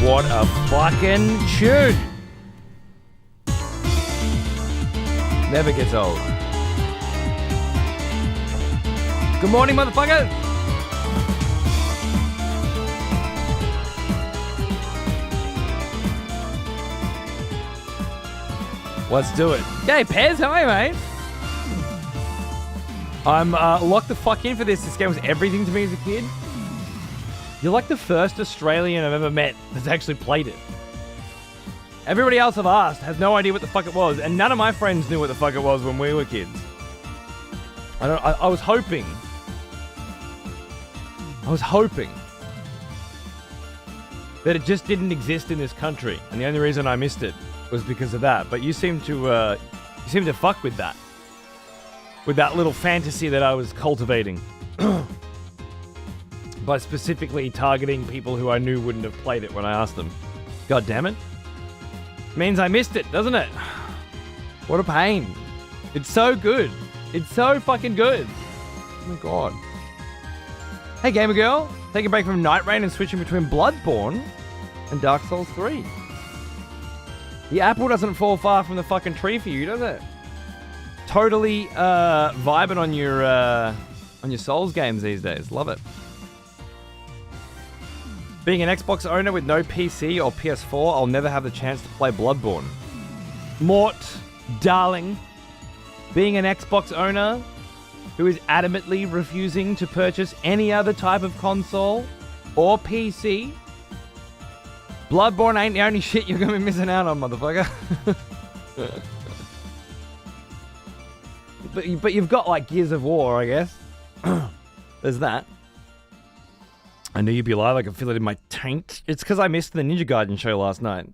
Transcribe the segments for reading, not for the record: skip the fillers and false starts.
What a fucking tune. Never gets old. Good morning, motherfucker. Let's do it. Hey, Pez, how are you, mate? I'm locked the fuck in for this. This game was everything to me as a kid. You're like the first Australian I've ever met that's actually played it. Everybody else I've asked has no idea what the fuck it was, and none of my friends knew what the fuck it was when we were kids. I was hoping that it just didn't exist in this country, and the only reason I missed it was because of that. But you seem to fuck with that little fantasy that I was cultivating by specifically targeting people who I knew wouldn't have played it when I asked them. God damn it. Means I missed it, doesn't it? What a pain. It's so good. It's so fucking good. Oh my god. Hey, gamer girl. Take a break from Night Rain and switching between Bloodborne and Dark Souls 3. The apple doesn't fall far from the fucking tree for you, does it? Totally vibing on your Souls games these days. Love it. Being an Xbox owner with no PC or PS4, I'll never have the chance to play Bloodborne. Mort, darling, being an Xbox owner who is adamantly refusing to purchase any other type of console or PC, Bloodborne ain't the only shit you're gonna be missing out on, motherfucker. But you've got like Gears of War, I guess. There's that. I knew you'd be alive. I can feel it in my taint. It's because I missed the Ninja Gaiden show last night.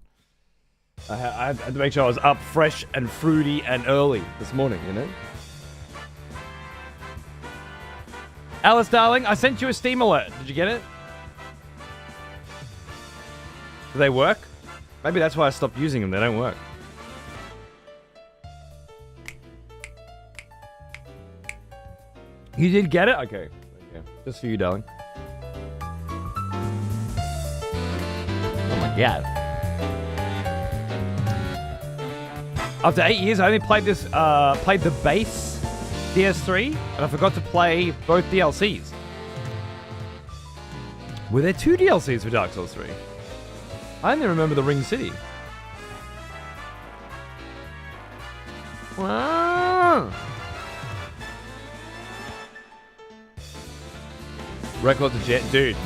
I had to make sure I was up fresh and fruity and early this morning, you know? Alice, darling, I sent you a Steam alert. Did you get it? Do they work? Maybe that's why I stopped using them. They don't work. You did get it? Okay. Just for you, darling. Yeah. After 8 years, I only played the base DS3, and I forgot to play both DLCs. Were there 2 DLCs for Dark Souls 3? I only remember the Ring City. Wow. Records of Jet, dude.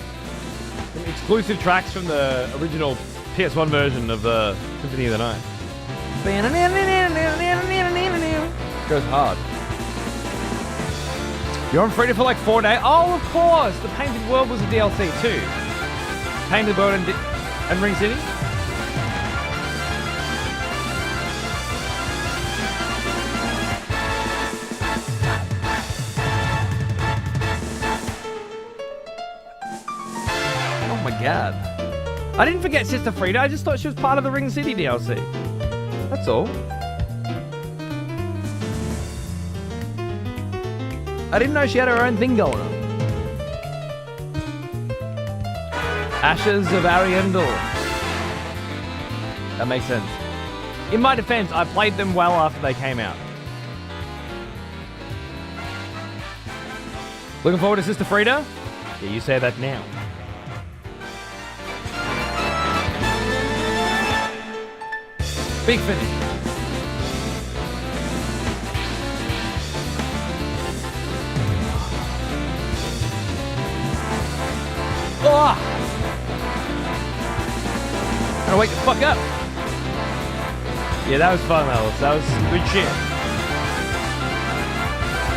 Exclusive tracks from the original PS1 version of Symphony of the Night. Goes hard. You're on free for like 4 days. Oh, of course! The Painted World was a DLC too. Painted World and Ring City. God. I didn't forget Sister Frida. I just thought she was part of the Ring City DLC. That's all. I didn't know she had her own thing going on. Ashes of Ariandel. That makes sense. In my defense, I played them well after they came out. Looking forward to Sister Frida? Yeah, you say that now. Big finish. Oh! Gotta wake the fuck up. Yeah, that was fun, Alice. That was some good shit.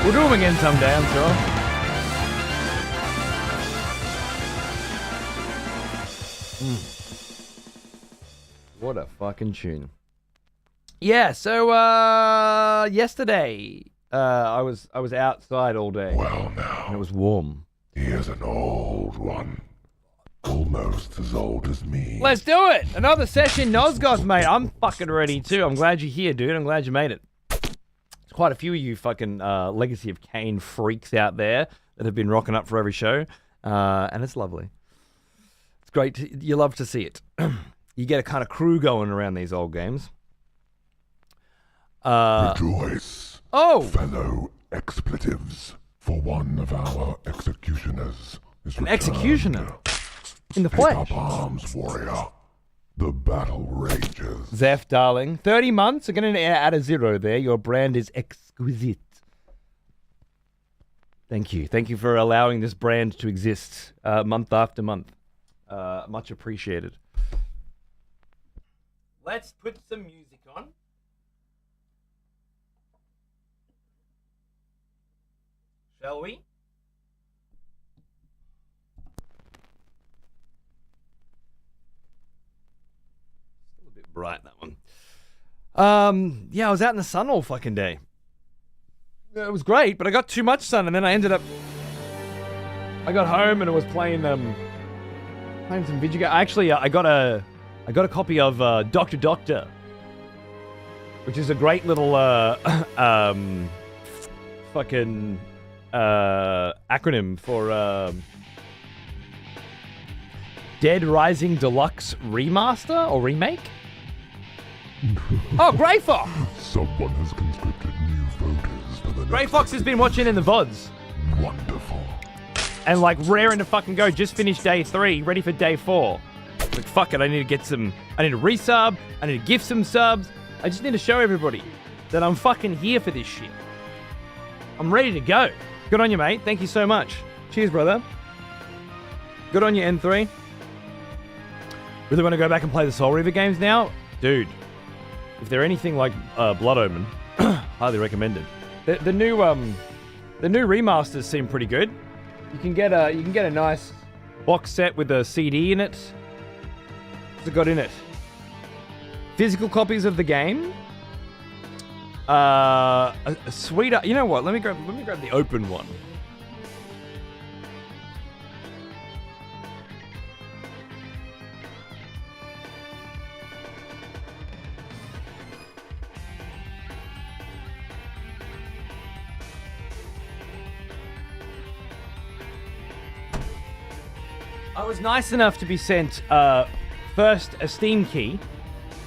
We'll do them again someday, I'm sure. What a fucking tune. Yeah, so yesterday I was outside all day. Well now, and it was warm. He is an old one. Almost as old as me. Let's do it! Another session, Nosgoth, mate. I'm fucking ready too. I'm glad you're here, dude. I'm glad you made it. There's quite a few of you fucking Legacy of Kain freaks out there that have been rocking up for every show. And it's lovely. It's great. You love to see it. You get a kind of crew going around these old games. Rejoice, Oh! fellow expletives, for one of our executioners is returned. Executioner? In the Take flesh? up arms, warrior. The battle rages. Zeph, darling. 30 months? I'm going to add a 0 there. Your brand is exquisite. Thank you. Thank you for allowing this brand to exist month after month. Much appreciated. Let's put some music on. Shall we? Still a bit bright, that one. Yeah, I was out in the sun all fucking day. It was great, but I got too much sun, and then I got home and I was playing some video game. Actually, I got a copy of Dr. Doctor, which is a great little fucking acronym for Dead Rising Deluxe Remaster or Remake. Oh, Grey Fox! Someone has conscripted new voters for the Grey next Fox has been watching in the VODs. Wonderful. And like raring to fucking go. Just finished day 3, ready for day 4. Like fuck it, I need to resub, I need to gift some subs. I just need to show everybody that I'm fucking here for this shit. I'm ready to go. Good on you, mate. Thank you so much. Cheers, brother. Good on you, N3. Really want to go back and play the Soul Reaver games now? Dude, if they're anything like Blood Omen, highly recommended. The new remasters seem pretty good. You can get a nice box set with a CD in it. What's it got in it? Physical copies of the game. A sweeter. You know what? Let me grab the open one. I was nice enough to be sent first a Steam key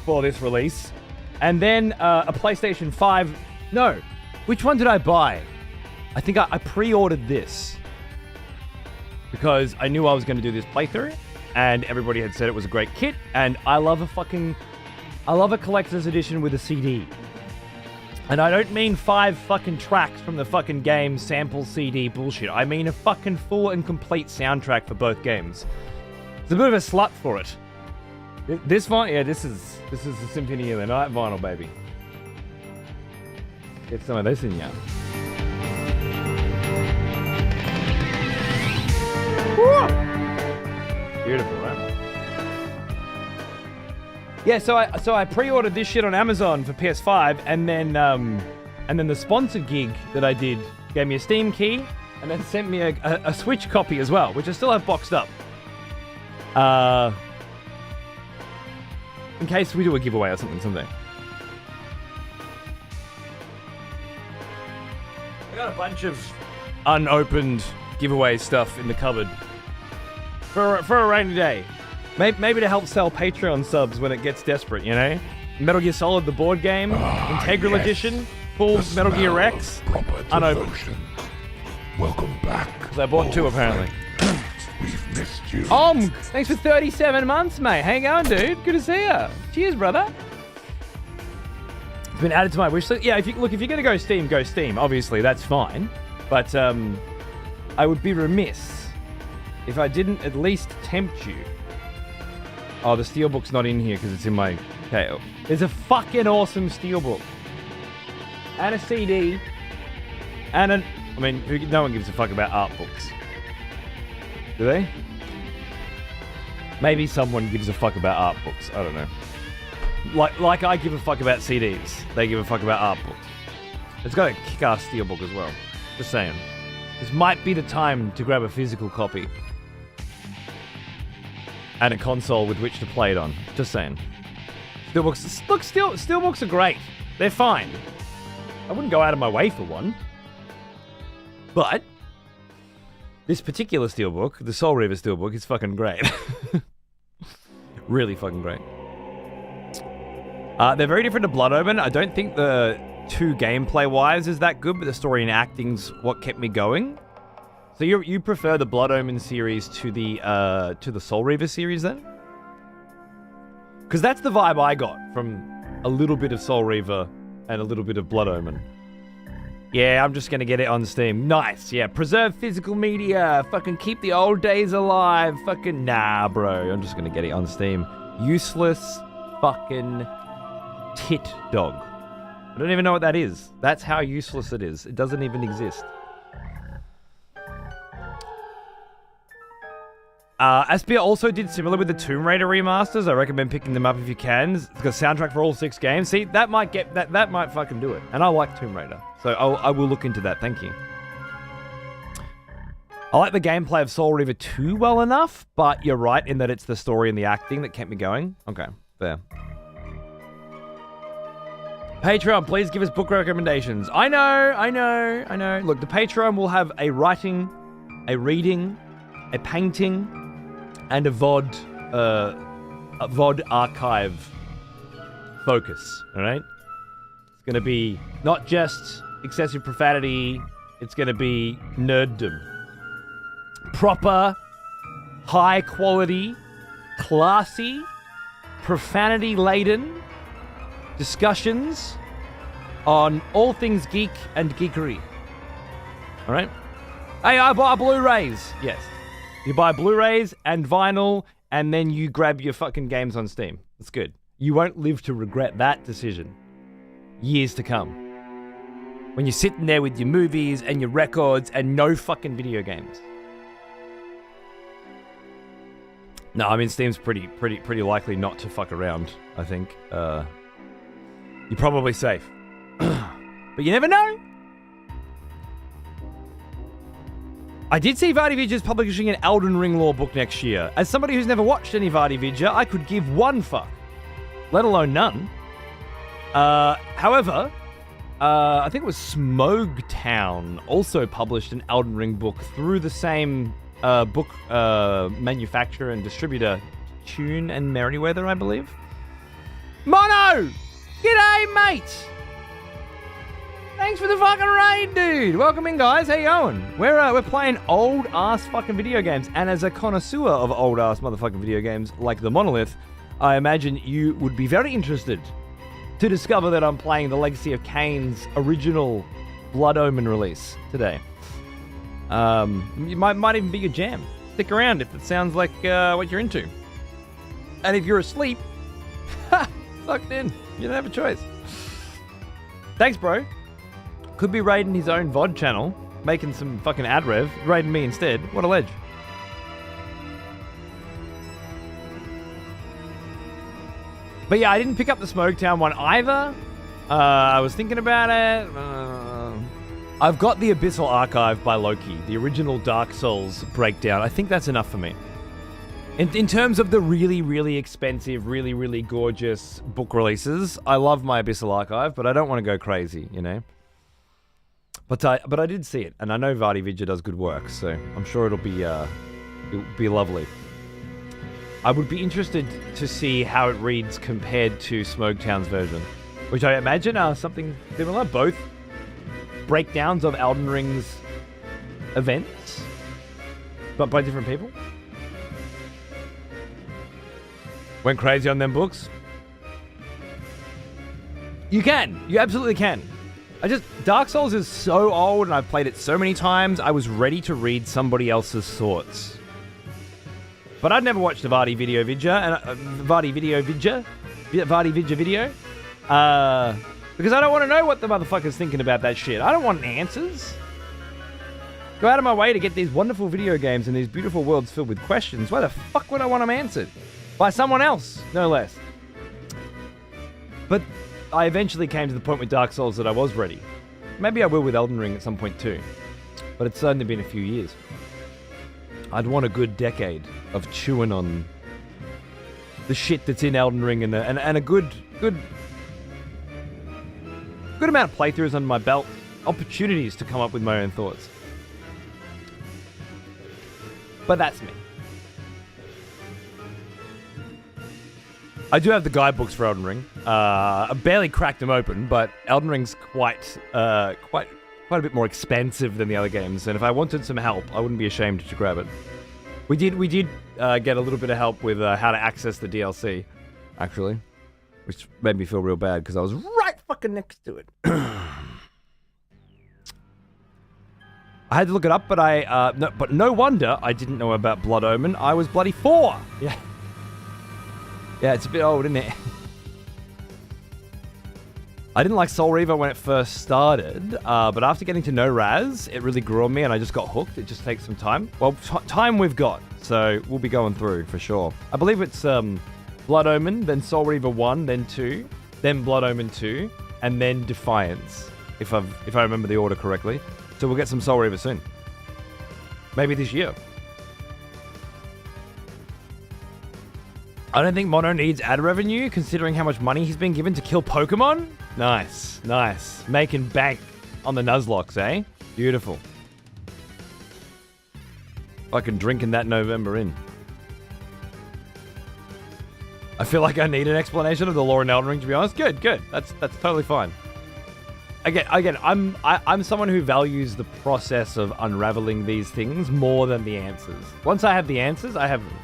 for this release, and then a PlayStation 5. No, which one did I buy? I think I pre-ordered this because I knew I was going to do this playthrough, and everybody had said it was a great kit, and I love a collector's edition with a CD. And I don't mean 5 fucking tracks from the fucking game sample CD bullshit. I mean a fucking full and complete soundtrack for both games. It's a bit of a slut for it. This one, yeah, this is the Symphony of the Night vinyl, baby. Get some of this in ya. Woo! Beautiful, right? Yeah, so I pre-ordered this shit on Amazon for PS5, and then the sponsored gig that I did gave me a Steam key, and then sent me a Switch copy as well, which I still have boxed up. In case we do a giveaway or something someday. I got a bunch of unopened giveaway stuff in the cupboard for a rainy day. Maybe to help sell Patreon subs when it gets desperate, you know? Metal Gear Solid, the board game, Integral yes. Edition, full The Metal Gear smell Rex, of proper unopened. devotion. Welcome back. Because I bought 2 apparently. We've missed you. Thanks for 37 months, mate. How you going, dude? Good to see ya. Cheers, brother. It's been added to my wish list. Yeah, if you're gonna go Steam. Obviously, that's fine. But I would be remiss if I didn't at least tempt you. Oh, the steelbook's not in here because it's in my... Okay, there's a fucking awesome steelbook. And a CD. And an... I mean, no one gives a fuck about art books. Do they? Maybe someone gives a fuck about art books. I don't know. Like I give a fuck about CDs. They give a fuck about art books. It's got a kick-ass steelbook as well. Just saying. This might be the time to grab a physical copy. And a console with which to play it on. Just saying. Steelbooks... Look, steelbooks are great. They're fine. I wouldn't go out of my way for one. But... this particular steelbook, the Soul Reaver steelbook, is fucking great. Really fucking great. They're very different to Blood Omen. I don't think the two gameplay-wise is that good, but the story and acting's what kept me going. So you prefer the Blood Omen series to the Soul Reaver series then? Because that's the vibe I got from a little bit of Soul Reaver and a little bit of Blood Omen. Yeah, I'm just going to get it on Steam. Nice, yeah. Preserve physical media. Fucking keep the old days alive. Fucking nah, bro. I'm just going to get it on Steam. Useless fucking tit dog. I don't even know what that is. That's how useless it is. It doesn't even exist. Aspia also did similar with the Tomb Raider remasters. I recommend picking them up if you can. It's got soundtrack for all 6 games. See, that might fucking do it. And I like Tomb Raider, so I will look into that. Thank you. I like the gameplay of Soul Reaver 2 well enough, but you're right in that it's the story and the acting that kept me going. Okay, fair. Patreon, please give us book recommendations. I know. Look, the Patreon will have a writing, a reading, a painting, and a VOD archive focus, all right? It's going to be not just excessive profanity, it's going to be nerddom. Proper, high quality, classy, profanity-laden discussions on all things geek and geekery. All right? Hey, I bought Blu-rays. Yes. You buy Blu-rays and vinyl, and then you grab your fucking games on Steam. It's good. You won't live to regret that decision. Years to come. When you're sitting there with your movies and your records and no fucking video games. No, I mean, Steam's pretty likely not to fuck around, I think. You're probably safe. But you never know. I did see Vardy Vidya is publishing an Elden Ring lore book next year. As somebody who's never watched any Vardy Vidya, I could give one fuck, let alone none. However, I think it was Smogtown also published an Elden Ring book through the same book manufacturer and distributor, Tune and Merryweather, I believe. Mono! G'day, mate! Thanks for the fucking raid, dude. Welcome in, guys. How you going? We're playing old ass fucking video games, and as a connoisseur of old ass motherfucking video games like the Monolith, I imagine you would be very interested to discover that I'm playing the Legacy of Kain's original Blood Omen release today. It might even be your jam. Stick around if it sounds like what you're into. And if you're asleep, fucked in. You don't have a choice. Thanks, bro. Could be raiding his own VOD channel, making some fucking ad rev, raiding me instead. What a ledge. But yeah, I didn't pick up the Smogtown one either. I was thinking about it. I've got the Abyssal Archive by Loki, the original Dark Souls breakdown. I think that's enough for me. In terms of the really, really expensive, really, really gorgeous book releases, I love my Abyssal Archive, but I don't want to go crazy, you know? But I did see it, and I know Vardy Vidya does good work, so I'm sure it'll be lovely. I would be interested to see how it reads compared to Smogtown's version, which I imagine are something similar, both breakdowns of Elden Ring's events, but by different people. Went crazy on them books. You absolutely can. Dark Souls is so old and I've played it so many times, I was ready to read somebody else's thoughts. But I'd never watched a Vardy Vidya video, because I don't want to know what the motherfucker's thinking about that shit. I don't want answers. Go out of my way to get these wonderful video games and these beautiful worlds filled with questions. Why the fuck would I want them answered? By someone else, no less. But I eventually came to the point with Dark Souls that I was ready. Maybe I will with Elden Ring at some point too. But it's only been a few years. I'd want a good decade of chewing on the shit that's in Elden Ring and a good amount of playthroughs under my belt. Opportunities to come up with my own thoughts. But that's me. I do have the guidebooks for Elden Ring. I barely cracked them open, but Elden Ring's quite a bit more expensive than the other games. And if I wanted some help, I wouldn't be ashamed to grab it. We did get a little bit of help with how to access the DLC, actually, which made me feel real bad because I was right fucking next to it. I had to look it up, but no wonder I didn't know about Blood Omen. I was bloody 4. Yeah. Yeah, it's a bit old, isn't it? I didn't like Soul Reaver when it first started, but after getting to know Raz, it really grew on me and I just got hooked. It just takes some time. Well, time we've got, so we'll be going through for sure. I believe it's Blood Omen, then Soul Reaver 1, then 2, then Blood Omen 2, and then Defiance, if I remember the order correctly. So we'll get some Soul Reaver soon. Maybe this year. I don't think Mono needs ad revenue, considering how much money he's been given to kill Pokemon. Nice, nice. Making bank on the Nuzlockes, eh? Beautiful. Fucking drinking that November in. I feel like I need an explanation of the lore in Elden Ring, to be honest. Good. That's totally fine. Again, I'm someone who values the process of unraveling these things more than the answers. Once I have the answers, I have them.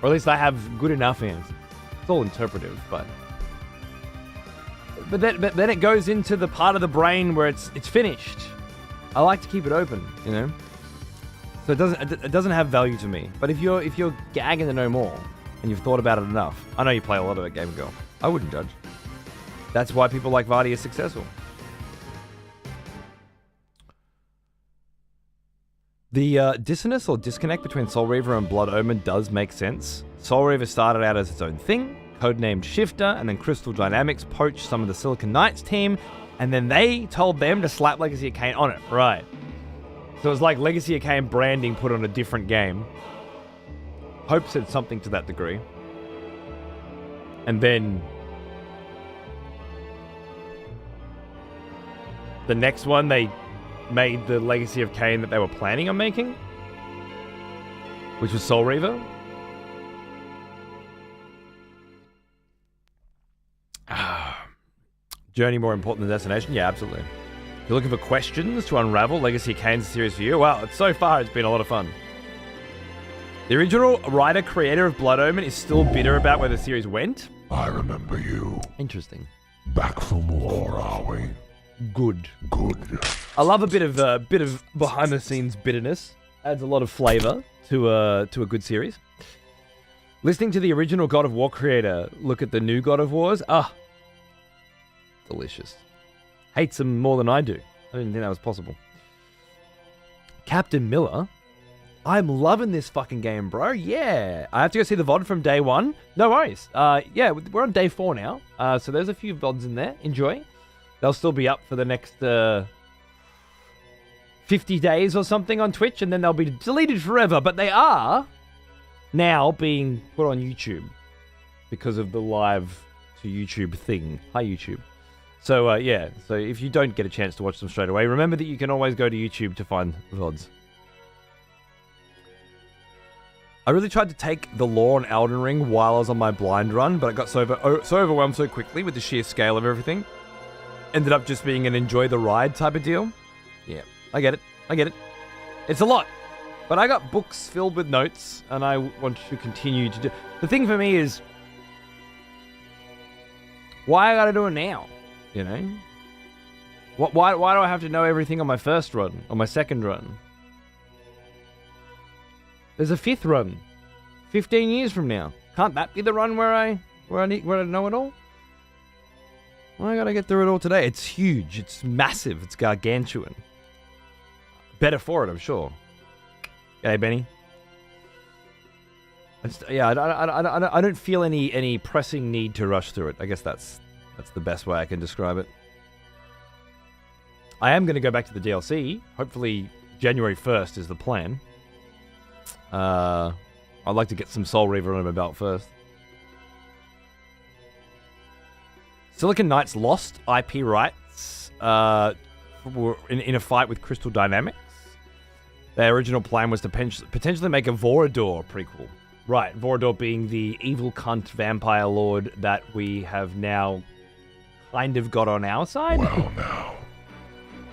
Or at least I have good enough answers. It's all interpretive, but then it goes into the part of the brain where it's finished. I like to keep it open, you know. So it doesn't have value to me. But if you're gagging to know more and you've thought about it enough, I know you play a lot of that game, girl. I wouldn't judge. That's why people like Vardy are successful. The dissonance or disconnect between Soul Reaver and Blood Omen does make sense. Soul Reaver started out as its own thing, codenamed Shifter, and then Crystal Dynamics poached some of the Silicon Knights team, and then they told them to slap Legacy of Kain on it. Right. So it was like Legacy of Kain branding put on a different game. Hope said something to that degree. And then the next one, they made the Legacy of Kain that they were planning on making, which was Soul Reaver. Journey more important than destination? Yeah, absolutely. If you're looking for questions to unravel, Legacy of Kain's a series for you. Well, so far it's been a lot of fun. The original writer-creator of Blood Omen is still bitter about where the series went. I remember you. Interesting. Back for more, are we? Good. Good. I love a bit of behind-the-scenes bitterness. Adds a lot of flavor to a good series. Listening to the original God of War creator look at the new God of Wars, delicious. Hates them more than I do. I didn't think that was possible. Captain Miller, I'm loving this fucking game, bro. Yeah, I have to go see the VOD from day 1. No worries. Yeah, we're on day 4 now. So there's a few VODs in there. Enjoy. They'll still be up for the next 50 days or something on Twitch, and then they'll be deleted forever. But they are now being put on YouTube because of the live to YouTube thing. Hi, YouTube. So, yeah. So if you don't get a chance to watch them straight away, remember that you can always go to YouTube to find VODs. I really tried to take the lore on Elden Ring while I was on my blind run, but I got so overwhelmed so quickly with the sheer scale of everything. Ended up just being an enjoy the ride type of deal. Yeah, I get it. It's a lot. But I got books filled with notes, and I want to continue to do... The thing for me is, why I gotta do it now? You know? Why do I have to know everything on my first run, on my second run? There's a 5th run. 15 years from now. Can't that be the run where I know it all? Why I gotta get through it all today? It's huge. It's massive. It's gargantuan. Better for it, I'm sure. G'day, Benny. I don't feel any pressing need to rush through it. I guess that's the best way I can describe it. I am going to go back to the DLC. Hopefully, January 1st is the plan. I'd like to get some Soul Reaver under my belt first. Silicon Knights lost IP rights in a fight with Crystal Dynamics. Their original plan was to potentially make a Vorador prequel. Right, Vorador being the evil cunt vampire lord that we have now kind of got on our side. Well now,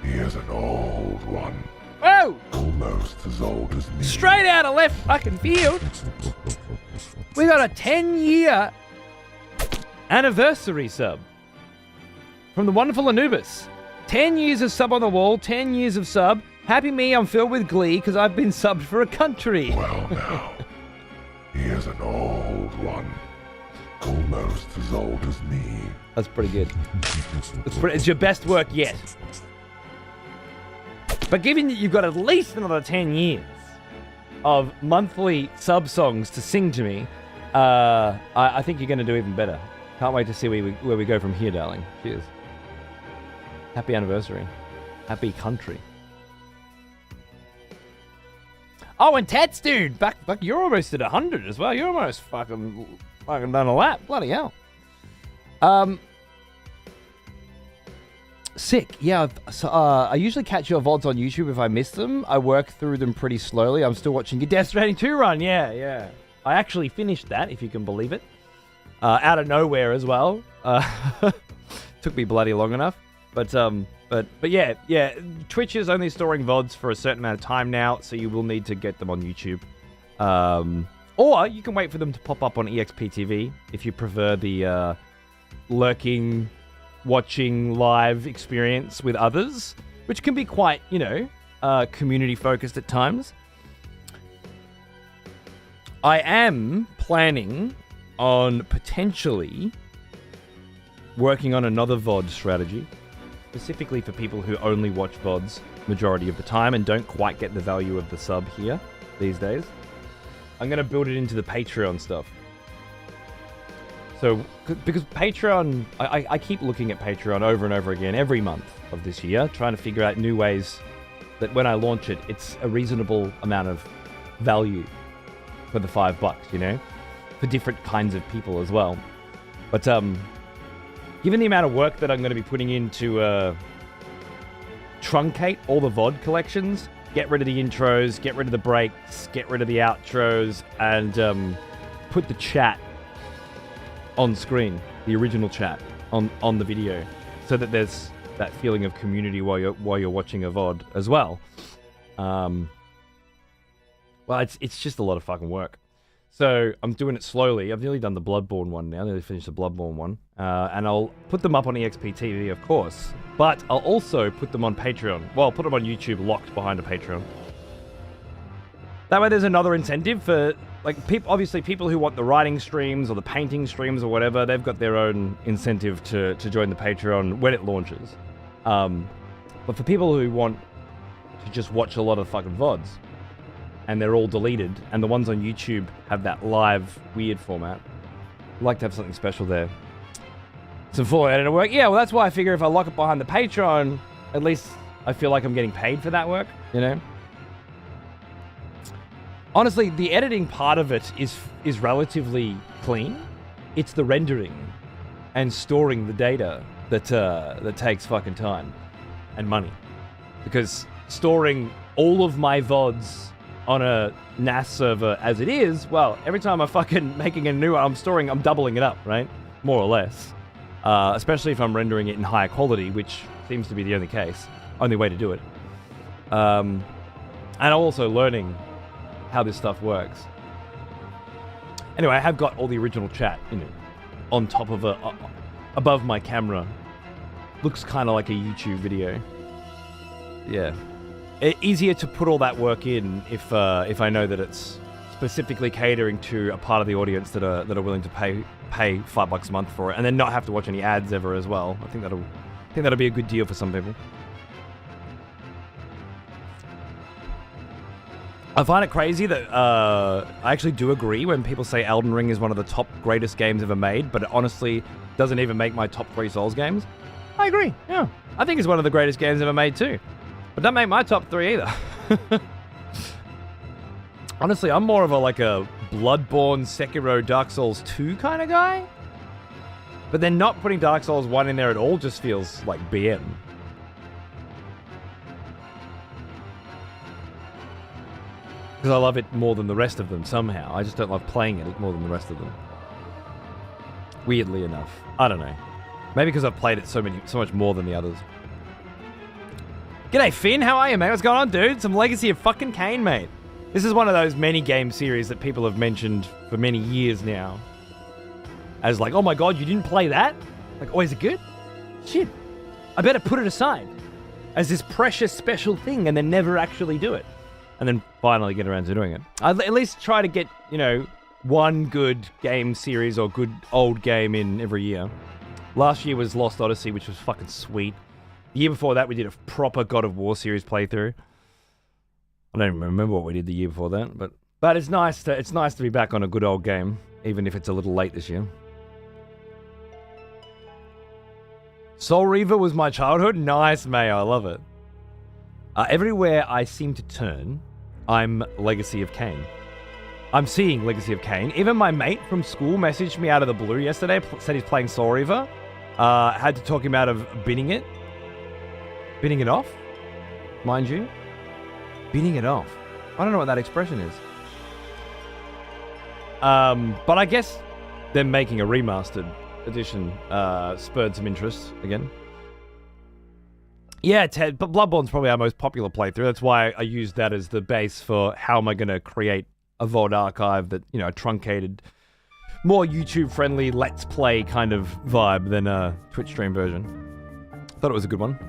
he is an old one. Whoa! Almost as old as me. Straight out of left fucking field. We got a 10-year anniversary sub from the wonderful Anubis. 10 years of sub on the wall, 10 years of sub. Happy me, I'm filled with glee because I've been subbed for a country. Well now, he is an old one. Almost as old as me. That's pretty good. It's your best work yet. But given that you've got at least another 10 years of monthly sub songs to sing to me, I think you're going to do even better. Can't wait to see where we go from here, darling. Cheers. Happy anniversary. Happy country. Oh, and Tats, dude. Back, you're almost at 100 as well. You're almost fucking done a lap. Bloody hell. Sick. Yeah, I usually catch your VODs on YouTube if I miss them. I work through them pretty slowly. I'm still watching your Death Stranding 2 run. Yeah. I actually finished that, if you can believe it. Out of nowhere as well. Took me bloody long enough. But yeah. Twitch is only storing VODs for a certain amount of time now, so you will need to get them on YouTube. Or you can wait for them to pop up on EXPTV if you prefer the lurking, watching live experience with others, which can be quite, community focused at times. I am planning on potentially working on another VOD strategy, specifically for people who only watch VODs majority of the time and don't quite get the value of the sub here these days. I'm going to build it into the Patreon stuff. So, because Patreon, I keep looking at Patreon over and over again every month of this year, trying to figure out new ways that when I launch it, it's a reasonable amount of value for the $5, for different kinds of people as well. But given the amount of work that I'm going to be putting into truncate all the VOD collections, get rid of the intros, get rid of the breaks, get rid of the outros, and put the chat on screen, the original chat on the video, so that there's that feeling of community while you're watching a VOD as well. Well, it's just a lot of fucking work. So I'm doing it slowly. I've nearly done the Bloodborne one now. Nearly finished the Bloodborne one. And I'll put them up on EXPTV, of course. But I'll also put them on Patreon. Well, I'll put them on YouTube locked behind a Patreon. That way there's another incentive for, obviously people who want the writing streams or the painting streams or whatever, they've got their own incentive to join the Patreon when it launches. But for people who want to just watch a lot of fucking VODs, and they're all deleted, and the ones on YouTube have that live, weird format, I'd like to have something special there. Some full editor work. Yeah, well, that's why I figure if I lock it behind the Patreon, at least I feel like I'm getting paid for that work, Honestly, the editing part of it is relatively clean. It's the rendering and storing the data that takes fucking time and money. Because storing all of my VODs on a NAS server as it is, well, every time I'm fucking making a new one, I'm doubling it up, right? More or less. Especially if I'm rendering it in higher quality, which seems to be the only way to do it. And I'm also learning how this stuff works. Anyway, I have got all the original chat, on top of above my camera. Looks kind of like a YouTube video. Yeah. Easier to put all that work in if I know that it's specifically catering to a part of the audience that are willing to pay $5 a month for it, and then not have to watch any ads ever as well. I think that'll be a good deal for some people. I find it crazy that I actually do agree when people say Elden Ring is one of the top greatest games ever made, but it honestly doesn't even make my top 3 Souls games. I agree. Yeah, I think it's one of the greatest games ever made too. But don't make my top 3 either. Honestly, I'm more of a Bloodborne, Sekiro, Dark Souls 2 kind of guy. But then not putting Dark Souls 1 in there at all just feels like BM. Because I love it more than the rest of them somehow. I just don't love playing it more than the rest of them. Weirdly enough. I don't know. Maybe because I've played it so much more than the others. G'day, Finn. How are you, mate? What's going on, dude? Some Legacy of fucking Kain, mate. This is one of those many game series that people have mentioned for many years now. As like, oh my god, you didn't play that? Like, oh, is it good? Shit. I better put it aside as this precious special thing and then never actually do it. And then finally get around to doing it. I'd at least try to get, you know, one good game series or good old game in every year. Last year was Lost Odyssey, which was fucking sweet. The year before that, we did a proper God of War series playthrough. I don't even remember what we did the year before that, but it's nice to be back on a good old game, even if it's a little late this year. Soul Reaver was my childhood. Nice, May. I love it. Everywhere I seem to turn, I'm Legacy of Kain. I'm seeing Legacy of Kain. Even my mate from school messaged me out of the blue yesterday, said he's playing Soul Reaver. Had to talk him out of binning it. Binning it off? Mind you. Binning it off. I don't know what that expression is. But I guess them making a remastered edition spurred some interest again. Yeah, Ted, but Bloodborne's probably our most popular playthrough. That's why I used that as the base for how am I going to create a VOD archive that, you know, a truncated, more YouTube-friendly Let's Play kind of vibe than a Twitch stream version. Thought it was a good one.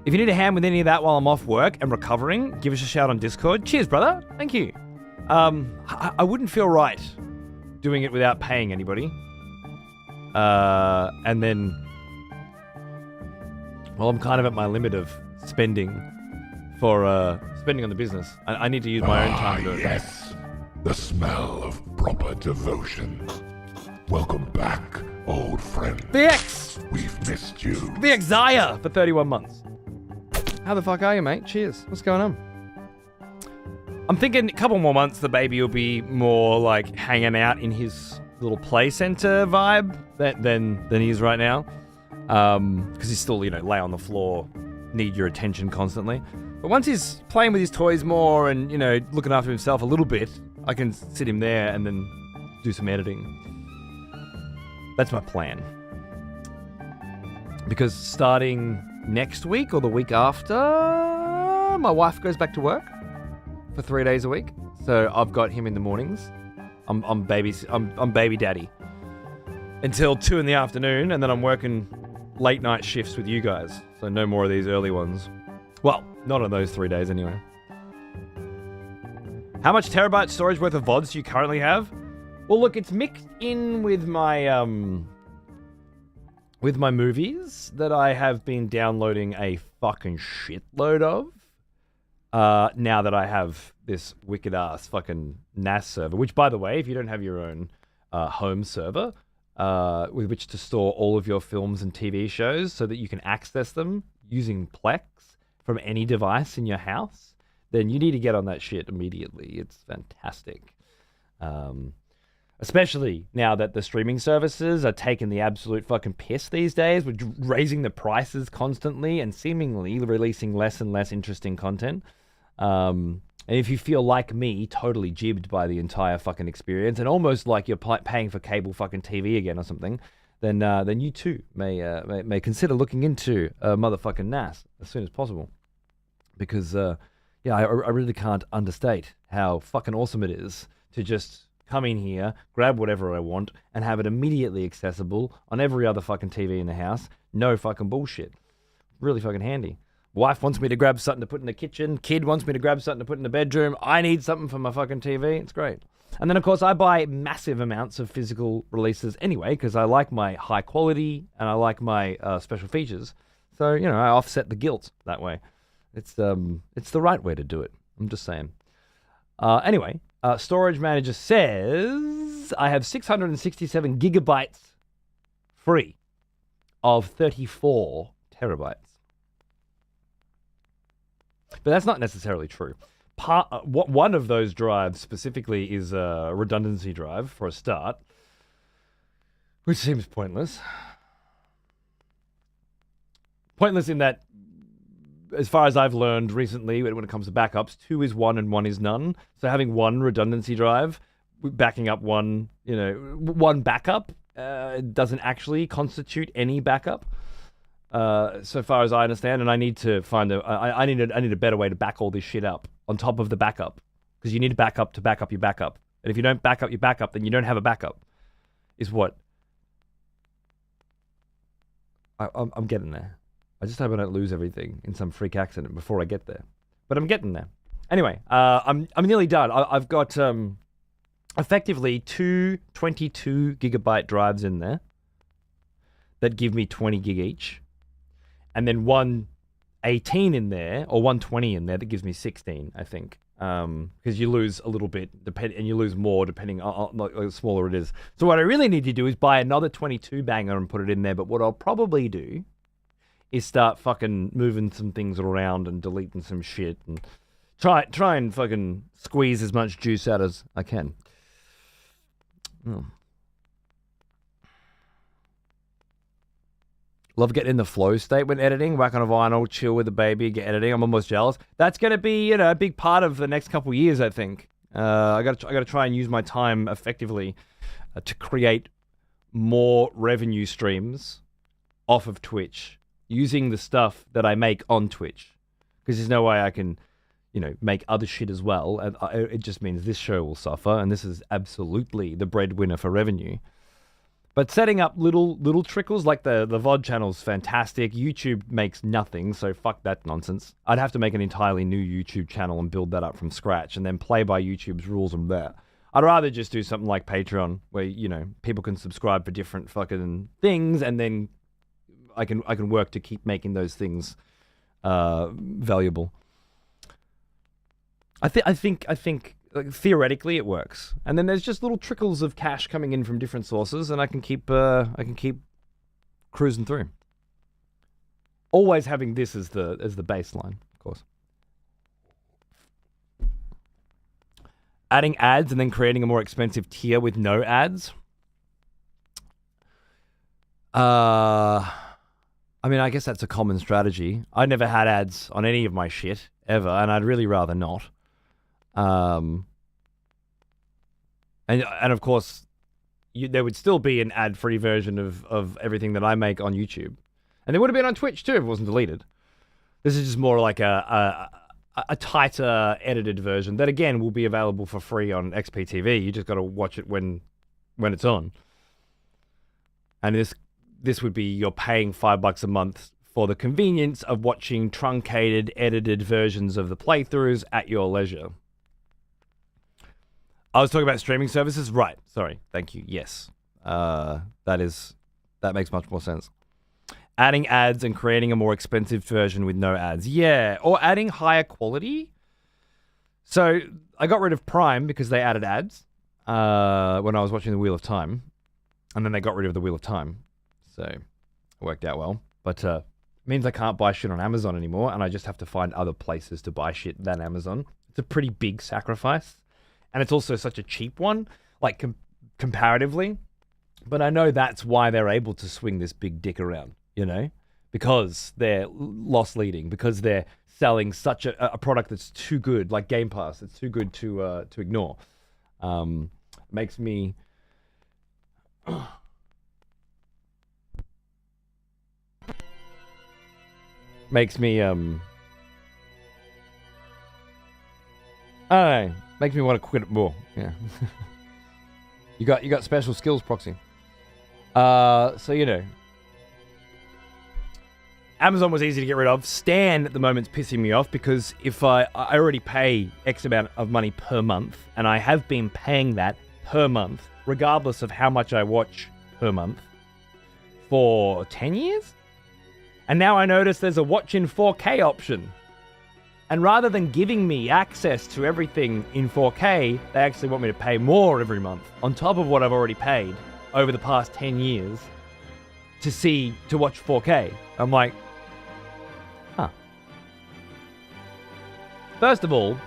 If you need a hand with any of that while I'm off work and recovering, give us a shout on Discord. Cheers, brother. Thank you. I wouldn't feel right doing it without paying anybody. And then... Well, I'm kind of at my limit of spending for spending on the business. I need to use my own time to do it. Yes, the smell of proper devotion. Welcome back, old friend. VX! We've missed you. VX Zaya for 31 months. How the fuck are you, mate? Cheers. What's going on? I'm thinking a couple more months the baby will be more like hanging out in his little play center vibe than he is right now. Because he's still, you know, lay on the floor, need your attention constantly. But once he's playing with his toys more and, you know, looking after himself a little bit, I can sit him there and then do some editing. That's my plan. Because starting next week or the week after, my wife goes back to work for 3 days a week. So I've got him in the mornings. I'm baby daddy until 2 in the afternoon, and then I'm working late night shifts with you guys. So no more of these early ones. Well, not on those 3 days anyway. How much terabyte storage worth of VODs do you currently have? Well, look, it's mixed in with my movies that I have been downloading a fucking shitload of. Now that I have this wicked ass fucking NAS server, which, by the way, if you don't have your own home server with which to store all of your films and TV shows so that you can access them using Plex from any device in your house, then you need to get on that shit immediately. It's fantastic. Especially now that the streaming services are taking the absolute fucking piss these days with raising the prices constantly and seemingly releasing less and less interesting content. And if you feel like me, totally jibbed by the entire fucking experience and almost like you're paying for cable fucking TV again or something, then you too may consider looking into a motherfucking NAS as soon as possible. Because, yeah, I really can't understate how fucking awesome it is to just come in here, grab whatever I want, and have it immediately accessible on every other fucking TV in the house. No fucking bullshit. Really fucking handy. Wife wants me to grab something to put in the kitchen. Kid wants me to grab something to put in the bedroom. I need something for my fucking TV. It's great. And then, of course, I buy massive amounts of physical releases anyway because I like my high quality and I like my special features. So, you know, I offset the guilt that way. It's the right way to do it. I'm just saying. Anyway, Storage Manager says I have 667 gigabytes free of 34 terabytes. But that's not necessarily true. One of those drives specifically is a redundancy drive for a start, which seems pointless. Pointless in that as far as I've learned recently, when it comes to backups, 2 is 1 and 1 is none. So having one redundancy drive, backing up one backup, doesn't actually constitute any backup. So far as I understand, and I need to find I need a better way to back all this shit up on top of the backup, because you need a backup to back up your backup, and if you don't back up your backup, then you don't have a backup. Is what I'm getting there. I just hope I don't lose everything in some freak accident before I get there, but I'm getting there. Anyway, I'm nearly done. I've got effectively 2 22 gigabyte drives in there that give me 20 gig each. And then one 18 in there, or 120 in there that gives me 16, I think. Because you lose a little bit, and you lose more depending on how smaller it is. So what I really need to do is buy another 22 banger and put it in there. But what I'll probably do is start fucking moving some things around and deleting some shit and try and fucking squeeze as much juice out as I can. Oh. Love getting in the flow state when editing. Whack on a vinyl, chill with the baby, get editing. I'm almost jealous. That's going to be, a big part of the next couple of years, I think. I got to try and use my time effectively to create more revenue streams off of Twitch using the stuff that I make on Twitch. Because there's no way I can, make other shit as well. And it just means this show will suffer, and this is absolutely the breadwinner for revenue. But setting up little trickles, like the VOD channel's fantastic. YouTube makes nothing, so fuck that nonsense. I'd have to make an entirely new YouTube channel and build that up from scratch and then play by YouTube's rules from there. I'd rather just do something like Patreon, where, people can subscribe for different fucking things, and then I can work to keep making those things valuable. I think like, theoretically it works, and then there's just little trickles of cash coming in from different sources, and I can keep cruising through. Always having this as the baseline, of course. Adding ads and then creating a more expensive tier with no ads. I guess that's a common strategy. I never had ads on any of my shit ever, and I'd really rather not. And of course, there would still be an ad-free version of everything that I make on YouTube. And there would have been on Twitch too if it wasn't deleted. This is just more like a tighter edited version that, again, will be available for free on XPTV. You just got to watch it when it's on. And this would be, you're paying $5 a month for the convenience of watching truncated, edited versions of the playthroughs at your leisure. I was talking about streaming services, right? Sorry, thank you. Yes, that makes much more sense. Adding ads and creating a more expensive version with no ads, yeah, or adding higher quality. So I got rid of Prime because they added ads when I was watching the Wheel of Time, and then they got rid of the Wheel of Time, so it worked out well. But it means I can't buy shit on Amazon anymore, and I just have to find other places to buy shit than Amazon. It's a pretty big sacrifice. And it's also such a cheap one, like comparatively. But I know that's why they're able to swing this big dick around, because they're loss leading, because they're selling such a product that's too good, like Game Pass. It's too good to ignore. Makes me... makes me, I don't know. Makes me want to quit it more. Yeah. You got special skills, Proxy. So Amazon was easy to get rid of. Stan at the moment's pissing me off, because if I already pay X amount of money per month, and I have been paying that per month, regardless of how much I watch per month, for 10 years? And now I notice there's a watch in 4K option. And rather than giving me access to everything in 4K, they actually want me to pay more every month, on top of what I've already paid over the past 10 years to watch 4K. I'm like, huh. First of all,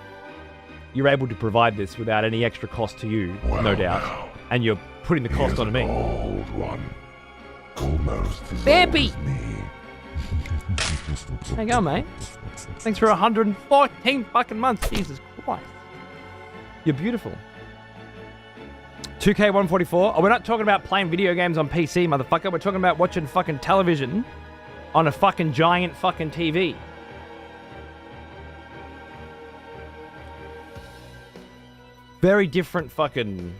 you're able to provide this without any extra cost to you, no doubt. And you're putting the cost on me. Old one, almost as Bambi! old as me. There you go, mate. Thanks for 114 fucking months. Jesus Christ. You're beautiful. 2K144. Oh, we're not talking about playing video games on PC, motherfucker. We're talking about watching fucking television on a fucking giant fucking TV. Very different fucking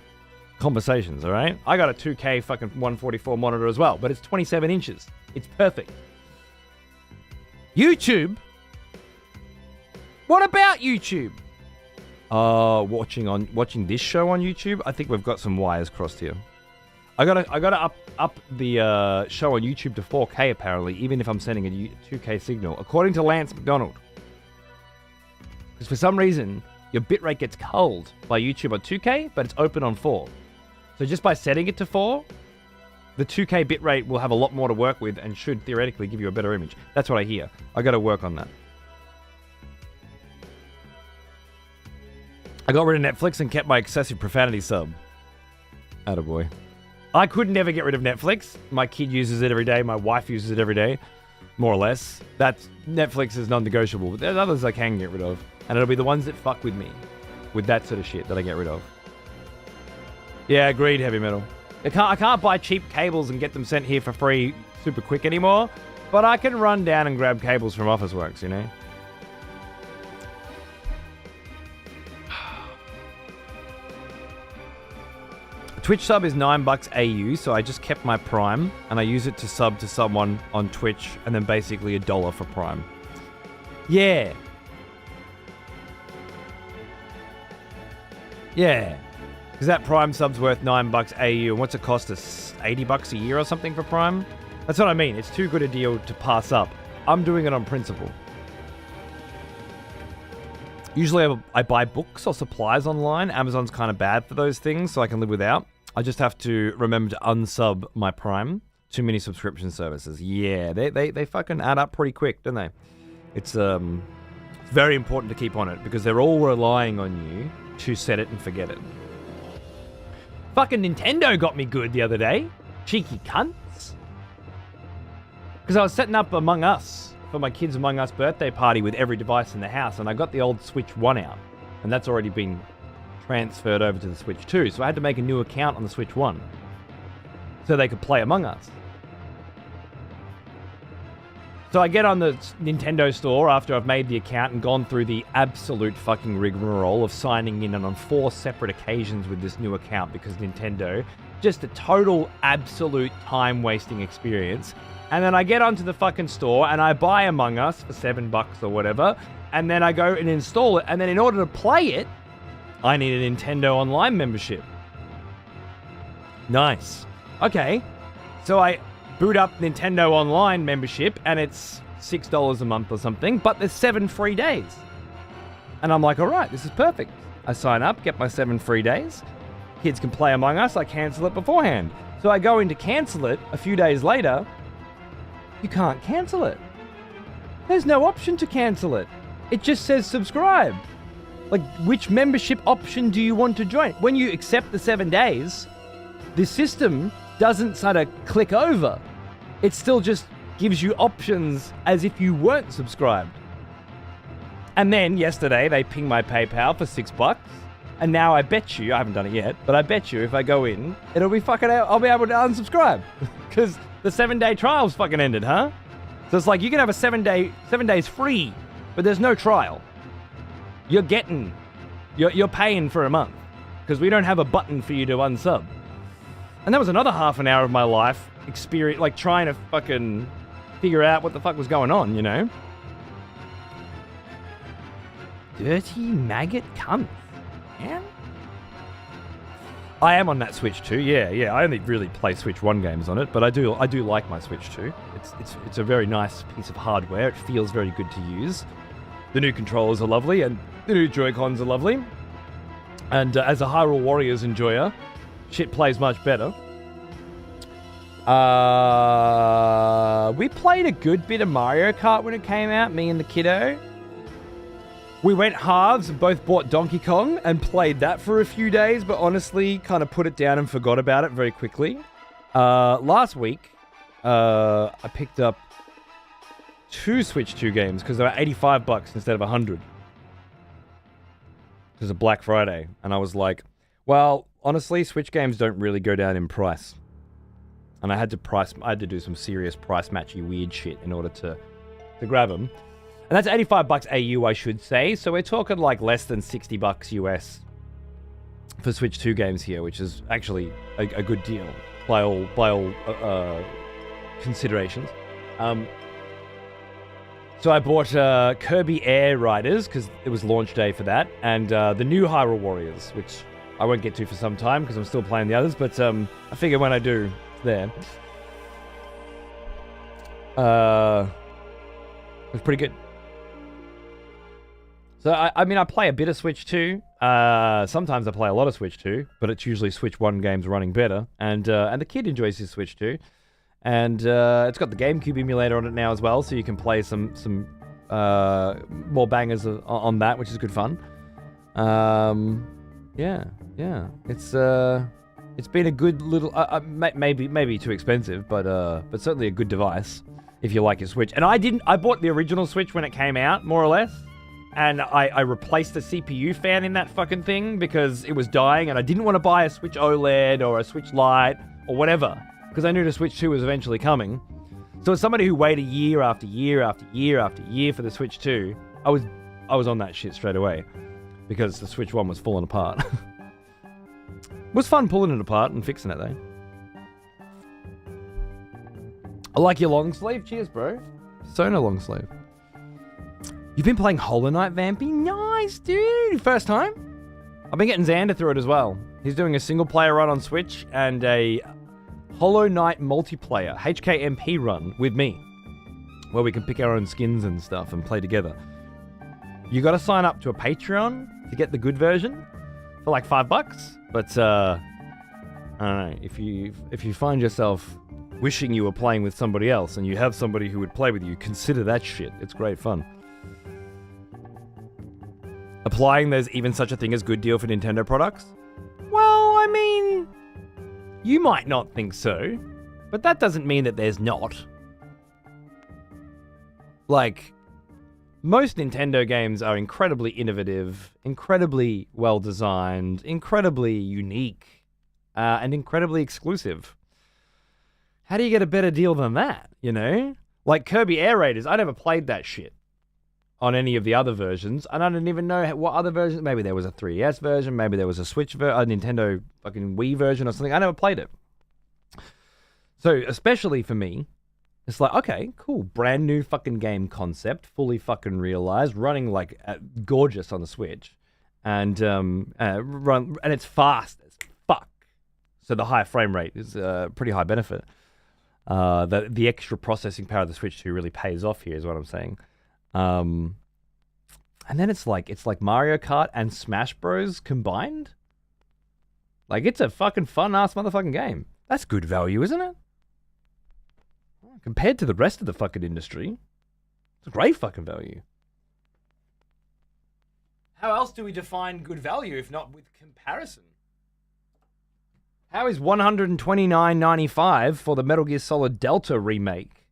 conversations, all right? I got a 2K fucking 144 monitor as well, but it's 27 inches. It's perfect. YouTube? What about YouTube? Watching this show on YouTube. I think we've got some wires crossed here. I gotta up the show on YouTube to 4K apparently, even if I'm sending a 2K signal, according to Lance McDonald. Because for some reason your bitrate gets culled by YouTube on 2K, but it's open on 4. So just by setting it to 4, the 2K bitrate will have a lot more to work with and should theoretically give you a better image. That's what I hear. I got to work on that. I got rid of Netflix and kept my excessive profanity sub. Attaboy. I could never get rid of Netflix. My kid uses it every day. My wife uses it every day. More or less. Netflix is non-negotiable. But there's others I can get rid of. And it'll be the ones that fuck with me. With that sort of shit that I get rid of. Yeah, agreed, Heavy Metal. I can't buy cheap cables and get them sent here for free super quick anymore. But I can run down and grab cables from Officeworks, you know? Twitch sub is $9 AU, so I just kept my Prime, and I use it to sub to someone on Twitch, and then basically $1 for Prime. Yeah. Yeah. Because that Prime sub's worth $9 AU, and what's it cost us? $80 a year or something for Prime? That's what I mean. It's too good a deal to pass up. I'm doing it on principle. Usually I buy books or supplies online. Amazon's kind of bad for those things, so I can live without. I just have to remember to unsub my Prime. Too many subscription services. Yeah, they fucking add up pretty quick, don't they? It's very important to keep on it because they're all relying on you to set it and forget it. Fucking Nintendo got me good the other day. Cheeky cunts. Because I was setting up Among Us for my kids' Among Us birthday party with every device in the house, and I got the old Switch 1 out, and that's already been transferred over to the Switch 2, so I had to make a new account on the Switch 1 so they could play Among Us. So I get on the Nintendo store after I've made the account and gone through the absolute fucking rigmarole of signing in on 4 separate occasions with this new account because Nintendo, just a total absolute time-wasting experience. And then I get onto the fucking store and I buy Among Us for $7 or whatever, and then I go and install it, and then in order to play it, I need a Nintendo Online membership. Nice. Okay, so I boot up Nintendo Online membership, and it's $6 a month or something, but there's 7 free days. And I'm like, all right, this is perfect. I sign up, get my 7 free days. Kids can play Among Us, I cancel it beforehand. So I go in to cancel it a few days later. You can't cancel it. There's no option to cancel it. It just says subscribe. Like, which membership option do you want to join? When you accept the 7 days, the system doesn't sort of click over. It still just gives you options as if you weren't subscribed. And then yesterday they pinged my PayPal for $6. And now I bet you, I haven't done it yet, but I bet you if I go in, it'll be fucking, I'll be able to unsubscribe. Because the 7-day trial's fucking ended, huh? So it's like you can have a 7 days free, but there's no trial. You're paying for a month because we don't have a button for you to unsub. And that was another half an hour of my life experience, like trying to fucking figure out what the fuck was going on, you know? Dirty maggot cunt, man. I am on that Switch 2, yeah. I only really play Switch 1 games on it, but I do like my Switch 2. It's a very nice piece of hardware. It feels very good to use. The new controllers are lovely, and the new Joy-Cons are lovely. And as a Hyrule Warriors enjoyer, shit plays much better. We played a good bit of Mario Kart when it came out, me and the kiddo. We went halves and both bought Donkey Kong and played that for a few days, but honestly kind of put it down and forgot about it very quickly. Last week, I picked up 2 Switch 2 games because they were $85 instead of $100. Because of Black Friday. And I was like, well, honestly, Switch games don't really go down in price. And I had to do some serious price matchy weird shit in order to grab them. And that's $85 AU, I should say. So we're talking like less than $60 US for Switch 2 games here, which is actually a good deal by all considerations. So I bought Kirby Air Riders because it was launch day for that, and the new Hyrule Warriors, which I won't get to for some time because I'm still playing the others, but I figure when I do, it's there. It was pretty good. So, I mean, I play a bit of Switch 2. Sometimes I play a lot of Switch 2, but it's usually Switch 1 games running better. And the kid enjoys his Switch 2. And it's got the GameCube emulator on it now as well, so you can play some more bangers on that, which is good fun. Yeah. It's been a good little, maybe too expensive, but certainly a good device if you like your Switch. And I bought the original Switch when it came out, more or less. And I replaced the CPU fan in that fucking thing because it was dying, and I didn't want to buy a Switch OLED or a Switch Lite or whatever, because I knew the Switch 2 was eventually coming. So as somebody who waited year after year after year after year for the Switch 2, I was on that shit straight away because the Switch 1 was falling apart. It was fun pulling it apart and fixing it though. I like your long sleeve. Cheers, bro. Sona long sleeve. You've been playing Hollow Knight, Vampy? Nice, dude. First time? I've been getting Xander through it as well. He's doing a single player run on Switch and a Hollow Knight multiplayer, HKMP run with me, where we can pick our own skins and stuff and play together. You got to sign up to a Patreon to get the good version for like $5. But I don't know, if you find yourself wishing you were playing with somebody else and you have somebody who would play with you, consider that shit. It's great fun. Applying there's even such a thing as good deal for Nintendo products? Well, I mean, you might not think so, but that doesn't mean that there's not. Like, most Nintendo games are incredibly innovative, incredibly well-designed, incredibly unique, and incredibly exclusive. How do you get a better deal than that, you know? Like Kirby Air Raiders, I never played that shit on any of the other versions, and I didn't even know what other versions. Maybe there was a 3DS version, maybe there was a Switch a Nintendo fucking Wii version or something. I never played it. So, especially for me, it's like, okay, cool, brand new fucking game concept, fully fucking realized, running like gorgeous on the Switch, and it's fast as fuck. So the high frame rate is a pretty high benefit. The extra processing power of the Switch 2 really pays off here, is what I'm saying. And then it's like Mario Kart and Smash Bros combined. Like, it's a fucking fun ass motherfucking game. That's good value, isn't it? Compared to the rest of the fucking industry, it's a great fucking value. How else do we define good value if not with comparison? How is $129.95 for the Metal Gear Solid Delta remake?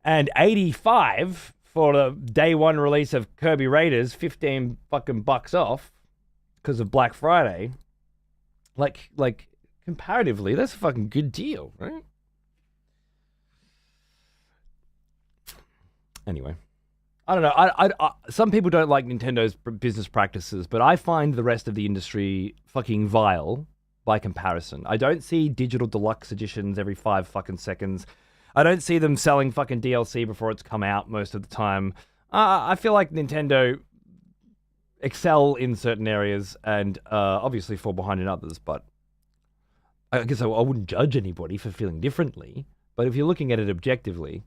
And $85 for the day one release of Kirby Raiders, 15 fucking bucks off because of Black Friday. Like comparatively, that's a fucking good deal, right? Anyway, I don't know. I some people don't like Nintendo's business practices, but I find the rest of the industry fucking vile by comparison. I don't see digital deluxe editions every 5 fucking seconds. I don't see them selling fucking DLC before it's come out most of the time. I feel like Nintendo excel in certain areas and obviously fall behind in others, but I guess I wouldn't judge anybody for feeling differently. But if you're looking at it objectively,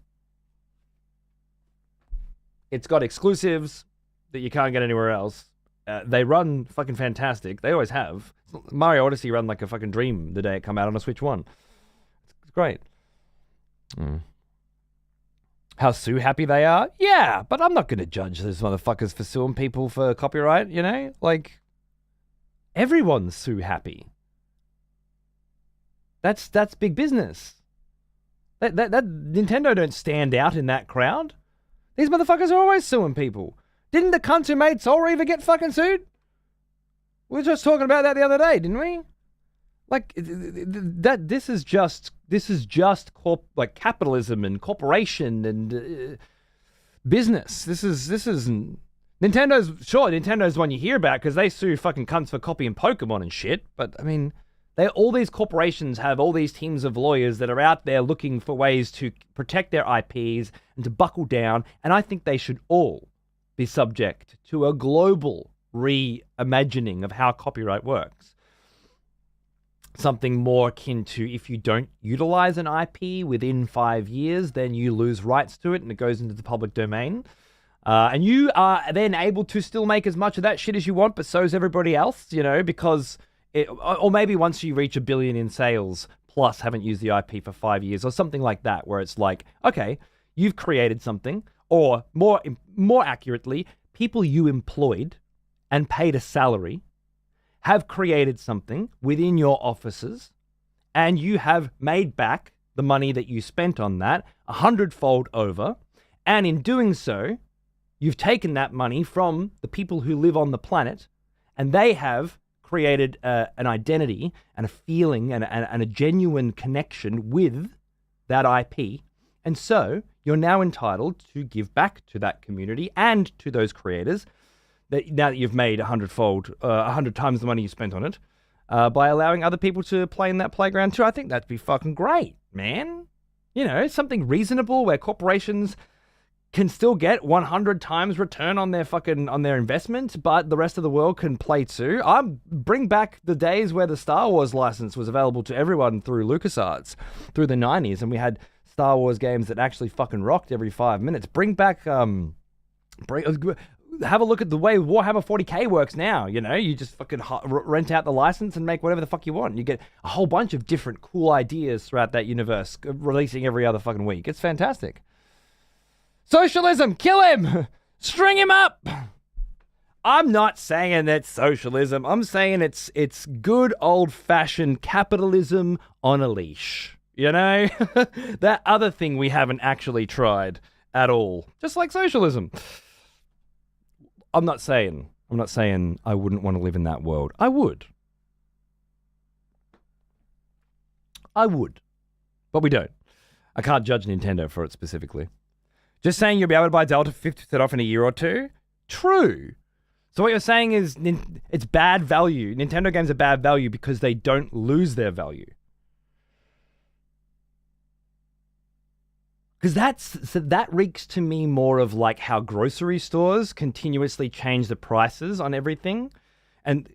it's got exclusives that you can't get anywhere else. They run fucking fantastic. They always have. Mario Odyssey ran like a fucking dream the day it came out on a Switch 1. It's great. How Sue happy they are? Yeah, but I'm not going to judge those motherfuckers for suing people for copyright, you know? Like, everyone's Sue happy. That's big business. That Nintendo don't stand out in that crowd. These motherfuckers are always suing people. Didn't the cunts who made Soul Reaver get fucking sued? We were just talking about that the other day, didn't we? Like that. This is just like capitalism and corporation and business. This is Nintendo's one you hear about because they sue fucking cunts for copying Pokemon and shit. But I mean, all these corporations have all these teams of lawyers that are out there looking for ways to protect their IPs and to buckle down. And I think they should all be subject to a global reimagining of how copyright works. Something more akin to if you don't utilize an IP within 5 years, then you lose rights to it and it goes into the public domain. And you are then able to still make as much of that shit as you want, but so is everybody else, because or maybe once you reach 1 billion in sales plus haven't used the IP for 5 years or something like that, where it's like, okay, you've created something, or more accurately, people you employed and paid a salary have created something within your offices, and you have made back the money that you spent on that 100-fold over. And in doing so, you've taken that money from the people who live on the planet, and they have created an identity and a feeling and a genuine connection with that IP. And so you're now entitled to give back to that community and to those creators that now that you've made 100-fold, 100 times the money you spent on it, by allowing other people to play in that playground too. I think that'd be fucking great, man. Something reasonable where corporations can still get 100 times return on their investment, but the rest of the world can play too. Bring back the days where the Star Wars license was available to everyone through LucasArts, through the 90s, and we had Star Wars games that actually fucking rocked every 5 minutes. Bring back, have a look at the way Warhammer 40k works now. You just fucking rent out the license and make whatever the fuck you want. You get a whole bunch of different cool ideas throughout that universe, releasing every other fucking week. It's fantastic. Socialism, kill him, string him up. I'm not saying that's socialism. I'm saying it's good old-fashioned capitalism on a leash. That other thing we haven't actually tried at all, just like socialism. I'm not saying I wouldn't want to live in that world. I would. But we don't. I can't judge Nintendo for it specifically. Just saying you'll be able to buy Delta 50% off in a year or two? True. So what you're saying is it's bad value. Nintendo games are bad value because they don't lose their value. Because that reeks to me more of like how grocery stores continuously change the prices on everything. And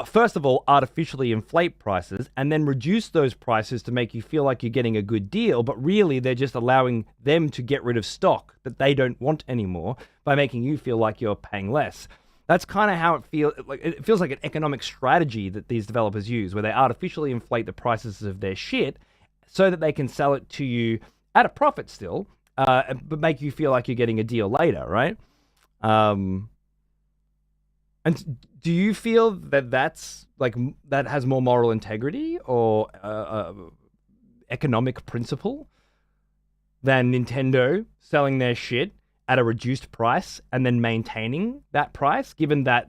first of all, artificially inflate prices and then reduce those prices to make you feel like you're getting a good deal. But really, they're just allowing them to get rid of stock that they don't want anymore by making you feel like you're paying less. That's kind of how it feels. It feels like an economic strategy that these developers use, where they artificially inflate the prices of their shit so that they can sell it to you at a profit still, but make you feel like you're getting a deal later, right? And do you feel that that has more moral integrity or economic principle than Nintendo selling their shit at a reduced price and then maintaining that price, given that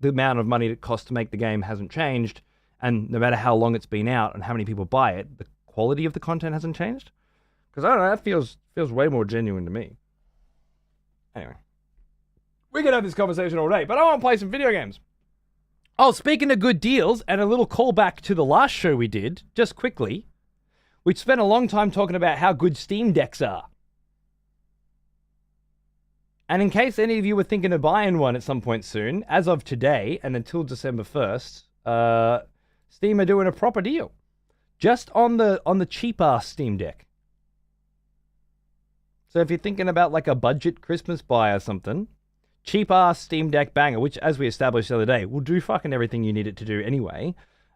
the amount of money it costs to make the game hasn't changed, and no matter how long it's been out and how many people buy it, the quality of the content hasn't changed? Because I don't know, that feels way more genuine to me. Anyway. We could have this conversation all day, but I want to play some video games. Oh, speaking of good deals, and a little callback to the last show we did, just quickly, we spent a long time talking about how good Steam decks are. And in case any of you were thinking of buying one at some point soon, as of today and until December 1st, Steam are doing a proper deal. Just on the cheap-ass Steam Deck. So if you're thinking about like a budget Christmas buy or something, cheap-ass Steam Deck banger, which, as we established the other day, will do fucking everything you need it to do anyway.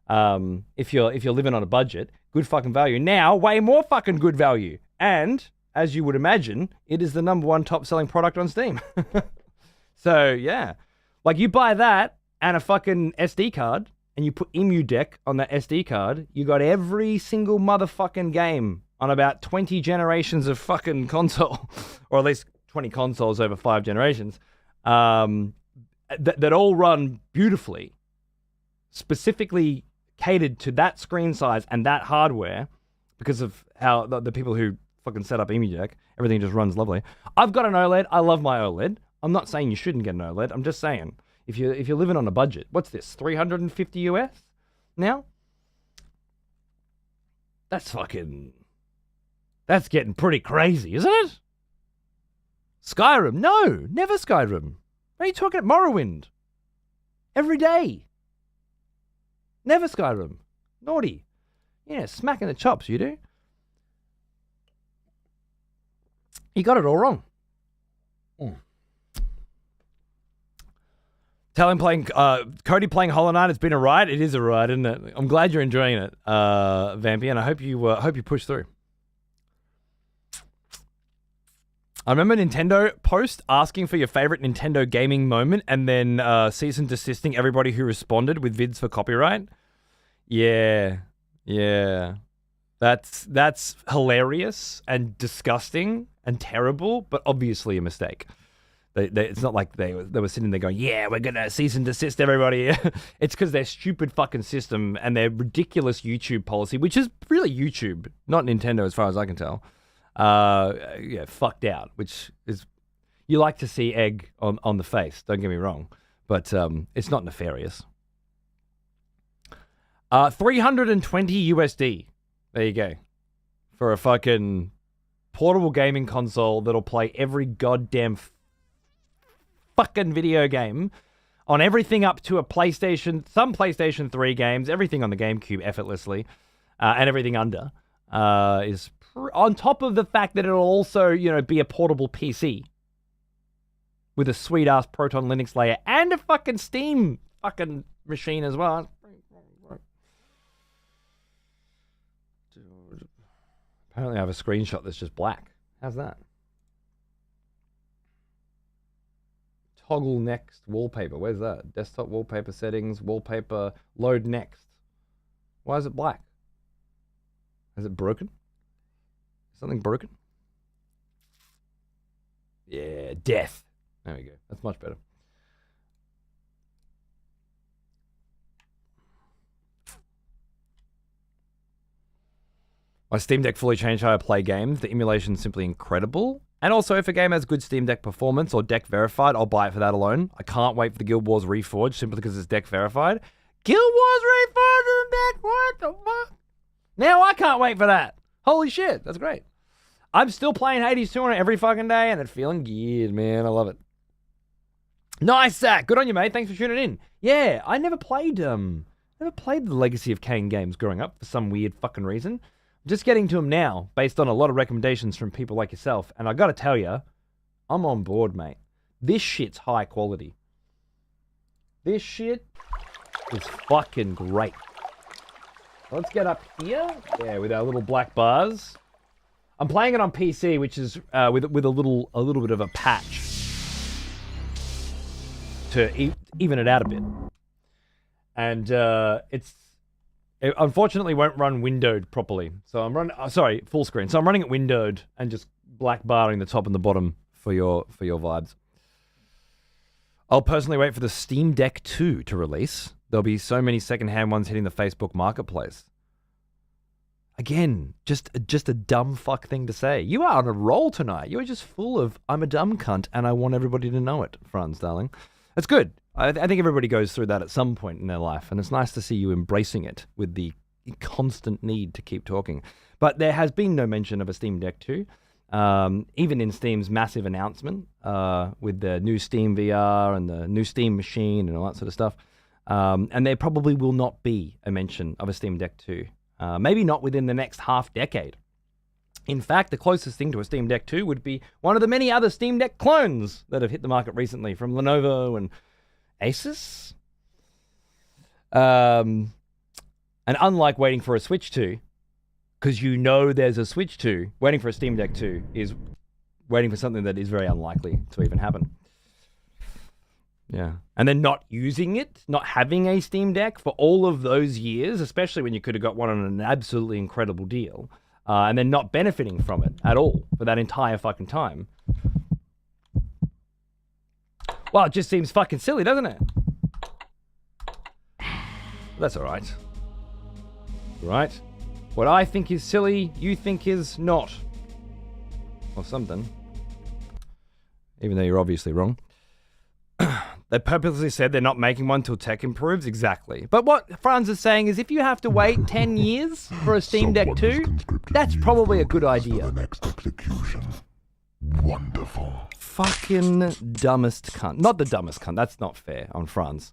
If you're living on a budget, good fucking value. Now, way more fucking good value. And, as you would imagine, it is the #1 top-selling product on Steam. So, yeah. Like, you buy that and a fucking SD card, and you put Emu Deck on that SD card, you got every single motherfucking game on about 20 generations of fucking console, or at least 20 consoles over 5 generations, that all run beautifully, specifically catered to that screen size and that hardware because of how the people who fucking set up EmuJack, everything just runs lovely. I've got an OLED. I love my OLED. I'm not saying you shouldn't get an OLED. I'm just saying if you're living on a budget, what's this? 350 US now? That's getting pretty crazy, isn't it? Skyrim? No, never Skyrim. What are you talking about? Morrowind. Every day. Never Skyrim. Naughty. Yeah, smacking the chops, you do. You got it all wrong. Tell him Cody playing Hollow Knight. It's been a ride. It is a ride, isn't it? I'm glad you're enjoying it, Vampy, and I hope you push through. I remember Nintendo post asking for your favorite Nintendo gaming moment and then cease and desisting everybody who responded with vids for copyright. Yeah. That's hilarious and disgusting and terrible, but obviously a mistake. It's not like they were sitting there going, yeah, we're going to cease and desist everybody. It's because their stupid fucking system and their ridiculous YouTube policy, which is really YouTube, not Nintendo as far as I can tell. Fucked out, which is, you like to see egg on the face, don't get me wrong, but it's not nefarious. 320 USD. There you go. For a fucking portable gaming console that'll play every goddamn fucking video game on everything up to a PlayStation, some PlayStation 3 games, everything on the GameCube effortlessly, and everything under is on top of the fact that it'll also, be a portable PC with a sweet ass Proton Linux layer and a fucking Steam fucking machine as well. Apparently I have a screenshot that's just black. How's that? Toggle next wallpaper. Where's that? Desktop wallpaper settings, wallpaper, load next. Why is it black? Is it broken? Something broken? Yeah, death. There we go. That's much better. My Steam Deck fully changed how I play games. The emulation is simply incredible. And also, if a game has good Steam Deck performance or deck verified, I'll buy it for that alone. I can't wait for the Guild Wars Reforged simply because it's deck verified. Guild Wars Reforged and deck? What the fuck? Now I can't wait for that. Holy shit, that's great. I'm still playing Hades 2 on it every fucking day, and it's feeling geared, man. I love it. Nice, Zach. Good on you, mate. Thanks for tuning in. Yeah, I never played the Legacy of Kain games growing up for some weird fucking reason. I'm just getting to them now, based on a lot of recommendations from people like yourself, and I gotta tell you, I'm on board, mate. This shit's high quality. This shit is fucking great. Let's get up here. Yeah, with our little black bars. I'm playing it on PC, which is with a little bit of a patch to even it out a bit. And it unfortunately won't run windowed properly. So I'm running full screen. So I'm running it windowed and just black barring the top and the bottom for your vibes. I'll personally wait for the Steam Deck 2 to release. There'll be so many secondhand ones hitting the Facebook marketplace. Again, just a dumb fuck thing to say. You are on a roll tonight. You are just full of, I'm a dumb cunt and I want everybody to know it, Franz, darling. That's good. I think everybody goes through that at some point in their life, and it's nice to see you embracing it with the constant need to keep talking. But there has been no mention of a Steam Deck 2, even in Steam's massive announcement with the new Steam VR and the new Steam machine and all that sort of stuff. And there probably will not be a mention of a Steam Deck 2. Maybe not within the next half decade. In fact, the closest thing to a Steam Deck 2 would be one of the many other Steam Deck clones that have hit the market recently from Lenovo and Asus. And unlike waiting for a Switch 2, because you know there's a Switch 2, waiting for a Steam Deck 2 is waiting for something that is very unlikely to even happen. Yeah. And then not using it, not having a Steam Deck for all of those years, especially when you could have got one on an absolutely incredible deal, and then not benefiting from it at all for that entire fucking time. Well, it just seems fucking silly, doesn't it? That's all right. Right? What I think is silly, you think is not. Or something. Even though you're obviously wrong. They purposely said they're not making one till tech improves. Exactly. But what Franz is saying is if you have to wait 10 years for a Steam Deck 2, that's probably a good idea. The next execution. Wonderful. Fucking dumbest cunt. Not the dumbest cunt. That's not fair on Franz.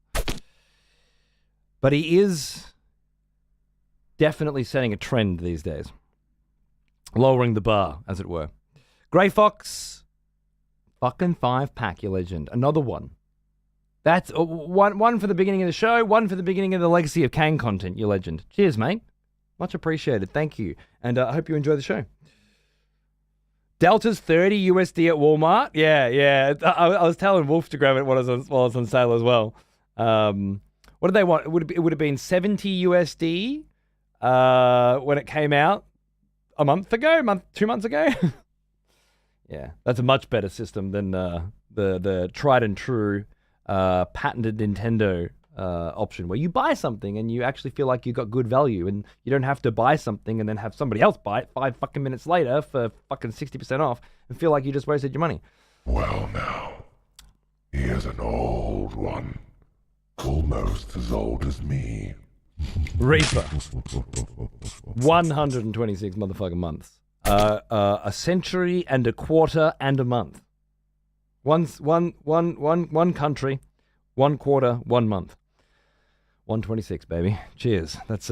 But he is definitely setting a trend these days. Lowering the bar, as it were. Grey Fox. Fucking 5-pack, you legend. Another one. That's one for the beginning of the show, one for the beginning of the Legacy of Kain content, you legend. Cheers, mate. Much appreciated. Thank you. And I hope you enjoy the show. Delta's 30 USD at Walmart. Yeah. I was telling Wolf to grab it while it was on sale as well. What did they want? It would have been 70 USD when it came out a month ago, 2 months ago. Yeah, that's a much better system than the tried and true patented Nintendo option where you buy something and you actually feel like you got good value and you don't have to buy something and then have somebody else buy it 5 fucking minutes later for fucking 60% off and feel like you just wasted your money. Well now, here's an old one. Almost as old as me. Reaper. 126 motherfucking months. A century and a quarter and a month. One country, 1 quarter, 1 month. 126, baby. Cheers. That's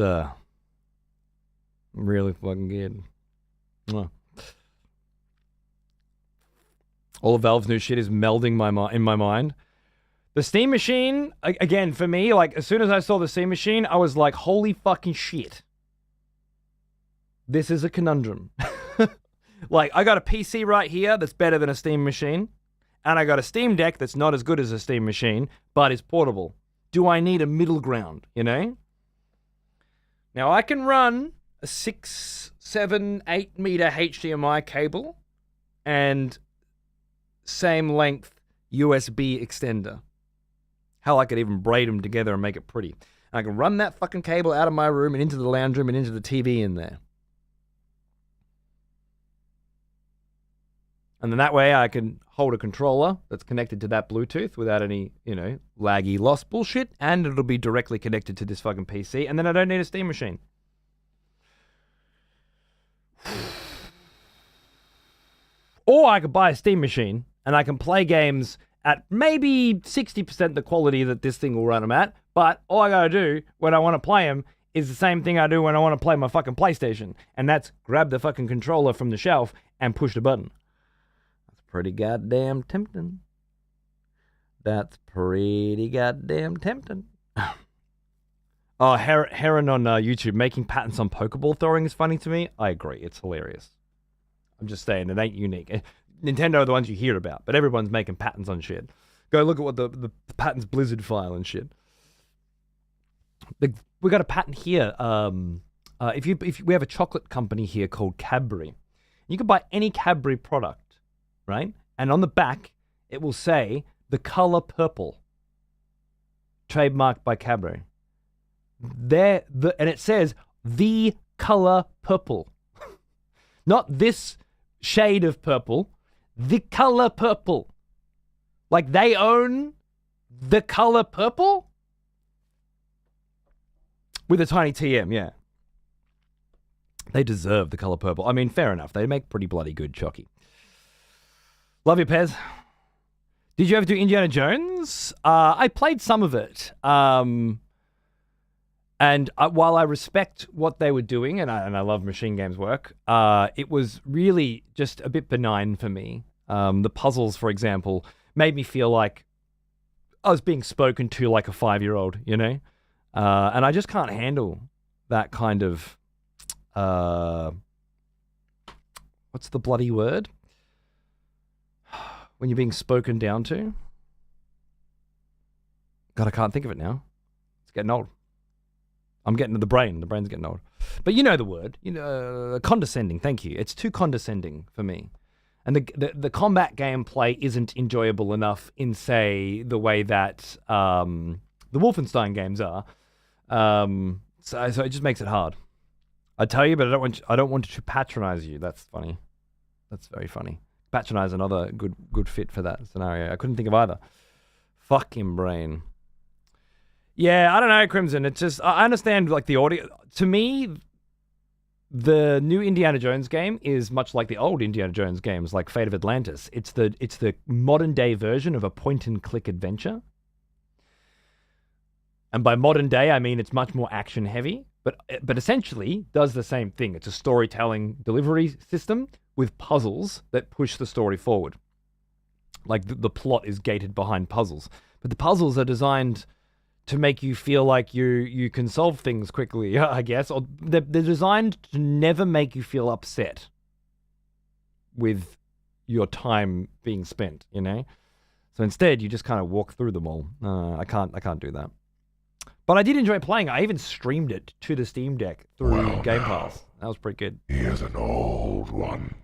really fucking good. Mwah. All of Valve's new shit is melding in my mind. The Steam Machine, again, for me, like, as soon as I saw the Steam Machine, I was like, holy fucking shit. This is a conundrum. Like, I got a PC right here that's better than a Steam Machine, and I got a Steam Deck that's not as good as a Steam Machine, but is portable. Do I need a middle ground, you know? Now, I can run a 6, 7, 8 meter HDMI cable and same length USB extender. Hell, I could even braid them together and make it pretty. And I can run that fucking cable out of my room and into the lounge room and into the TV in there. And then that way I can hold a controller that's connected to that Bluetooth without any, laggy loss bullshit. And it'll be directly connected to this fucking PC. And then I don't need a Steam Machine. Or I could buy a Steam Machine and I can play games at maybe 60% the quality that this thing will run them at. But all I gotta do when I want to play them is the same thing I do when I want to play my fucking PlayStation. And that's grab the fucking controller from the shelf and push the button. That's pretty goddamn tempting. That's pretty goddamn tempting. Oh, Heron on YouTube making patents on Pokeball throwing is funny to me. I agree. It's hilarious. I'm just saying, it ain't unique. Nintendo are the ones you hear about, but everyone's making patents on shit. Go look at what the patents Blizzard file and shit. We got a patent here. If we have a chocolate company here called Cadbury, you can buy any Cadbury product, right? And on the back, it will say the color purple, trademarked by Cadbury. And it says the color purple, not this shade of purple. The color purple. Like they own the color purple? With a tiny TM, yeah. They deserve the color purple. I mean, fair enough. They make pretty bloody good Chocky. Love you, Pez. Did you ever do Indiana Jones? I played some of it. And while I respect what they were doing, and I love Machine Games' work, it was really just a bit benign for me. The puzzles, for example, made me feel like I was being spoken to like a 5-year-old, And I just can't handle that kind of, what's the bloody word? When you're being spoken down to? God, I can't think of it now. It's getting old. I'm getting to the brain. The brain's getting old. But you know the word, condescending. Thank you. It's too condescending for me. And the combat gameplay isn't enjoyable enough in, say, the way that the Wolfenstein games are. So it just makes it hard. I tell you, but I don't want to patronize you. That's funny. That's very funny. Patronize, another good fit for that scenario. I couldn't think of either. Fucking brain. Yeah, I don't know, Crimson. It's just, I understand like the audio. To me, the new Indiana Jones game is much like the old Indiana Jones games, like Fate of Atlantis. It's the modern day version of a point and click adventure. And by modern day, I mean it's much more action heavy, but essentially does the same thing. It's a storytelling delivery system with puzzles that push the story forward. Like the plot is gated behind puzzles, but the puzzles are designed to make you feel like you can solve things quickly, I guess. Or they're designed to never make you feel upset with your time being spent, you know? So instead, you just kind of walk through them all. I can't do that. But I did enjoy playing. I even streamed it to the Steam Deck through Game Pass. That was pretty good. He is an old one.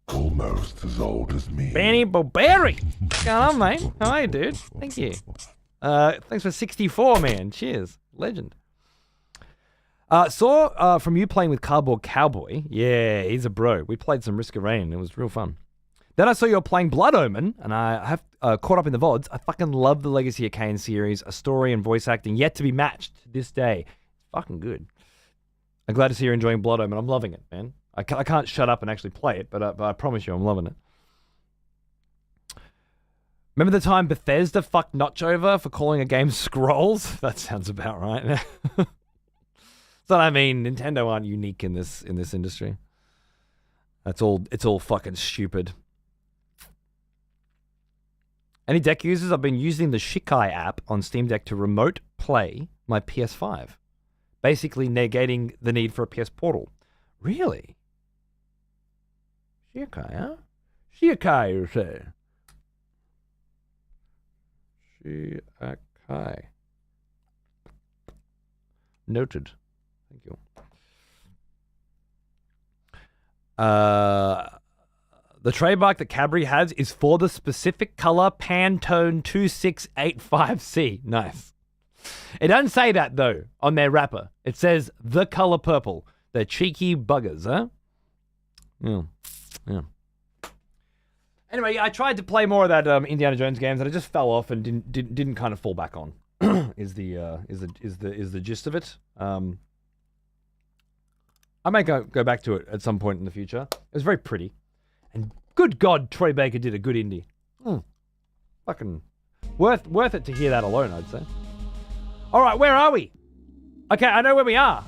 Almost as old as me. Benny Bobberry! What's going on, mate? How are you, dude? Thank you. Thanks for 64, man. Cheers. Legend. Saw from you playing with Cardboard Cowboy. Yeah, he's a bro. We played some Risk of Rain. It was real fun. Then I saw you playing Blood Omen, and I have caught up in the VODs. I fucking love the Legacy of Kain series. A story and voice acting yet to be matched to this day. It's fucking good. I'm glad to see you're enjoying Blood Omen. I'm loving it, man. I can't shut up and actually play it, but I promise you I'm loving it. Remember the time Bethesda fucked Notch over for calling a game Scrolls? That sounds about right. So I mean, Nintendo aren't unique in this industry. It's all fucking stupid. Any deck users? I've been using the Shikai app on Steam Deck to remote play my PS5, basically negating the need for a PS Portal. Really? Shikai, huh? Shikai, you say? Shikai. Noted. Thank you. The trademark that Cadbury has is for the specific color Pantone 2685C. Nice. It doesn't say that, though, on their wrapper. It says the color purple. They're cheeky buggers, huh? Yeah. Anyway, I tried to play more of that Indiana Jones games, and I just fell off and didn't kind of fall back on. is the gist of it. I may go back to it at some point in the future. It was very pretty. And good God, Troy Baker did a good indie. Fucking worth it to hear that alone, I'd say. All right, where are we? Okay, I know where we are.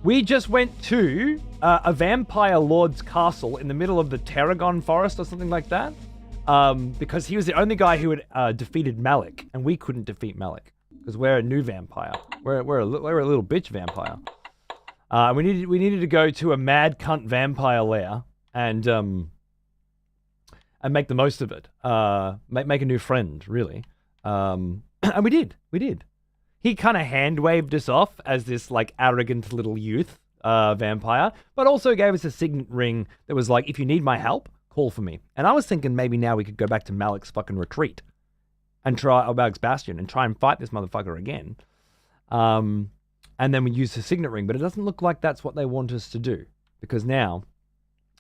We just went to a vampire lord's castle in the middle of the Tarragon forest or something like that. Because he was the only guy who had defeated Malik, and we couldn't defeat Malik because we're a new vampire. We're a little bitch vampire. We needed to go to a mad cunt vampire lair and make the most of it. Make a new friend, really. And we did. He kind of hand waved us off as this like arrogant little youth vampire, but also gave us a signet ring that was like, if you need my help, call for me. And I was thinking maybe now we could go back to Malik's fucking retreat and Malik's bastion and try and fight this motherfucker again. And then we use the signet ring, but it doesn't look like that's what they want us to do because now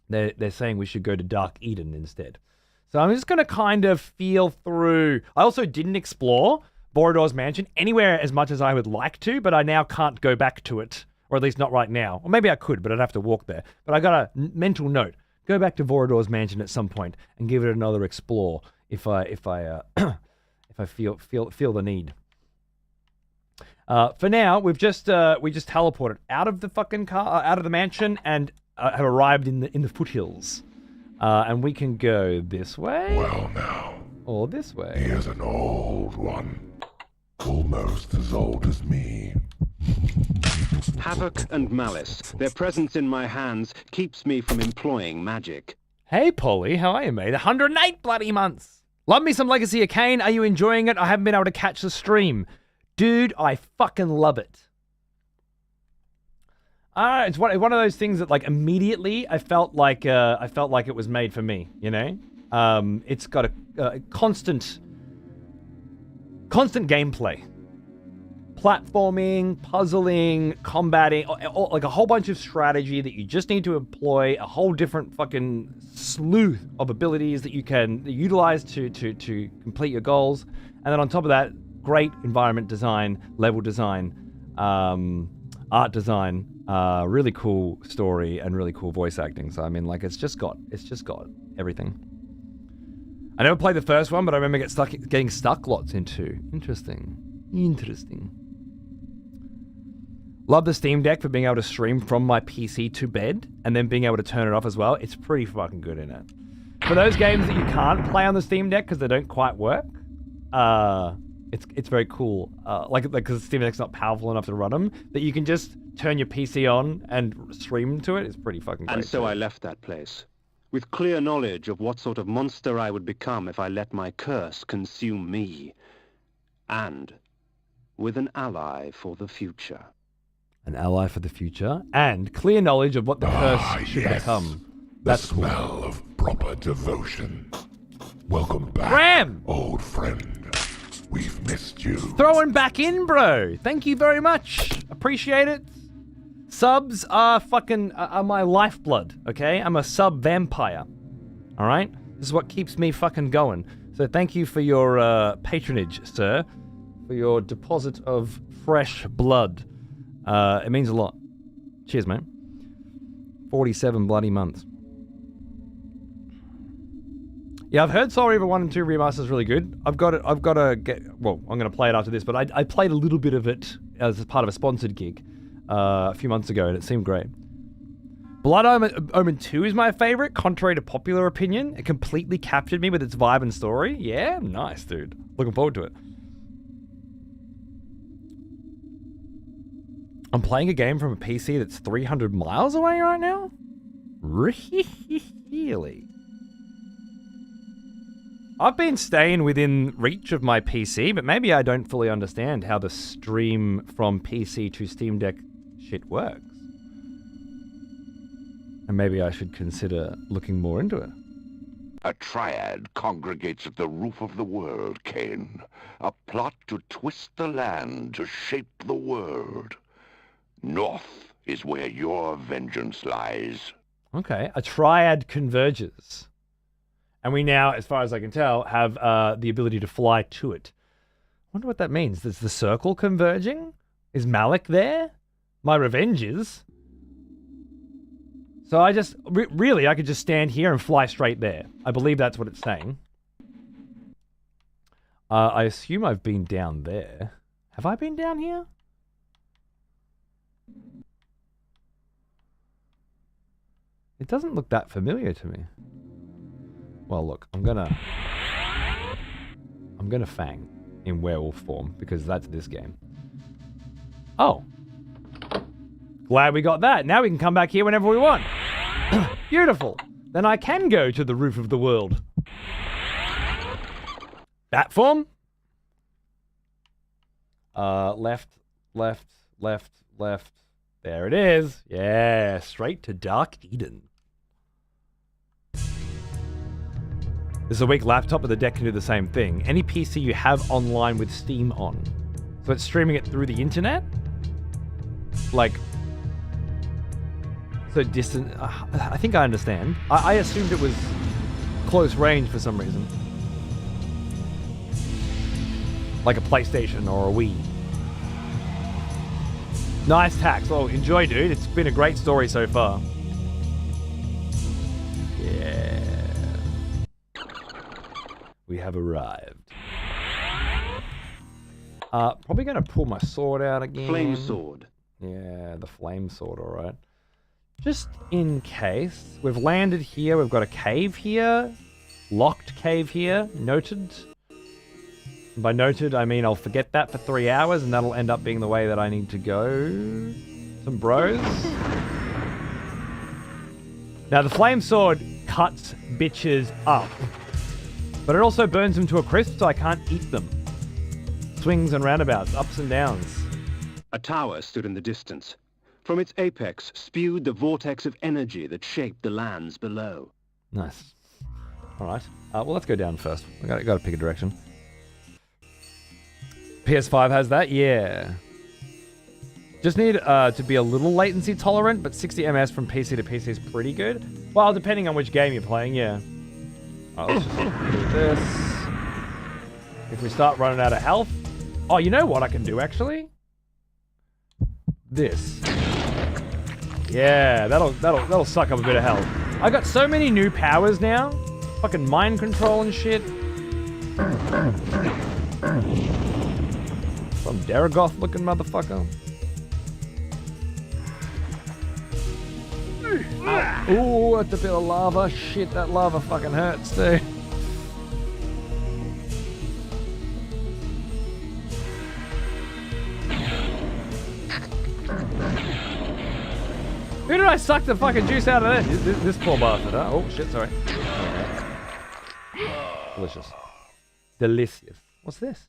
they're saying we should go to Dark Eden instead. So I'm just going to kind of feel through. I also didn't explore Borodor's mansion anywhere as much as I would like to, but I now can't go back to it, or at least not right now. Or maybe I could, but I'd have to walk there. But I got a mental note. Go back to Borodor's mansion at some point and give it another explore if I feel the need. For now, we just teleported out of the fucking car, out of the mansion, and have arrived in the foothills. And we can go this way. Well now. Or this way. He is an old one. Almost as old as me. Havoc and malice. Their presence in my hands keeps me from employing magic. Hey, Polly, how are you, mate? 108 bloody months. Love me some Legacy of Kain. Are you enjoying it? I haven't been able to catch the stream. Dude, I fucking love it. It's one of those things that like immediately I felt like it was made for me. You know, it's got a constant gameplay, platforming, puzzling, combating, like a whole bunch of strategy that you just need to employ, a whole different fucking slew of abilities that you can utilize to complete your goals, and then on top of that, great environment design, level design, art design, really cool story, and really cool voice acting. So I mean, like, it's just got everything. I never played the first one, but I remember getting stuck lots into. Interesting. Love the Steam Deck for being able to stream from my PC to bed and then being able to turn it off as well. It's pretty fucking good in it. For those games that you can't play on the Steam Deck because they don't quite work, it's very cool. Like because the Steam Deck's not powerful enough to run them, that you can just turn your PC on and stream to it. It's pretty fucking great. And so I left that place, with clear knowledge of what sort of monster I would become if I let my curse consume me. And with an ally for the future. An ally for the future, and clear knowledge of what the curse should become. That's the smell of proper devotion. Welcome back, Ram! old friend. We've missed you. Throwing back in, bro. Thank you very much. Appreciate it. Subs are my lifeblood, okay? I'm a sub vampire. All right? This is what keeps me fucking going. So thank you for your patronage, sir. For your deposit of fresh blood. It means a lot. Cheers, mate. 47 bloody months. Yeah, I've heard Soul Reaver 1 and 2 Remaster is really good. I've got to get... Well, I'm going to play it after this, but I played a little bit of it as part of a sponsored gig a few months ago, and it seemed great. Blood Omen 2 is my favorite, contrary to popular opinion. It completely captured me with its vibe and story. Yeah, nice, dude. Looking forward to it. I'm playing a game from a PC that's 300 miles away right now? Really? I've been staying within reach of my PC, but maybe I don't fully understand how the stream from PC to Steam Deck shit works. And maybe I should consider looking more into it. A triad congregates at the roof of the world, Kain. A plot to twist the land, to shape the world. North is where your vengeance lies. Okay, a triad converges. And we now, as far as I can tell, have the ability to fly to it. I wonder what that means. Is the circle converging? Is Malik there? My revenge is. So I just... really, I could just stand here and fly straight there. I believe that's what it's saying. I assume I've been down there. Have I been down here? It doesn't look that familiar to me. Well, look, I'm gonna Fang in werewolf form because that's this game. Oh. Glad we got that. Now we can come back here whenever we want. Beautiful. Then I can go to the roof of the world. Bat form? Left. There it is. Yeah, straight to Dark Eden. This is a weak laptop, but the deck can do the same thing. Any PC you have online with Steam on. So it's streaming it through the internet? Like... So distant... I think I understand. I assumed it was close range for some reason. Like a PlayStation or a Wii. Nice tax. Well, enjoy, dude. It's been a great story so far. Yeah. We have arrived. Probably going to pull my sword out again. Flame sword. Yeah, the flame sword, all right. Just in case. We've landed here. We've got a cave here. Locked cave here. Noted. And by noted, I mean I'll forget that for 3 hours, and that'll end up being the way that I need to go. Some bros. Now, the flame sword cuts bitches up. But it also burns them to a crisp, so I can't eat them. Swings and roundabouts, ups and downs. A tower stood in the distance. From its apex spewed the vortex of energy that shaped the lands below. Nice. All right. Well, let's go down first. I got to pick a direction. PS5 has that? Yeah. Just need to be a little latency tolerant, but 60 ms from PC to PC is pretty good. Well, depending on which game you're playing, yeah. Let's just do this. If we start running out of health... Oh, you know what I can do, actually? This. Yeah, that'll suck up a bit of health. I got so many new powers now. Fucking mind control and shit. Some Daragoth looking motherfucker. Ooh, that's a bit of lava. Shit, that lava fucking hurts too. Who did I suck the fucking juice out of that? This poor bastard, huh? Oh, shit, sorry. Delicious. Delicious. What's this?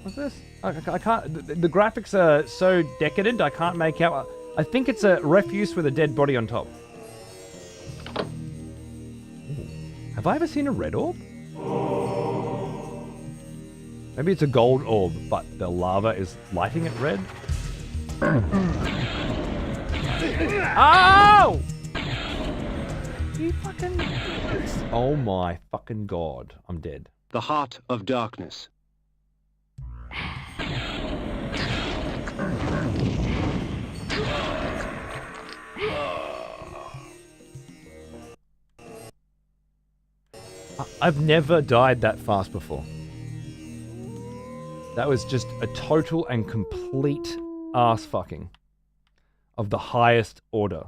What's this? I can't... The graphics are so decadent, I can't make out... I think it's a refuse with a dead body on top. Ooh. Have I ever seen a red orb? Maybe it's a gold orb, but the lava is lighting it red? Oh! You fucking... Oh my fucking god. I'm dead. The heart of darkness. I've never died that fast before. That was just a total and complete ass fucking of the highest order.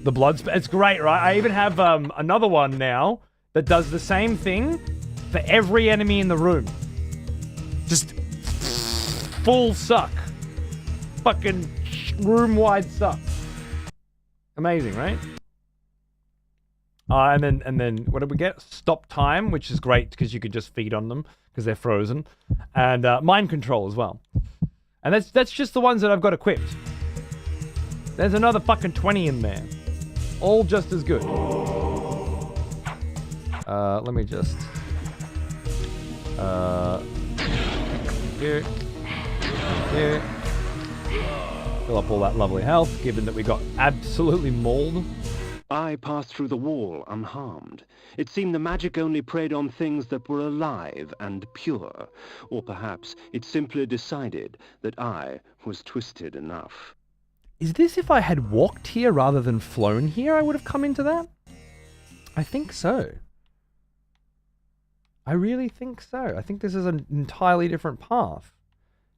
The blood it's great, right? I even have another one now that does the same thing for every enemy in the room. Just full suck. Fucking room-wide suck. Amazing, right? And then what did we get? Stop time, which is great because you could just feed on them because they're frozen, and mind control as well. And that's just the ones that I've got equipped. There's another fucking 20 in there, all just as good. Let me just here, fill up all that lovely health, given that we got absolutely mauled. I passed through the wall unharmed. It seemed the magic only preyed on things that were alive and pure. Or perhaps it simply decided that I was twisted enough. Is this if I had walked here rather than flown here, I would have come into that? I think so. I really think so. I think this is an entirely different path.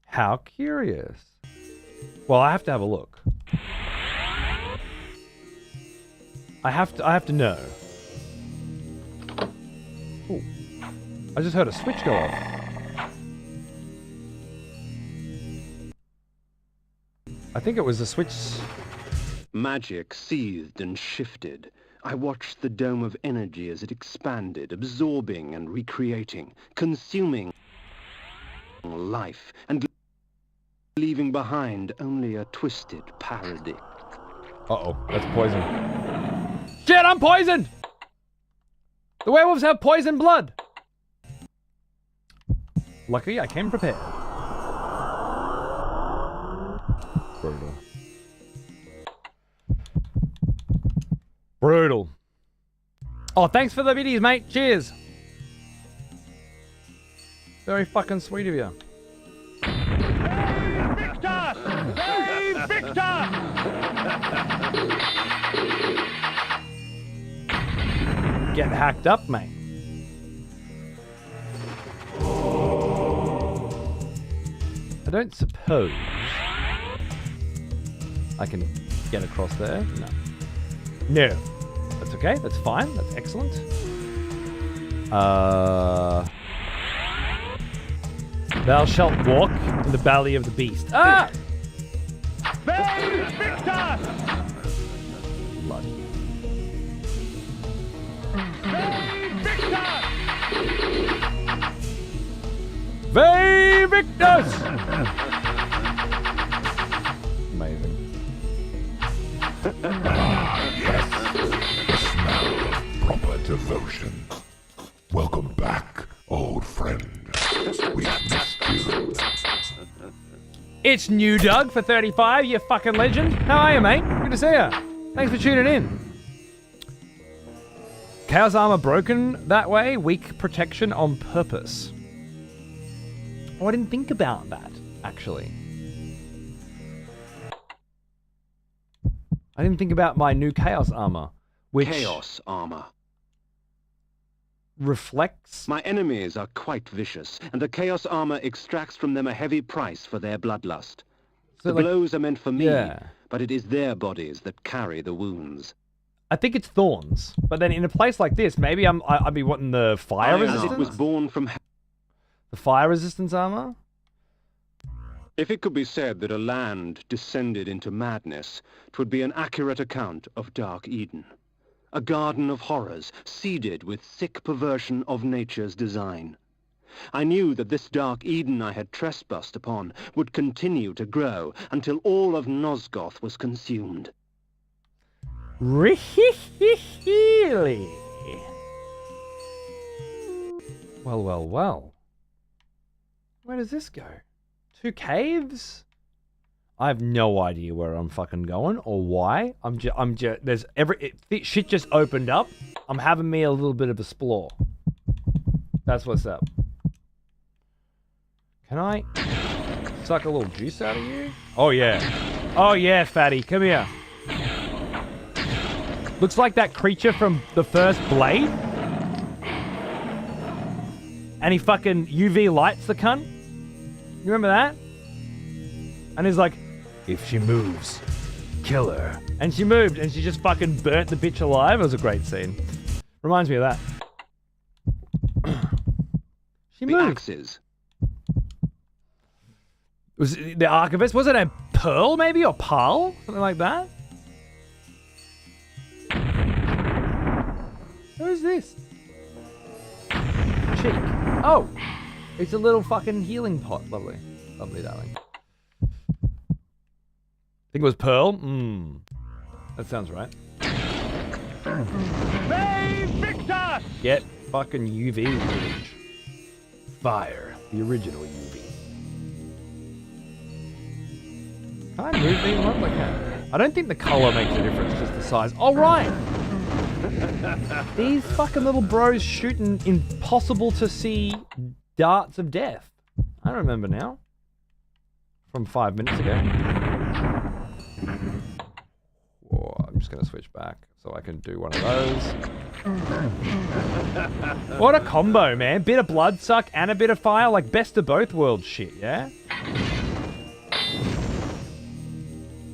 How curious. Well, I have to have a look. I have to know. Ooh. I just heard a switch go off. I think it was the switch. Magic seethed and shifted. I watched the dome of energy as it expanded, absorbing and recreating, consuming life, and leaving behind only a twisted parody. Uh-oh, that's poison. Shit, I'm poisoned! The werewolves have poison blood! Luckily, I came prepared. Brutal. Brutal. Oh, thanks for the biddies, mate. Cheers. Very fucking sweet of you. Victor! Save Victor! Get hacked up, mate. I don't suppose I can get across there. No. No. That's okay. That's fine. That's excellent. Thou shalt walk in the belly of the beast. Ah! Save Victor! Bloody. Save Victor! Vain! Invictus! Amazing. Proper devotion. Welcome back, old friend. We missed you. It's New Doug for 35, you fucking legend. How are you, mate? Good to see you. Thanks for tuning in. Chaos armor broken that way. Weak protection on purpose. Oh, I didn't think about that, actually. I didn't think about my new Chaos armor, which Chaos armor. reflects... My enemies are quite vicious, and the Chaos armor extracts from them a heavy price for their bloodlust. So, The like, blows are meant for me, yeah. but it is their bodies that carry the wounds. I think it's thorns, but then in a place like this, maybe I'd be wanting the fire Iron resistance. was born from... The fire resistance armor. If it could be said that a land descended into madness, 'twould be an accurate account of Dark Eden. A garden of horrors, seeded with sick perversion of nature's design. I knew that this Dark Eden I had trespassed upon would continue to grow until all of Nosgoth was consumed. Really? Well, well, well. Where does this go? 2 caves? I have no idea where I'm fucking going or why. There's shit just opened up. I'm having me a little bit of a explore. That's what's up. Can I suck a little juice out of you? Oh yeah. Oh yeah, fatty. Come here. Looks like that creature from the first Blade. And he fucking UV lights the cunt. You remember that? And he's like, if she moves, kill her. And she moved, and she just fucking burnt the bitch alive. It was a great scene. Reminds me of that. She The moved. axes. Was it the Archivist? Was it a Pearl, maybe? Or Pearl? Something like that? Who's this? Chick. Oh! It's a little fucking healing pot. Lovely. Lovely, darling. Think it was Pearl? That sounds right. Invictus! Get fucking UV footage. Fire. The original UV. Can I move these ones? I can. I don't think the color makes a difference, just the size. Oh, right! These fucking little bros shooting impossible to see darts of death. I remember now. From 5 minutes ago. Whoa, I'm just going to switch back so I can do one of those. What a combo, man. Bit of blood suck and a bit of fire. Like best of both worlds shit, yeah?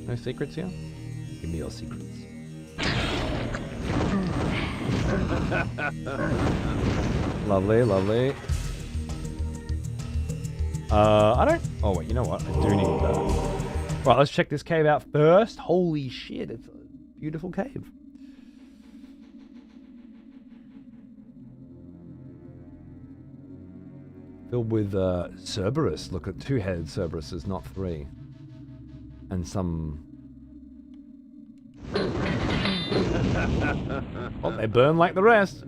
No secrets here? Give me your secrets. Lovely, lovely. I don't... Oh, wait, you know what? I do need that. Right, let's check this cave out first. Holy shit, it's a beautiful cave. Filled with Cerberus. Look at 2-headed Cerberuses, not 3. And some... Oh, they burn like the rest.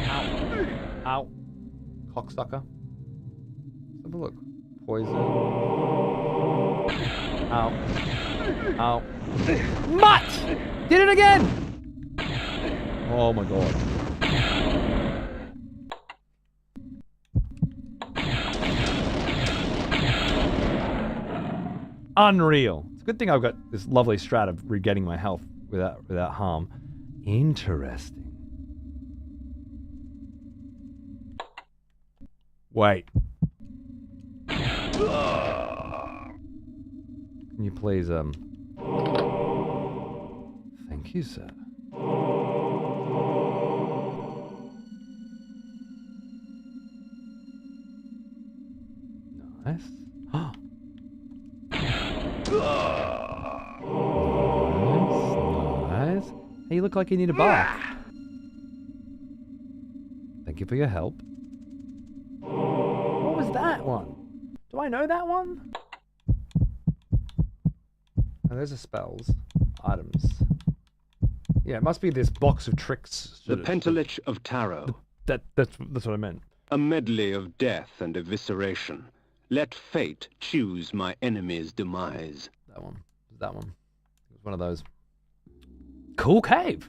Ow. Ow. Cocksucker. Let's have a look. Poison. Ow. Ow. Mutt! Did it again! Oh my god. Unreal. It's a good thing I've got this lovely strat of regaining my health without harm. Interesting. Wait. Can you please, Thank you, sir. Nice. Nice. Hey, you look like you need a bath. Thank you for your help. is that one? Do I know that one? Oh, those are spells. Items. Yeah, it must be this box of tricks. The Pentalich of Tarot. That's what I meant. A medley of death and evisceration. Let fate choose my enemy's demise. That one. That one. It was one of those. Cool cave.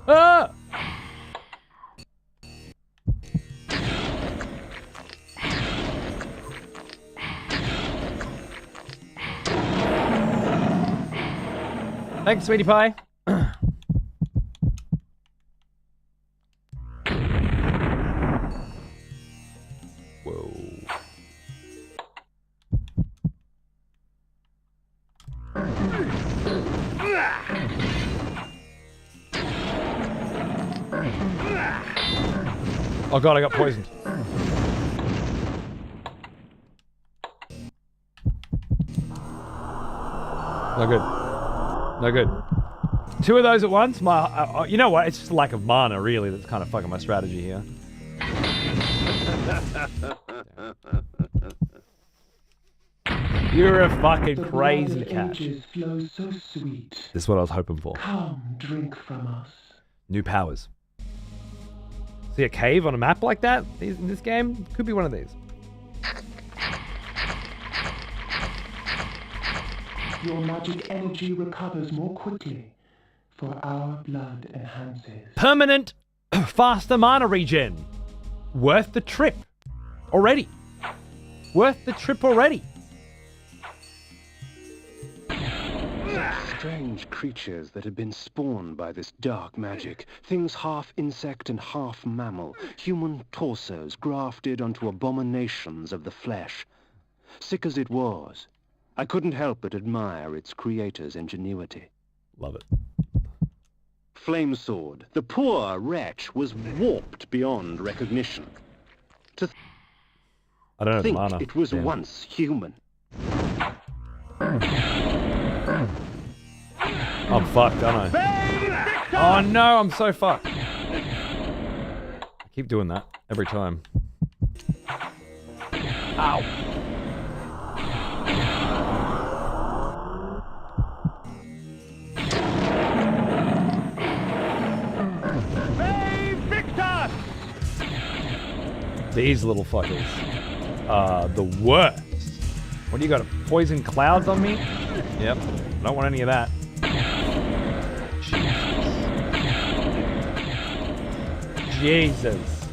Ah! Thanks, sweetie pie. Whoa. Oh god, I got poisoned. No good. No good. Two of those at once? You know what? It's just a lack of mana, really, that's kind of fucking my strategy here. You're a fucking crazy cat. Flows so sweet. This is what I was hoping for. Come, drink from us. New powers. See a cave on a map like that in this game? Could be one of these. Your magic energy recovers more quickly, for our blood enhances. Permanent faster mana regen. Worth the trip. Already. Worth the trip already. Strange creatures that had been spawned by this dark magic. Things half insect and half mammal. Human torsos grafted onto abominations of the flesh. Sick as it was, I couldn't help but admire its creator's ingenuity. Love it. Flamesword, the poor wretch was warped beyond recognition. To I don't know think the mana. it was Damn. once human. I'm fucked, aren't I? Oh no, I'm so fucked. I keep doing that every time. Ow. These little fuckers are the worst. What do you got? Poison clouds on me? Yep. Don't want any of that. Jesus.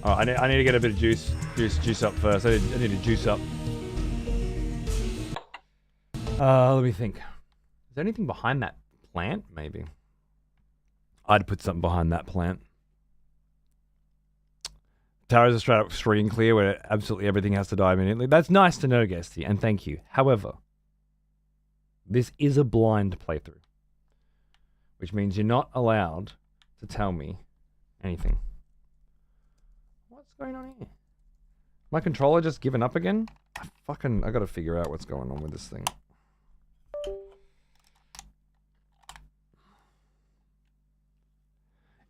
Oh, I need to get a bit of juice up first. I need to juice up. Let me think. Is there anything behind that plant? Maybe. I'd put something behind that plant. Taro's a straight up free and clear where absolutely everything has to die immediately. That's nice to know, Guesty, and thank you. However, this is a blind playthrough, which means you're not allowed to tell me anything. What's going on here? My controller just given up again? I gotta figure out what's going on with this thing.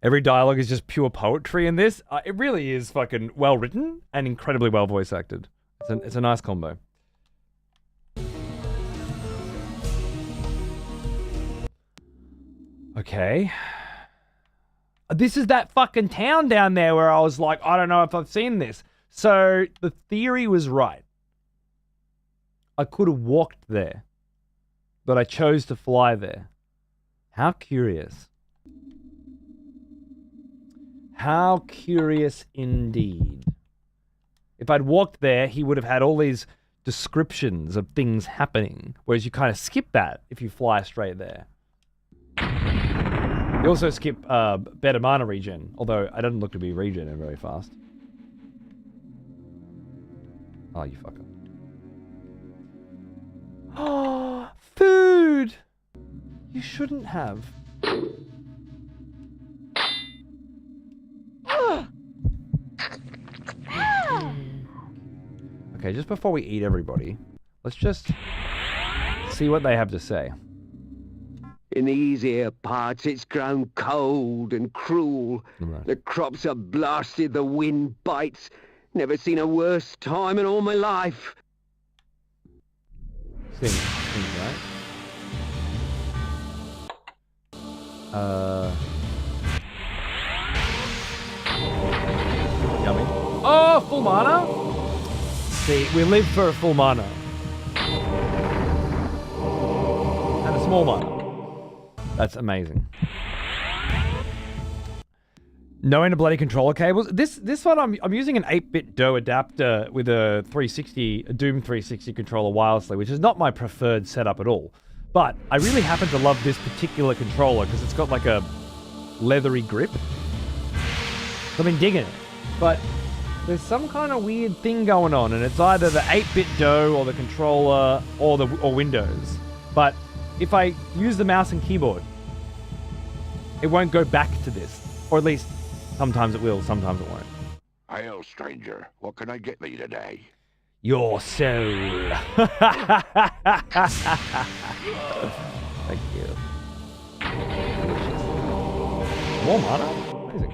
Every dialogue is just pure poetry in this. It really is fucking well written and incredibly well voice acted. It's a nice combo. Okay. This is that fucking town down there where I was like, I don't know if I've seen this. So the theory was right. I could have walked there, but I chose to fly there. How curious. How curious indeed. If I'd walked there, he would have had all these descriptions of things happening, whereas you kind of skip that if you fly straight there. You also skip better mana regen, although I don't look to be regening very fast. Oh, you fucker. Oh, food! You shouldn't have. Okay, just before we eat everybody, let's just see what they have to say. In these here parts, it's grown cold and cruel. Right. The crops are blasted, the wind bites. Never seen a worse time in all my life. Seems right. Yummy. Oh, full mana? See, we live for a full mana. And a small mana. That's amazing. Knowing the bloody controller cables. This one I'm using an 8-bit DOE adapter with a Doom 360 controller wirelessly, which is not my preferred setup at all. But I really happen to love this particular controller because it's got like a leathery grip. I've been digging it. But there's some kind of weird thing going on, and it's either the 8-bit DOE or the controller or Windows. But if I use the mouse and keyboard, it won't go back to this. Or at least sometimes it will, sometimes it won't. Hail, stranger. What can I get thee today? Your soul. Thank you. More mana? Amazing.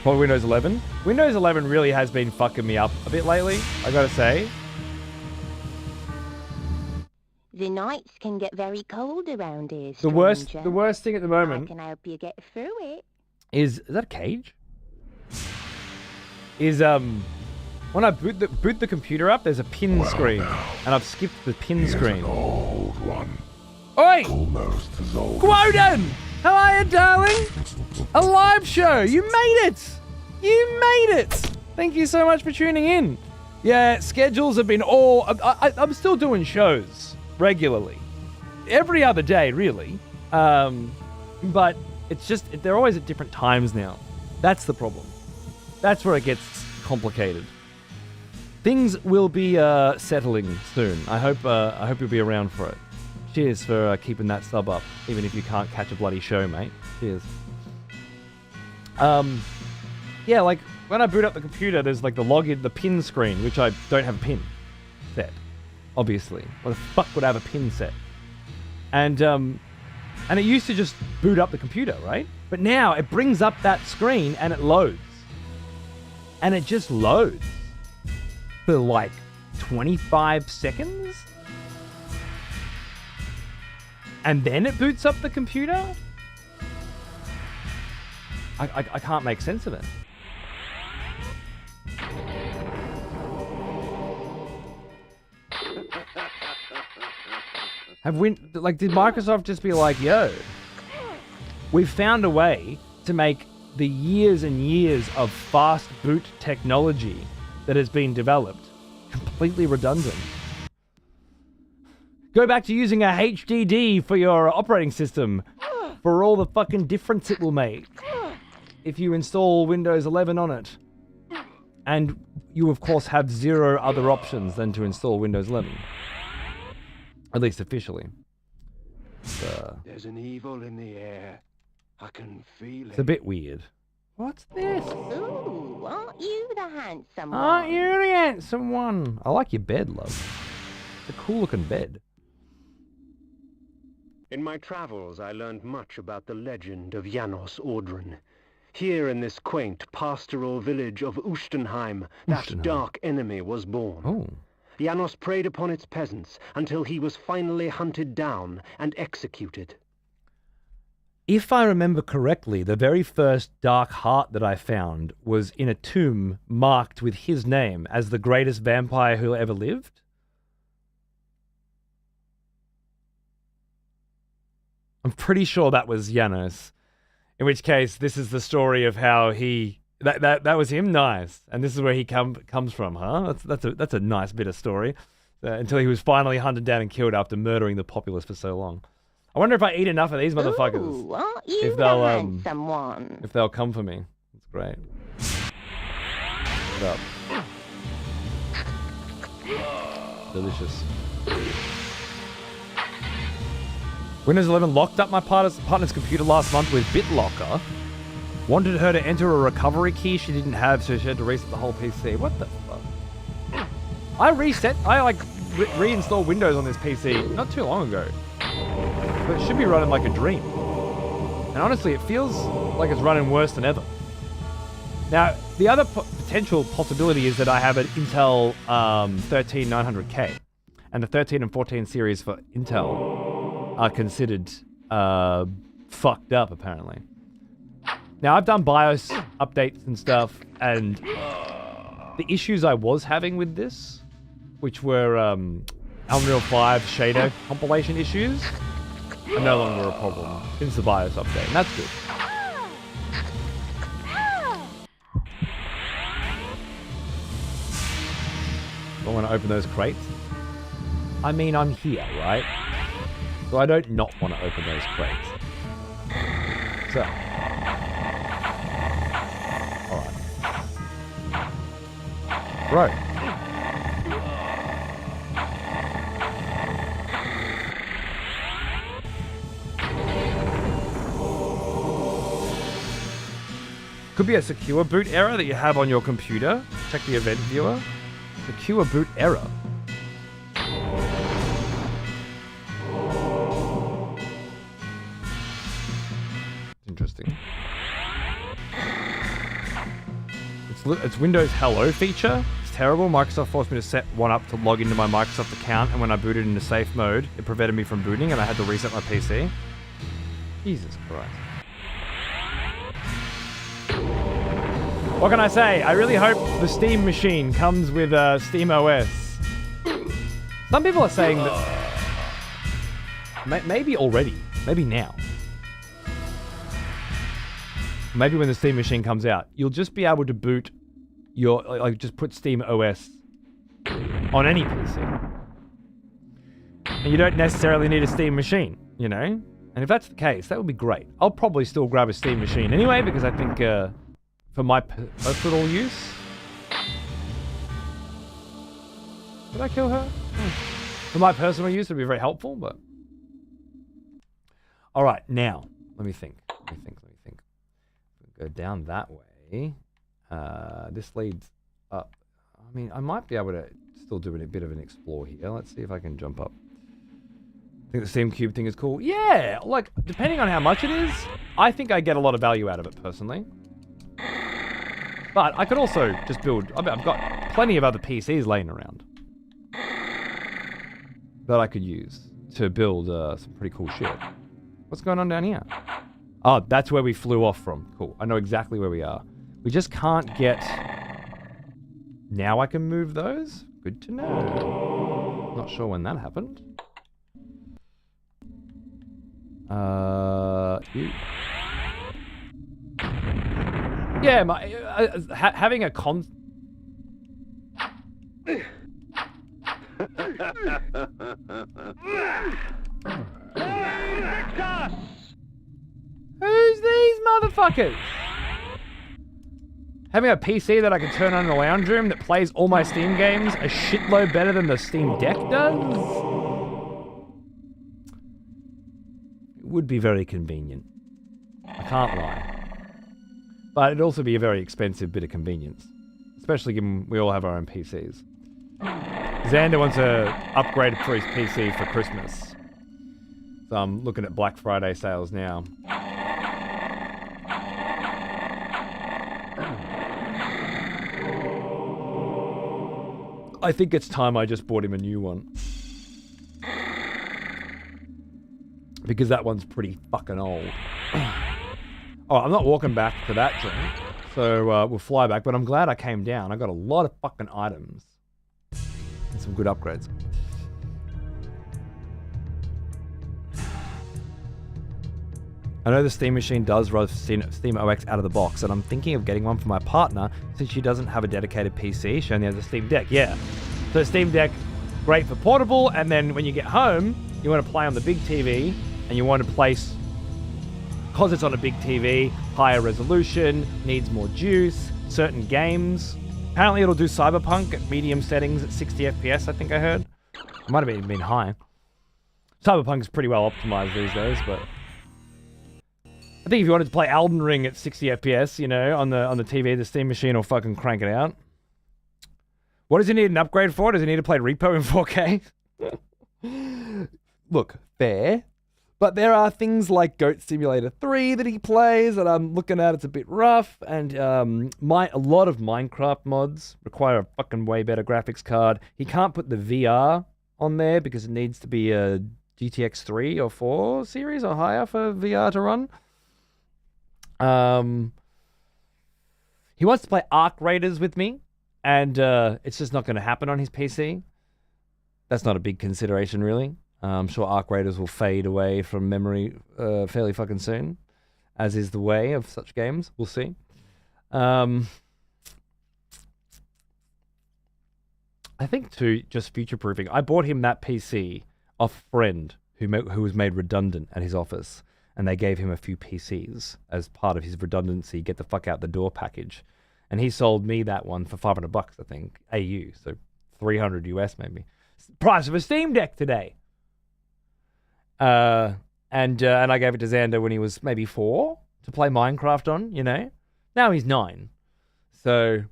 For Windows 11? Windows 11 really has been fucking me up a bit lately, I gotta say. The nights can get very cold around here, The worst thing at the moment I can help you get through it. is that a cage? Is when I boot the computer up, there's a pin screen, and I've skipped the pin screen. An old one. Oi! Almost as old. Quoden! How are you, darling? A live show! You made it! You made it! Thank you so much for tuning in. Yeah, schedules have been I'm still doing shows regularly. Every other day, really. But it's just, they're always at different times now. That's the problem. That's where it gets complicated. Things will be settling soon. I hope you'll be around for it. Cheers for keeping that sub up, even if you can't catch a bloody show, mate. Cheers. Yeah, like when I boot up the computer, there's like the login, the pin screen, which I don't have a pin set, obviously. What the fuck would I have a pin set? And it used to just boot up the computer, right? But now it brings up that screen and it loads. And it just loads for like 25 seconds. And then it boots up the computer? I can't make sense of it. Did Microsoft just be like, yo, we've found a way to make the years and years of fast boot technology that has been developed completely redundant. Go back to using a HDD for your operating system for all the fucking difference it will make if you install Windows 11 on it. And you, of course, have zero other options than to install Windows 11. At least officially. There's an evil in the air. I can feel it. It's a bit weird. What's this? Ooh, aren't you the handsome one? Aren't you the handsome one? I like your bed, love. It's a cool looking bed. In my travels, I learned much about the legend of Janos Audron. Here in this quaint pastoral village of Ustenheim, that dark enemy was born. Oh. Janos preyed upon its peasants until he was finally hunted down and executed. If I remember correctly, the very first dark heart that I found was in a tomb marked with his name as the greatest vampire who ever lived. I'm pretty sure that was Janos. In which case, this is the story of how he... That was him? Nice. And this is where he comes from, huh? That's a nice bit of story. Until he was finally hunted down and killed after murdering the populace for so long. I wonder if I eat enough of these motherfuckers. Ooh, aren't you the handsome one? If they'll come for me. It's great. What up? Delicious. Windows 11 locked up my partner's computer last month with BitLocker. Wanted her to enter a recovery key she didn't have, so she had to reset the whole PC. What the fuck? I reinstalled Windows on this PC not too long ago. but it should be running like a dream. And honestly, it feels like it's running worse than ever. Now, the other potential possibility is that I have an Intel 13900K. And the 13 and 14 series for Intel are considered fucked up, apparently. Now, I've done BIOS updates and stuff, and the issues I was having with this, which were Unreal 5 shader compilation issues, are no longer a problem since the BIOS update, and that's good. I want to open those crates. I mean, I'm here, right? So I don't not want to open those crates. So. Alright. Bro. Could be a secure boot error that you have on your computer. Check the event viewer. Secure boot error. Interesting. It's Windows Hello feature. It's terrible. Microsoft forced me to set one up to log into my Microsoft account, and when I booted into safe mode, it prevented me from booting, and I had to reset my PC. Jesus Christ. What can I say? I really hope the Steam machine comes with Steam OS. Some people are saying that maybe already, maybe now. Maybe when the Steam machine comes out, you'll just be able to boot your, like, just put Steam OS on any PC. And you don't necessarily need a Steam machine, you know? And if that's the case, that would be great. I'll probably still grab a Steam machine anyway, because I think for my personal use... Did I kill her? For my personal use, it would be very helpful, but... Alright, now, let me think. Go down that way. This leads up. I mean, I might be able to still do a bit of an explore here. Let's see if I can jump up. I think the Steam Cube thing is cool. Yeah, like, depending on how much it is, I think I get a lot of value out of it, personally. But I could also just build... I've got plenty of other PCs laying around that I could use to build some pretty cool shit. What's going on down here? Oh, that's where we flew off from. Cool. I know exactly where we are. We just can't get... Now I can move those? Good to know. Not sure when that happened. You... Yeah, having a Who's these motherfuckers? Having a PC that I can turn on in the lounge room that plays all my Steam games a shitload better than the Steam Deck does? It would be very convenient. I can't lie. But it'd also be a very expensive bit of convenience. Especially given we all have our own PCs. Xander wants to upgrade for his PC for Christmas. So I'm looking at Black Friday sales now. I think it's time I just bought him a new one. Because that one's pretty fucking old. Oh, I'm not walking back to that joint. So we'll fly back, but I'm glad I came down. I got a lot of fucking items. And some good upgrades. I know the Steam machine does run Steam OS out of the box, and I'm thinking of getting one for my partner since she doesn't have a dedicated PC. She only has a Steam Deck. Yeah. So Steam Deck, great for portable, and then when you get home, you want to play on the big TV, and you want to place, because it's on a big TV, higher resolution, needs more juice, certain games. Apparently it'll do Cyberpunk at medium settings at 60 FPS, I think I heard. It might have even been high. Cyberpunk's pretty well optimized these days, but... I think if you wanted to play Elden Ring at 60 FPS, you know, on the TV, the Steam machine will fucking crank it out. What does he need an upgrade for? Does he need to play Repo in 4K? Look, fair, But there are things like Goat Simulator 3 that he plays that I'm looking at. It's a bit rough. And a lot of Minecraft mods require a fucking way better graphics card. He can't put the VR on there because it needs to be a GTX 3 or 4 series or higher for VR to run. He wants to play Arc Raiders with me, and it's just not going to happen on his PC. That's not a big consideration, really. I'm sure Arc Raiders will fade away from memory fairly fucking soon, as is the way of such games. We'll see. I think, too, just future-proofing. I bought him that PC off a friend who was made redundant at his office, and they gave him a few PCs as part of his redundancy, get the fuck out the door package. And he sold me that one for $500, I think, AU, so 300 US maybe. Price of a Steam Deck today. And I gave it to Xander when he was maybe 4 to play Minecraft on, you know. Now he's 9. So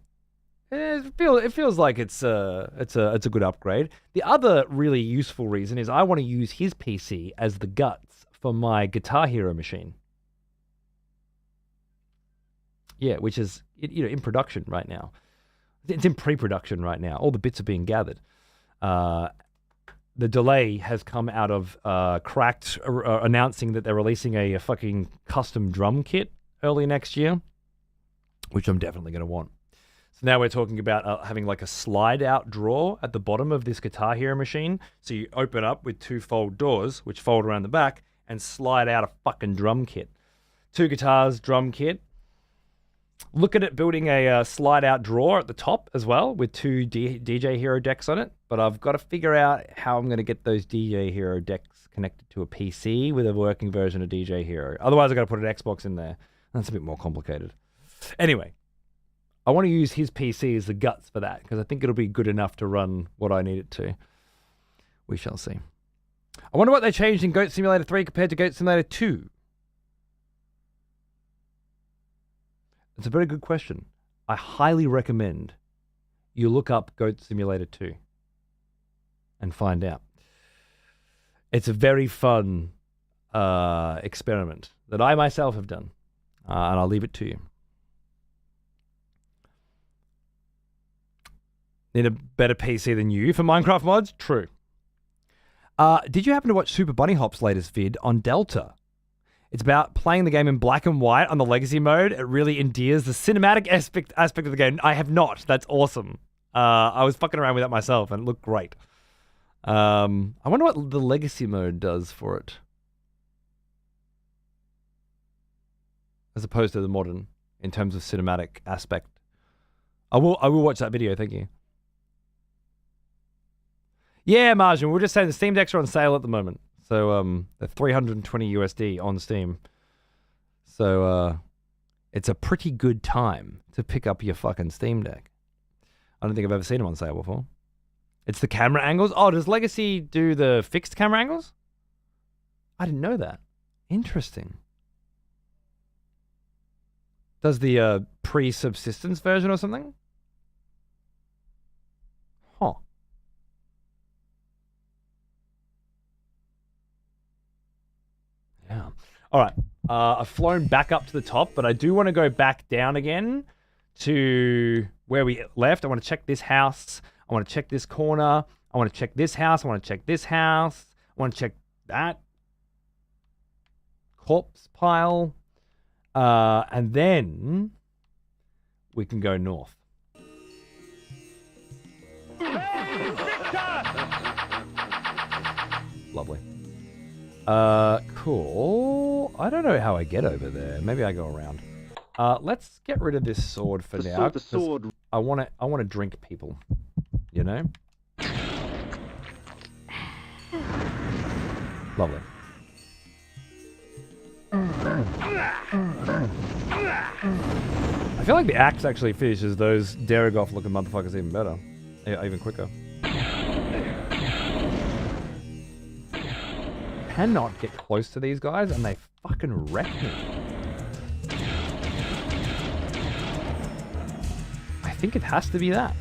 it feels like it's a good upgrade. The other really useful reason is I want to use his PC as the guts for my Guitar Hero machine. Yeah, which is in production right now. It's in pre-production right now. All the bits are being gathered. The delay has come out of Cracked announcing that they're releasing a fucking custom drum kit early next year, which I'm definitely going to want. So now we're talking about having like a slide-out drawer at the bottom of this Guitar Hero machine. So you open up with 2 fold doors, which fold around the back, and slide out a fucking drum kit. 2 guitars, drum kit. Looking at building a slide-out drawer at the top as well with 2 DJ Hero decks on it. But I've got to figure out how I'm going to get those DJ Hero decks connected to a PC with a working version of DJ Hero. Otherwise, I've got to put an Xbox in there. That's a bit more complicated. Anyway, I want to use his PC as the guts for that because I think it'll be good enough to run what I need it to. We shall see. I wonder what they changed in Goat Simulator 3 compared to Goat Simulator 2. It's a very good question. I highly recommend you look up Goat Simulator 2 and find out. It's a very fun experiment that I myself have done, and I'll leave it to you. Need a better PC than you for Minecraft mods? True. Did you happen to watch Super Bunny Hop's latest vid on Delta? It's about playing the game in black and white on the legacy mode. It really endears the cinematic aspect of the game. I have not. That's awesome. I was fucking around with that myself and it looked great. I wonder what the legacy mode does for it. As opposed to the modern in terms of cinematic aspect. I will watch that video, thank you. Yeah, Margin, we're just saying the Steam Decks are on sale at the moment. So they're 320 USD on Steam. So it's a pretty good time to pick up your fucking Steam Deck. I don't think I've ever seen them on sale before. It's the camera angles. Oh, does Legacy do the fixed camera angles? I didn't know that. Interesting. Does the pre-subsistence version or something? Huh. Yeah. All right. I've flown back up to the top, but I do want to go back down again to where we left. I want to check this house. I want to check this corner. I want to check this house. I want to check this house. I want to check that corpse pile. And then we can go north. Lovely. Cool. I don't know how I get over there. Maybe I go around. Let's get rid of this sword for now. The sword. I want to drink people. You know? Lovely. I feel like the axe actually finishes those Daragoth looking motherfuckers even better. Even quicker. Cannot get close to these guys and they fucking wreck me. I think it has to be that.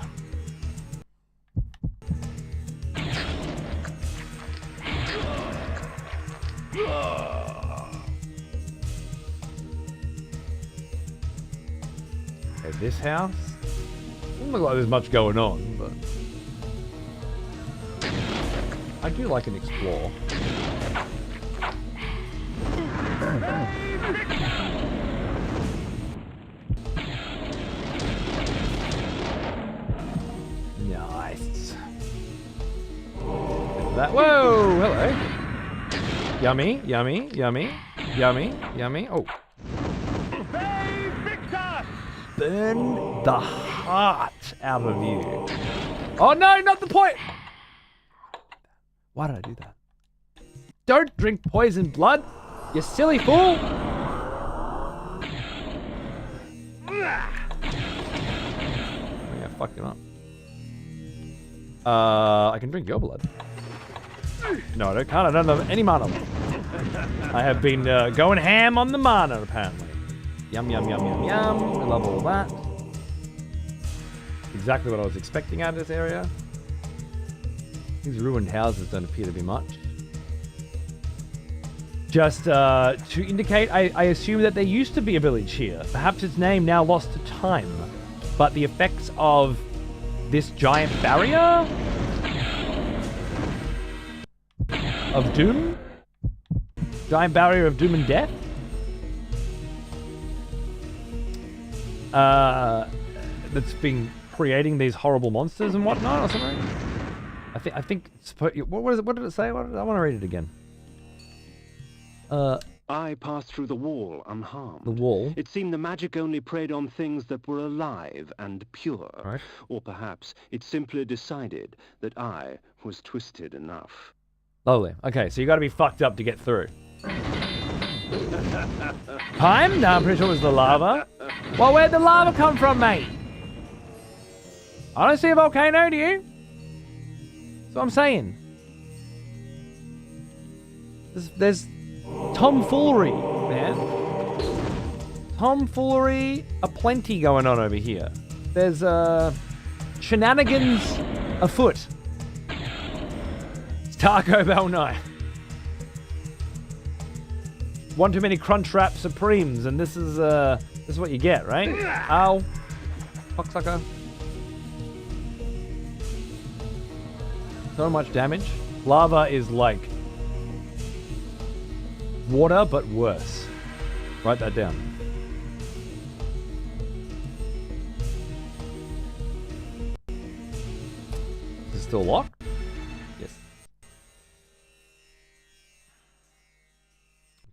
Okay, this house. Doesn't look like there's much going on, but I do like an explore. Nice. That. Whoa! Hello. Yummy, yummy, yummy, yummy, yummy. Oh. Burn the heart out of you. Oh no, not the point! Why did I do that? Don't drink poison blood, you silly fool! Yeah, fuck him up. I can drink your blood. No, I can't. I don't have any mana. I have been going ham on the mana, apparently. Yum, yum, yum, yum, yum. I love all that. Exactly what I was expecting out of this area. These ruined houses don't appear to be much. Just to indicate, I assume that there used to be a village here. Perhaps its name now lost to time. But the effects of this giant barrier of doom? Giant barrier of doom and death? That's been creating these horrible monsters and whatnot or something? I think what did it say? I want to read it again. I passed through the wall unharmed. The wall? It seemed the magic only preyed on things that were alive and pure. Right. Or perhaps it simply decided that I was twisted enough. Lovely. Okay, so you got to be fucked up to get through. Time? No, I'm pretty sure it was the lava. Well, where'd the lava come from, mate? I don't see a volcano, do you? That's what I'm saying. There's tomfoolery, man. Tomfoolery aplenty going on over here. There's shenanigans afoot. It's Taco Bell night. One too many Crunchwrap Supremes, and this is what you get, right? Ow. Cocksucker. So much damage. Lava is like water, but worse. Write that down. Is it still locked? Yes.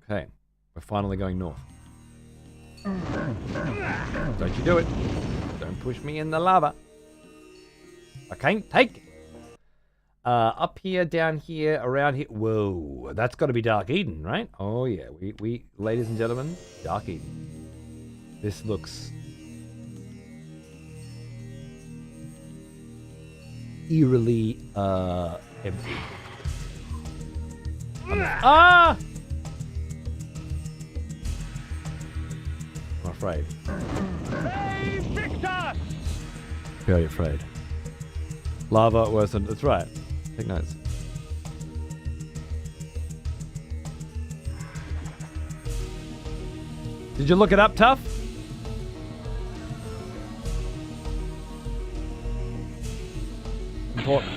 Okay. We're finally going north. Don't you do it. Don't push me in the lava. I can't take it. Up here, down here, around here. Whoa, that's got to be Dark Eden, right? Oh yeah, we, ladies and gentlemen, Dark Eden. This looks eerily empty. Ah! I'm afraid. Very afraid. Lava worse than... That's right. Take notes. Did you look it up, Tough? Important.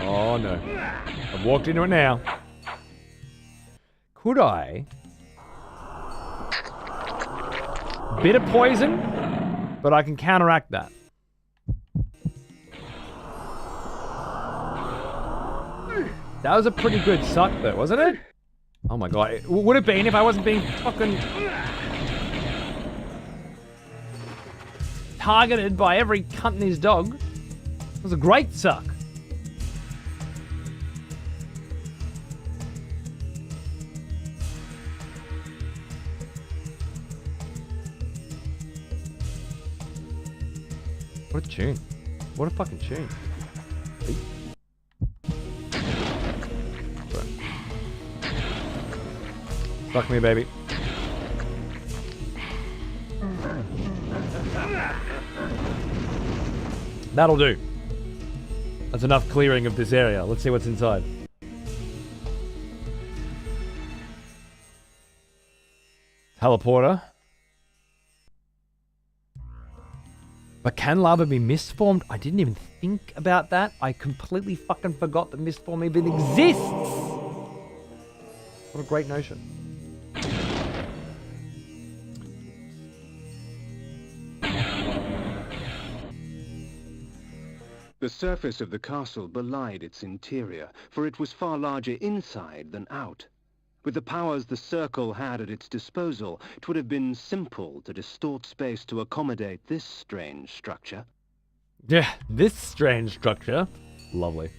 Oh no. I've walked into it now. Could I? Bit of poison, but I can counteract that. That was a pretty good suck though, wasn't it? Oh my god. It would have been if I wasn't being fucking targeted by every cunt and his dog. It was a great suck. What a tune. What a fucking tune. Fuck me, baby. That'll do. That's enough clearing of this area. Let's see what's inside. Teleporter. But can lava be mist-formed? I didn't even think about that. I completely fucking forgot that mist-form even exists. What a great notion. The surface of the castle belied its interior, for it was far larger inside than out. With the powers the Circle had at its disposal, it would have been simple to distort space to accommodate this strange structure. Yeah, this strange structure. Lovely.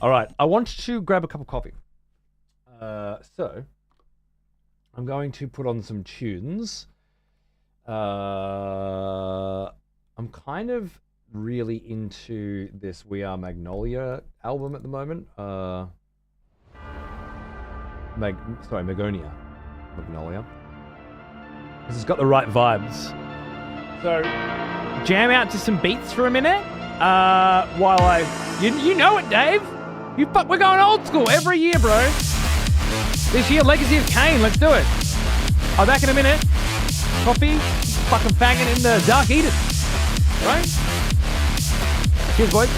All right, I want to grab a cup of coffee. So, I'm going to put on some tunes. I'm kind of really into this We Are Magnolia album at the moment. Magnolia. Because it's got the right vibes. So, jam out to some beats for a minute. While you know it, Dave. We're going old school every year, bro. This year, Legacy of Kain. Let's do it. I'll be back in a minute. Coffee, fucking fanging in the Dark Eden. Right? Cheers, boys.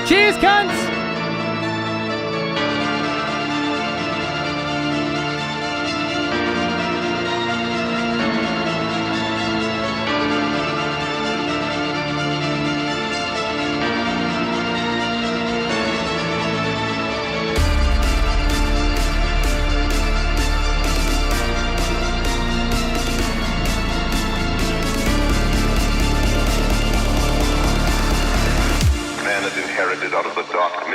Cheers, cunts! Man is inherited out of the dark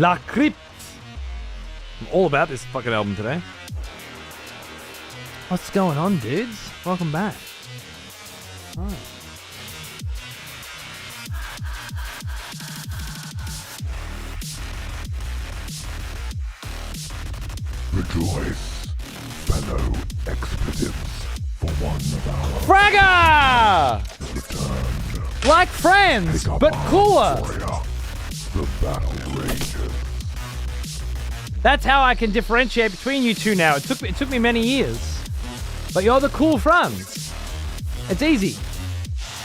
La Crypte. I'm all about this fucking album today. What's going on, dudes? Welcome back. Oh. Rejoice, fellow expletives, for one of our Fragger! returned. Like friends, Pick up but arms, cooler. warrior. The battle rages. That's how I can differentiate between you two now. It took me many years. But you're the cool friends. It's easy.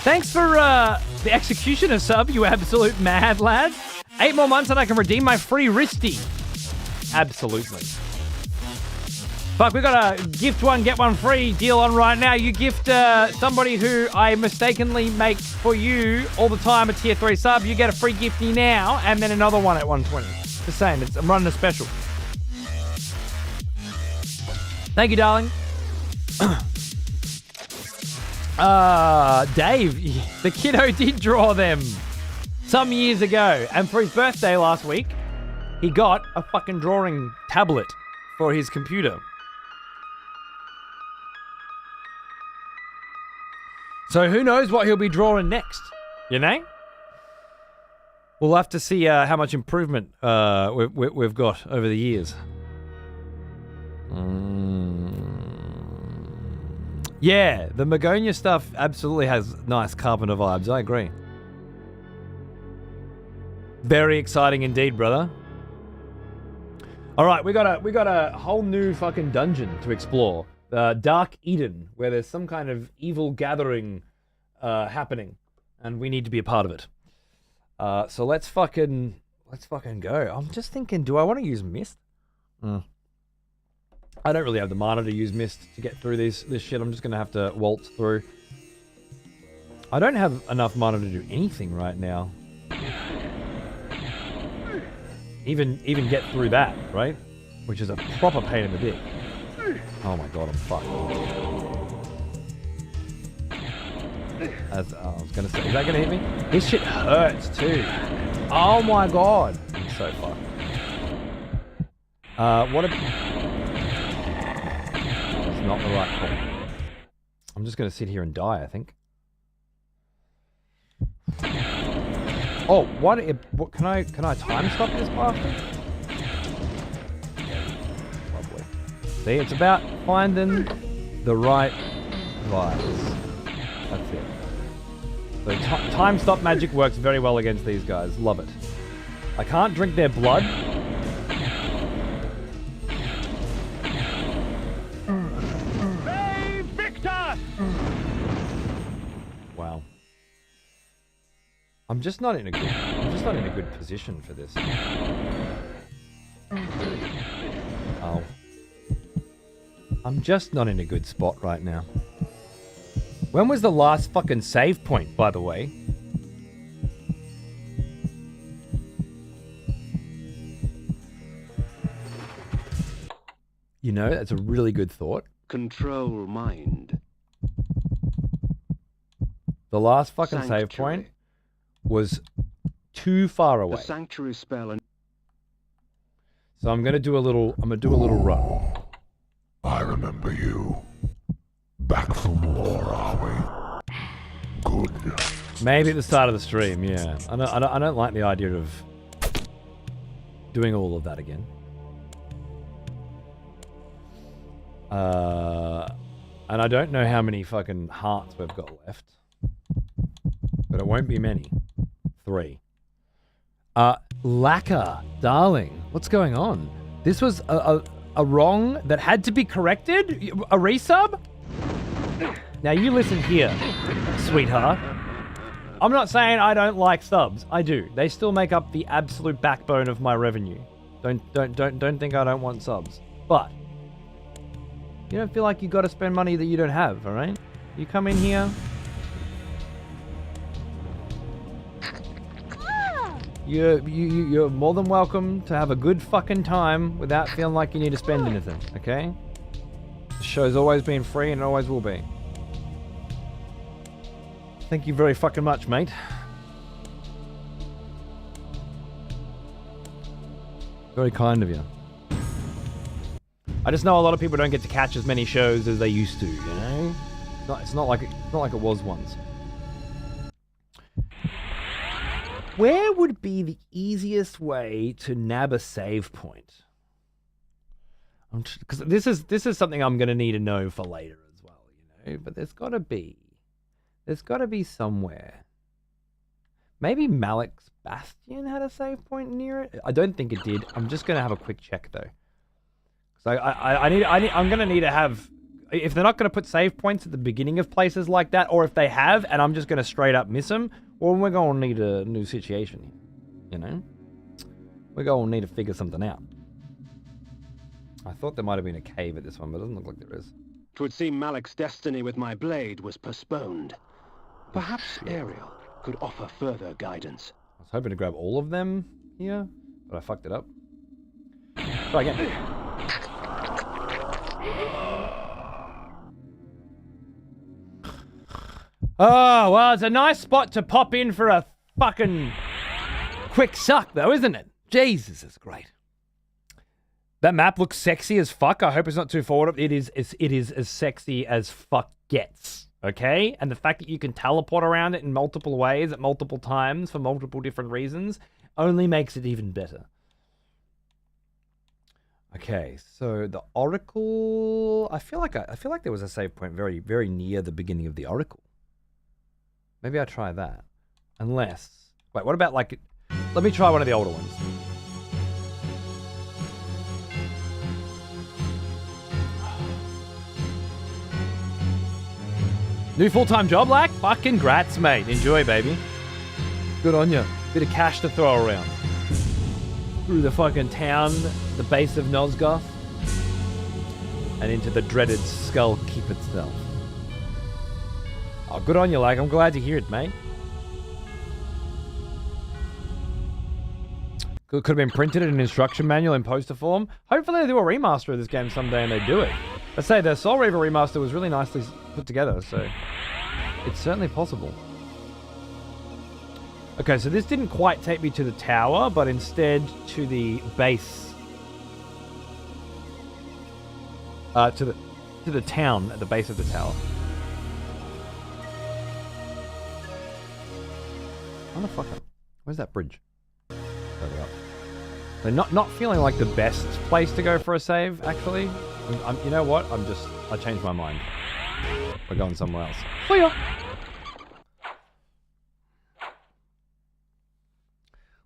Thanks for the executioner sub, you absolute mad lad. 8 more months and I can redeem my free wristy. Absolutely. Fuck, we got a gift one, get one free deal on right now. You gift somebody who I mistakenly make for you all the time a tier 3 sub. You get a free gifty now and then another one at 120. The same, I'm running a special. Thank you, darling. Dave, the kiddo did draw them some years ago. And for his birthday last week, he got a fucking drawing tablet for his computer. So who knows what he'll be drawing next, you know? We'll have to see how much improvement we've got over the years. Yeah, the Magonia stuff absolutely has nice Carpenter vibes. I agree. Very exciting indeed, brother. All right, we got a whole new fucking dungeon to explore. Dark Eden, where there's some kind of evil gathering happening, and we need to be a part of it. So let's fucking go. I'm just thinking, do I want to use Mist? I don't really have the mana to use Mist to get through this shit. I'm just gonna have to waltz through. I don't have enough mana to do anything right now. Even get through that, right? Which is a proper pain in the dick. Oh my god, I'm fucked. As I was gonna say, is that gonna hit me? This shit hurts too. Oh my god, I'm so fucked. What a... That's not the right call. I'm just gonna sit here and die, I think. Oh, what can I time stop this bastard? Lovely. See, it's about finding the right vibes. That's it. So time stop magic works very well against these guys. Love it. I can't drink their blood. Hey, Victor! Wow. I'm just not in a good position for this. Oh. I'm just not in a good spot right now. When was the last fucking save point, by the way? You know, that's a really good thought. Control mind. The last fucking save point was too far away. The sanctuary spell and So I'm gonna do a little run. I remember you. Back from war, are we? Good. Maybe at the start of the stream, yeah. I don't like the idea of doing all of that again. And I don't know how many fucking hearts we've got left. But it won't be many. 3. Lacquer, darling, what's going on? This was a wrong that had to be corrected? A resub? Now you listen here, sweetheart. I'm not saying I don't like subs. I do. They still make up the absolute backbone of my revenue. Don't think I don't want subs. But you don't feel like you got to spend money that you don't have, all right? You come in here. You're more than welcome to have a good fucking time without feeling like you need to spend anything, okay? The show's always been free and it always will be. Thank you very fucking much, mate. Very kind of you. I just know a lot of people don't get to catch as many shows as they used to, you know? It's not like it was once. Where would be the easiest way to nab a save point? Because this is something I'm going to need to know for later as well, you know? But there's got to be somewhere. Maybe Malik's Bastion had a save point near it? I don't think it did. I'm just going to have a quick check though. So I'm going to need to have, if they're not going to put save points at the beginning of places like that, or if they have and I'm just going to straight up miss them, well, we're going to need a new situation, you know? We're going to need to figure something out. I thought there might have been a cave at this one, but it doesn't look like there is. It would seem Malik's destiny with my blade was postponed. Perhaps Ariel could offer further guidance. I was hoping to grab all of them here, but I fucked it up. Try again. Oh, well, it's a nice spot to pop in for a fucking quick suck, though, isn't it? Jesus, it's great. That map looks sexy as fuck. I hope it's not too forward. It is as sexy as fuck gets, okay? And the fact that you can teleport around it in multiple ways at multiple times for multiple different reasons only makes it even better. Okay, so the Oracle... I feel like there was a save point very, very near the beginning of the Oracle. Maybe I try that. Unless... Wait, what about like... Let me try one of the older ones. New full-time job, like? Fucking grats, mate. Enjoy, baby. Good on you. Bit of cash to throw around. Through the fucking town, the base of Nosgoth, and into the dreaded Skull Keep itself. Oh, good on you, like. I'm glad to hear it, mate. Could have been printed in an instruction manual in poster form. Hopefully they do a remaster of this game someday and they do it. Let's say the Soul Reaver remaster was really nicely put together, so it's certainly possible. Okay, so this didn't quite take me to the tower, but instead to the base. To the town at the base of the tower. Motherfucker. Where's that bridge? Further up. So not feeling like the best place to go for a save, actually. You know what? I changed my mind. We're going somewhere else. See ya!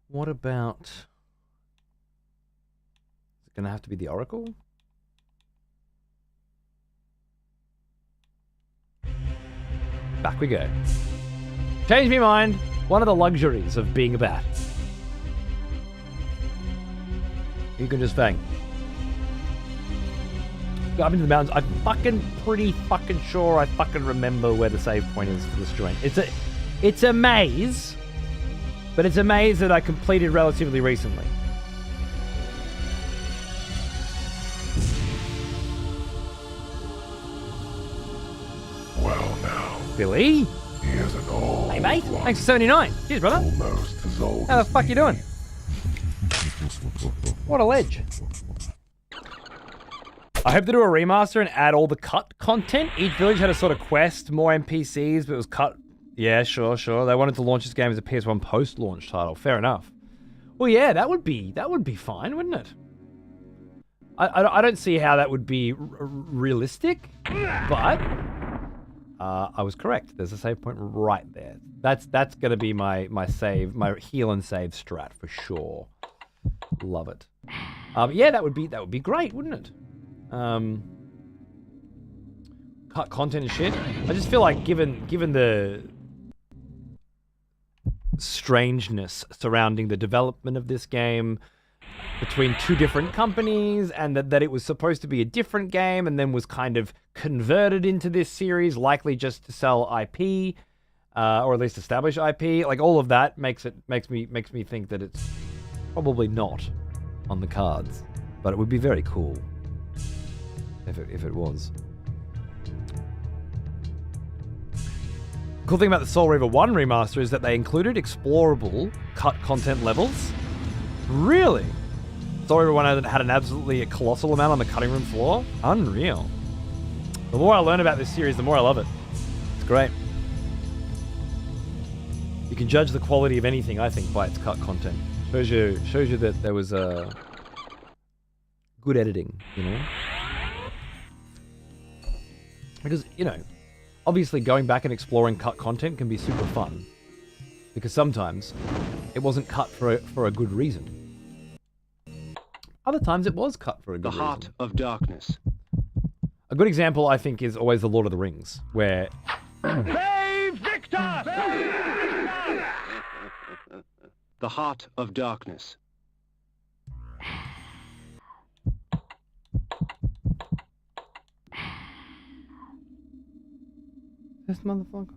What about... Is it going to have to be the Oracle? Back we go. Change my mind. One of the luxuries of being a bat. You can just bang. Go up into the mountains. I'm pretty sure I remember where the save point is for this joint. It's a maze, but it's a maze that I completed relatively recently. Well now, Billy? here's an old Hey mate, one. thanks for 79. Cheers, brother. Almost as old How the as fuck you doing? What a ledge. I hope to do a remaster and add all the cut content. Each village had a sort of quest, more NPCs, but it was cut. Yeah, sure. They wanted to launch this game as a PS1 post-launch title. Fair enough. Well, yeah, that would be fine, wouldn't it? I don't see how that would be realistic, but I was correct. There's a save point right there. That's going to be my save, my heal and save strat for sure. Love it. Yeah, that would be great, wouldn't it? Cut content and shit. I just feel like given the strangeness surrounding the development of this game between two different companies, and that it was supposed to be a different game and then was kind of converted into this series, likely just to sell IP, or at least establish IP. Like all of that makes me think that it's probably not on the cards, but it would be very cool if it was. Cool thing about the Soul Reaver 1 remaster is that they included explorable cut content levels. Really? story one had an absolutely colossal amount on the cutting room floor. Unreal. The more I learn about this series, the more I love it. It's great. You can judge the quality of anything, I think, by its cut content. Shows you that there was good editing, you know? Because, you know, obviously going back and exploring cut content can be super fun. Because sometimes it wasn't cut for a good reason. Other times it was cut for a good reason. The Heart of Darkness. A good example, I think, is always The Lord of the Rings, where... Save Victor! The Heart of Darkness. This motherfucker.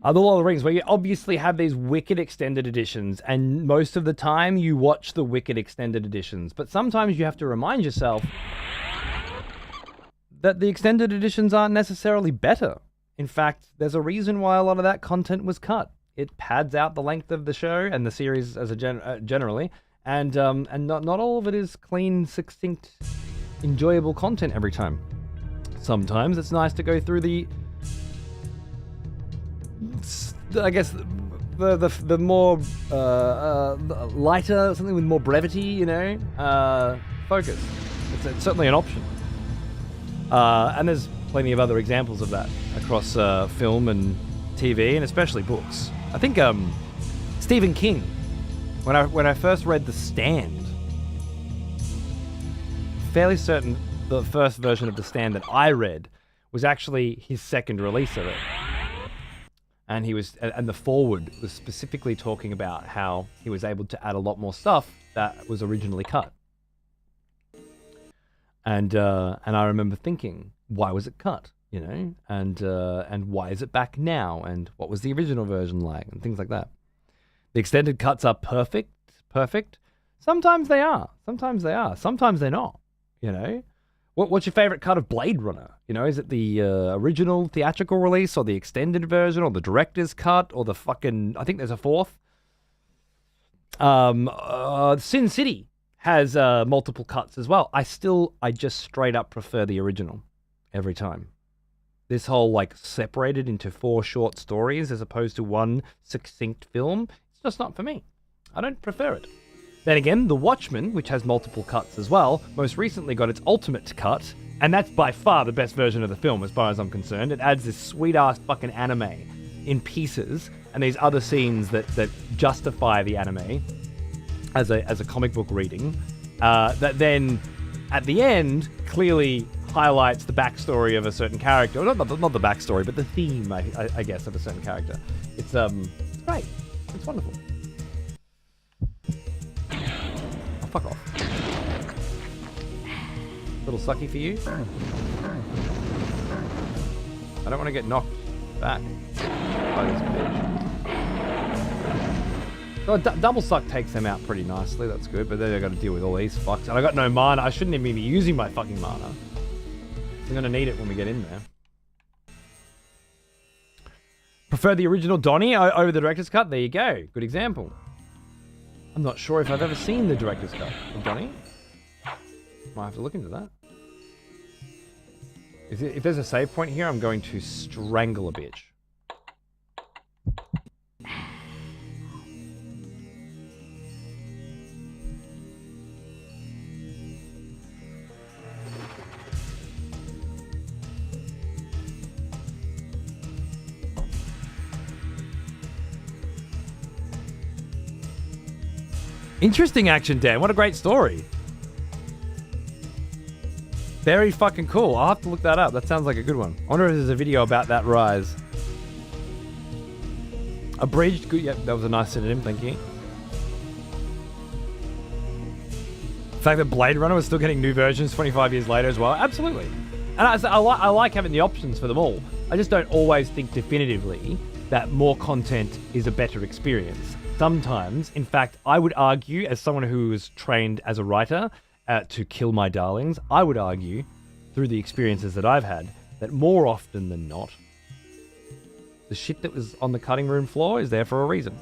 The Lord of the Rings, where you obviously have these wicked extended editions, and most of the time you watch the wicked extended editions, but sometimes you have to remind yourself that the extended editions aren't necessarily better. In fact, there's a reason why a lot of that content was cut. It pads out the length of the show and the series as a generally, and not all of it is clean, succinct, enjoyable content every time. Sometimes it's nice to go through I guess the more lighter, something with more brevity, you know, focus. It's certainly an option. And there's plenty of other examples of that across film and TV, and especially books. I think Stephen King, when I first read The Stand, fairly certain the first version of The Stand that I read was actually his second release of it. And the foreword was specifically talking about how he was able to add a lot more stuff that was originally cut. And I remember thinking, why was it cut? You know, and why is it back now? And what was the original version like? And things like that. The extended cuts are perfect. Sometimes they are. Sometimes they're not. You know, what's your favorite cut of Blade Runner? You know, is it the original theatrical release, or the extended version, or the director's cut, or the fucking... I think there's a fourth. Sin City has multiple cuts as well. I just straight up prefer the original every time. This whole, like, separated into 4 short stories as opposed to one succinct film, it's just not for me. I don't prefer it. Then again, The Watchmen, which has multiple cuts as well, most recently got its ultimate cut, and that's by far the best version of the film as far as I'm concerned. It adds this sweet-ass fucking anime in pieces, and these other scenes that justify the anime as a comic book reading, that then, at the end, clearly highlights the backstory of a certain character. Not the backstory, but the theme, I guess, of a certain character. It's great. It's wonderful. Oh, fuck off. Little sucky for you. I don't want to get knocked back by this bitch. So double suck takes them out pretty nicely. That's good. But then I got to deal with all these fucks. And I got no mana. I shouldn't even be using my fucking mana. I'm going to need it when we get in there. Prefer the original Donnie over the director's cut? There you go. Good example. I'm not sure if I've ever seen the director's cut of Donnie. Might have to look into that. If there's a save point here, I'm going to strangle a bitch. Interesting action, Dan. What a great story. Very fucking cool. I'll have to look that up. That sounds like a good one. I wonder if there's a video about that rise. Abridged. Good. Yep, that was a nice synonym. Thank you. The fact that Blade Runner was still getting new versions 25 years later as well. Absolutely. And I like having the options for them all. I just don't always think definitively that more content is a better experience. Sometimes, in fact, I would argue, as someone who was trained as a writer to kill my darlings, I would argue, through the experiences that I've had, that more often than not, the shit that was on the cutting room floor is there for a reason.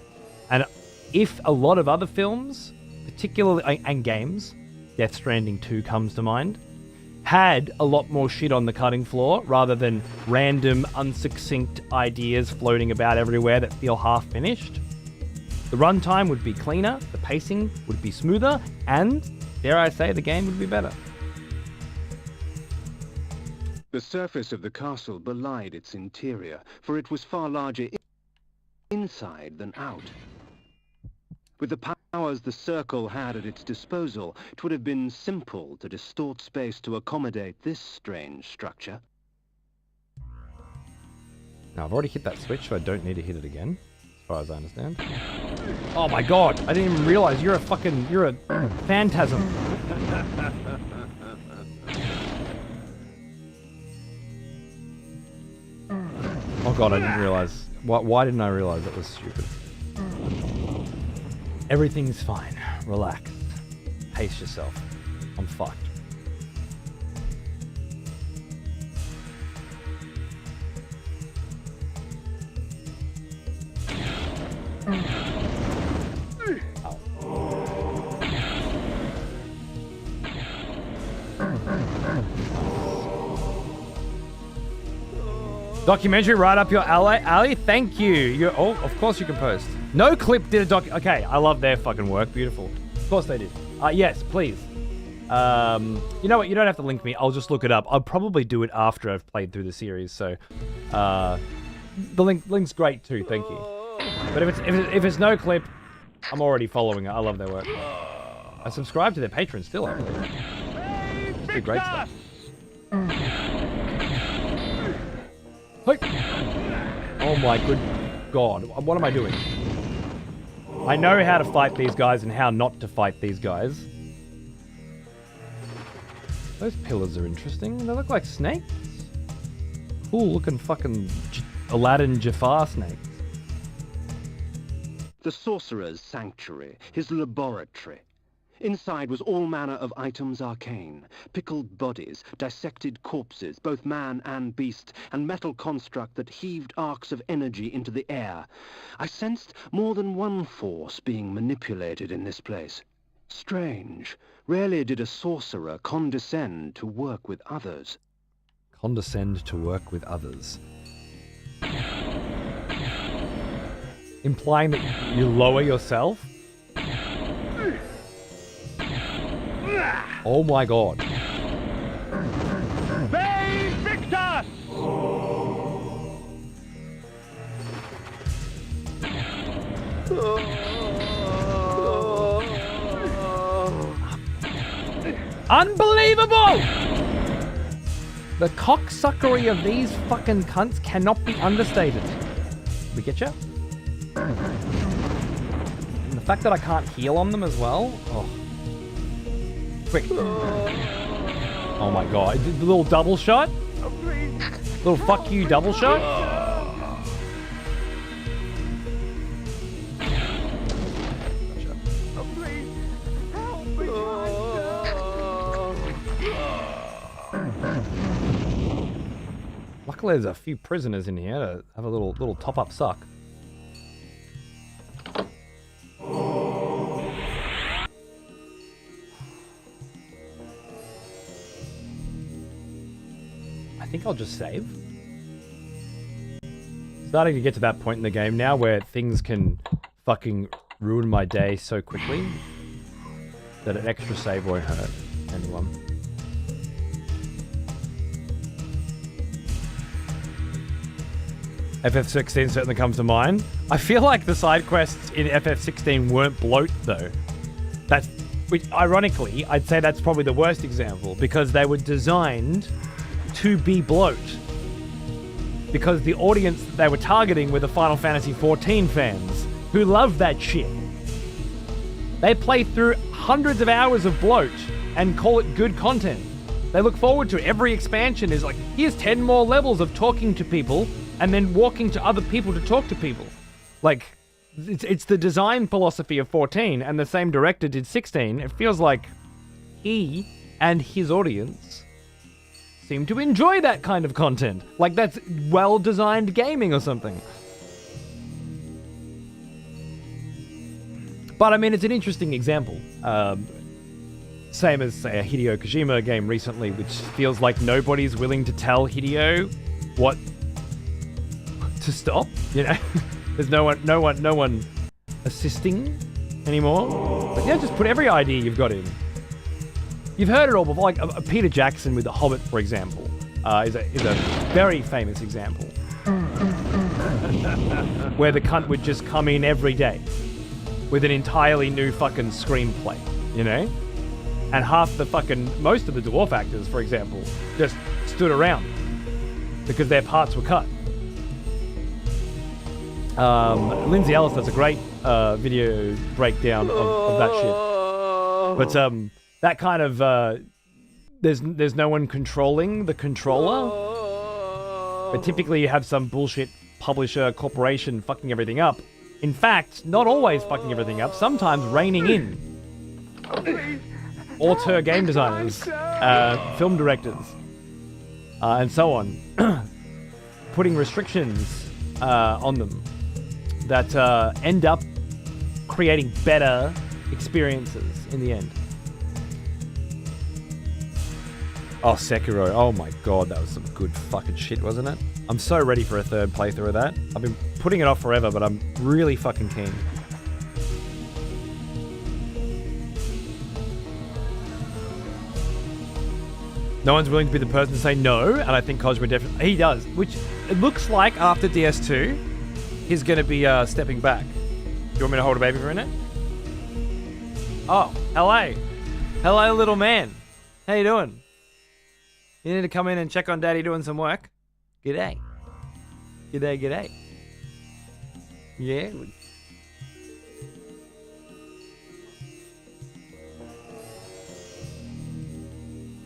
And if a lot of other films particularly, and games, Death Stranding 2 comes to mind, had a lot more shit on the cutting floor rather than random, unsuccinct ideas floating about everywhere that feel half-finished. The runtime would be cleaner, the pacing would be smoother, and, dare I say, the game would be better. The surface of the castle belied its interior, for it was far larger inside than out. With the powers the Circle had at its disposal, it would have been simple to distort space to accommodate this strange structure. Now, I've already hit that switch, so I don't need to hit it again, as far as I understand. Oh my god, I didn't even realize you're a phantasm. Oh god, I didn't realize. Why didn't I realize? That was stupid. Everything's fine. Relax. Pace yourself. I'm fucked. Documentary right up your alley. Thank you. Oh, of course you can post. No Clip did a doc. Okay, I love their fucking work. Beautiful. Of course they did. Yes, please. You know what? You don't have to link me. I'll just look it up. I'll probably do it after I've played through the series. So, the link's great too. Thank you. But if it's No Clip, I'm already following it. I love their work. I subscribe to their Patreon still, I believe. They do great stuff. Oh my good god. What am I doing? I know how to fight these guys and how not to fight these guys. Those pillars are interesting. They look like snakes. Cool looking fucking Aladdin Jafar snakes. The sorcerer's sanctuary, his laboratory. Inside was all manner of items arcane, pickled bodies, dissected corpses, both man and beast, and metal construct that heaved arcs of energy into the air. I sensed more than one force being manipulated in this place. Strange. Rarely did a sorcerer condescend to work with others. Condescend to work with others. Implying that you lower yourself? Oh my god. Bay Victus! Unbelievable! The cocksuckery of these fucking cunts cannot be understated. We get you? And the fact that I can't heal on them as well? Oh. Quick. Oh my god. The little double shot? Little fuck you double shot? Luckily there's a few prisoners in here to have a little top-up suck. I think I'll just save. Starting to get to that point in the game now where things can fucking ruin my day so quickly that an extra save won't hurt anyone. FF16 certainly comes to mind. I feel like the side quests in FF16 weren't bloat though. Which ironically, I'd say that's probably the worst example because they were designed to be bloat. Because the audience that they were targeting were the Final Fantasy XIV fans who love that shit. They play through hundreds of hours of bloat and call it good content. They look forward to it. Every expansion is like, here's 10 more levels of talking to people and then walking to other people to talk to people. Like, it's the design philosophy of 14, and the same director did 16. It feels like he and his audience seem to enjoy that kind of content. Like, that's well-designed gaming or something. But I mean, it's an interesting example. Same as, say, a Hideo Kojima game recently, which feels like nobody's willing to tell Hideo what to stop. You know, there's no one assisting anymore. But yeah, just put every idea you've got in. You've heard it all before. Like Peter Jackson with The Hobbit, for example, is a very famous example. Where the cunt would just come in every day with an entirely new fucking screenplay, you know? And most of the dwarf actors, for example, just stood around because their parts were cut. Lindsay Ellis does a great video breakdown of that shit. But that kind of, there's no one controlling the controller. But typically you have some bullshit publisher corporation fucking everything up. In fact, not always fucking everything up, sometimes reining in. Auteur game designers, film directors, and so on. Putting restrictions on them that end up creating better experiences in the end. Oh, Sekiro. Oh my god, that was some good fucking shit, wasn't it? I'm so ready for a third playthrough of that. I've been putting it off forever, but I'm really fucking keen. No one's willing to be the person to say no, and I think Kojima definitely... He does, which it looks like after DS2, he's going to be stepping back. Do you want me to hold a baby for a minute? Oh, hello. Hello, little man. How you doing? You need to come in and check on Daddy doing some work? G'day. G'day, g'day. Yeah.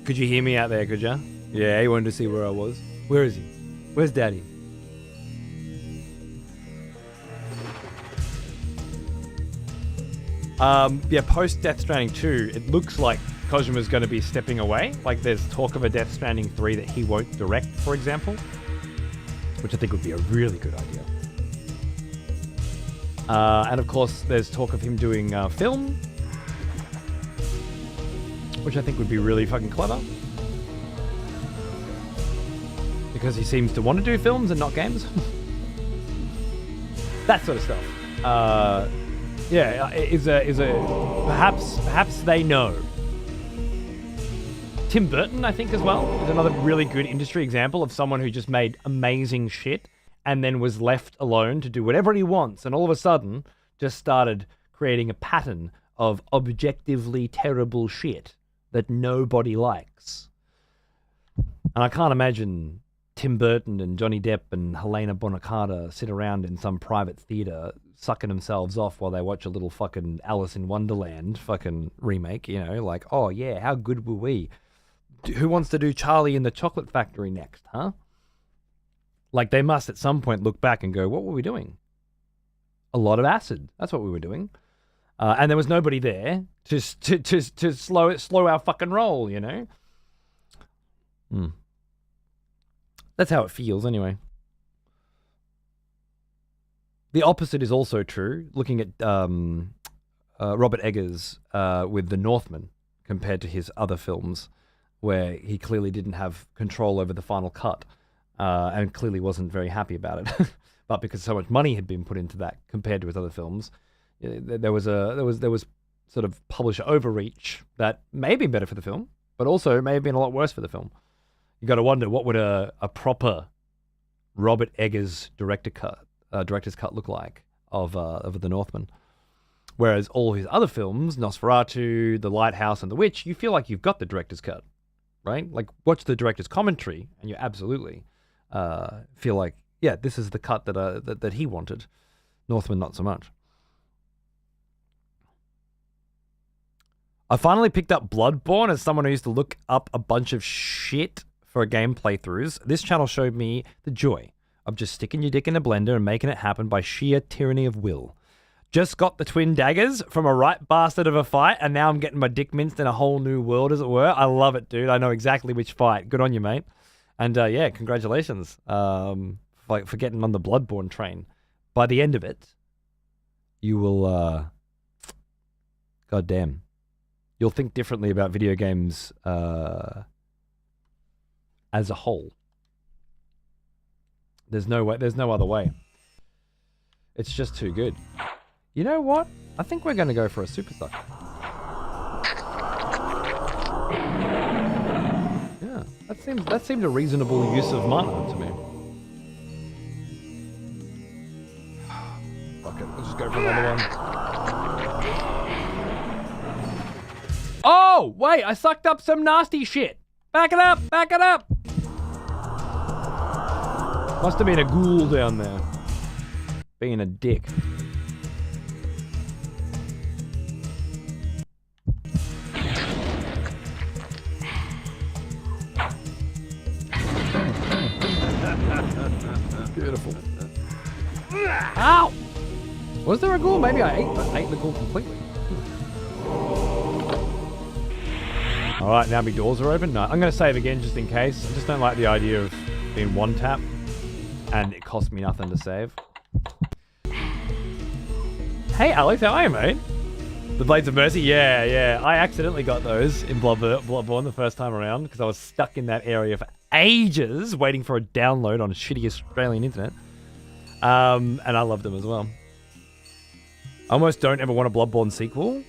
Could you hear me out there, could ya? Yeah, he wanted to see where I was. Where is he? Where's Daddy? Yeah, post Death Stranding 2, it looks like Kojima's going to be stepping away. Like, there's talk of a Death Stranding 3 that he won't direct, for example. Which I think would be a really good idea. And of course, there's talk of him doing film. Which I think would be really fucking clever. Because he seems to want to do films and not games. That sort of stuff. Yeah, perhaps they know. Tim Burton, I think, as well, is another really good industry example of someone who just made amazing shit and then was left alone to do whatever he wants, and all of a sudden just started creating a pattern of objectively terrible shit that nobody likes. And I can't imagine Tim Burton and Johnny Depp and Helena Bonham Carter sit around in some private theater sucking themselves off while they watch a little fucking Alice in Wonderland fucking remake, you know, like, oh yeah, how good were we? Who wants to do Charlie in the Chocolate Factory next, huh? Like, they must at some point look back and go, what were we doing? A lot of acid. That's what we were doing. And there was nobody there to slow our fucking roll, you know? That's how it feels, anyway. The opposite is also true, looking at Robert Eggers with The Northman compared to his other films, where he clearly didn't have control over the final cut and clearly wasn't very happy about it. But because so much money had been put into that compared to his other films, there was sort of publisher overreach that may have been better for the film, but also may have been a lot worse for the film. You got to wonder, what would a proper Robert Eggers director's cut look like of The Northman? Whereas all his other films, Nosferatu, The Lighthouse, and The Witch, you feel like you've got the director's cut, right? Like, watch the director's commentary, and you absolutely feel like, yeah, this is the cut that he wanted. Northman, not so much. I finally picked up Bloodborne as someone who used to look up a bunch of shit for game playthroughs. This channel showed me the joy of just sticking your dick in a blender and making it happen by sheer tyranny of will. Just got the twin daggers from a right bastard of a fight, and now I'm getting my dick minced in a whole new world, as it were. I love it, dude. I know exactly which fight. Good on you, mate. And yeah, congratulations for getting on the Bloodborne train. By the end of it, you will God damn. You'll think differently about video games as a whole. There's no way. There's no other way. It's just too good. You know what? I think we're going to go for a super suck. Yeah, that seemed a reasonable use of mana to me. Fuck it, let's just go for another one. Oh, wait, I sucked up some nasty shit. Back it up, back it up. Must have been a ghoul down there. Being a dick. Beautiful. Ow! Was there a ghoul? Maybe I ate the ghoul completely. Alright, now my doors are open. No, I'm going to save again just in case. I just don't like the idea of being one tap and it costs me nothing to save. Hey Alex, how are you, mate? The Blades of Mercy? Yeah. I accidentally got those in Bloodborne the first time around because I was stuck in that area for ages waiting for a download on a shitty Australian internet. And I loved them as well. I almost don't ever want a Bloodborne sequel.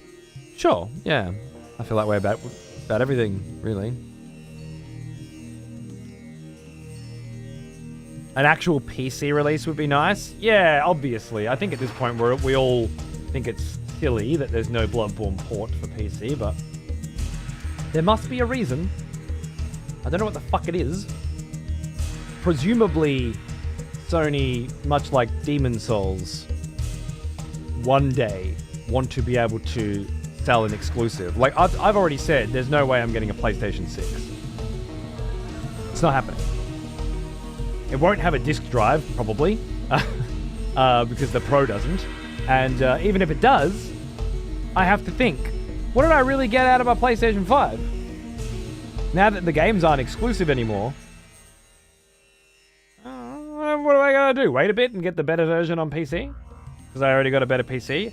Sure, yeah. I feel that way about everything, really. An actual PC release would be nice. Yeah, obviously. I think at this point we all think it's silly that there's no Bloodborne port for PC, but there must be a reason. I don't know what the fuck it is. Presumably, Sony, much like Demon's Souls, one day want to be able to sell an exclusive. Like, I've already said, there's no way I'm getting a PlayStation 6. It's not happening. It won't have a disc drive, probably, because the Pro doesn't. And even if it does, I have to think, what did I really get out of my PlayStation 5? Now that the games aren't exclusive anymore, what am I going to do? Wait a bit and get the better version on PC? Because I already got a better PC?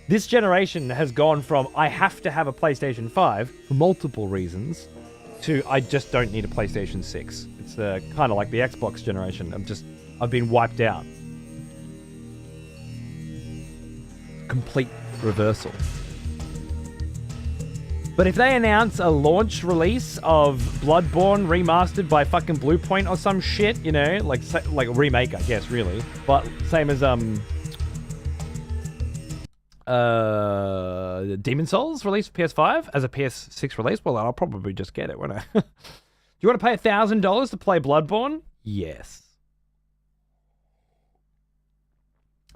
This generation has gone from I have to have a PlayStation 5 for multiple reasons to I just don't need a PlayStation 6. It's kind of like the Xbox generation. I've been wiped out. Complete reversal. But if they announce a launch release of Bloodborne remastered by fucking Bluepoint or some shit, you know, like a remake, I guess, really. But same as Demon's Souls released for PS5 as a PS6 release, well, I'll probably just get it, won't I? Do you want to pay $1,000 to play Bloodborne? Yes.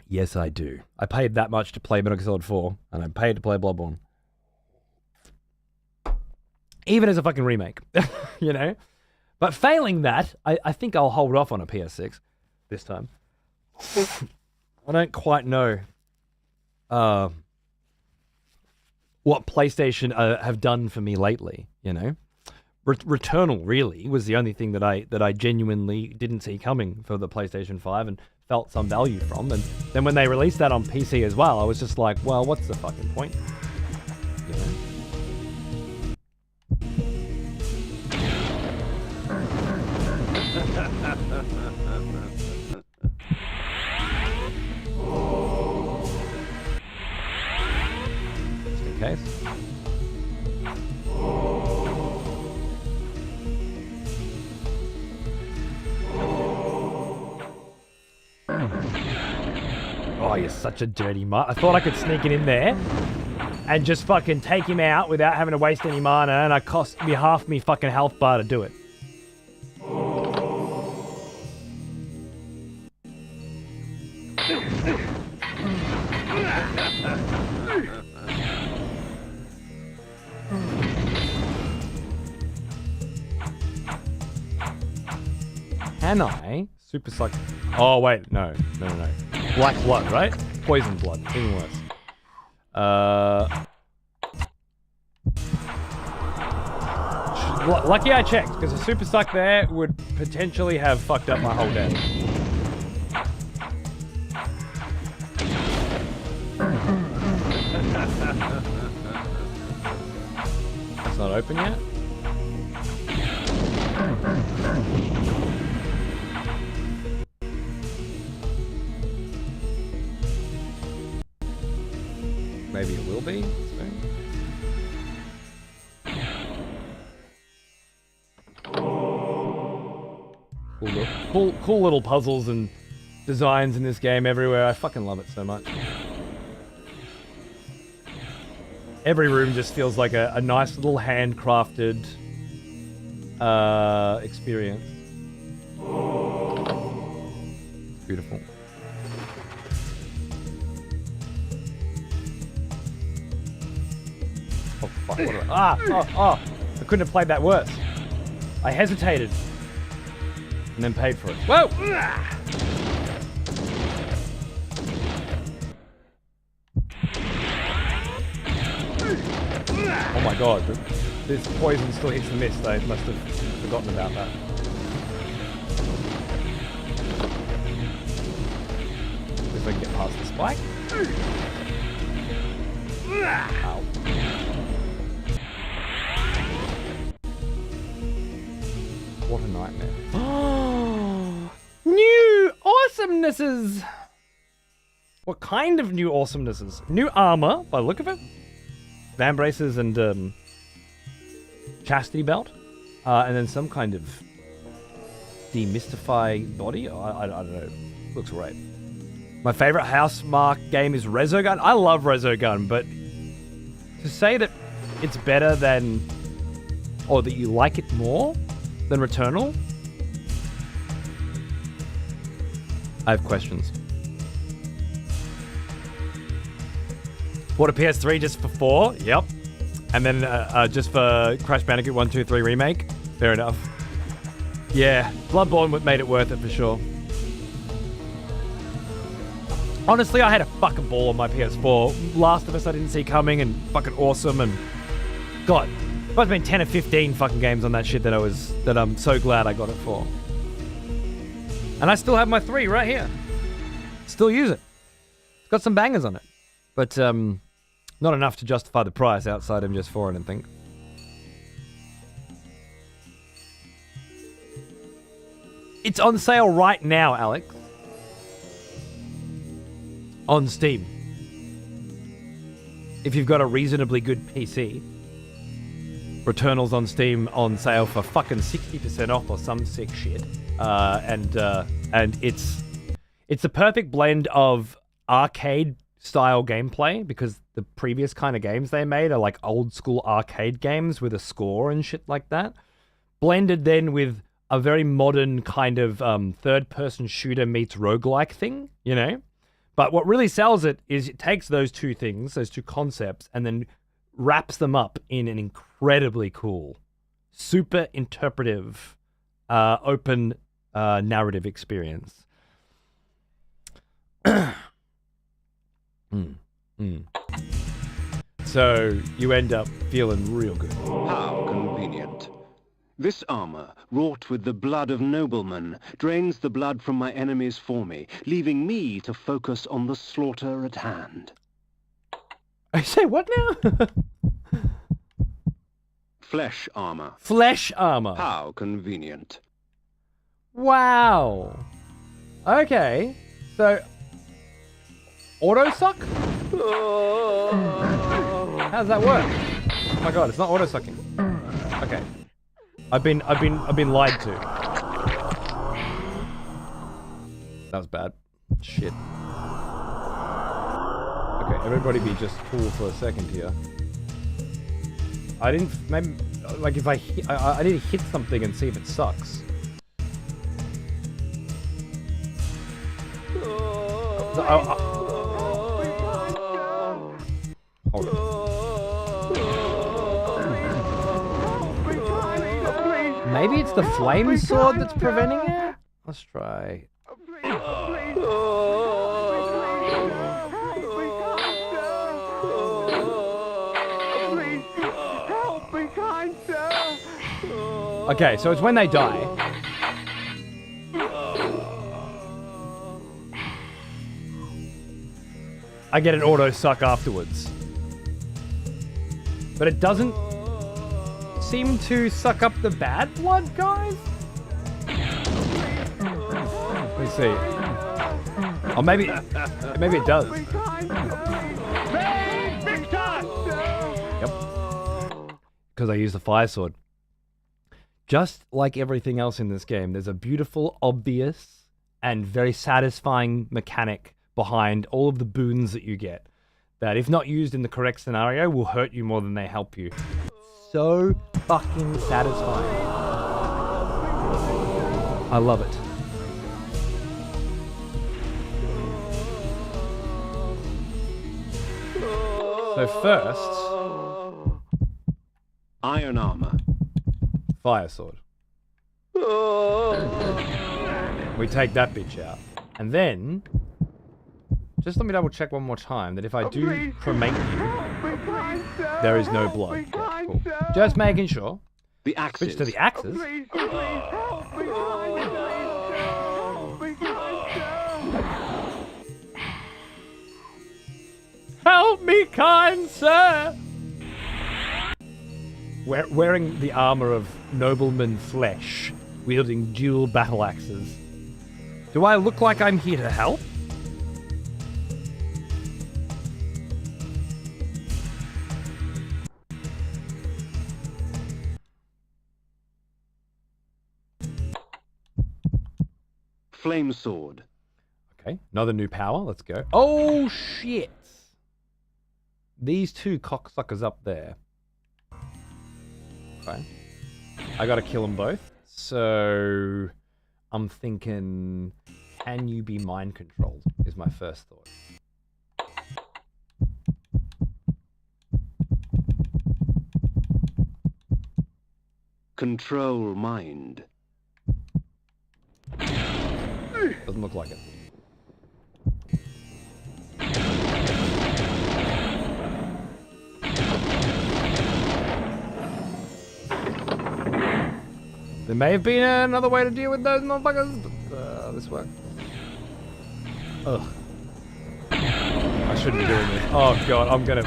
Yes, I do. I paid that much to play Metal Gear Solid 4, and I paid to play Bloodborne. Even as a fucking remake, you know? But failing that, I think I'll hold off on a PS6 this time. I don't quite know what PlayStation have done for me lately, you know? Returnal, really, was the only thing that I genuinely didn't see coming for the PlayStation 5 and felt some value from. And then when they released that on PC as well, I was just like, well, what's the fucking point? You know? Just in case. Oh, you're such a dirty mutt. I thought I could sneak it in there and just fucking take him out without having to waste any mana, and it cost me half me fucking health bar to do it. Can I super suck? Oh wait, no. Black blood, right? Poison blood, even worse. Lucky I checked, because a super suck there would potentially have fucked up my whole day. It's not open yet. Maybe it will be soon. Cool little puzzles and designs in this game everywhere. I fucking love it so much. Every room just feels like a nice little handcrafted experience. Beautiful. Oh fuck! I couldn't have played that worse. I hesitated and then paid for it. Whoa! Oh my god, this poison still hits the mist. I must have forgotten about that. If I can get past the spike. Ow. What a nightmare. Oh, new awesomenesses! What kind of new awesomenesses? New armor, by the look of it. Van braces and chastity belt. And then some kind of demystify body. I don't know. Looks great. My favorite Housemarque game is Resogun. I love Resogun, but to say that it's better than, or that you like it more than Returnal, I have questions. Bought a PS3 just for 4, yep. And then just for Crash Bandicoot 1, 2, 3 Remake, fair enough. Yeah, Bloodborne made it worth it for sure. Honestly, I had a fucking ball on my PS4. Last of Us I didn't see coming and fucking awesome, and God, must have been 10 or 15 fucking games on that shit that I'm so glad I got it for. And I still have my 3 right here. Still use it. It's got some bangers on it. But not enough to justify the price outside of just for it, I think. It's on sale right now, Alex. On Steam. If you've got a reasonably good PC. Returnal's on Steam on sale for fucking 60% off or some sick shit. And it's a perfect blend of arcade style gameplay, because the previous kind of games they made are like old school arcade games with a score and shit like that, blended then with a very modern kind of third person shooter meets roguelike thing, you know? But what really sells it is it takes those two things, those two concepts, and then wraps them up in an incredibly cool, super interpretive, open narrative experience. So you end up feeling real good. How convenient. This armor, wrought with the blood of noblemen, drains the blood from my enemies for me, leaving me to focus on the slaughter at hand. I say what now? Flesh armor. Flesh armor. How convenient. Wow. Okay. So, auto suck? How does that work? Oh my god, it's not auto sucking. Okay. I've been lied to. That was bad. Shit. Okay, everybody be just cool for a second here. I didn't, maybe, like if I need to hit something and see if it sucks. Hold on. Maybe it's the flame sword that's preventing it? Let's try. Okay, so it's when they die. I get an auto suck afterwards. but it doesn't seem to suck up the bad blood, guys. Let me see. Oh, maybe it does. Yep. Because I use the fire sword. Just like everything else in this game, there's a beautiful, obvious, and very satisfying mechanic behind all of the boons that you get that, if not used in the correct scenario, will hurt you more than they help you. So fucking satisfying. I love it. So first, Iron armor. fire sword. We take that bitch out. And then, just let me double check one more time that if I do cremate you, there is no blood. Yeah, cool. Just making sure. The axes. Switch to the axes. Help me, kind sir! Wearing the armor of nobleman flesh, wielding dual battle axes. Do I look like I'm here to help? Flame sword. Okay, another new power. Let's go. Oh, shit! These two cocksuckers up there. Okay. I gotta kill them both. So, I'm thinking, can you be mind controlled? Is my first thought. Control mind. Doesn't look like it. There may have been another way to deal with those motherfuckers, but this worked. Ugh. I shouldn't be doing this. Oh god, I'm gonna...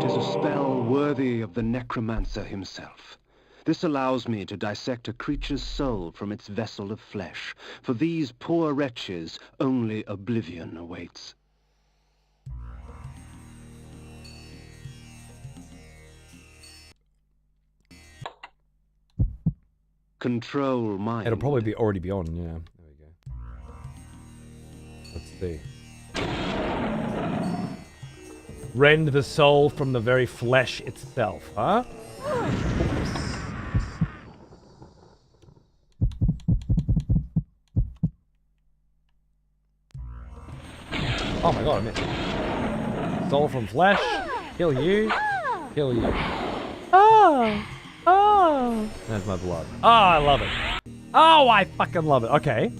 Tis a spell worthy of the necromancer himself. This allows me to dissect a creature's soul from its vessel of flesh. For these poor wretches, only oblivion awaits. Control mind. It'll probably already be on, yeah. There we go. Let's see. Rend the soul from the very flesh itself, huh? Oh my god, I missed. Soul from flesh. Kill you. Kill you. Oh! Oh! There's my blood. Oh, I love it. Oh, I fucking love it. Okay.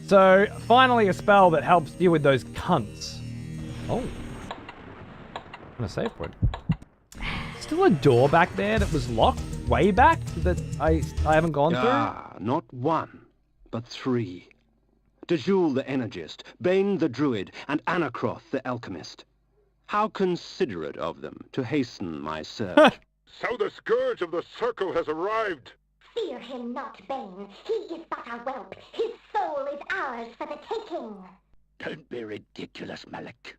So, finally a spell that helps deal with those cunts. Oh. I'm a save point. Still a door back there that was locked way back that I haven't gone through? Ah, not one, but three. Dejul the Energist, Bane the Druid, and Anacroth the Alchemist. How considerate of them to hasten my search. So the Scourge of the Circle has arrived. Fear him not, Bane. He is but a whelp. His soul is ours for the taking. Don't be ridiculous, Malik.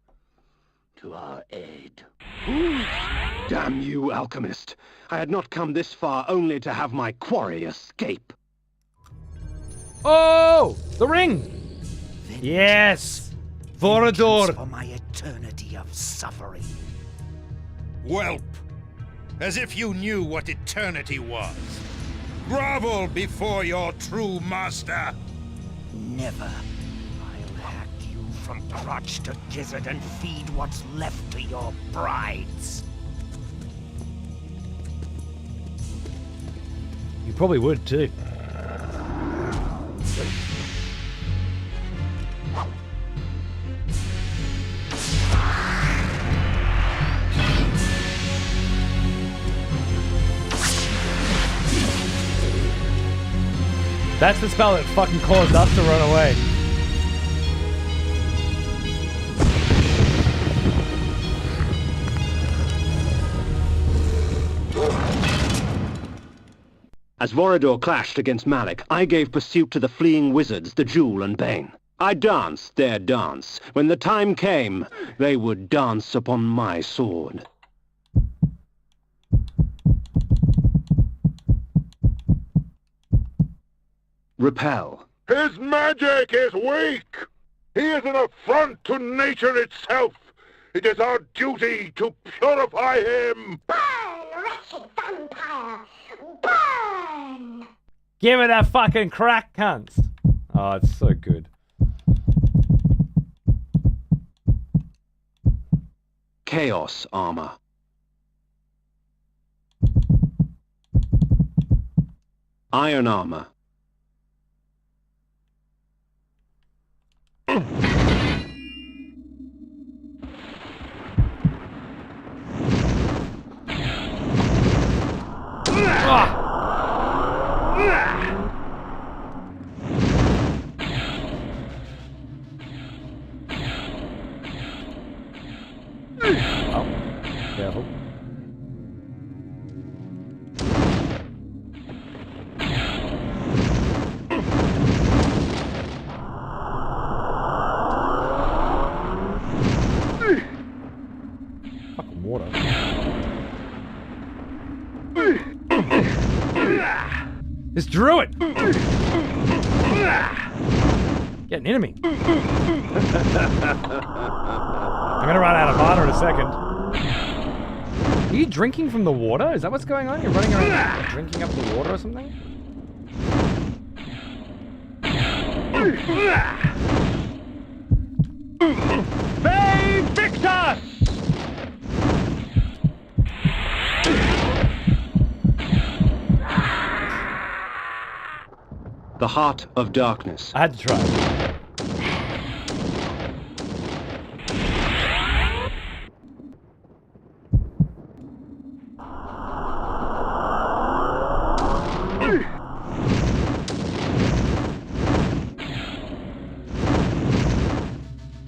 To our aid. Damn you, Alchemist. I had not come this far only to have my quarry escape. Oh! The ring! Yes! Vorador! For my eternity of suffering. Whelp! As if you knew what eternity was. Grovel before your true master! Never. I'll hack you from crotch to gizzard and feed what's left to your brides. You probably would too. That's the spell that fucking caused us to run away. As Vorador clashed against Malik, I gave pursuit to the fleeing wizards, the Jewel and Bane. I danced their dance. When the time came, they would dance upon my sword. Repel. His magic is weak! He is an affront to nature itself! It is our duty to purify him! Burn, wretched vampire! Burn! Give it that fucking crack, cunts. Oh, it's so good. Chaos armor. Iron armor. Careful. Fucking water. This druid! Get an enemy. I'm gonna run out of mana in a second. Are you drinking from the water? Is that what's going on? You're running around drinking up the water or something? Victus! The Heart of Darkness. I had to try.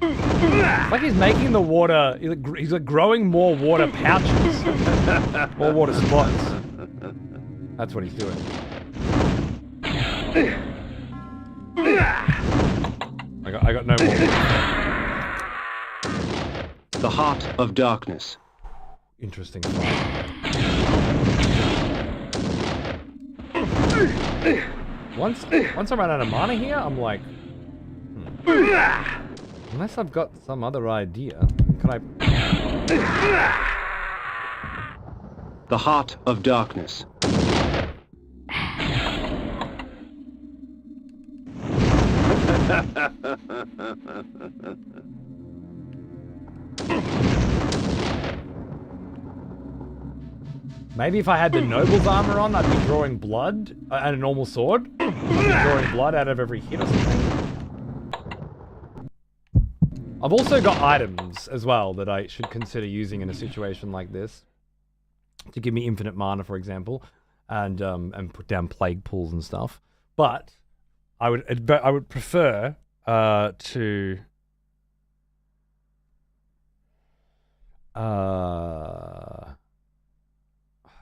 It's like he's making the water, he's like growing more water pouches. More water spots. That's what he's doing. I got no more. The Heart of Darkness. Interesting. Once I run out of mana here, I'm like, unless I've got some other idea, can I? The Heart of Darkness. Maybe if I had the noble's armor on, I'd be drawing blood and a normal sword. I'd be drawing blood out of every hit or something. I've also got items as well that I should consider using in a situation like this to give me infinite mana, for example, and put down plague pools and stuff. But I would prefer to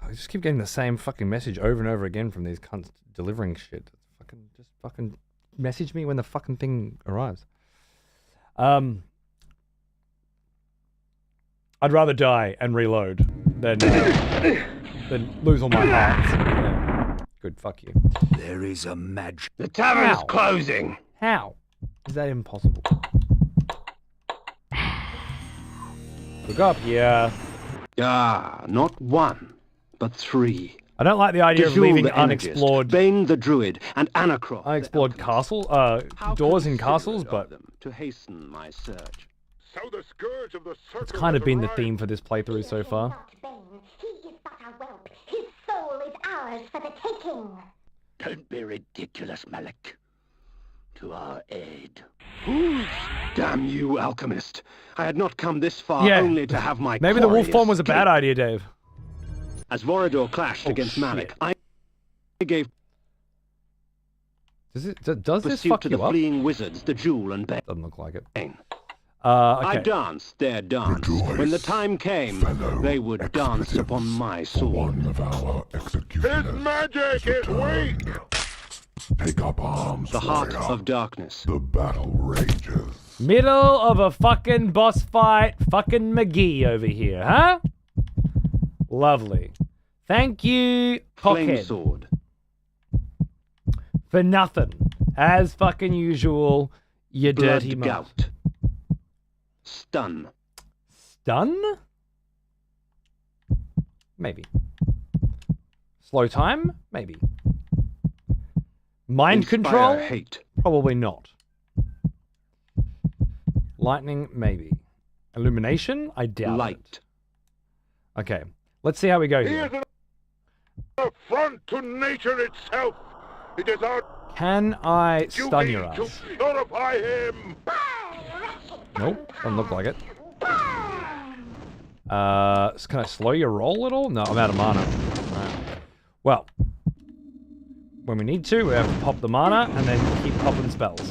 I just keep getting the same fucking message over and over again from these cunts delivering shit. Just fucking message me when the fucking thing arrives. I'd rather die and reload than lose all my hearts. Yeah. Good, fuck you. There is a magic. The tavern's closing. How is that impossible? Look up here. Ah, not one, but three. I don't like the idea of leaving the unexplored, Bane the Druid, and Anacroft unexplored castle, doors in castles, but to hasten my search. So the scourge of the circle it's kind of has been the arrived. theme for this playthrough so far. Not Bane. He is but a whelp. His soul is ours for the taking. Don't be ridiculous, Malik. To our aid. Damn you, alchemist. I had not come this far Yeah. only to have my Maybe the wolf quarry form was a bad escape. idea, Dave. As Vorador clashed against shit. Malik, I gave Does this pursuit fuck to you the up? fleeing wizards, the Jewel and Doesn't look like it. Bane. I Okay. danced their dance. When the time came, they would dance upon my sword. One of our executioners. His magic is weak! Take up arms, The heart warrior. of darkness. The battle rages. Middle of a fucking boss fight. Fucking McGee over here, huh? Lovely. Thank you, Flame Cockhead. sword. For nothing. As fucking usual, you dirty Blood mouth. gout. Stun. Stun? Maybe. Slow time? Maybe. Mind Inspire control? hate. Probably not. Lightning? Maybe. Illumination? I doubt Light. it. Okay. Let's see how we go He here. is an affront to nature itself. It is our Can I stun duty your to ass? purify him. Nope. Doesn't look like it. Can I slow your roll at all? No, I'm out of mana. Right. Well, when we need to, we have to pop the mana and then keep popping spells.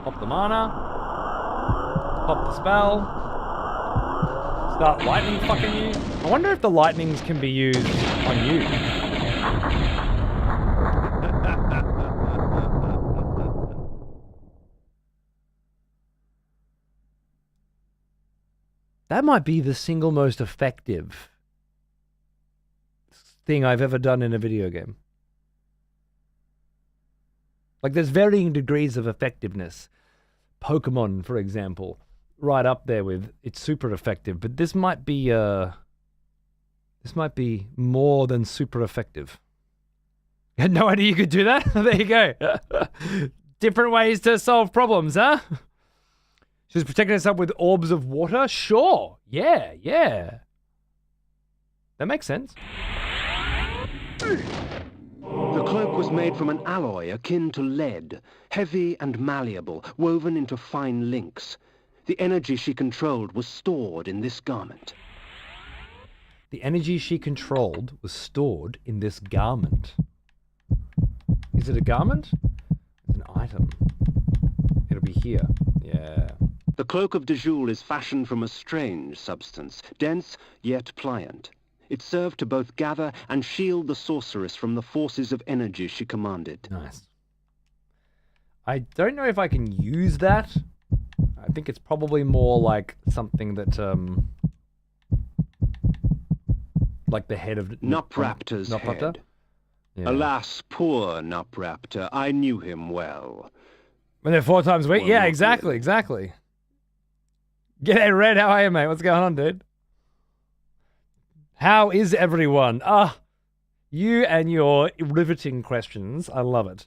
Pop the mana. Pop the spell. Start lightning fucking you. I wonder if the lightnings can be used on you. That might be the single most effective thing I've ever done in a video game. Like, there's varying degrees of effectiveness. Pokemon, for example, right up there with it's super effective, but this might be more than super effective. I had no idea you could do that. There you go. Different ways to solve problems, huh? She's protecting herself with orbs of water? Sure. Yeah. That makes sense. The cloak was made from an alloy akin to lead, heavy and malleable, woven into fine links. The energy she controlled was stored in this garment. The energy she controlled was stored in this garment. Is it a garment? It's an item. It'll be here. Yeah. The cloak of de Joul is fashioned from a strange substance, dense yet pliant. It served to both gather and shield the sorceress from the forces of energy she commanded. Nice. I don't know if I can use that. I think it's probably more like something that, like the head of... Nopraptor's head. Yeah. Alas, poor Nopraptor, I knew him well. When they're 4 times weight? Well, Yeah, not exactly. G'day, Red. How are you, mate? What's going on, dude? How is everyone? You and your riveting questions. I love it.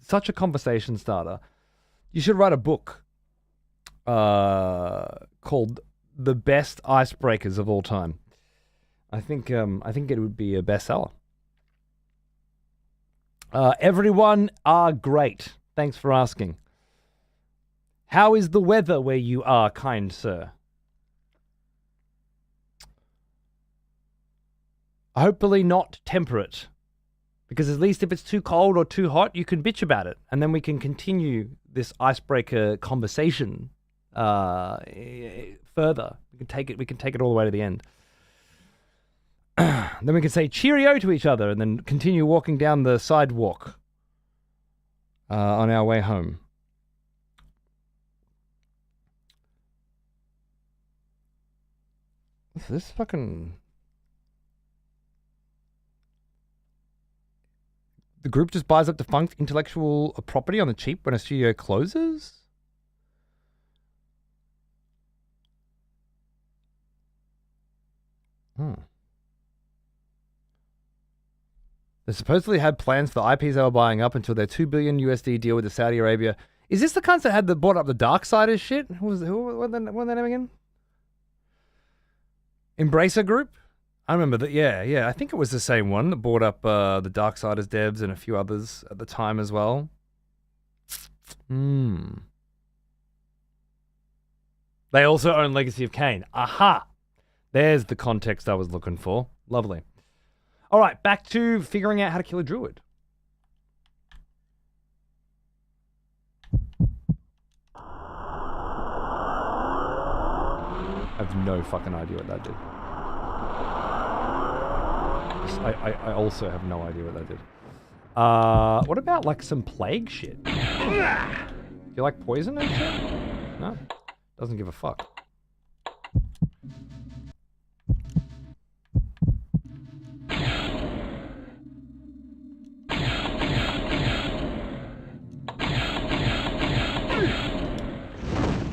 Such a conversation starter. You should write a book called The Best Icebreakers of All Time. I think it would be a bestseller. Everyone are great. Thanks for asking. How is the weather where you are, kind sir? Hopefully not temperate. Because at least if it's too cold or too hot, you can bitch about it. And then we can continue this icebreaker conversation further. We can take it all the way to the end. Then we can say cheerio to each other and then continue walking down the sidewalk on our way home. This fucking... The group just buys up defunct intellectual property on the cheap when a studio closes? They supposedly had plans for the IPs they were buying up until their $2 billion USD deal with the Saudi Arabia. Is this the cunts that had bought up the Darksiders shit? What was their name again? Embracer Group? I remember that, yeah. I think it was the same one that bought up the Darksiders devs and a few others at the time as well. They also own Legacy of Kain. Aha! There's the context I was looking for. Lovely. All right, back to figuring out how to kill a druid. have no fucking idea what that did. I also have no idea what that did. What about like some plague shit? Do you like poison and shit? No? Doesn't give a fuck.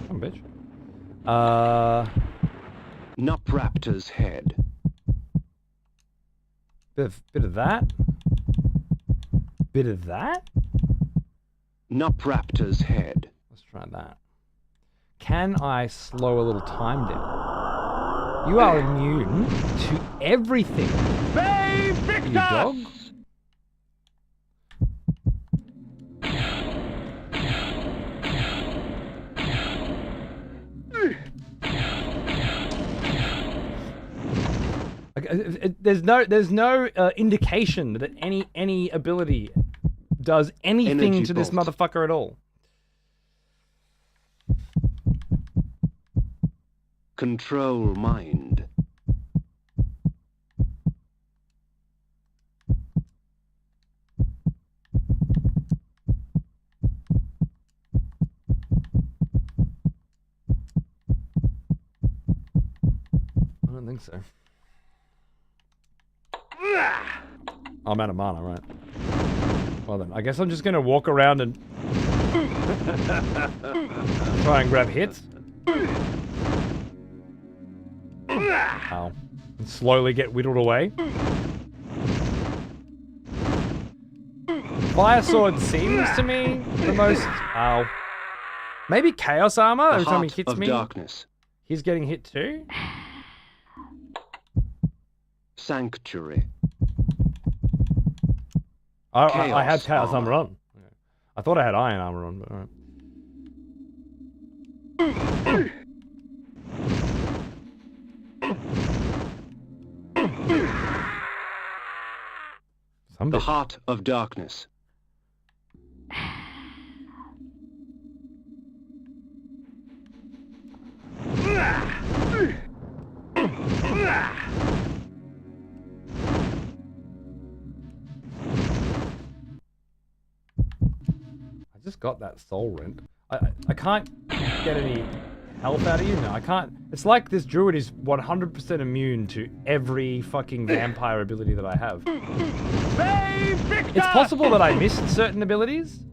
Come bitch. Nupraptor's head. Bit of that. Bit of that. Nupraptor's head. Let's try that. Can I slow a little time down? You are immune to everything. You dog. There's no indication that any ability does anything Energy to this bolt. motherfucker at all. Control mind. I don't think so. I'm out of mana, right? Well then, I guess I'm just gonna walk around and try and grab hits. Ow. And slowly get whittled away. Fire Sword seems to me the most... Ow. Maybe Chaos Armor every time he hits me. Darkness. He's getting hit too? Sanctuary. I had Chaos Chaos Armor Armor. on. I thought I had Iron Armor on, but alright. The Heart of Darkness. I just got that soul rent. I can't get any health out of you? No, I can't. It's like this druid is 100% immune to every fucking vampire ability that I have. It's possible that I missed certain abilities.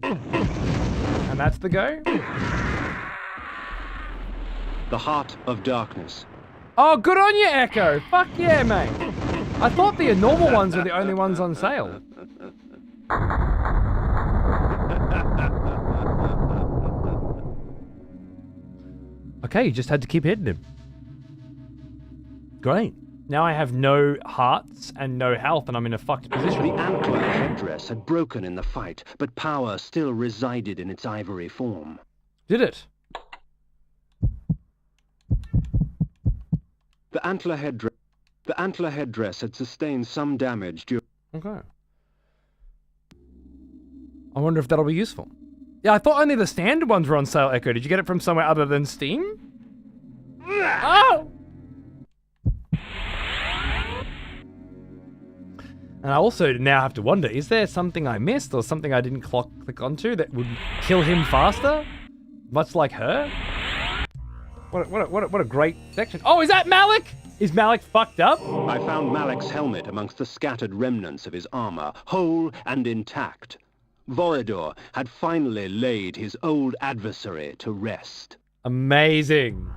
And that's the go. The Heart of Darkness. Oh, good on you, Echo. Fuck yeah, mate. I thought the normal ones were the only ones on sale. Okay, you just had to keep hitting him. Great. Now I have no hearts and no health, and I'm in a fucked position. The antler headdress had broken in the fight, but power still resided in its ivory form. Did it? The antler headdress had sustained some damage during... Okay. I wonder if that'll be useful. Yeah, I thought only the standard ones were on sale, Echo. Did you get it from somewhere other than Steam? Oh! And I also now have to wonder, is there something I missed or something I didn't click onto that would kill him faster? Much like her? What a great section. Oh, is that Malik? Is Malik fucked up? I found Malik's helmet amongst the scattered remnants of his armor, whole and intact. Vorador had finally laid his old adversary to rest. Amazing.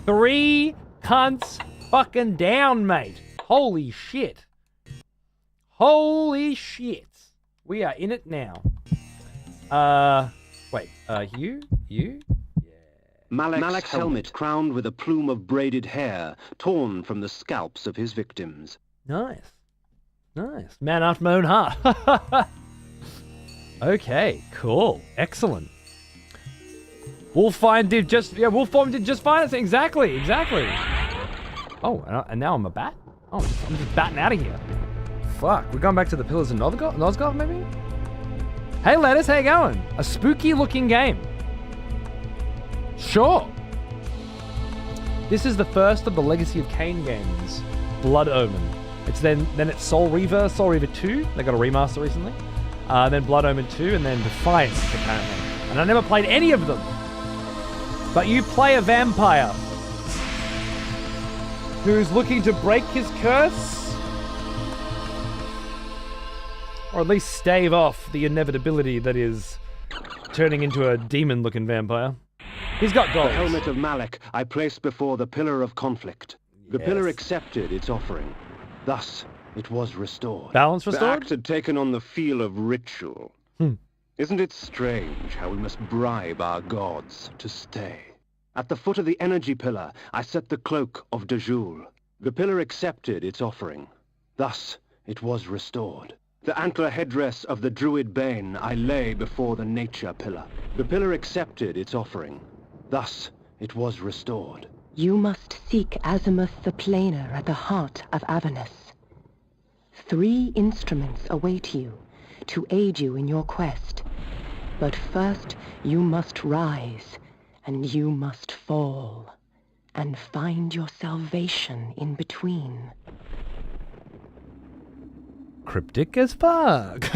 3 cunts fucking down, mate. Holy shit. Holy shit. We are in it now. Wait, you? Malik's helmet crowned with a plume of braided hair, torn from the scalps of his victims. Nice. Nice. Man after my own heart. Okay, cool. Excellent. Wolfine did just... Yeah, Wolfine did just fine. Exactly. Oh, and now I'm a bat? Oh, I'm just batting out of here. Fuck, we're going back to the Pillars of Nosgoth, maybe? Hey, Lettuce, how you going? A spooky looking game. Sure. This is the first of the Legacy of Kain games, Blood Omen. It's then it's Soul Reaver 2. They got a remaster recently. Then Blood Omen 2, and then Defiance, apparently. And I never played any of them. But you play a vampire who's looking to break his curse, or at least stave off the inevitability that is turning into a demon-looking vampire. He's got goals. The helmet of Malek I placed before the pillar of conflict. The pillar accepted its offering. Thus, it was restored. Balance restored? The act had taken on the feel of ritual. Isn't it strange how we must bribe our gods to stay? At the foot of the energy pillar, I set the cloak of Dajul. The pillar accepted its offering. Thus, it was restored. The antler headdress of the druid bane I lay before the nature pillar. The pillar accepted its offering. Thus, it was restored. You must seek Azimuth the Planar at the heart of Avernus. 3 instruments await you to aid you in your quest. But first, you must rise, and you must fall, and find your salvation in between. Cryptic as fuck.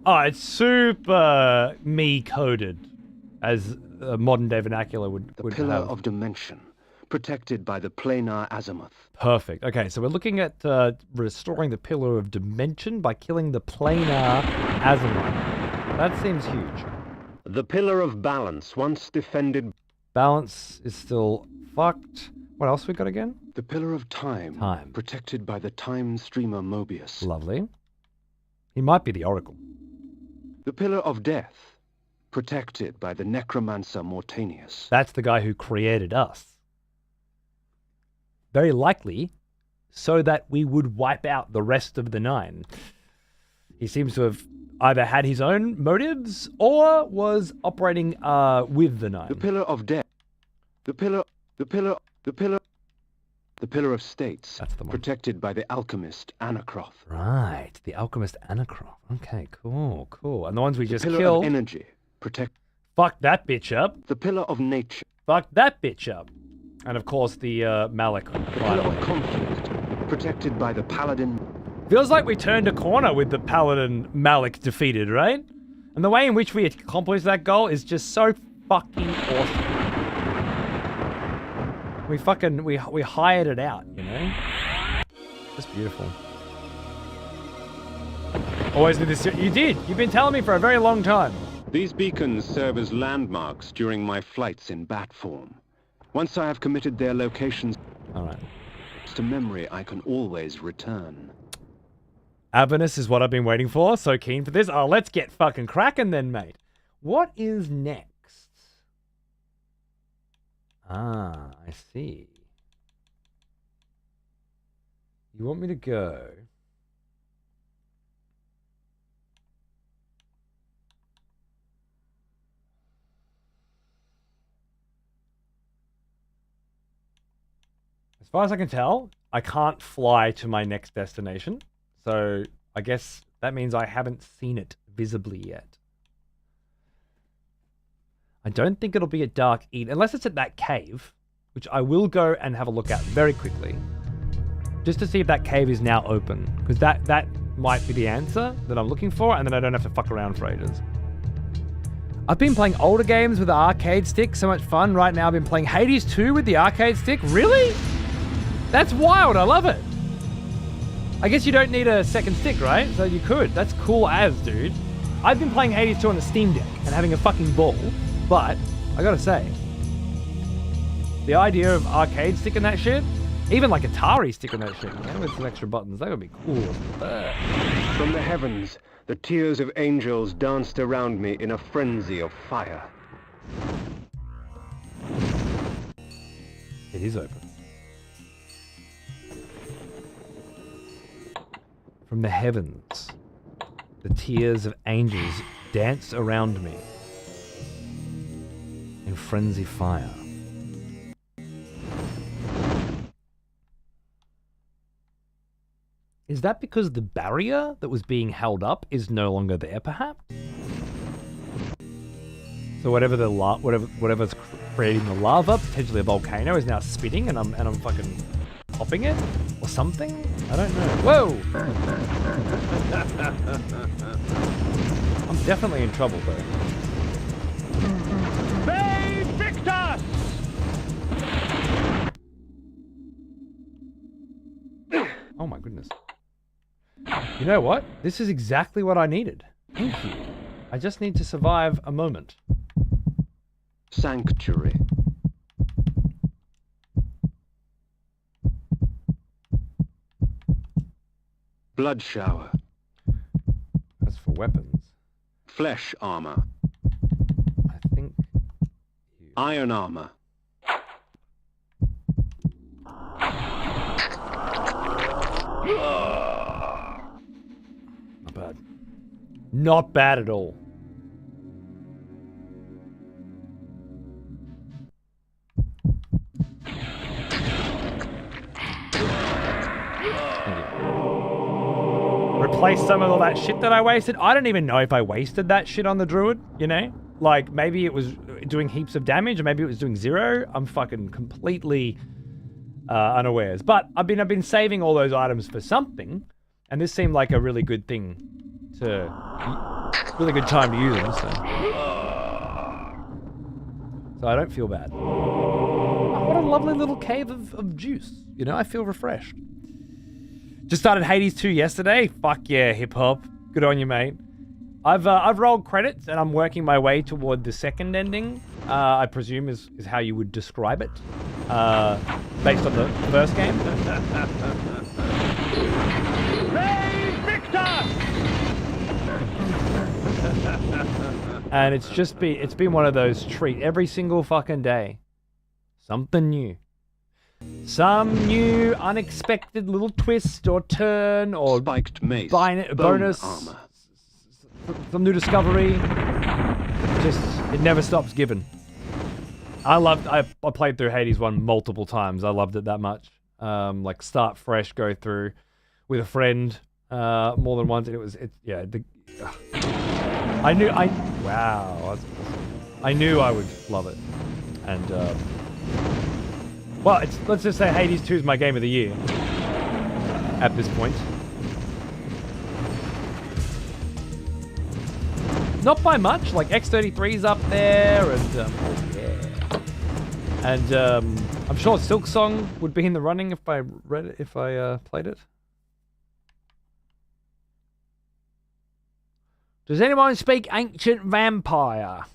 Oh, it's super me-coded, as a modern-day vernacular would Pillar have. of Dimension, protected by the planar azimuth. Perfect. Okay, so we're looking at restoring the Pillar of Dimension by killing the planar azimuth. That seems huge. The Pillar of Balance, once defended... Balance is still fucked. What else we got again? The Pillar of Time. Protected by the Time Streamer Mobius. Lovely. He might be the Oracle. The Pillar of Death. Protected by the Necromancer Mortanius. That's the guy who created us. Very likely, so that we would wipe out the rest of the 9. He seems to have either had his own motives or was operating with the 9. The Pillar of Death. The Pillar of States. That's the one. Protected by the alchemist Anacroth. Right, the alchemist Anacroth. Okay, cool. And the ones we just Pillar killed. of Energy. Fuck that bitch up. The Pillar of Nature. Fuck that bitch up. And of course the Malek. The Pillar of Conflict. Protected by the Paladin. Feels like we turned a corner with the Paladin Malek defeated, right? And the way in which we accomplished that goal is just so fucking awesome. We hired it out, you know? Just beautiful. Always did this. You did. You've been telling me for a very long time. These beacons serve as landmarks during my flights in bat form. Once I have committed their locations to memory, I can always return. Avernus is what I've been waiting for. So keen for this. Oh, let's get fucking cracking then, mate. What is next? Ah, I see. You want me to go... As far as I can tell, I can't fly to my next destination. So I guess that means I haven't seen it visibly yet. I don't think it'll be at Dark Eden, unless it's at that cave, which I will go and have a look at very quickly. Just to see if that cave is now open. Because that might be the answer that I'm looking for, and then I don't have to fuck around for ages. I've been playing older games with the arcade stick, so much fun. Right now I've been playing Hades 2 with the arcade stick. Really? That's wild, I love it. I guess you don't need a second stick, right? So you could. That's cool as, dude. I've been playing Hades 2 on the Steam Deck and having a fucking ball, but I gotta say, the idea of arcade sticking that shit, even like Atari sticking that shit, man, with some extra buttons, that would be cool. From the heavens, the tears of angels danced around me in a frenzy of fire. It is open. From the heavens, the tears of angels dance around me in frenzy fire. Is that because the barrier that was being held up is no longer there, perhaps? So whatever's creating the lava. Potentially a volcano is now spitting, and I'm fucking popping it or something. I don't know. Whoa! I'm definitely in trouble though. They picked us! Oh my goodness. You know what? This is exactly what I needed. Thank you. I just need to survive a moment. Sanctuary. Blood shower. As for weapons, Flesh armor. I think Iron armor. not bad. Not bad at all. Replace some of all that shit that I wasted. I don't even know if I wasted that shit on the druid, you know? Like, maybe it was doing heaps of damage, or maybe it was doing 0. I'm fucking completely unawares. But I've been saving all those items for something, and this seemed like a really good thing really good time to use them, so I don't feel bad. Oh, what a lovely little cave of juice. You know, I feel refreshed. Just started Hades 2 yesterday. Fuck yeah, hip hop. Good on you, mate. I've rolled credits and I'm working my way toward the second ending. I presume is how you would describe it, based on the first game. They picked us! And it's been one of those treat every single fucking day. Something new. Some new unexpected little twist or turn or spiked mace, bonus armor. Some new discovery. It never stops giving. I played through Hades 1 multiple times. I loved it that much. Like start fresh, go through with a friend more than once. I knew I would love it. And well, let's just say Hades 2 is my game of the year at this point. Not by much, like X33's up there, and I'm sure Silk Song would be in the running if I played it. Does anyone speak Ancient Vampire?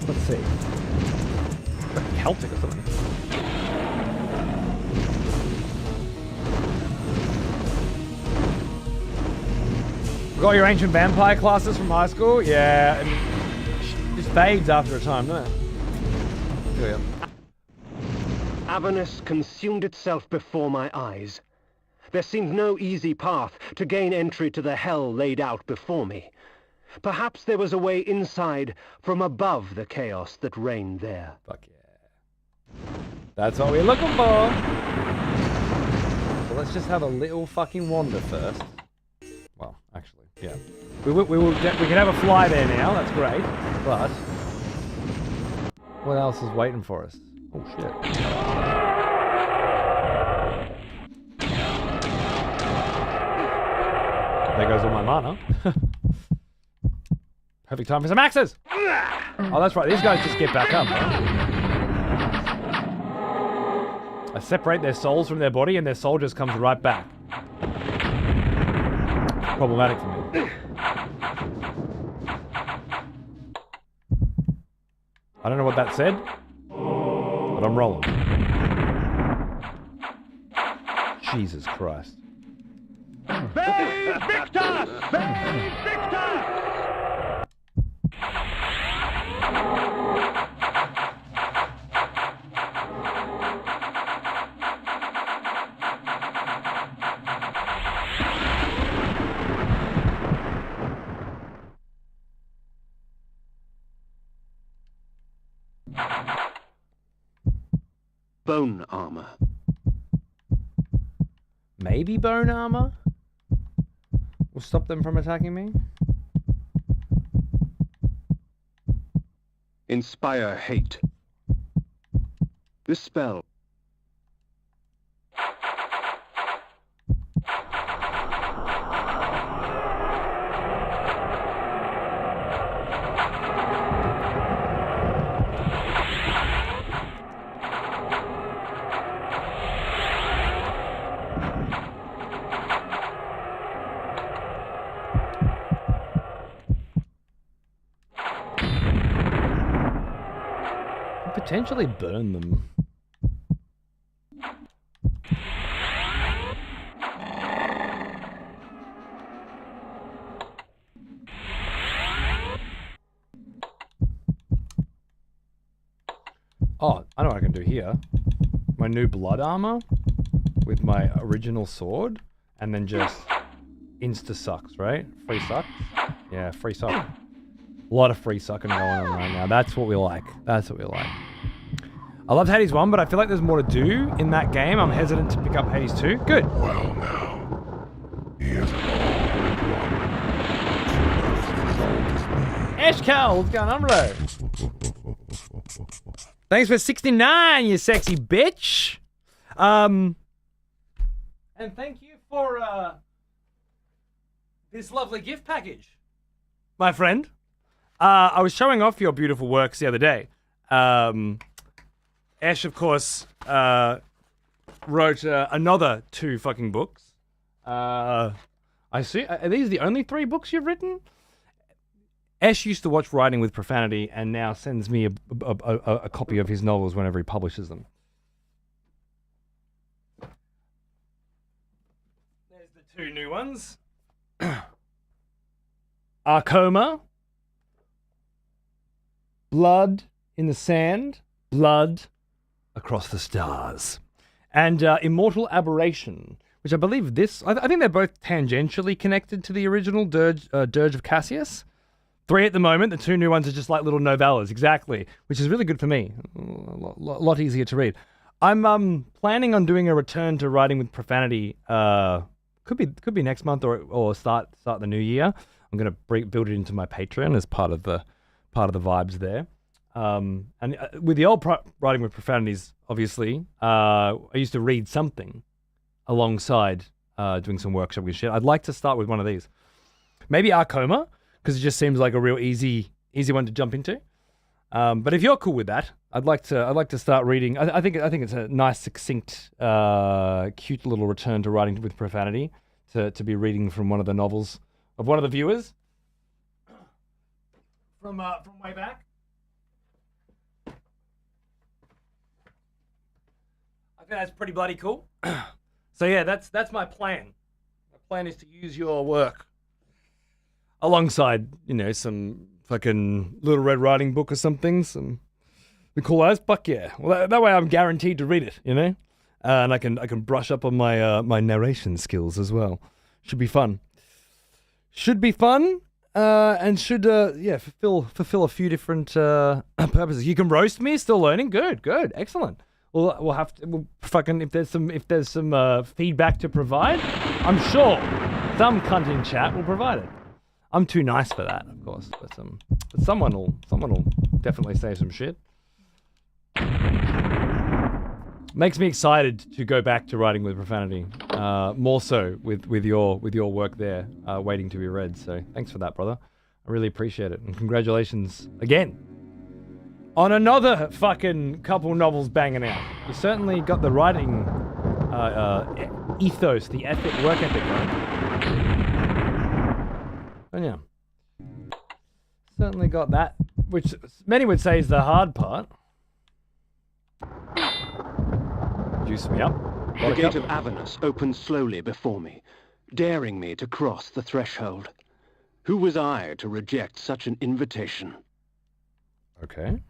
Let's see. Like Celtic or something. Got your Ancient Vampire classes from high school? Yeah, and just fades after a time, doesn't it? Here we are. Avernus consumed itself before my eyes. There seemed no easy path to gain entry to the hell laid out before me. Perhaps there was a way inside from above the chaos that reigned there. Fuck yeah. That's what we're looking for. So let's just have a little fucking wander first. Well, actually, yeah. We can have a fly there now, that's great. But what else is waiting for us? Oh shit. There goes all my mana. Perfect time for some axes! Oh, that's right. These guys just get back up, right? I separate their souls from their body and their soul just comes right back. Problematic for me. I don't know what that said, but I'm rolling. Jesus Christ. They picked us! They picked us! Bone armor. maybe bone armor will stop them from attacking me. Inspire hate. This spell. Potentially burn them. Oh, I know what I can do here. My new blood armor with my original sword, and then just insta-sucks, right? Free sucks? Yeah, free suck. A lot of free sucking going on right now. That's what we like. That's what we like. I loved Hades 1, but I feel like there's more to do in that game. I'm hesitant to pick up Hades 2. Good. Well now, he has Eshkel, what's going on, bro? Thanks for 69, you sexy bitch. And thank you for this lovely gift package, my friend. I was showing off your beautiful works the other day. Ash, of course, wrote another 2 fucking books. I see. Are these the only 3 books you've written? Ash used to watch Writing with Profanity and now sends me a copy of his novels whenever he publishes them. There's the 2 new ones. Arcoma. Blood in the Sand. Blood Across the Stars. And Immortal Aberration, which I believe this... I think they're both tangentially connected to the original Dirge of Cassius. 3 at the moment. The 2 new ones are just like little novellas, exactly, which is really good for me. A lot easier to read. I'm planning on doing a return to Writing with Profanity. Could be next month or start the new year. I'm gonna build it into my Patreon as part of the vibes there. And with the old Writing with Profanities, obviously, I used to read something alongside doing some workshop and shit. I'd like to start with one of these. Maybe Arcoma, because it just seems like a real easy one to jump into. But if you're cool with that, I'd like to start reading. I think it's a nice, succinct, cute little return to Writing with Profanity to be reading from one of the novels of one of the viewers from way back. I think that's pretty bloody cool. So yeah, that's my plan. My plan is to use your work alongside, some fucking Little Red Riding Book or something, some the cool as. Fuck yeah. Well, that way I'm guaranteed to read it, and I can brush up on my my narration skills as well. Should be fun. And should fulfill a few different purposes. You can roast me, still learning. Good, excellent. We'll have to if there's some feedback to provide, I'm sure some cunt in chat will provide it. I'm too nice for that, of course, but someone will definitely say some shit. Makes me excited to go back to Writing with Profanity, more so with your work there, waiting to be read. So thanks for that, brother. I really appreciate it, and congratulations again on another fucking couple novels banging out. You certainly got the writing ethos, the work ethic going. And yeah, certainly got that, which many would say is the hard part. Juice me up. The gate of Avernus opened slowly before me, daring me to cross the threshold. Who was I to reject such an invitation? Okay.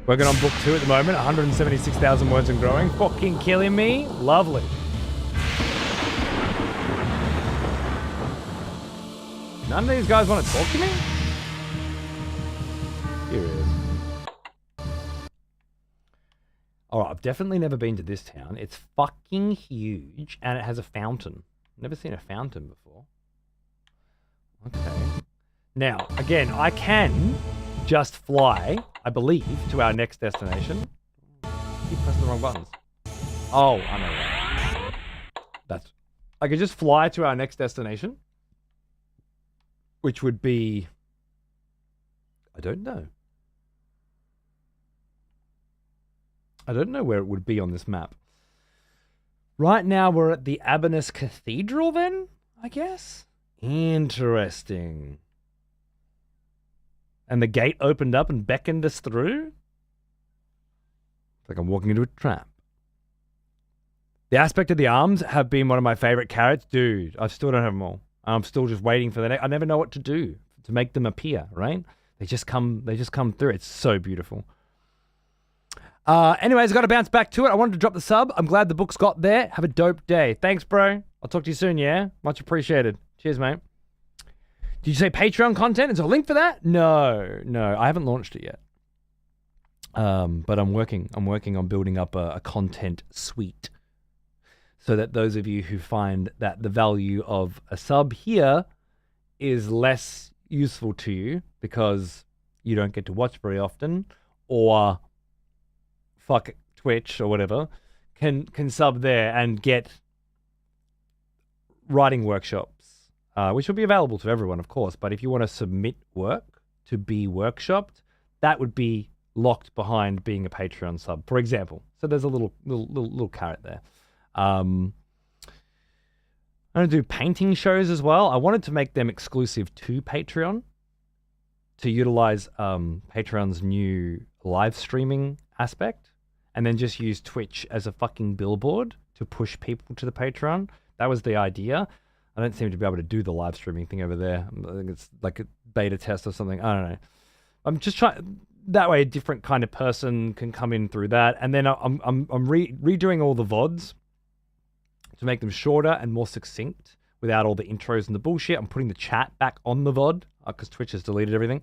Working on book 2 at the moment, 176,000 words and growing. Fucking killing me. Lovely. None of these guys want to talk to me? Here it is. All right, I've definitely never been to this town. It's fucking huge, and it has a fountain. Never seen a fountain before. Okay. Now, again, I can just fly, I believe, to our next destination. Keep pressing the wrong buttons. Oh, I know that. I could just fly to our next destination, which would be... I don't know. I don't know where it would be on this map. Right now, we're at the Avernus Cathedral, then, I guess? Interesting. And the gate opened up and beckoned us through? It's like I'm walking into a trap. The aspect of the arms have been one of my favorite carrots. Dude, I still don't have them all. I'm still just waiting for the next... I never know what to do to make them appear, right? They just come through. It's so beautiful. Anyways, got to bounce back to it. I wanted to drop the sub. I'm glad the books got there. Have a dope day. Thanks, bro. I'll talk to you soon, yeah? Much appreciated. Cheers, mate. Did you say Patreon content? Is there a link for that? No. I haven't launched it yet. But I'm working on building up a content suite so that those of you who find that the value of a sub here is less useful to you because you don't get to watch very often, or fuck Twitch or whatever, can sub there and get writing workshops, which will be available to everyone, of course. But if you want to submit work to be workshopped, that would be locked behind being a Patreon sub, for example. So there's a little carrot there. I'm going to do painting shows as well. I wanted to make them exclusive to Patreon to utilize Patreon's new live streaming aspect, and then just use Twitch as a fucking billboard to push people to the Patreon. That was the idea. I don't seem to be able to do the live streaming thing over there. I think it's like a beta test or something. I don't know. I'm just trying... That way a different kind of person can come in through that. And then I'm redoing all the VODs to make them shorter and more succinct without all the intros and the bullshit. I'm putting the chat back on the VOD because Twitch has deleted everything.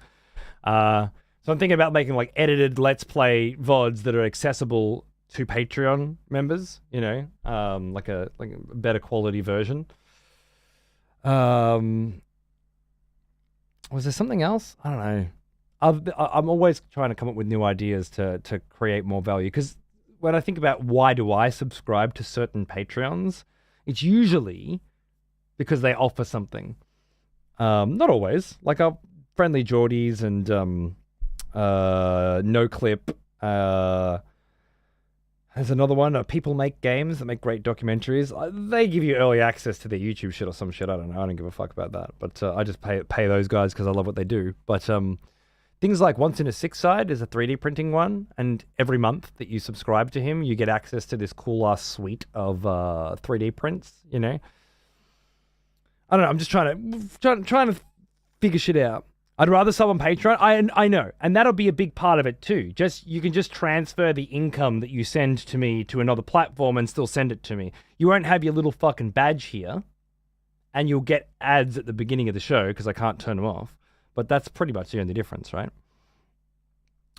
So I'm thinking about making like edited Let's Play VODs that are accessible to Patreon members, you know, like a better quality version. Was there something else? I don't know. I'm always trying to come up with new ideas to create more value, because when I think about why do I subscribe to certain Patreons, it's usually because they offer something. Not always. Like our Friendly Geordies and No Clip. There's another one. People Make Games that make great documentaries. They give you early access to their YouTube shit or some shit. I don't know. I don't give a fuck about that. But I just pay those guys because I love what they do. But things like Once in a Six Side is a 3D printing one, and every month that you subscribe to him, you get access to this cool ass suite of 3D prints. You know, I don't know. I'm just trying to figure shit out. I'd rather sub on Patreon. I know, and that'll be a big part of it too. You can just transfer the income that you send to me to another platform and still send it to me. You won't have your little fucking badge here, and you'll get ads at the beginning of the show because I can't turn them off. But that's pretty much the only difference, right?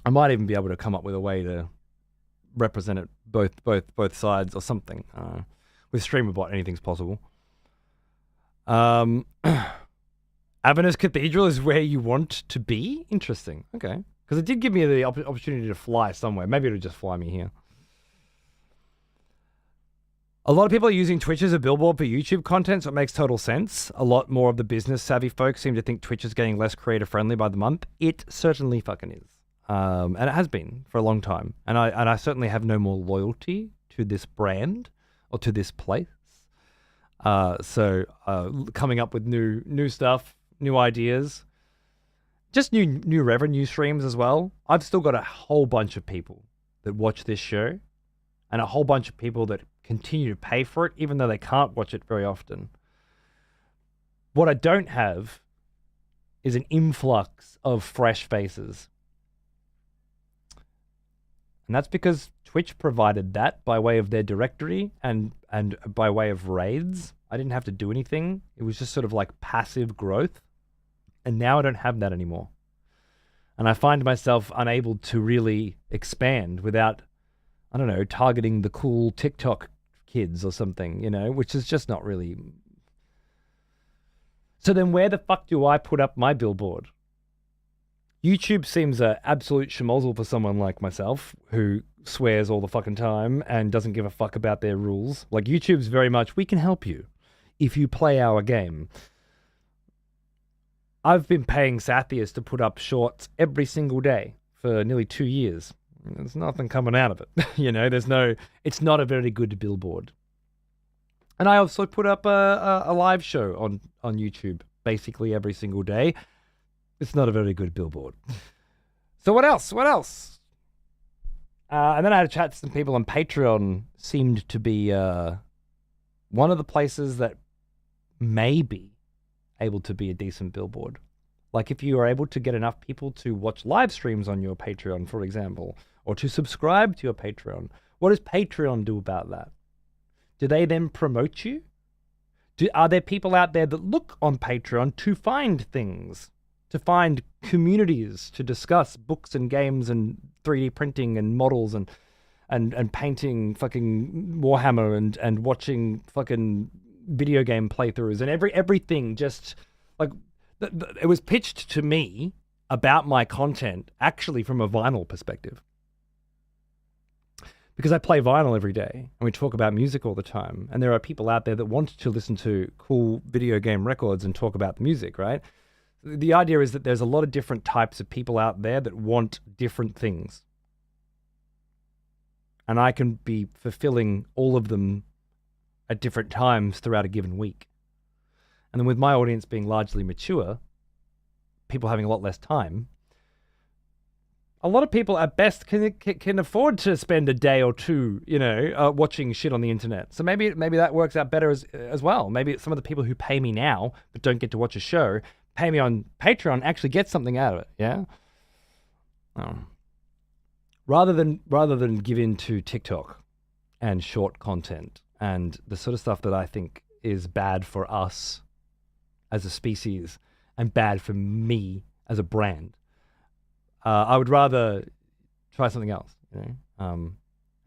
I might even be able to come up with a way to represent it both sides or something. With StreamerBot, anything's possible. Avernus Cathedral is where you want to be? Interesting. Okay. Because it did give me the opportunity to fly somewhere. Maybe it'll just fly me here. A lot of people are using Twitch as a billboard for YouTube content, so it makes total sense. A lot more of the business-savvy folks seem to think Twitch is getting less creator-friendly by the month. It certainly fucking is. And it has been for a long time. And I certainly have no more loyalty to this brand or to this place. So coming up with new stuff, new ideas, just new revenue streams as well. I've still got a whole bunch of people that watch this show and a whole bunch of people that continue to pay for it, even though they can't watch it very often. What I don't have is an influx of fresh faces. And that's because Twitch provided that by way of their directory and by way of raids. I didn't have to do anything. It was just sort of like passive growth. And now I don't have that anymore. And I find myself unable to really expand without I don't know, targeting the cool TikTok kids or something, you know, which is just not really. So then where the fuck do I put up my billboard? YouTube seems an absolute schmozzle for someone like myself who swears all the fucking time and doesn't give a fuck about their rules. Like, YouTube's very much, we can help you if you play our game. I've been paying Sathius to put up shorts every single day for nearly 2 years. There's nothing coming out of it. You know, it's not a very good billboard. And I also put up a live show on YouTube basically every single day. It's not a very good billboard. So what else? And then I had a chat to some people on Patreon. Seemed to be one of the places that may be able to be a decent billboard. Like if you are able to get enough people to watch live streams on your Patreon, for example, or to subscribe to your Patreon, what does Patreon do about that? Do they then promote you? Are there people out there that look on Patreon to find things? To find communities to discuss books and games and 3D printing and models and painting fucking Warhammer and watching fucking video game playthroughs and everything. Just like it was pitched to me about my content actually from a vinyl perspective, because I play vinyl every day and we talk about music all the time, and there are people out there that want to listen to cool video game records and talk about the music, right? The idea is that there's a lot of different types of people out there that want different things. And I can be fulfilling all of them at different times throughout a given week. And then with my audience being largely mature, people having a lot less time, a lot of people at best can afford to spend a day or two, you know, watching shit on the internet. So maybe that works out better as well. Maybe some of the people who pay me now but don't get to watch a show pay me on Patreon actually get something out of it, yeah? Rather than give in to TikTok and short content and the sort of stuff that I think is bad for us as a species and bad for me as a brand, I would rather try something else, you know?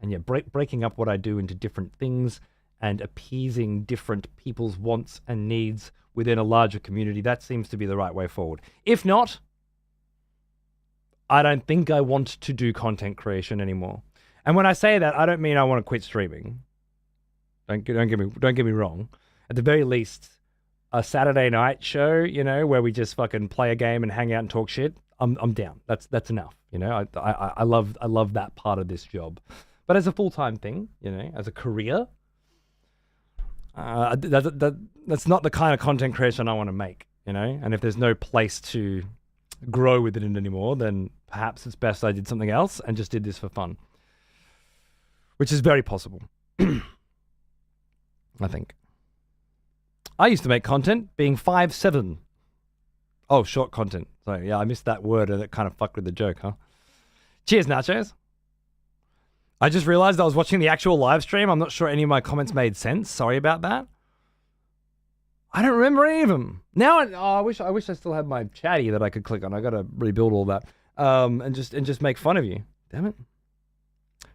And yeah, breaking up what I do into different things and appeasing different people's wants and needs within a larger community, that seems to be the right way forward. If not, I don't think I want to do content creation anymore. And when I say that, I don't mean I want to quit streaming. Don't get me wrong. At the very least, a Saturday night show, you know, where we just fucking play a game and hang out and talk shit, I'm down. That's enough. You know, I love that part of this job. But as a full-time thing, you know, as a career, that's not the kind of content creation I want to make, you know? And if there's no place to grow within it anymore, then perhaps it's best I did something else and just did this for fun. Which is very possible. I think. I used to make content being 5'7". Oh, short content. Sorry, yeah, I missed that word and that kind of fucked with the joke, huh? Cheers, Nachos. I just realized I was watching the actual live stream. I'm not sure any of my comments made sense. Sorry about that. I don't remember any of them. Now I wish I still had my chatty that I could click on. I gotta rebuild all that. And just make fun of you. Damn it.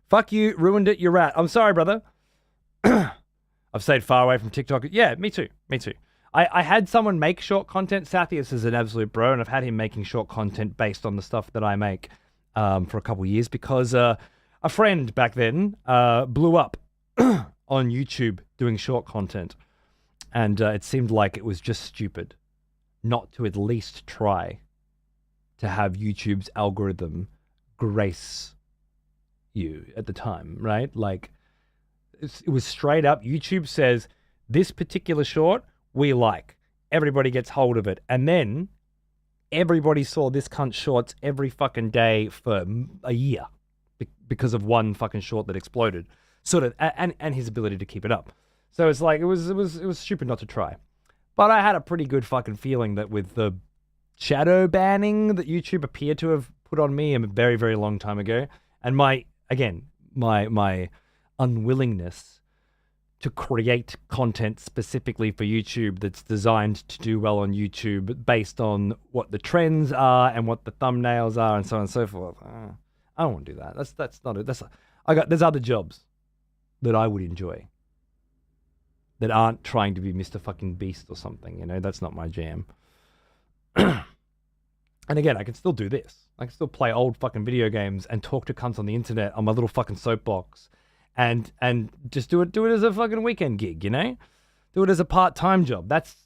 Fuck you, ruined it, you rat. I'm sorry, brother. I've stayed far away from TikTok. Yeah, me too. I had someone make short content. Sathius is an absolute bro, and I've had him making short content based on the stuff that I make for a couple of years because a friend back then blew up on YouTube doing short content. And it seemed like it was just stupid not to at least try to have YouTube's algorithm grace you at the time, right? Like, it was straight up. YouTube says, this particular short, we like. Everybody gets hold of it. And then everybody saw this cunt shorts every fucking day for a year because of one fucking short that exploded. Sort of, and his ability to keep it up. So it's like, it was stupid not to try. But I had a pretty good fucking feeling that with the shadow banning that YouTube appeared to have put on me a very, very long time ago, and my unwillingness to create content specifically for YouTube that's designed to do well on YouTube based on what the trends are and what the thumbnails are and so on and so forth. I don't want to do that. That's not it. There's other jobs that I would enjoy that aren't trying to be Mr. fucking Beast or something, you know? That's not my jam. And again, I can still do this. I can still play old fucking video games and talk to cunts on the internet on my little fucking soapbox and just do it as a fucking weekend gig, you know? Do it as a part-time job. That's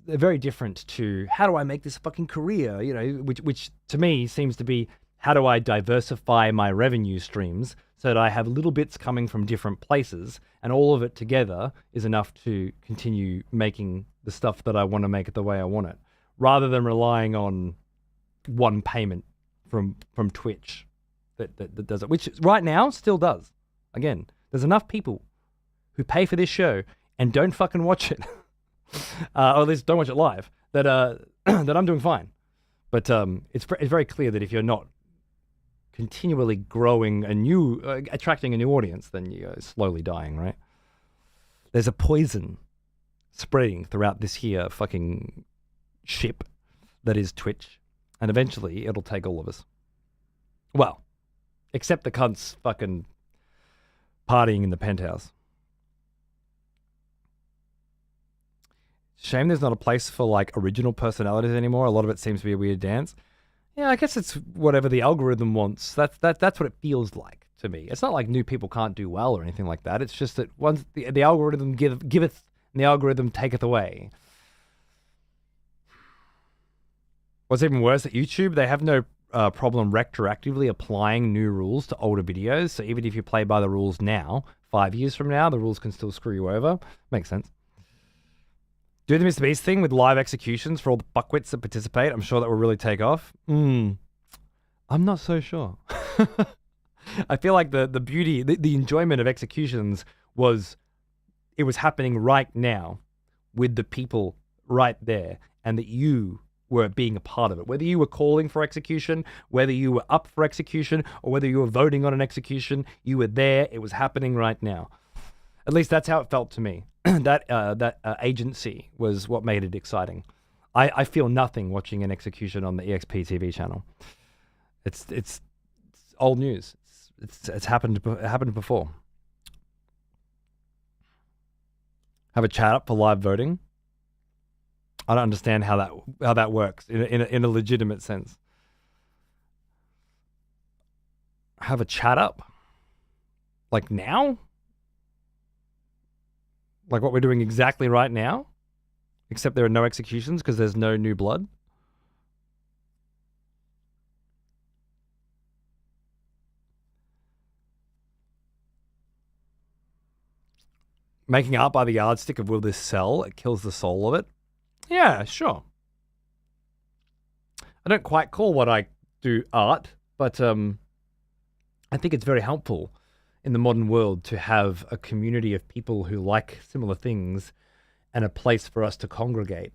very different to how do I make this fucking career, you know, which to me seems to be how do I diversify my revenue streams so that I have little bits coming from different places and all of it together is enough to continue making the stuff that I want to make it the way I want it, rather than relying on one payment from Twitch that does it, which right now still does. Again, there's enough people who pay for this show and don't fucking watch it, or at least don't watch it live, that that I'm doing fine. But it's very clear that if you're not continually growing attracting a new audience, then you're slowly dying, right? There's a poison spreading throughout this here fucking ship that is Twitch, and eventually it'll take all of us. Well, except the cunts fucking partying in the penthouse. Shame there's not a place for like original personalities anymore. A lot of it seems to be a weird dance. Yeah, I guess it's whatever the algorithm wants. That's what it feels like to me. It's not like new people can't do well or anything like that. It's just that once the algorithm giveth and the algorithm taketh away. What's even worse, at YouTube, they have no problem retroactively applying new rules to older videos. So even if you play by the rules now, 5 years from now, the rules can still screw you over. Makes sense. Do the Mr. Beast thing with live executions for all the fuckwits that participate. I'm sure that will really take off. I'm not so sure. I feel like the beauty, the enjoyment of executions was it was happening right now with the people right there, and that you were being a part of it. Whether you were calling for execution, whether you were up for execution, or whether you were voting on an execution, you were there. It was happening right now. At least that's how it felt to me. that agency was what made it exciting. I feel nothing watching an execution on the EXP TV channel. It's old news. It's happened before. Have a chat up for live voting. I don't understand how that works in a legitimate sense. Have a chat up? Like now? Like what we're doing exactly right now? Except there are no executions because there's no new blood? Making art by the yardstick of will this sell? It kills the soul of it. Yeah, sure. I don't quite call what I do art, but I think it's very helpful in the modern world to have a community of people who like similar things and a place for us to congregate,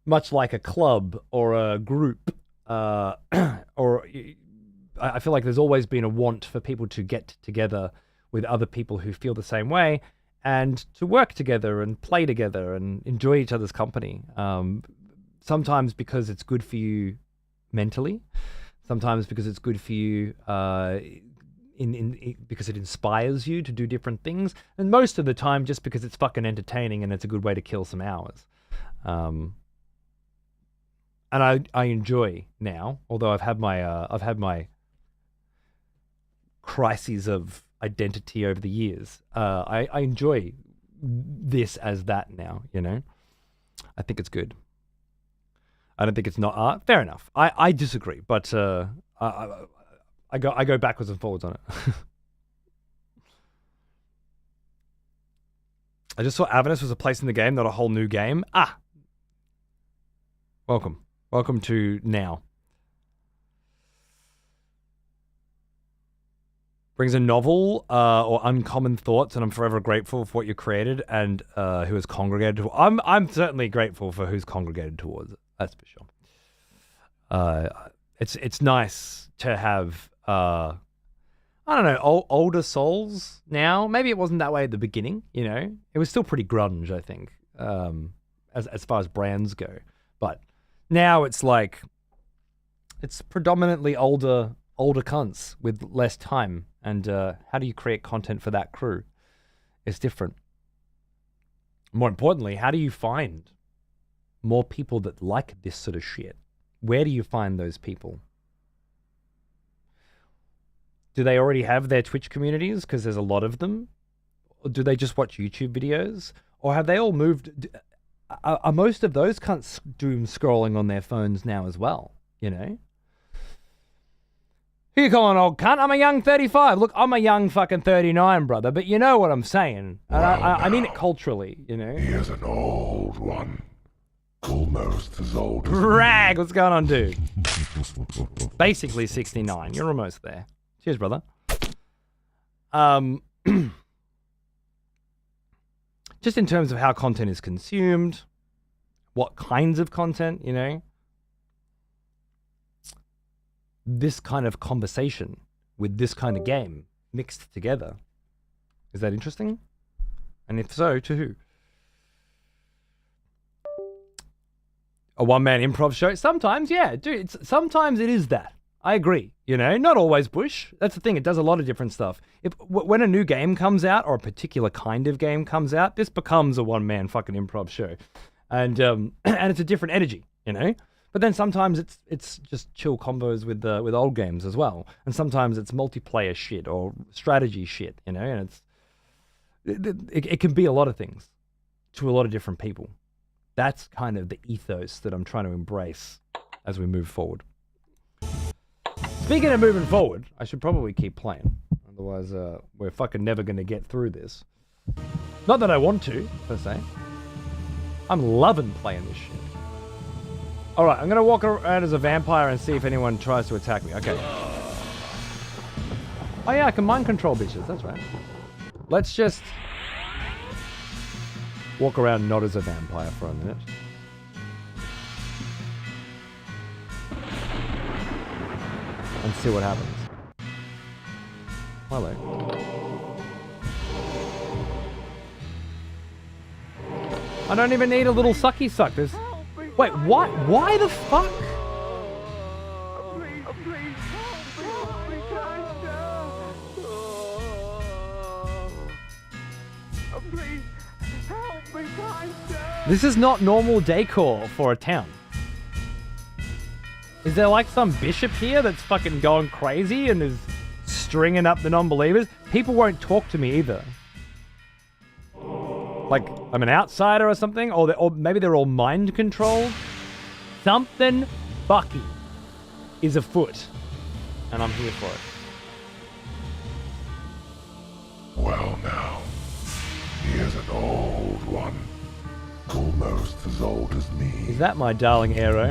much like a club or a group, or I feel like there's always been a want for people to get together with other people who feel the same way and to work together and play together and enjoy each other's company. Sometimes because it's good for you mentally, sometimes because it's good for you because it inspires you to do different things, and most of the time just because it's fucking entertaining and it's a good way to kill some hours. And I enjoy now, although I've had my crises of identity over the years. I enjoy this as that now, you know. I think it's good. I don't think it's not art. Fair enough. I disagree, but I go backwards and forwards on it. I just saw Avernus was a place in the game, not a whole new game. Welcome to now. Brings a novel or uncommon thoughts, and I'm forever grateful for what you created and who has congregated. I'm certainly grateful for who's congregated towards it. That's for sure. It's nice to have I don't know, older souls now. Maybe it wasn't that way at the beginning, you know. It was still pretty grunge, I think, as far as brands go. But now it's like it's predominantly older cunts with less time And how do you create content for that crew? It's different. More importantly, how do you find more people that like this sort of shit? Where do you find those people? Do they already have their Twitch communities? Because there's a lot of them. Or do they just watch YouTube videos? Or have they all moved? Are most of those cunts doom scrolling on their phones now as well? You know? Who you calling old cunt? I'm a young 35. Look, I'm a young fucking 39, brother. But you know what I'm saying. And I mean it culturally, you know? He is an old one. Almost as old as Rag! What's going on, dude? Basically 69. You're almost there. Cheers, brother. Just in terms of how content is consumed, what kinds of content, you know? This kind of conversation with this kind of game mixed together. Is that interesting? And if so, to who? A one-man improv show? Sometimes, yeah. Dude, sometimes it is that. I agree. You know, not always Bush. That's the thing. It does a lot of different stuff. When a new game comes out, or a particular kind of game comes out, this becomes a one-man fucking improv show. And it's a different energy, you know? But then sometimes it's just chill combos with old games as well. And sometimes it's multiplayer shit or strategy shit, you know? And it can be a lot of things to a lot of different people. That's kind of the ethos that I'm trying to embrace as we move forward. Speaking of moving forward, I should probably keep playing. Otherwise, we're fucking never going to get through this. Not that I want to, per se. I'm loving playing this shit. Alright, I'm going to walk around as a vampire and see if anyone tries to attack me. Okay. Oh yeah, I can mind control bitches. That's right. Let's just walk around not as a vampire for a minute. And see what happens. Hello. I don't even need a little sucky suck. There's... Wait, what? Why the fuck? This is not normal decor for a town. Is there like some bishop here that's fucking going crazy and is stringing up the non-believers? People won't talk to me either. Like, I'm an outsider or something? Or maybe they're all mind controlled? Something fucky is afoot. And I'm here for it. Well now, he is an old one. Almost as old as me. Is that my darling Aero?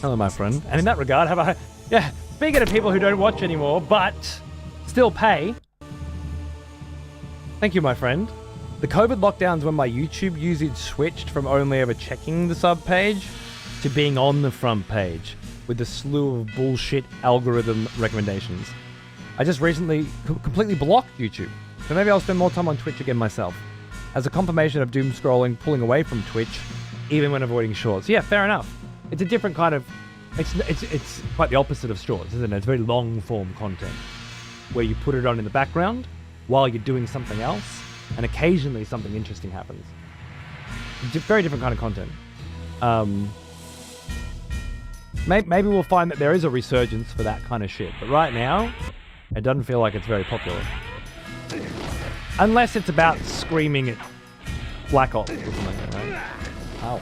Hello, my friend. And in that regard, speaking of people who don't watch anymore, but still pay. Thank you, my friend. The COVID lockdowns when my YouTube usage switched from only ever checking the sub page to being on the front page with a slew of bullshit algorithm recommendations. I just recently completely blocked YouTube, so maybe I'll spend more time on Twitch again myself. As a confirmation of doom scrolling, pulling away from Twitch, even when avoiding shorts. Yeah, fair enough. It's a different kind of... It's quite the opposite of shorts, isn't it? It's very long-form content, where you put it on in the background while you're doing something else, and occasionally something interesting happens. Very different kind of content. Maybe we'll find that there is a resurgence for that kind of shit, but right now, it doesn't feel like it's very popular. Unless it's about screaming at Black Ops or something, right? Ow.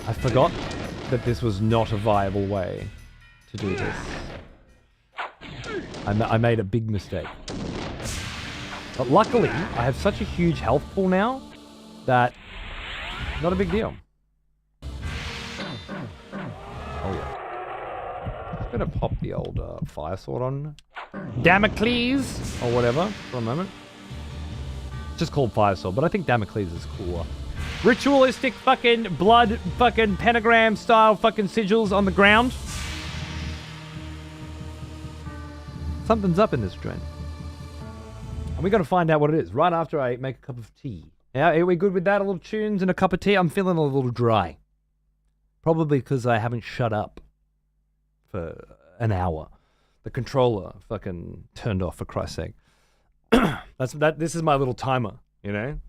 I forgot that this was not a viable way to do this. I made a big mistake. But luckily, I have such a huge health pool now that not a big deal. Oh yeah. I'm gonna pop the old fire sword on Damocles or whatever for a moment. It's just called fire sword, but I think Damocles is cooler. Ritualistic fucking blood fucking pentagram style fucking sigils on the ground. Something's up in this joint. And we gotta find out what it is right after I make a cup of tea. Yeah, are we good with that? A little tunes and a cup of tea? I'm feeling a little dry. Probably because I haven't shut up for an hour. The controller fucking turned off, for Christ's sake. This is my little timer, you know?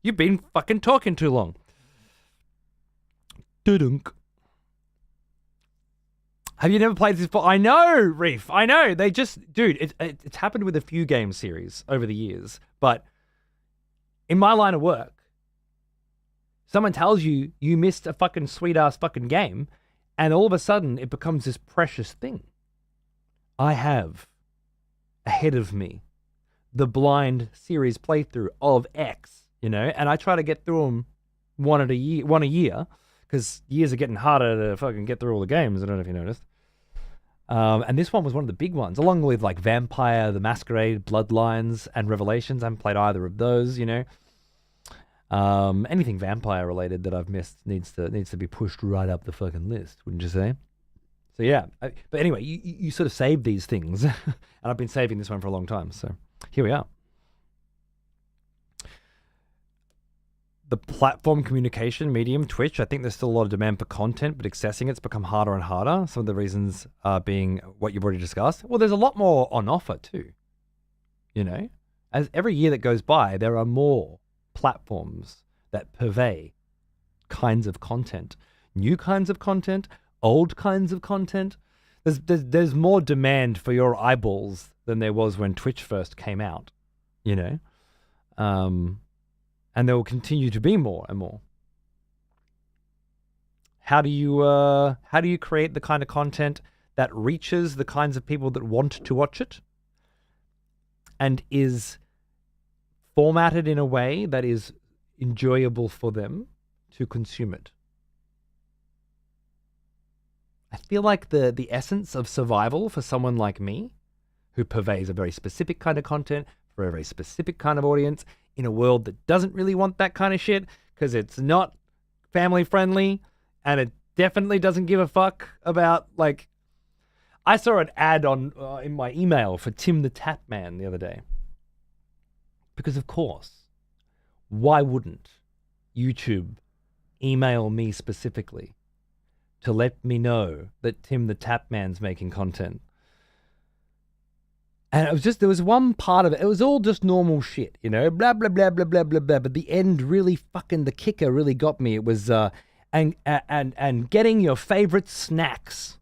You've been fucking talking too long. Dudunk. Have you never played this before? I know, Reef. I know. They just... Dude, it's happened with a few game series over the years. But in my line of work, someone tells you you missed a fucking sweet-ass fucking game, and all of a sudden it becomes this precious thing. I have ahead of me the blind series playthrough of X, you know, and I try to get through them one a year, because years are getting harder to fucking get through all the games. I don't know if you noticed. And this one was one of the big ones, along with like Vampire, The Masquerade, Bloodlines, and Revelations. I haven't played either of those, you know. Anything vampire related that I've missed needs to be pushed right up the fucking list, wouldn't you say? So yeah, but anyway, you sort of save these things, and I've been saving this one for a long time. So here we are. The platform communication medium, Twitch, I think there's still a lot of demand for content, but accessing it's become harder and harder. Some of the reasons being what you've already discussed. Well, there's a lot more on offer too. You know, as every year that goes by, there are more platforms that purvey kinds of content, new kinds of content, old kinds of content. There's more demand for your eyeballs than there was when Twitch first came out, you know. And there will continue to be more and more. How do you create the kind of content that reaches the kinds of people that want to watch it and is formatted in a way that is enjoyable for them to consume it? I feel like the essence of survival for someone like me, who purveys a very specific kind of content for a very specific kind of audience in a world that doesn't really want that kind of shit because it's not family friendly and it definitely doesn't give a fuck about, like, I saw an ad on in my email for Tim the Tap Man the other day. Because of course, why wouldn't YouTube email me specifically to let me know that Tim the Tap Man's making content? And it was just, there was one part of it, it was all just normal shit, you know, blah, blah, blah, blah, blah, blah, blah. But the end really fucking, the kicker really got me. It was, and getting your favorite snacks.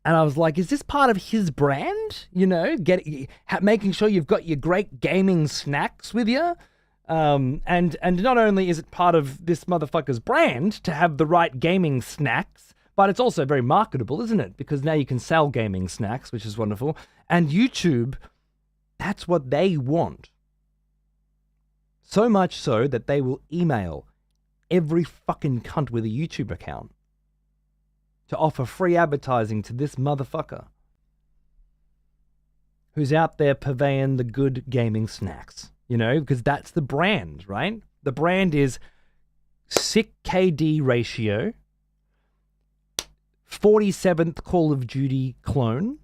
And I was like, is this part of his brand? You know, making sure you've got your great gaming snacks with you. And not only is it part of this motherfucker's brand to have the right gaming snacks, but it's also very marketable, isn't it? Because now you can sell gaming snacks, which is wonderful. And YouTube, that's what they want. So much so that they will email every fucking cunt with a YouTube account to offer free advertising to this motherfucker who's out there purveying the good gaming snacks, you know, because that's the brand, right? The brand is sick KD ratio, 47th Call of Duty clone,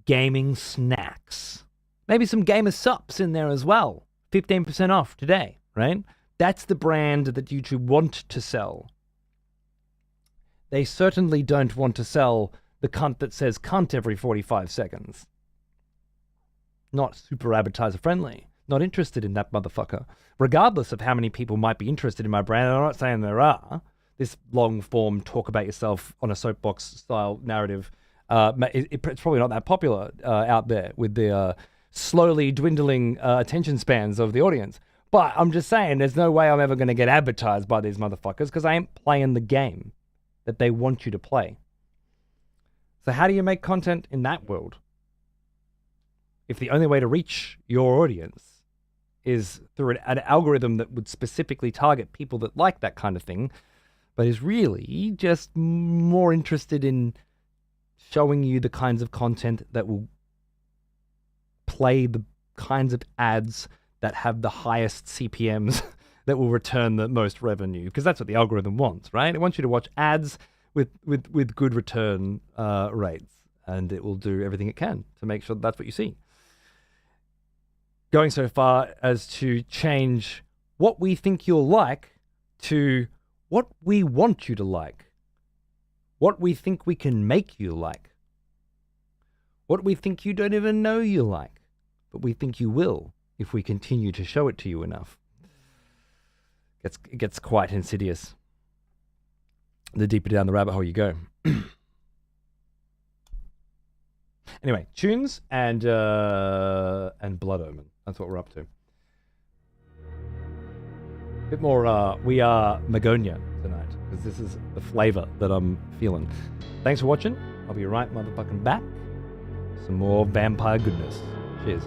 gaming snacks. Maybe some gamer sups in there as well. 15% off today, right? That's the brand that YouTube want to sell. They certainly don't want to sell the cunt that says cunt every 45 seconds. Not super advertiser friendly. Not interested in that motherfucker. Regardless of how many people might be interested in my brand, I'm not saying there are. This long form talk about yourself on a soapbox style narrative, it's probably not that popular out there with the slowly dwindling attention spans of the audience. But I'm just saying, there's no way I'm ever going to get advertised by these motherfuckers because I ain't playing the game that they want you to play. So how do you make content in that world? If the only way to reach your audience is through an algorithm that would specifically target people that like that kind of thing, but is really just more interested in showing you the kinds of content that will play the kinds of ads that have the highest CPMs that will return the most revenue, because that's what the algorithm wants, right? It wants you to watch ads with good return rates, and it will do everything it can to make sure that's what you see. Going so far as to change what we think you'll like to what we want you to like. What we think we can make you like. What we think you don't even know you like, but we think you will if we continue to show it to you enough. It gets quite insidious the deeper down the rabbit hole you go. Anyway, tunes and Blood Omen. That's what we're up to. A bit more, we are Magonia tonight, because this is the flavor that I'm feeling. Thanks for watching. I'll be right motherfucking back. Some more vampire goodness. Cheers.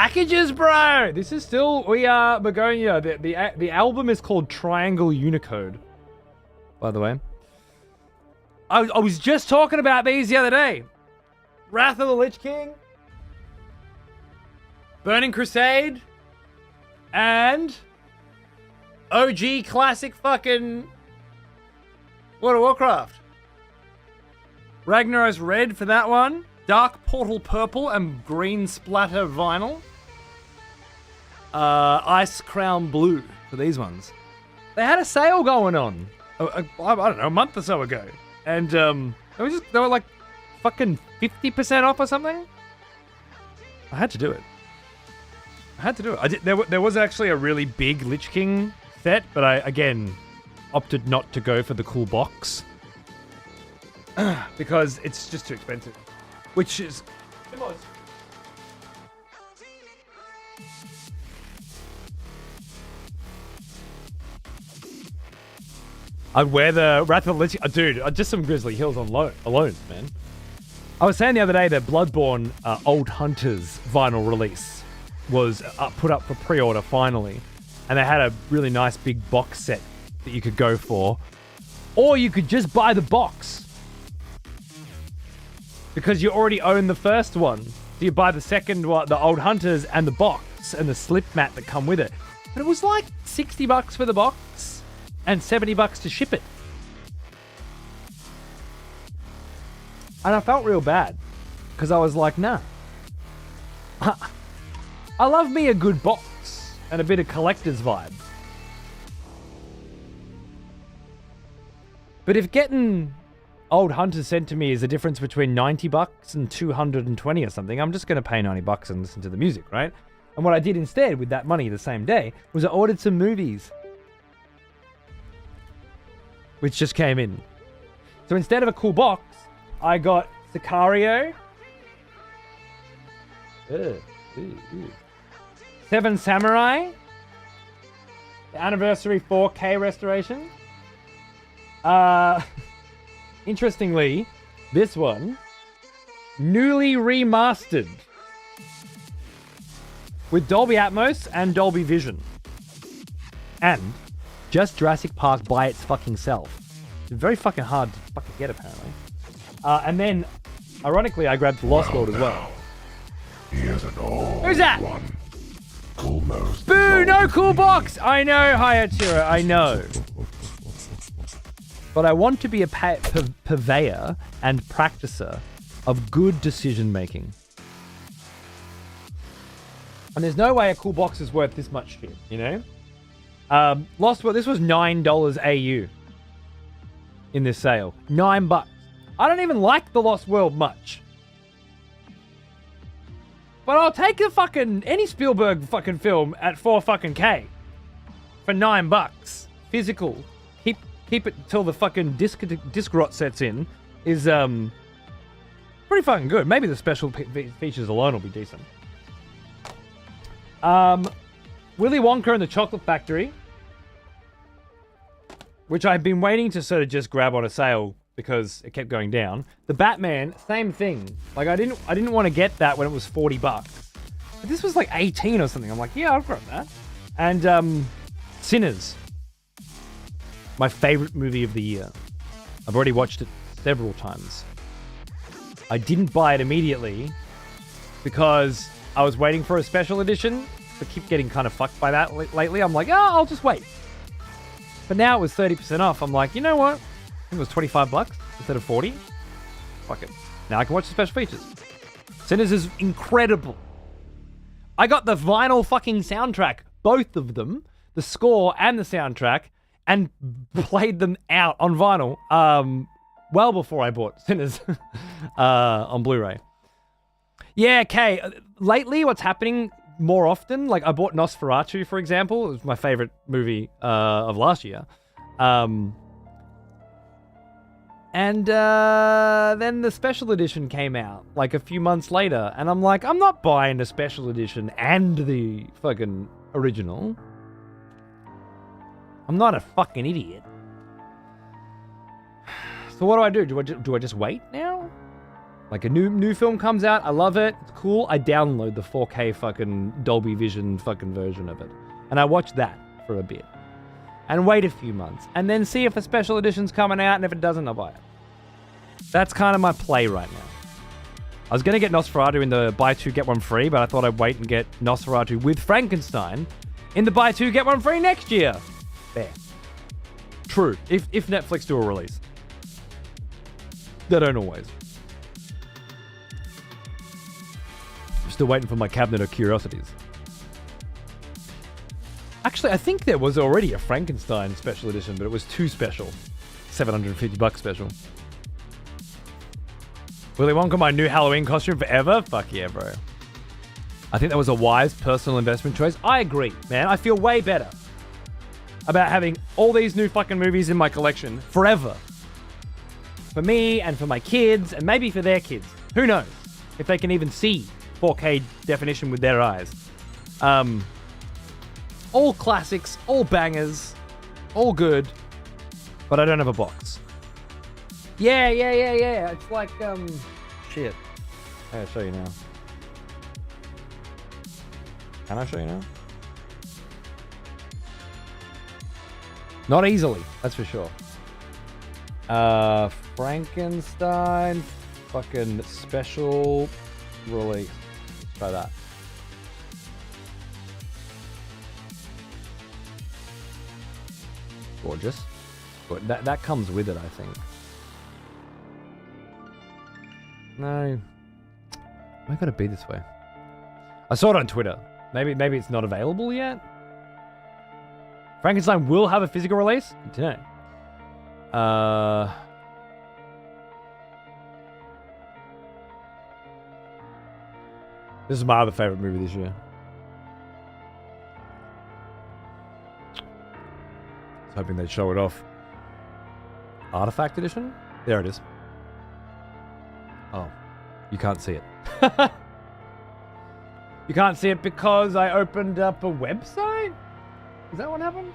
packages, bro. This is still we are Begonia. The album is called Triangle Unicode. By the way, I was just talking about these the other day. Wrath of the Lich King, Burning Crusade, and OG classic fucking World of Warcraft. Ragnaros Red for that one. Dark Portal Purple and Green Splatter Vinyl. Ice Crown Blue for these ones. They had a sale going on. I don't know, a month or so ago. And they were like fucking 50% off or something. I had to do it. There was actually a really big Lich King set, but I, again, opted not to go for the cool box. Because it's just too expensive. Which is... It was. I'd wear the Wrath of the Lich... Dude, just some Grizzly Hills alone, man. I was saying the other day that Bloodborne Old Hunters vinyl release was put up for pre-order finally. And they had a really nice big box set that you could go for. Or you could just buy the box. Because you already own the first one. So you buy the second one, the Old Hunters, and the box, and the slip mat that come with it. But it was like $60 for the box, and $70 to ship it. And I felt real bad. Because I was like, nah. I love me a good box, and a bit of collector's vibe. But if getting Old Hunters sent to me is a difference between $90 and $220 or something, I'm just going to pay $90 and listen to the music, right? And what I did instead with that money the same day was I ordered some movies. Which just came in. So instead of a cool box, I got Sicario. Seven Samurai. The Anniversary 4K restoration. Interestingly, this one, newly remastered with Dolby Atmos and Dolby Vision. And just Jurassic Park by its fucking self. It's very fucking hard to fucking get, apparently. And then, ironically, I grabbed Lost World as well. Here's an old Who's that? one. Almost. Boo! No cool box! I know, Hayatira, I know. But I want to be a purveyor and practicer of good decision making. And there's no way a cool box is worth this much shit, you know? Lost World, this was $9 AU in this sale. $9. I don't even like the Lost World much. But I'll take any Spielberg fucking film at 4 fucking K for $9. Physical. Keep it till the fucking disc rot sets in is pretty fucking good. Maybe the special features alone will be decent. Willy Wonka and the Chocolate Factory, which I've been waiting to sort of just grab on a sale because it kept going down. The Batman, same thing. Like I didn't want to get that when it was $40. But this was like 18 or something. I'm like, yeah, I'll grab that. And Sinners. My favorite movie of the year. I've already watched it several times. I didn't buy it immediately because I was waiting for a special edition. I keep getting kind of fucked by that lately. I'm like, I'll just wait. But now it was 30% off. I'm like, you know what? I think it was $25 instead of 40. Fuck it. Now I can watch the special features. Sinners is incredible. I got the vinyl fucking soundtrack, both of them, the score and the soundtrack, and played them out on vinyl well before I bought Sinners on Blu-ray. Yeah, Kay, lately what's happening more often, like I bought Nosferatu, for example. It was my favorite movie of last year. And then the special edition came out like a few months later, and I'm like, I'm not buying the special edition and the fucking original. I'm not a fucking idiot. So what do? Do I just wait now? Like a new film comes out, I love it, it's cool, I download the 4K fucking Dolby Vision fucking version of it. And I watch that for a bit. And wait a few months. And then see if a special edition's coming out, and if it doesn't, I'll buy it. That's kind of my play right now. I was going to get Nosferatu in the buy two, get one free, but I thought I'd wait and get Nosferatu with Frankenstein in the buy two, get one free next year. There. True. If Netflix do a release. They don't always. I'm still waiting for my cabinet of curiosities. Actually, I think there was already a Frankenstein special edition, but it was too special. $750 special. Willy Wonka, my new Halloween costume forever? Fuck yeah, bro. I think that was a wise personal investment choice. I agree, man. I feel way better about having all these new fucking movies in my collection forever. For me and for my kids and maybe for their kids. Who knows? If they can even see 4K definition with their eyes. All classics, all bangers, all good, but I don't have a box. Yeah. It's like, shit. I'll show you now. Can I show you now? Not easily, that's for sure. Frankenstein, fucking special release. Let's try that. Gorgeous. But that comes with it, I think. No. Why gotta be this way? I saw it on Twitter. Maybe it's not available yet? Frankenstein will have a physical release? Good to know. This is my other favorite movie this year. I was hoping they'd show it off. Artifact edition? There it is. Oh, you can't see it. You can't see it because I opened up a website? Is that what happened?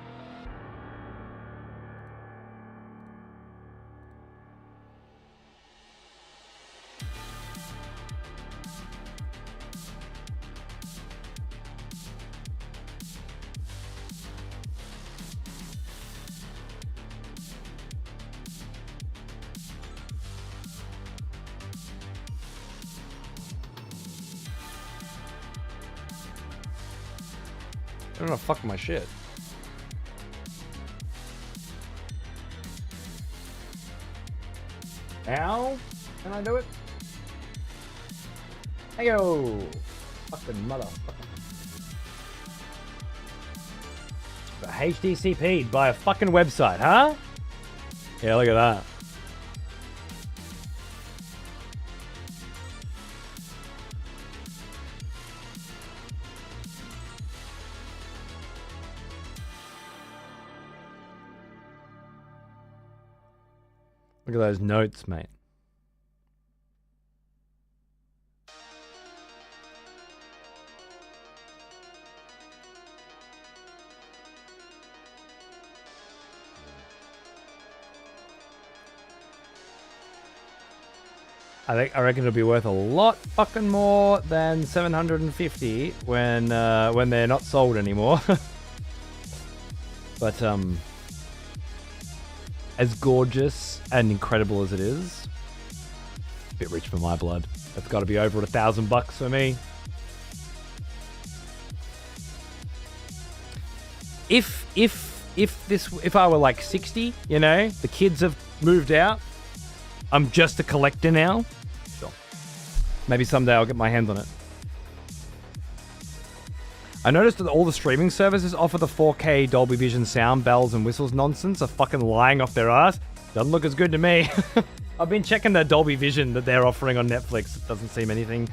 I don't know, fuck my shit. Now? Can I do it? Hey yo! Fucking motherfucker. But HDCP'd by a fucking website, huh? Yeah, look at that. Look at those notes, mate. I reckon it'll be worth a lot fucking more than 750 when they're not sold anymore. But as gorgeous and incredible as it is, a bit rich for my blood. It's got to be over $1,000 for me. If I were like 60, you know, the kids have moved out, I'm just a collector now. Sure. Maybe someday I'll get my hands on it. I noticed that all the streaming services offer the 4K Dolby Vision sound, bells and whistles nonsense are fucking lying off their ass. Doesn't look as good to me. I've been checking the Dolby Vision that they're offering on Netflix. It doesn't seem anything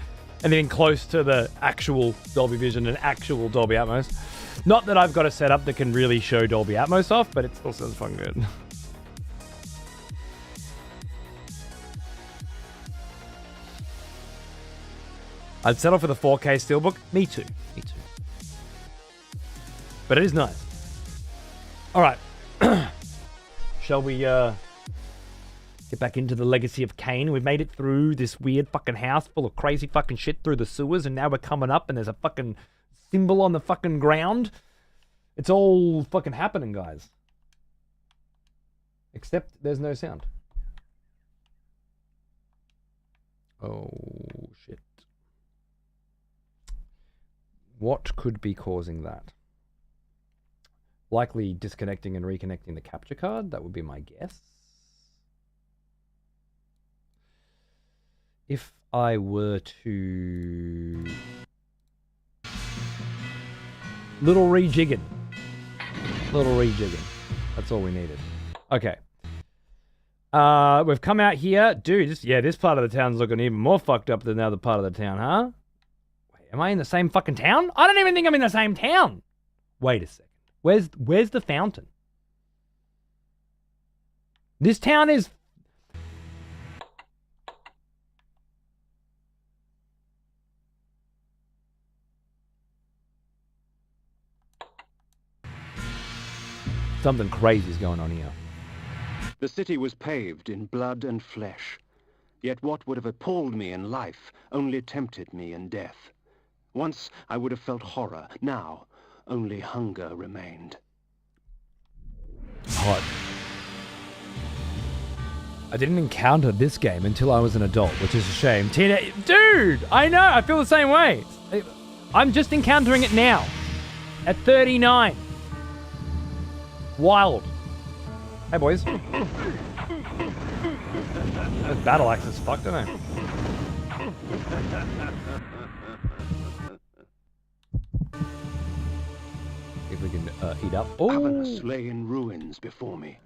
close to the actual Dolby Vision and actual Dolby Atmos. Not that I've got a setup that can really show Dolby Atmos off, but it still sounds fucking good. I'd settle for the 4K Steelbook. Me too. But it is nice. All right. Shall we Get back into the legacy of Kain. We've made it through this weird fucking house full of crazy fucking shit through the sewers, and now we're coming up and there's a fucking symbol on the fucking ground. It's all fucking happening, guys. Except there's no sound. Oh, shit. What could be causing that? Likely disconnecting and reconnecting the capture card. That would be my guess. If I were to... Little rejigging. Little rejigging. That's all we needed. Okay. We've come out here. Dude, this part of the town's looking even more fucked up than the other part of the town, huh? Wait, am I in the same fucking town? I don't even think I'm in the same town. Wait a second. Where's the fountain? This town is... Something crazy is going on here. The city was paved in blood and flesh. Yet what would have appalled me in life only tempted me in death. Once I would have felt horror. Now, only hunger remained. Hot. I didn't encounter this game until I was an adult, which is a shame. Dude, I know, I feel the same way. I'm just encountering it now. At 39. Wild. Hey, boys. Those battle axes fucked, aren't they? If we can eat up. Oh! Avernus lay in ruins before me.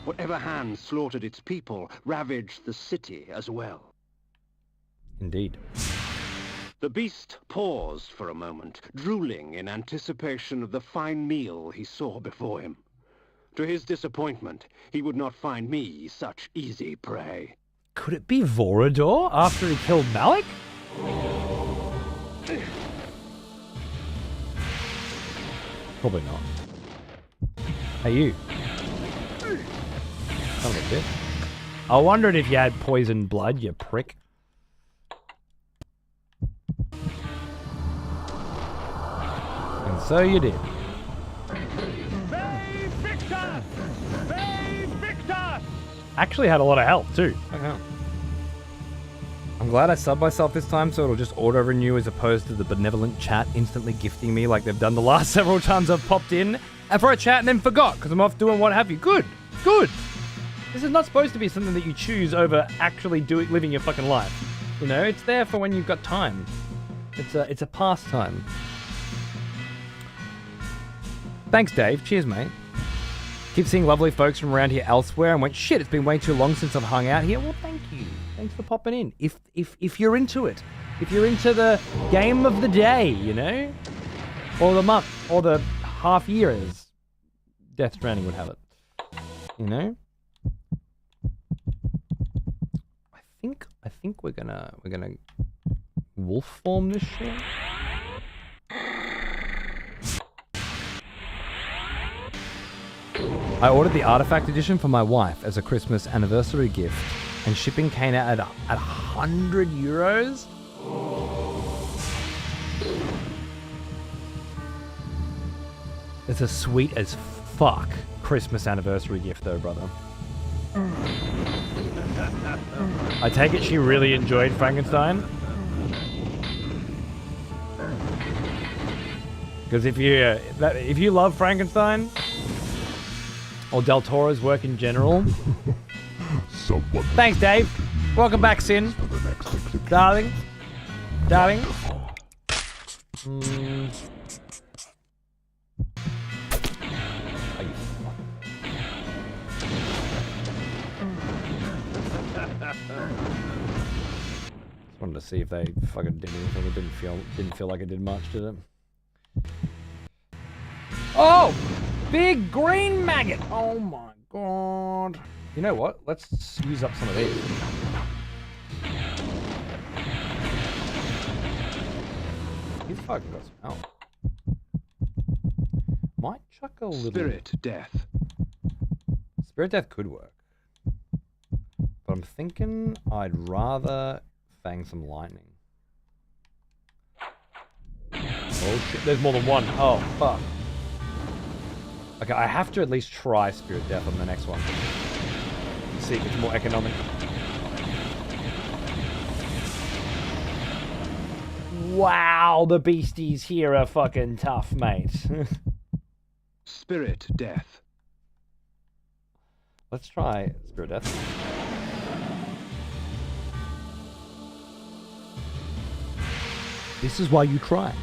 Whatever hand slaughtered its people ravaged the city as well. Indeed. The beast paused for a moment, drooling in anticipation of the fine meal he saw before him. To his disappointment, he would not find me such easy prey. Could it be Vorador after he killed Malik? Probably not. Hey, you. Son of a bitch. I wondered if you had poisoned blood, you prick. And so you did. Actually had a lot of health too. Okay. I'm glad I subbed myself this time so it'll just auto-renew as opposed to the benevolent chat instantly gifting me like they've done the last several times I've popped in and for a chat and then forgot because I'm off doing what have you. Good. Good. This is not supposed to be something that you choose over actually living your fucking life. You know, it's there for when you've got time. It's a pastime. Thanks, Dave. Cheers, mate. Keep seeing lovely folks from around here elsewhere and went, shit, it's been way too long since I've hung out here. Well, thank you. Thanks for popping in. If you're into it. If you're into the game of the day, you know? Or the month. Or the half year as Death Stranding would have it. You know? I think we're gonna wolf form this shit. I ordered the Artifact Edition for my wife as a Christmas anniversary gift, and shipping came out at 100 euros. It's a sweet as fuck Christmas anniversary gift though, brother. I take it she really enjoyed Frankenstein? Because if you love Frankenstein, or Del Toro's work in general. Thanks, Dave. Welcome back, Sin. Darling. Darling. Just wanted to see if they fucking did anything. It didn't feel like it did much, did it? Oh! Big green maggot! Oh my god. You know what? Let's use up some of these. He's fucking got some health. Might chuck a little... Spirit Death. Spirit Death could work. I'm thinking I'd rather fang some lightning. Oh shit, there's more than one. Oh, fuck. Okay, I have to at least try Spirit Death on the next one. See if it's more economic. Wow, the beasties here are fucking tough, mate. Spirit Death. Let's try Spirit Death. This is why you try.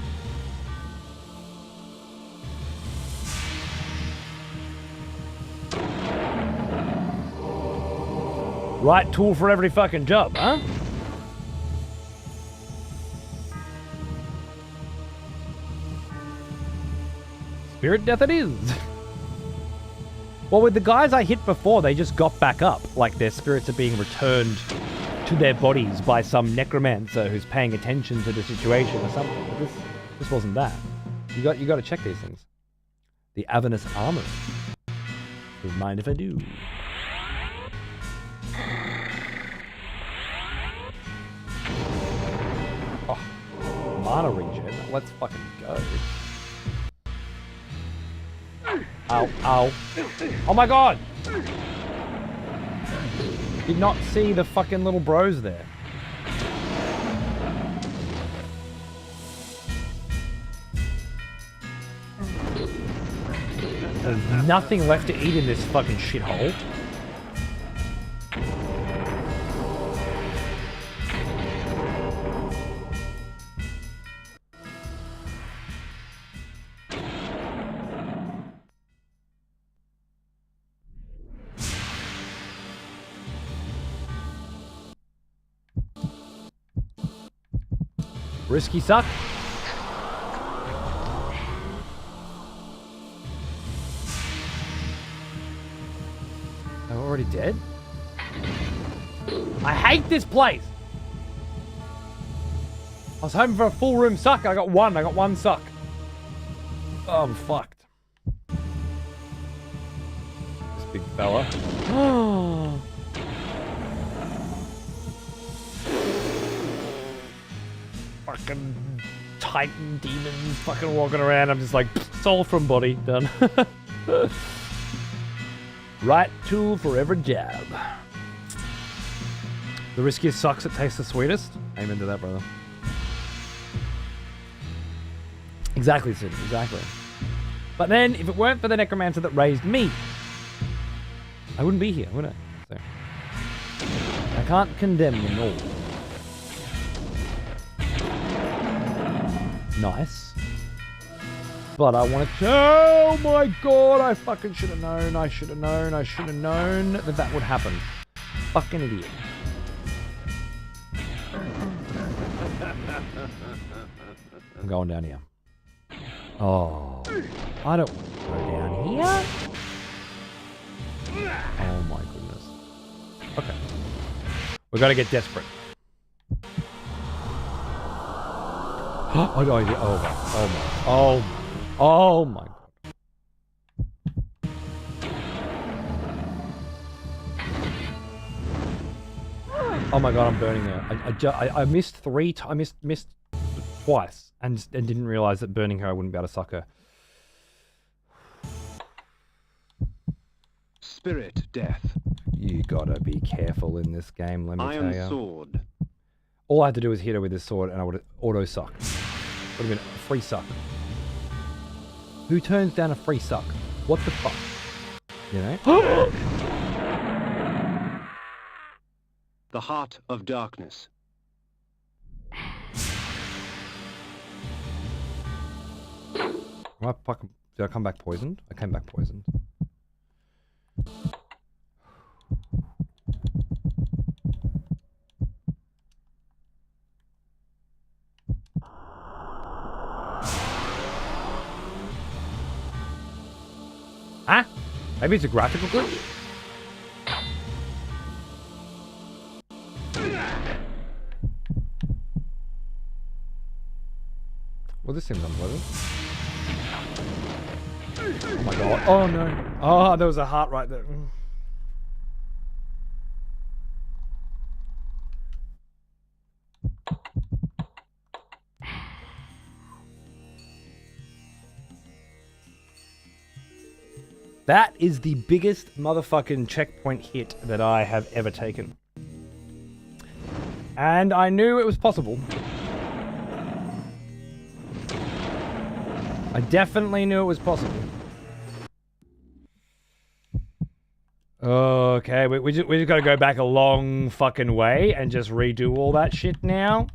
Right tool for every fucking job, huh? Spirit Death it is. Well, with the guys I hit before, they just got back up. Like their spirits are being returned to their bodies by some necromancer who's paying attention to the situation or something. But this wasn't that. You got to check these things. The Avernus Armor. Don't mind if I do. Oh, mana regen. Let's fucking go. Ow, ow. Oh my god! Did not see the fucking little bros there. There's nothing left to eat in this fucking shithole. Risky suck. I'm already dead? I hate this place! I was hoping for a full room suck. I got one suck. Oh, I'm fucked. This big fella. Oh. Fucking Titan demons fucking walking around. I'm just like, soul from body. Done. Right tool for every job. The riskiest sucks that taste the sweetest. Amen to that, brother. Exactly, Sid. Exactly. But then, if it weren't for the necromancer that raised me, I wouldn't be here, would I? So, I can't condemn them all. Nice. But I want to... Oh my god, I fucking should have known. I should have known that that would happen. Fucking idiot. I'm going down here. Oh. I don't want to go down here. Oh my goodness. Okay. We gotta get desperate. Oh my, oh my god. Oh my god, I'm burning her. I missed I missed twice and didn't realize that burning her I wouldn't be able to suck her. Spirit Death. You gotta be careful in this game, let me tell you. Iron Sword. All I had to do was hit her with this sword and I would have auto-sucked. Would have been a free suck. Who turns down a free suck? What the fuck? You know? The Heart of Darkness. Did I come back poisoned? I came back poisoned. Huh? Maybe it's a graphical glitch? Well, this seems unpleasant. Oh my god. Oh no. Oh, there was a heart right there. That is the biggest motherfucking checkpoint hit that I have ever taken. And I knew it was possible. I definitely knew it was possible. Okay, we just got to go back a long fucking way and just redo all that shit now.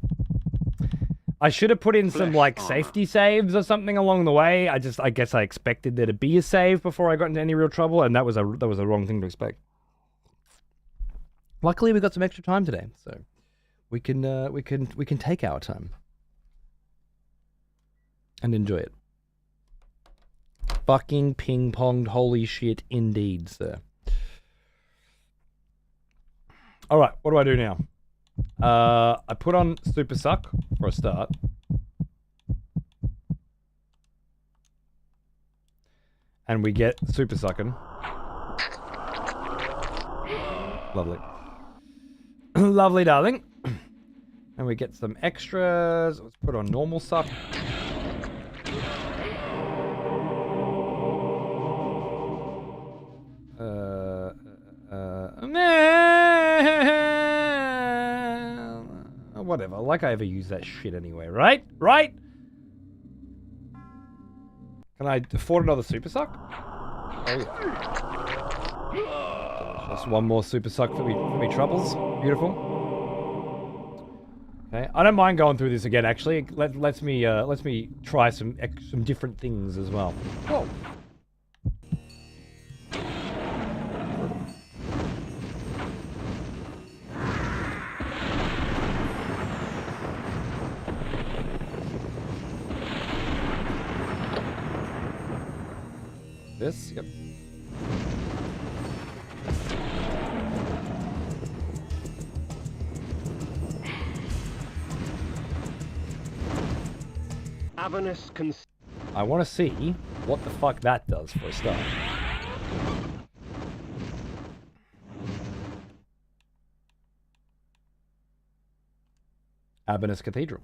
I should have put in some, like, safety saves or something along the way. I guess I expected there to be a save before I got into any real trouble, and that was a wrong thing to expect. Luckily, we got some extra time today, so we can take our time and enjoy it. Fucking ping-ponged, holy shit, indeed, sir. Alright, what do I do now? I put on Super Suck for a start. And we get Super Sucking. Lovely. Lovely, darling. And we get some extras. Let's put on Normal Suck. Whatever, like I ever use that shit anyway, right? Right? Can I afford another Super Suck? Oh yeah. Just one more Super Suck for me troubles. Beautiful. Okay, I don't mind going through this again. Actually, lets me try some different things as well. Whoa. This, yep. I want to see what the fuck that does for a start. Avernus Cathedral.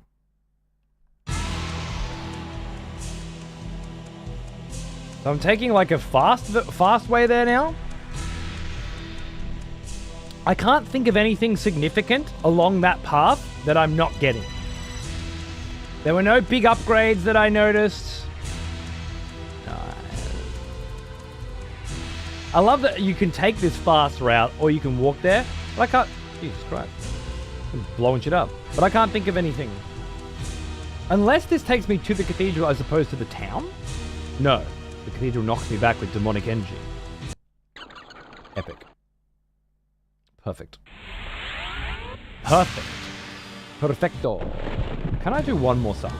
So I'm taking like a fast way there now. I can't think of anything significant along that path that I'm not getting. There were no big upgrades that I noticed. I love that you can take this fast route or you can walk there. But I can't... Jesus Christ. I'm blowing shit up. But I can't think of anything. Unless this takes me to the cathedral as opposed to the town? No. The cathedral knocks me back with demonic energy. Epic. Perfect. Perfect. Perfecto. Can I do one more song?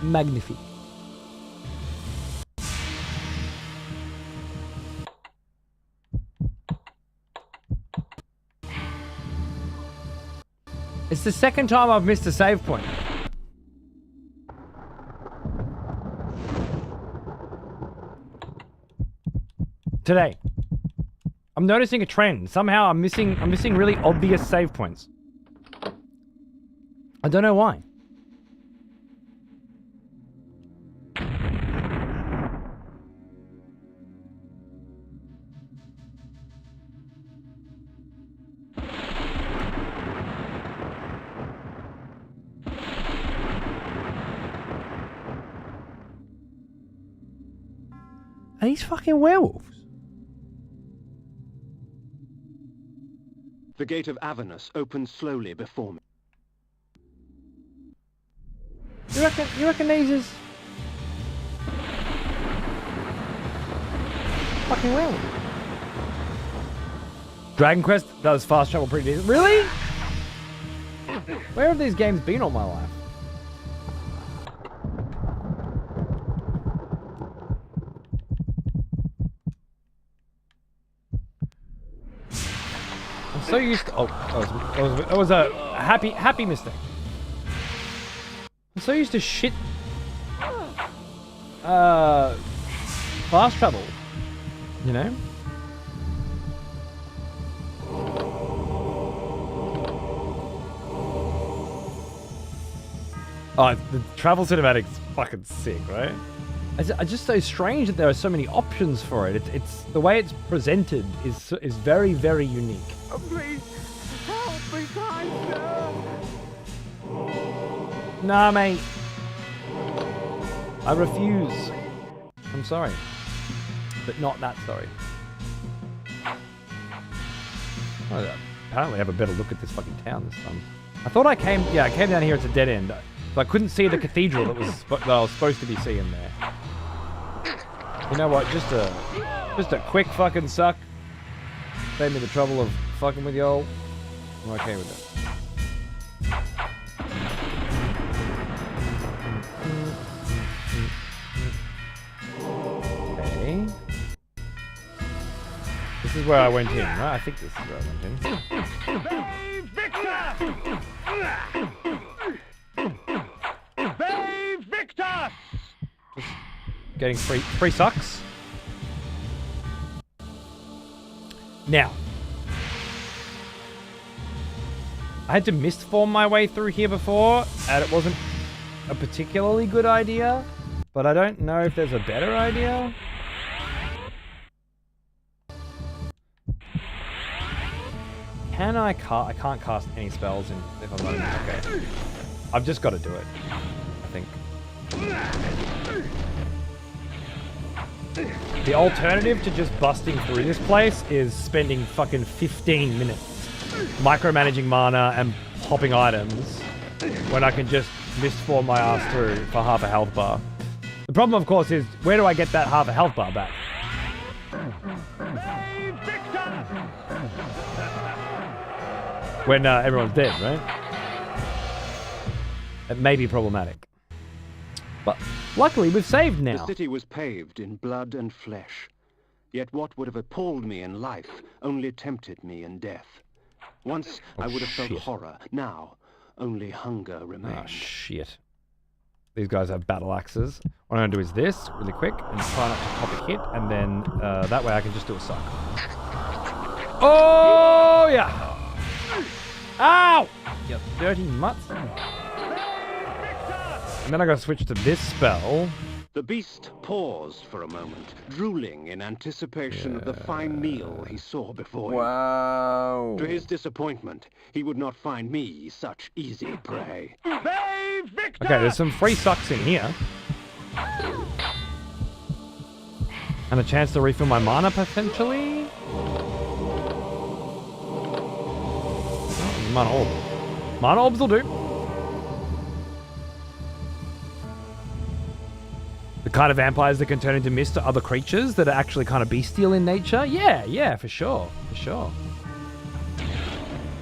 Magnifique. It's the second time I've missed a save point. Today. I'm noticing a trend. Somehow I'm missing really obvious save points. I don't know why. Are these fucking werewolves? The gate of Avernus opened slowly before me. You reckon these is fucking werewolves? Dragon Quest does fast travel pretty decent. Really? Where have these games been all my life? So used to... Oh, that was a happy mistake. I'm so used to shit... fast travel. You know? Oh, the travel cinematic's fucking sick, right? It's just so strange that there are so many options for it. It's the way it's presented is very, very unique. Oh, please, help me, kind sir. Nah, mate. I refuse. I'm sorry. But not that sorry. Oh, apparently I have a better look at this fucking town this time. I thought I came down here, it's a dead end. So I couldn't see the cathedral that I was supposed to be seeing there. You know what, just a quick fucking suck. Save me the trouble of fucking with y'all. I'm okay with that. Okay. This is where I went in, right? I think this is where I went in. Babe Victor! Just getting free sucks. Now, I had to mistform my way through here before, and it wasn't a particularly good idea, but I don't know if there's a better idea. Can I can't cast any spells if I'm not in. Okay. I've just got to do it, I think. The alternative to just busting through this place is spending fucking 15 minutes micromanaging mana and popping items when I can just mistform my ass through for half a health bar. The problem, of course, is where do I get that half a health bar back? When everyone's dead, right? It may be problematic. But luckily, we've saved now. The city was paved in blood and flesh. Yet what would have appalled me in life only tempted me in death. Once I would have felt horror. Now, only hunger remained. Oh, shit. These guys have battle axes. What I'm going to do is this, really quick, and try not to pop a hit, and then that way I can just do a suck. Oh, yeah! Ow! You dirty mutts. And then I got to switch to this spell. The beast paused for a moment, drooling in anticipation of the fine meal he saw before him. Wow. To his disappointment, he would not find me such easy prey. Okay, there's some free sucks in here. And a chance to refill my mana, potentially? Mana orb. Mana orbs will do. The kind of vampires that can turn into mist to other creatures that are actually kind of bestial in nature? Yeah, for sure. For sure.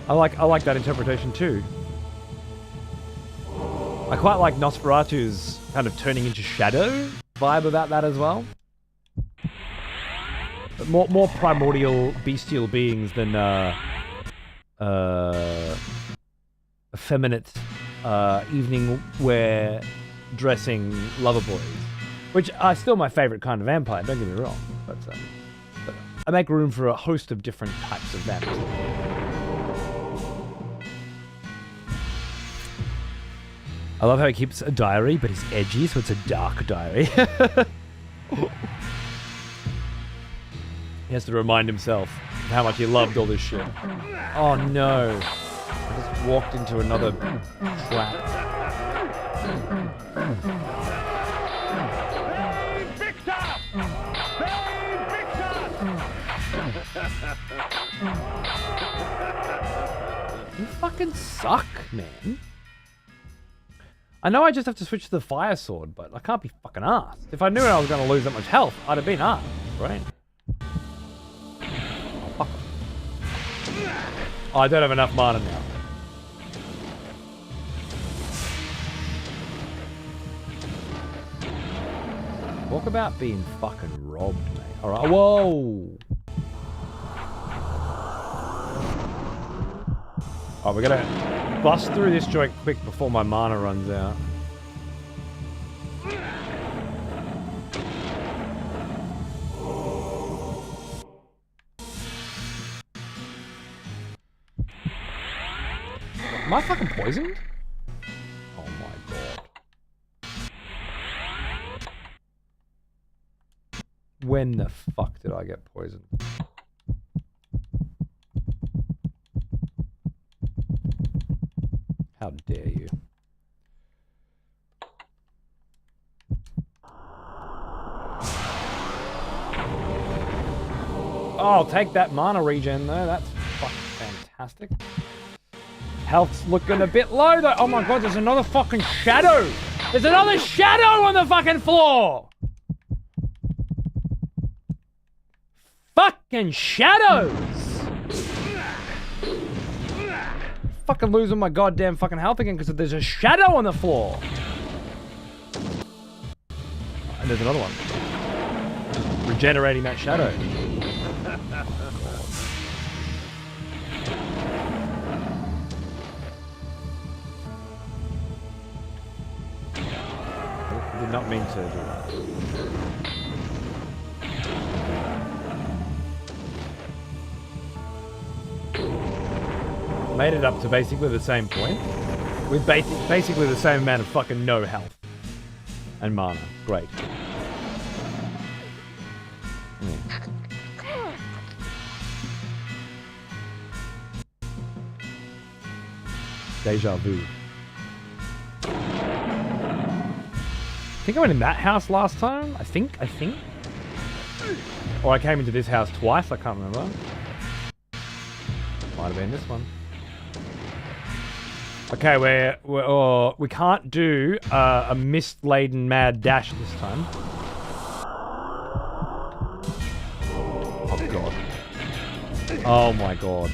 I like that interpretation too. I quite like Nosferatu's kind of turning into shadow vibe about that as well. But more primordial bestial beings than effeminate evening wear dressing lover boys, which are still my favorite kind of vampire, don't get me wrong, but I make room for a host of different types of vampires. I love how he keeps a diary, but it's edgy, so it's a dark diary. He has to remind himself of how much he loved all this shit. Oh no. I just walked into another trap. You fucking suck, man. I know I just have to switch to the fire sword, but I can't be fucking arsed. If I knew I was going to lose that much health, I'd have been arsed, right? Oh, fuck. Oh, I don't have enough mana now. Talk about being fucking robbed, mate. Alright, whoa! Oh, we're gonna bust through this joint quick before my mana runs out. Am I fucking poisoned? Oh my god. When the fuck did I get poisoned? How dare you? Oh, I'll take that mana regen though. That's fucking fantastic. Health's looking a bit low though. Oh my god, there's another fucking shadow. There's another shadow on the fucking floor. Fucking shadows. Fucking losing my goddamn fucking health again because there's a shadow on the floor. And there's another one. Just regenerating that shadow. Did not mean to do that. Made it up to basically the same point with basically the same amount of fucking no health and mana. Great. Yeah. Deja vu. I think I went in that house last time. I think. Or I came into this house twice. I can't remember. Might have been this one. Okay, we can't do a mist-laden mad dash this time. Oh god. Oh my god.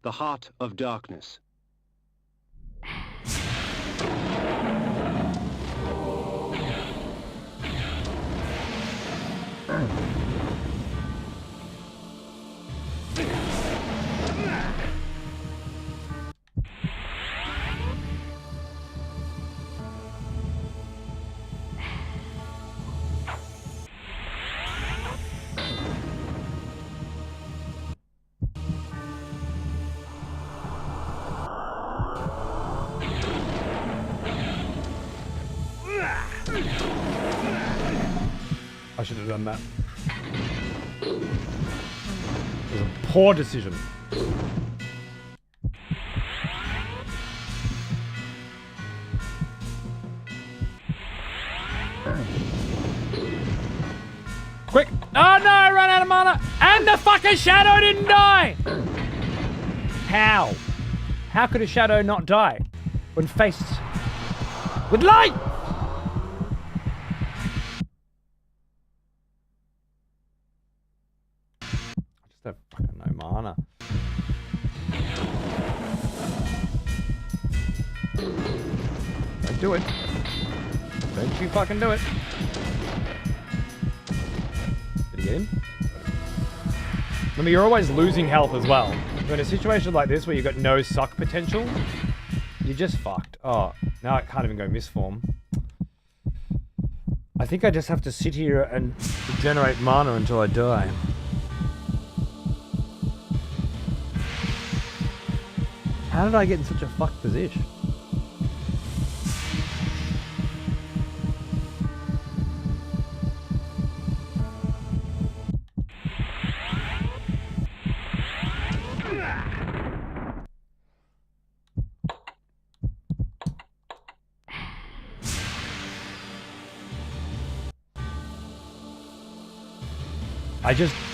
The Heart of Darkness. I should have done that. It was a poor decision. Quick! Oh no, I ran out of mana! And the fucking shadow didn't die! How? How could a shadow not die when faced with light? I just have fucking no mana. Don't do it. Don't you fucking do it. Did he get him? Remember, you're always losing health as well. So in a situation like this where you've got no suck potential, you're just fucked. Oh, now I can't even go misform. I think I just have to sit here and generate mana until I die. How did I get in such a fucked position?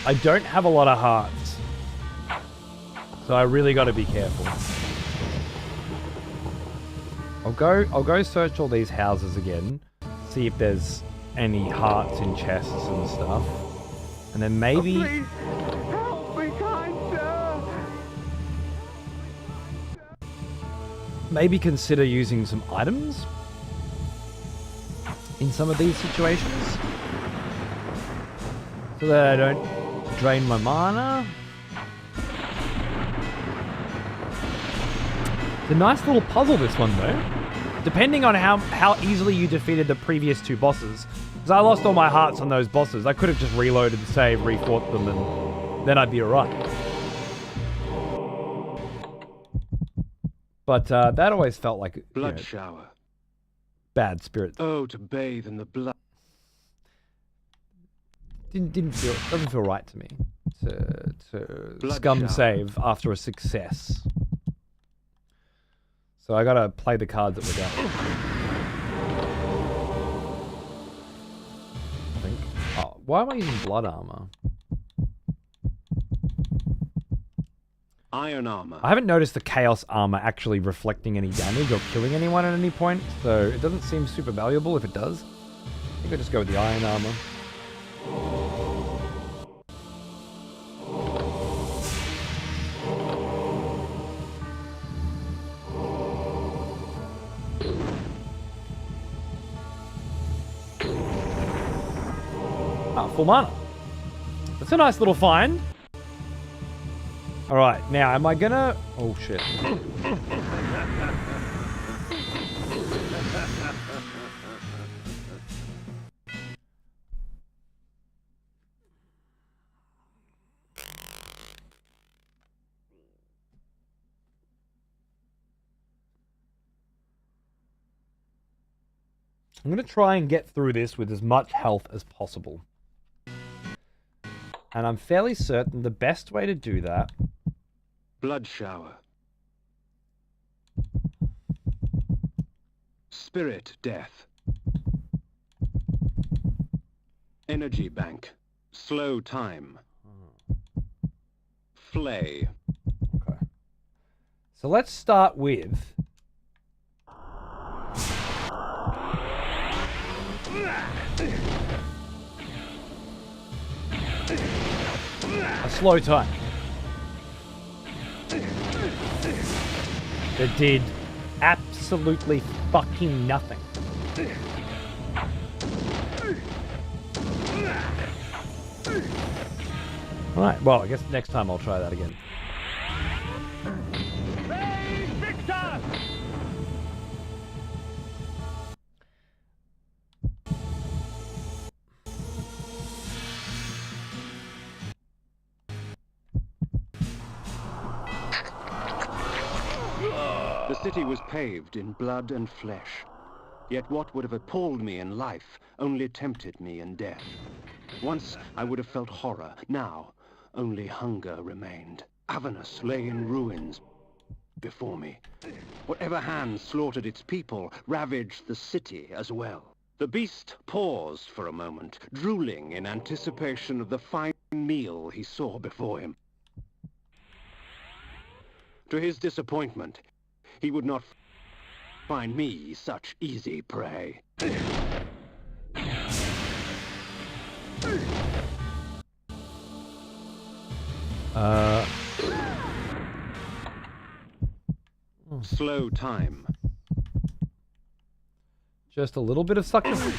I don't have a lot of hearts. So I really got to be careful. I'll go search all these houses again, see if there's any hearts in chests and stuff. And then maybe... Oh, please, help me, kind sir. Maybe consider using some items in some of these situations. So that I don't drain my mana. It's a nice little puzzle, this one, though. Depending on how easily you defeated the previous two bosses. Because I lost all my hearts on those bosses. I could have just reloaded the save, refought them, and then I'd be alright. But that always felt like blood shower. Bad spirit. Oh, to bathe in the blood. Doesn't feel right to me to blood scum shower. save after a success. So I gotta play the cards that we're dealt. I think. Oh, why am I using blood armor? Iron armor. I haven't noticed the chaos armor actually reflecting any damage or killing anyone at any point, so it doesn't seem super valuable if it does. I think I'll just go with the iron armor. Ah, full mana. That's a nice little find. Alright, now am I gonna... Oh shit. I'm gonna try and get through this with as much health as possible. And I'm fairly certain the best way to do that... Blood shower. Spirit death. Energy bank. Slow time. Flay. Okay. So let's start with... a slow time. That did absolutely fucking nothing. Alright, well, I guess next time I'll try that again. Victor! The city was paved in blood and flesh. Yet what would have appalled me in life only tempted me in death. Once I would have felt horror. Now only hunger remained. Avernus lay in ruins before me. Whatever hand slaughtered its people ravaged the city as well. The beast paused for a moment, drooling in anticipation of the fine meal he saw before him. To his disappointment, he would not find me such easy prey. Slow time. Just a little bit of suction.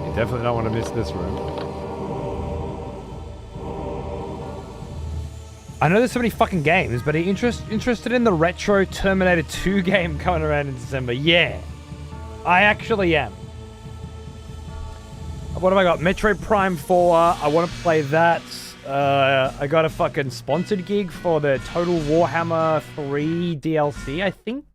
You definitely don't want to miss this room. I know there's so many fucking games, but are you interested in the retro Terminator 2 game coming around in December? Yeah. I actually am. What have I got? Metroid Prime 4. I want to play that. I got a fucking sponsored gig for the Total Warhammer 3 DLC, I think.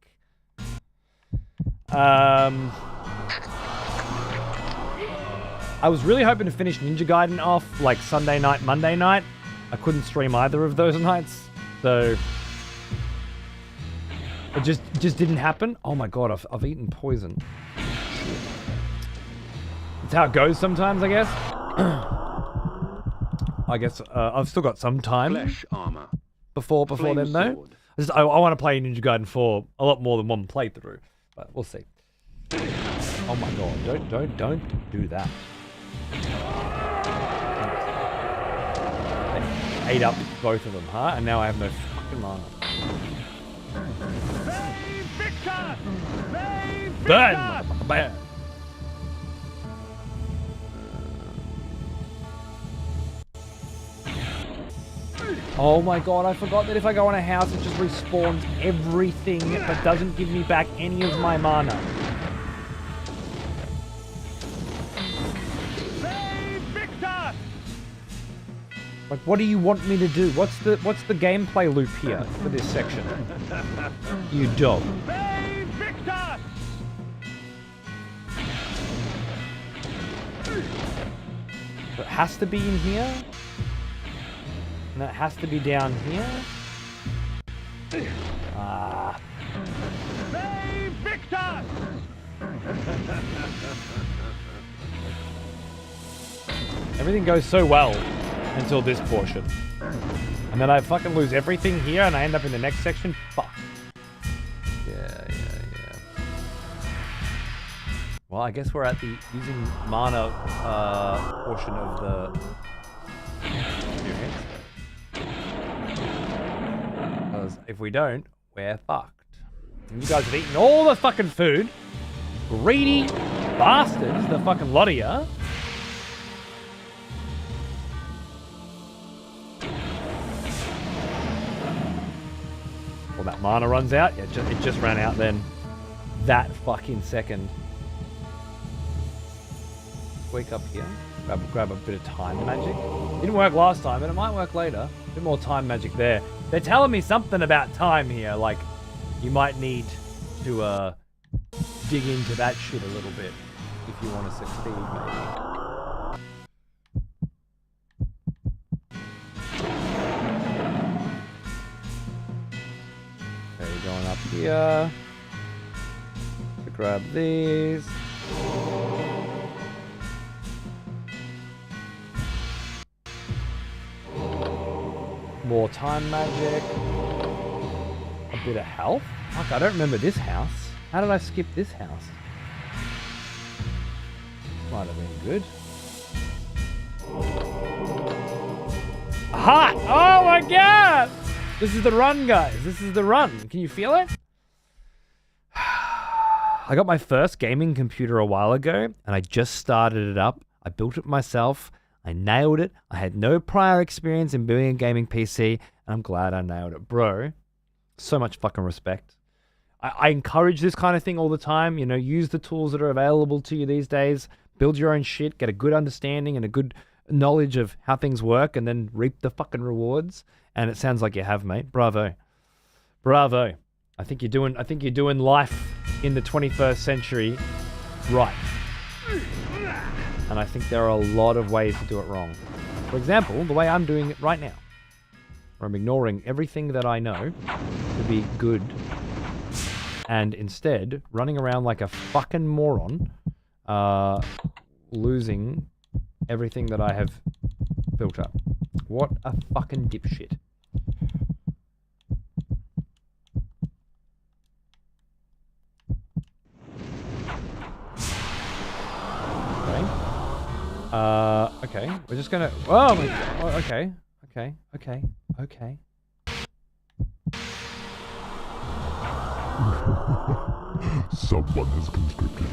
I was really hoping to finish Ninja Gaiden off like Sunday night, Monday night. I couldn't stream either of those nights, so it just didn't happen. Oh my god, I've eaten poison. It's how it goes sometimes, I guess. I guess I've still got some time. Flesh armor. Before then, though. I want to play Ninja Gaiden 4 a lot more than one playthrough, but we'll see. Oh my god! Don't do that. I ate up both of them, huh? And now I have no fucking mana. Victor! Burn, motherfucker, burn. Oh my god, I forgot that if I go on a house, it just respawns everything, but doesn't give me back any of my mana. Like, what do you want me to do? What's the gameplay loop here for this section? You dog. So it has to be in here. And it has to be down here. Ah. Victor! Everything goes so well until this portion. And then I fucking lose everything here and I end up in the next section. Fuck. Yeah. Well, I guess we're at the using mana portion of the experience. Because if we don't, we're fucked. And you guys have eaten all the fucking food. Greedy bastards, the fucking lot of ya. Well, that mana runs out. Yeah, it just ran out then. That fucking second. Wake up here. Grab a bit of time magic. Didn't work last time, but it might work later. A bit more time magic there. They're telling me something about time here. Like, you might need to dig into that shit a little bit if you want to succeed, maybe. Okay, we're going up here to grab these. More time magic. A bit of health. Fuck, I don't remember this house. How did I skip this house? Might have been good. Aha! Oh my god! This is the run, guys. This is the run. Can you feel it? I got my first gaming computer a while ago, and I just started it up. I built it myself. I nailed it. I had no prior experience in building a gaming PC, and I'm glad I nailed it. Bro, so much fucking respect. I encourage this kind of thing all the time. You know, use the tools that are available to you these days. Build your own shit. Get a good understanding and a good knowledge of how things work, and then reap the fucking rewards. And it sounds like you have, mate. Bravo. Bravo. I think you're doing life in the 21st century right. And I think there are a lot of ways to do it wrong. For example, the way I'm doing it right now. Where I'm ignoring everything that I know to be good and instead running around like a fucking moron, losing everything that I have built up. What a fucking dipshit. Okay, we're just gonna, oh my god, oh, okay. Someone has conscripted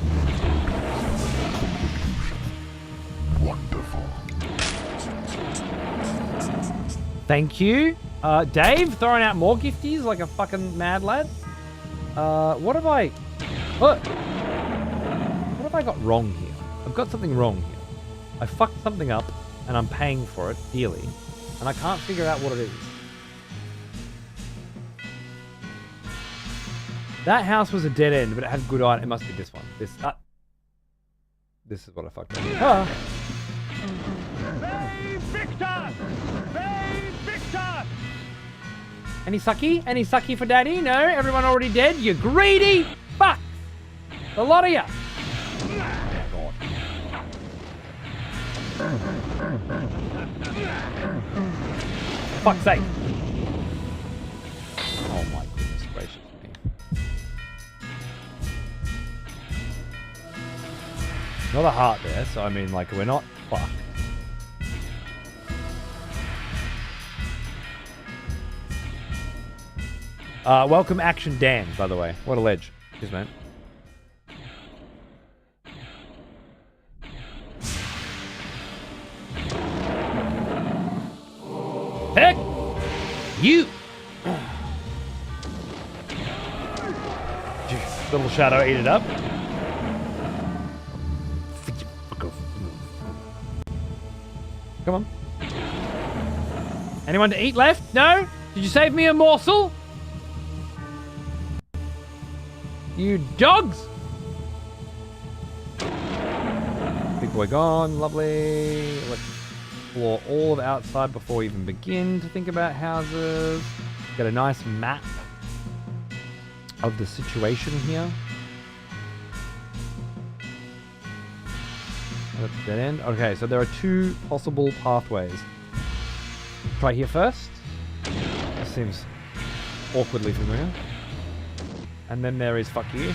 wonderful. Thank you. Dave, throwing out more gifties like a fucking mad lad. What have I got wrong here? I've got something wrong here. I fucked something up, and I'm paying for it dearly, and I can't figure out what it is. That house was a dead end, but it had good items. It must be this one. This is what I fucked up. Ah. Victor! Victor! Any sucky? Any sucky for daddy? No? Everyone already dead? You greedy fuck! The lot of ya! Fuck's sake. Oh my goodness gracious me. Not a heart there, so I mean, like, we're not fucked. Welcome Action Dan, by the way. What a ledge. Cheers, man. Heck! You! Little shadow ate it up. Come on. Anyone to eat left? No? Did you save me a morsel? You dogs! Big boy gone, lovely. Let's explore all of outside before we even begin to think about houses. Got a nice map of the situation here. That's a dead end. Okay, so there are two possible pathways. Try here first. This seems awkwardly familiar. And then there is fuck you.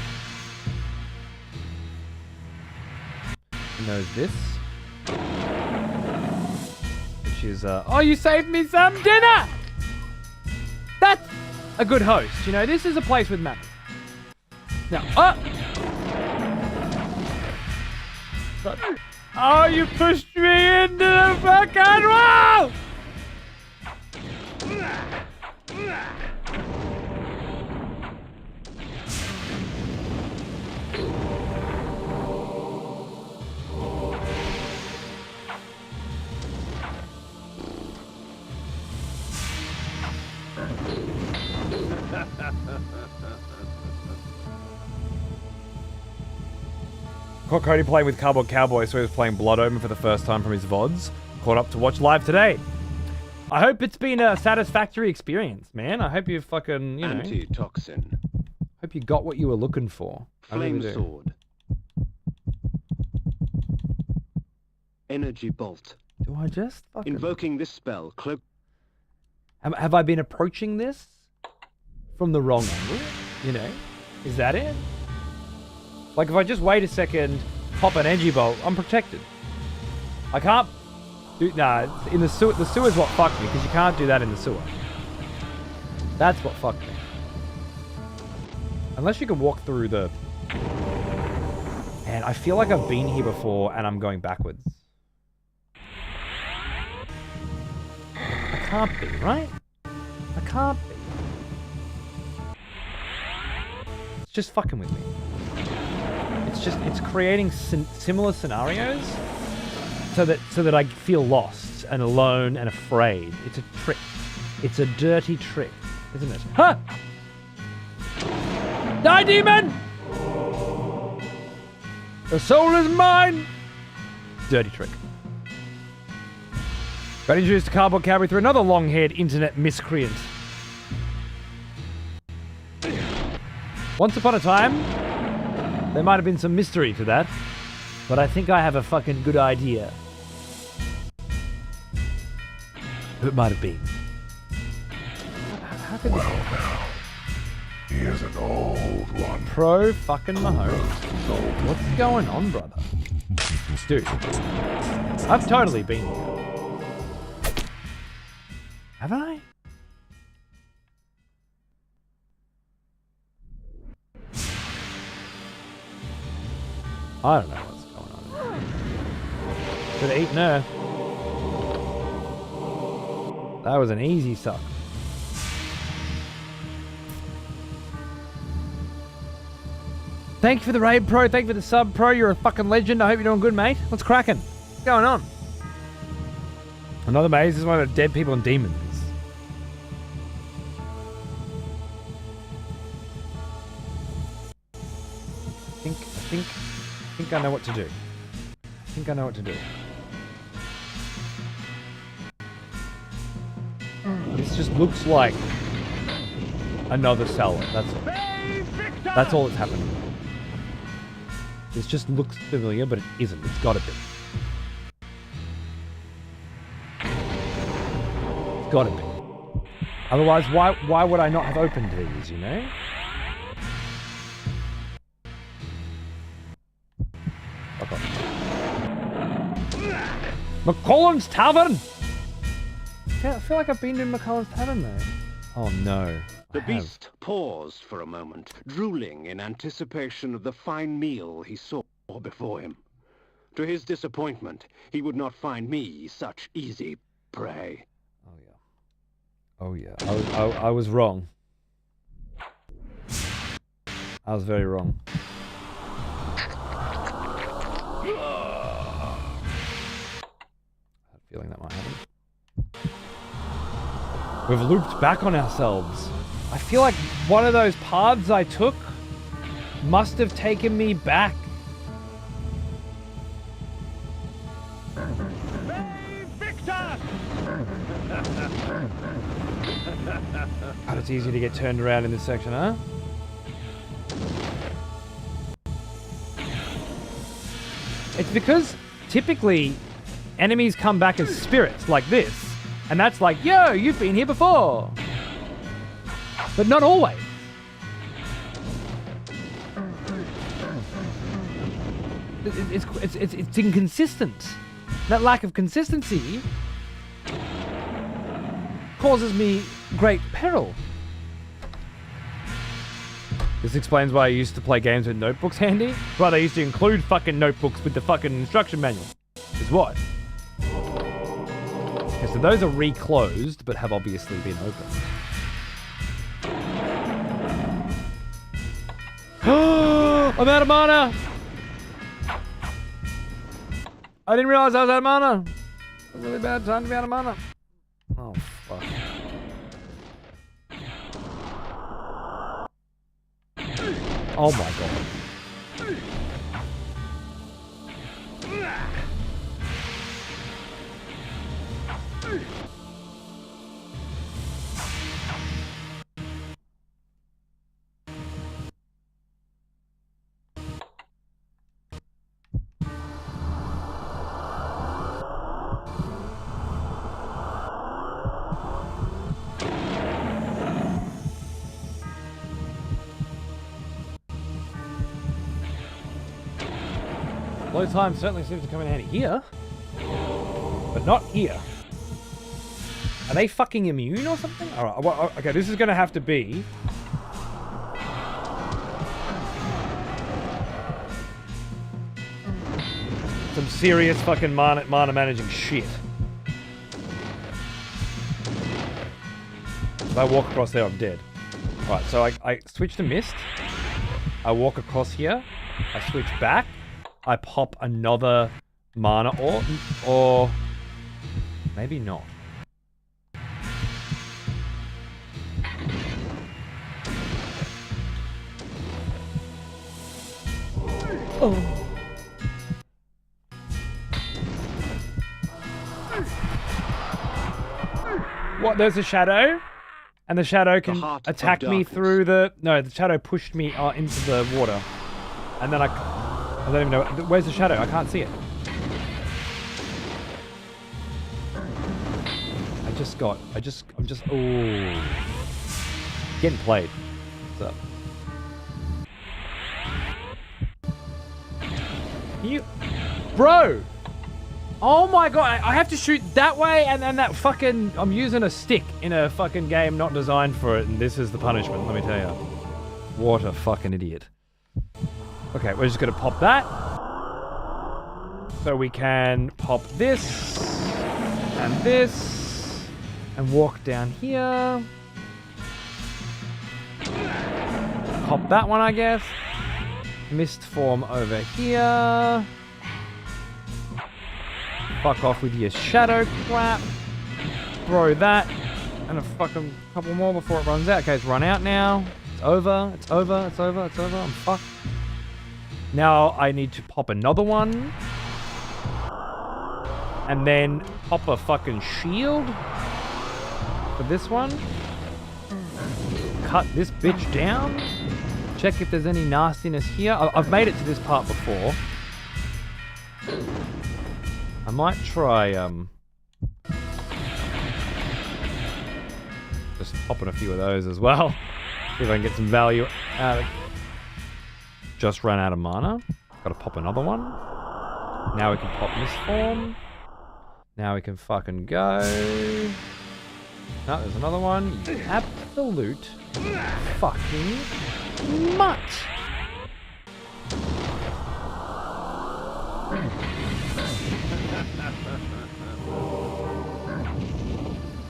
And there's this. Which is, oh, you saved me some dinner! That's a good host. You know, this is a place with manners. Now, oh, you pushed me into the fucking wall! Caught Cody playing with Cardboard Cowboy, so he was playing Blood Omen for the first time from his VODs. Caught up to watch live today. I hope it's been a satisfactory experience, man. I hope you fucking, you know... Antitoxin. Hope you got what you were looking for. Flame sword. Energy bolt. Do I just fucking... Invoking this spell, cloak... Have I been approaching this from the wrong angle? You know? Is that it? Like, if I just wait a second, pop an energy bolt, I'm protected. I can't do... Nah, in the sewer is what fucked me, because you can't do that in the sewer. That's what fucked me. Unless you can walk through the... And I feel like I've been here before, and I'm going backwards. I can't be, right? I can't be. It's just fucking with me. It's creating similar scenarios so that I feel lost and alone and afraid. It's a trick. It's a dirty trick, isn't it? Huh! Die, demon! The soul is mine! Dirty trick. Got introduced to Cardboard Cowboy through another long-haired internet miscreant. Once upon a time, there might have been some mystery to that, but I think I have a fucking good idea who it might have been. How could this... He is an old one. Pro fucking Mahomes. What's going on, brother? Dude, I've totally been here. Haven't I? I don't know what's going on. Could have eaten her. That was an easy suck. Thank you for the raid, Pro. Thank you for the sub, Pro. You're a fucking legend. I hope you're doing good, mate. What's cracking? What's going on? Another maze. This is one of the dead people and demons. I think I know what to do. I think I know what to do. This just looks like another cellar. That's all. That's all that's happening. This just looks familiar, but it isn't. It's gotta be. It's gotta be. Otherwise, why would I not have opened these, you know? Fuck off. McCullen's Tavern! Yeah, I feel like I've been to McCullen's Tavern though. Oh no. The beast paused for a moment, drooling in anticipation of the fine meal he saw before him. To his disappointment, he would not find me such easy prey. Oh yeah. Oh yeah, I was wrong. I was very wrong. I had a feeling that might happen. We've looped back on ourselves. I feel like one of those paths I took must have taken me back. God, it's easy to get turned around in this section, huh? It's because typically enemies come back as spirits like this. And that's like, yo, you've been here before. But not always. It's inconsistent. That lack of consistency causes me great peril. This explains why I used to play games with notebooks handy. Why they used to include fucking notebooks with the fucking instruction manual. Is what? Okay, so those are reclosed, but have obviously been opened. I'm out of mana! I didn't realize I was out of mana. It's a really bad time to be out of mana. Oh, fuck. Oh my god. Low time certainly seems to come in handy here, but not here. Are they fucking immune or something? Alright, well, okay, this is gonna have to be... some serious fucking mana managing shit. If I walk across there, I'm dead. Alright, so I switch to mist. I walk across here. I switch back. I pop another mana or maybe not. Oh. What? There's a shadow? And the shadow can attack me through the... No, the shadow pushed me into the water. And then I don't even know... Where's the shadow? I can't see it. I'm just... Oh. Getting played. What's up? You... Bro! Oh my god, I have to shoot that way and then that fucking... I'm using a stick in a fucking game not designed for it, and this is the punishment, let me tell you. What a fucking idiot. Okay, we're just gonna pop that. So we can pop this and walk down here. Pop that one, I guess. Mist form over here. Fuck off with your shadow crap. Throw that. And a fucking couple more before it runs out. Okay, it's run out now. It's over. It's over. It's over. It's over. I'm fucked. Now I need to pop another one. And then pop a fucking shield. For this one. Cut this bitch down. Check if there's any nastiness here. I've made it to this part before. I might try, just popping a few of those as well. See if I can get some value out of it. Just ran out of mana. Gotta pop another one. Now we can pop this form. Now we can fucking go. No, there's another one. You absolute fucking mutt.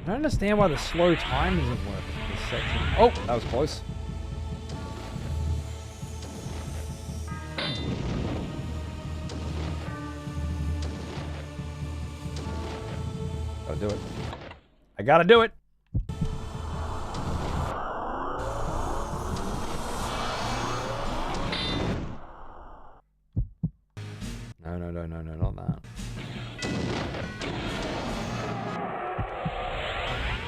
I understand why the slow time isn't working in this section. Oh, that was close. Gotta do it. I gotta do it. No, not that.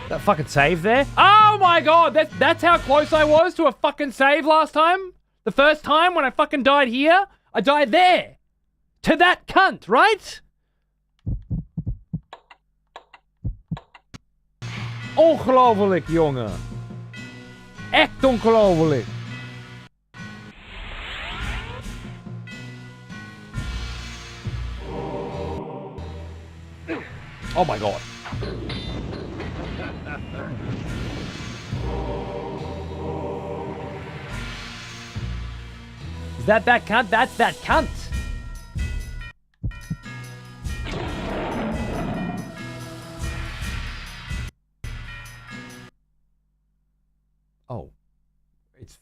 That fucking save there? Oh my god, that's how close I was to a fucking save last time? The first time when I fucking died here? I died there! To that cunt, right? Ongelooflijk, jongen. Echt ongelooflijk. Oh my god. Is that cunt? That's that cunt. Oh. It's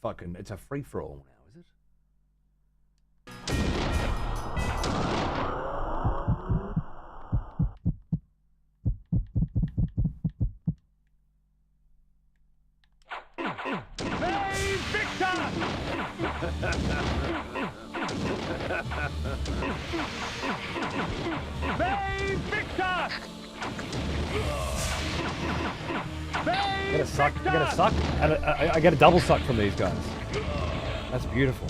a free-for-all now, is it? I get a suck. I get a suck. I get a double suck from these guys. That's beautiful.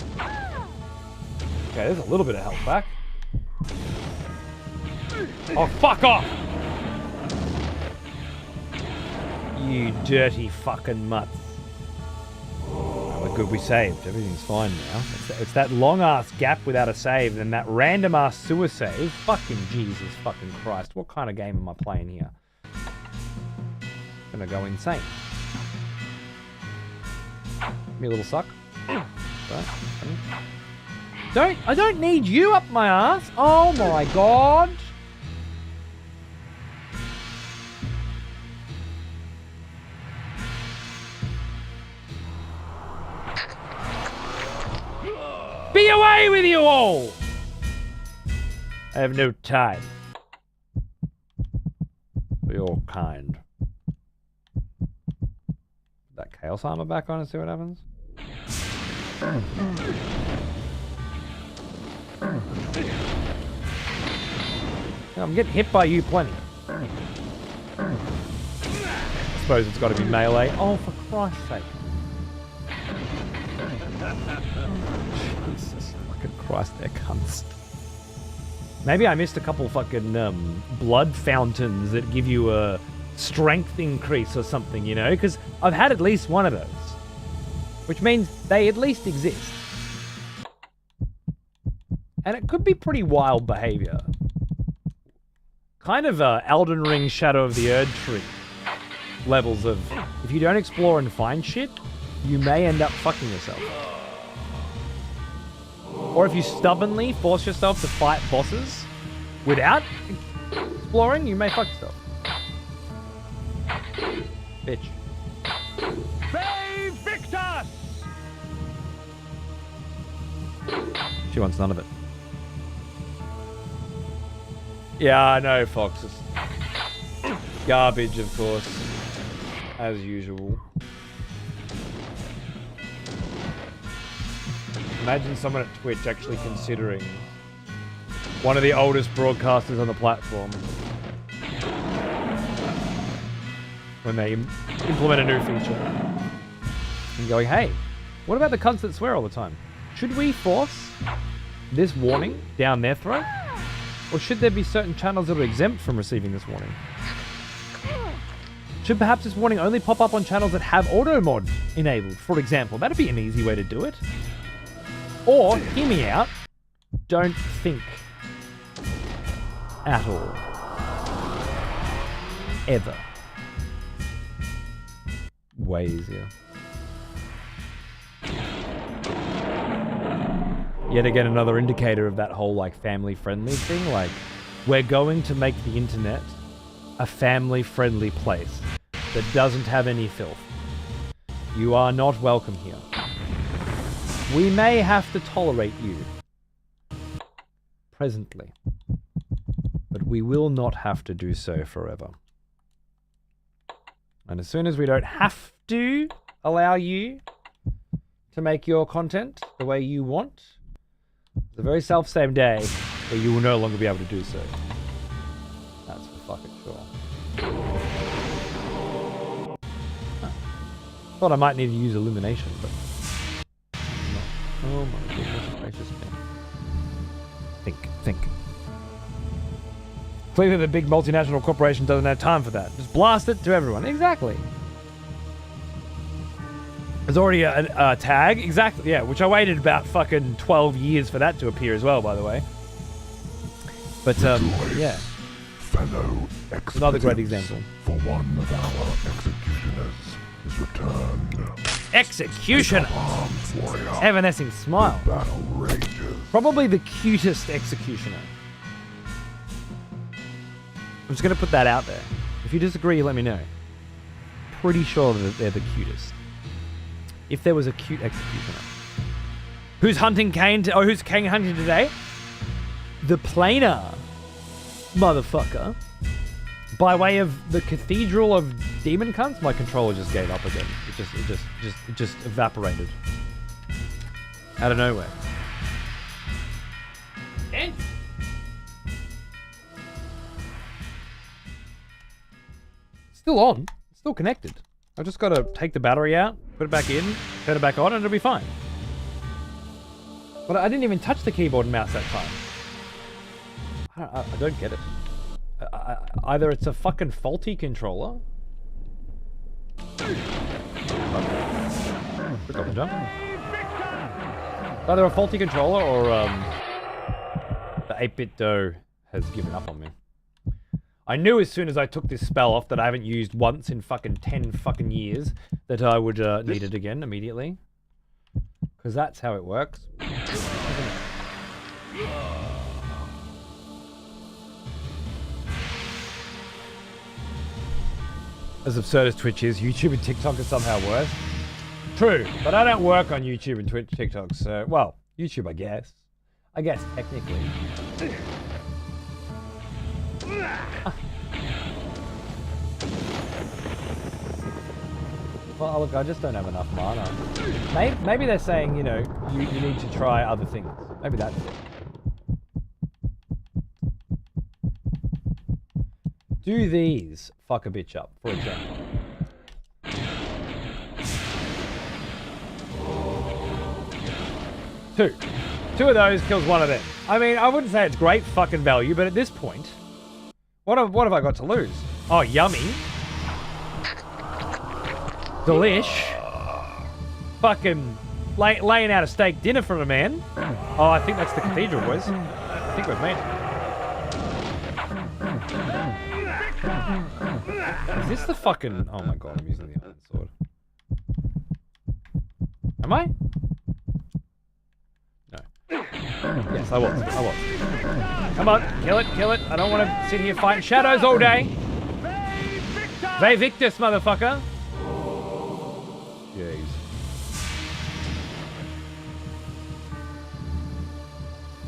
Okay, there's a little bit of health back. Oh, fuck off! You dirty fucking mutts. We're good, we saved. Everything's fine now. It's that long-ass gap without a save and that random-ass sewer save. Fucking Jesus fucking Christ. What kind of game am I playing here? Gonna go insane. Give me a little suck. I don't need you up my ass. Oh my god. Be away with you all! I have no time for your kind. Put that Chaos Armor back on and see what happens. I'm getting hit by you plenty. I suppose it's got to be melee. Oh, for Christ's sake. Jesus fucking Christ, they're cunts. Maybe I missed a couple fucking blood fountains that give you a strength increase or something, you know? Because I've had at least one of those. Which means they at least exist. And it could be pretty wild behavior. Kind of Elden Ring Shadow of the Erdtree levels of, if you don't explore and find shit, you may end up fucking yourself. Or if you stubbornly force yourself to fight bosses without exploring, you may fuck yourself. Bitch. Save Victus! She wants none of it. Yeah, I know, Fox. It's garbage, of course. As usual. Imagine someone at Twitch actually considering one of the oldest broadcasters on the platform when they implement a new feature and going, hey, what about the cunts that swear all the time? Should we force this warning down their throat? Or should there be certain channels that are exempt from receiving this warning? Should perhaps this warning only pop up on channels that have auto mod enabled, for example? That'd be an easy way to do it. Or, hear me out, don't think at all. Ever. Way easier. Yet again, another indicator of that whole, like, family-friendly thing. Like, we're going to make the internet a family-friendly place. that doesn't have any filth. You are not welcome here. We may have to tolerate you. Presently. But we will not have to do so forever. And as soon as we don't have to allow you to make your content the way you want, the very self-same day where you will no longer be able to do so. That's for fucking sure. Thought I might need to use illumination, but not. Oh my goodness gracious me. Think. Clearly the big multinational corporation doesn't have time for that. Just blast it to everyone. Exactly. There's already a tag. Exactly, yeah. Which I waited about fucking 12 years for that to appear as well, by the way. But, yeah. Fellow Another great example. For one of our executioners is returned. Executioner! Evanescing smile. Battle rages. Probably the cutest executioner. I'm just going to put that out there. If you disagree, let me know. Pretty sure that they're the cutest. If there was a cute executioner. Who's hunting Kain? Who's Kain hunting today? The planar. Motherfucker. By way of the Cathedral of Demon Cunts, my controller just gave up again. It just evaporated. Out of nowhere. And still on. It's still connected. I've just got to take the battery out, put it back in, turn it back on, and it'll be fine. But I didn't even touch the keyboard and mouse that time. I don't get it. Either it's a fucking faulty controller. Quick off the jump. Either a faulty controller or the 8-bit dough has given up on me. I knew as soon as I took this spell off that I haven't used once in fucking 10 fucking years that I would need it again immediately. Because that's how it works. As absurd as Twitch is, YouTube and TikTok are somehow worse. True, but I don't work on YouTube and Twitch, TikTok, so... Well, YouTube, I guess. I guess, technically. Well, look, I just don't have enough mana. Maybe they're saying, you know, you need to try other things. Maybe that's it. Do these fuck a bitch up, for example. Two of those kills one of them. I mean, I wouldn't say it's great fucking value, but at this point, what have I got to lose? Oh, yummy. Delish. Fucking laying out a steak dinner for a man. Oh, I think that's the cathedral, boys. I think we've made it. Is this the fucking... Oh my god, I'm using the iron sword. Am I? No. Yes, I was. Come on, kill it. I don't want to sit here fighting shadows all day. Ve Victus, motherfucker. Jeez.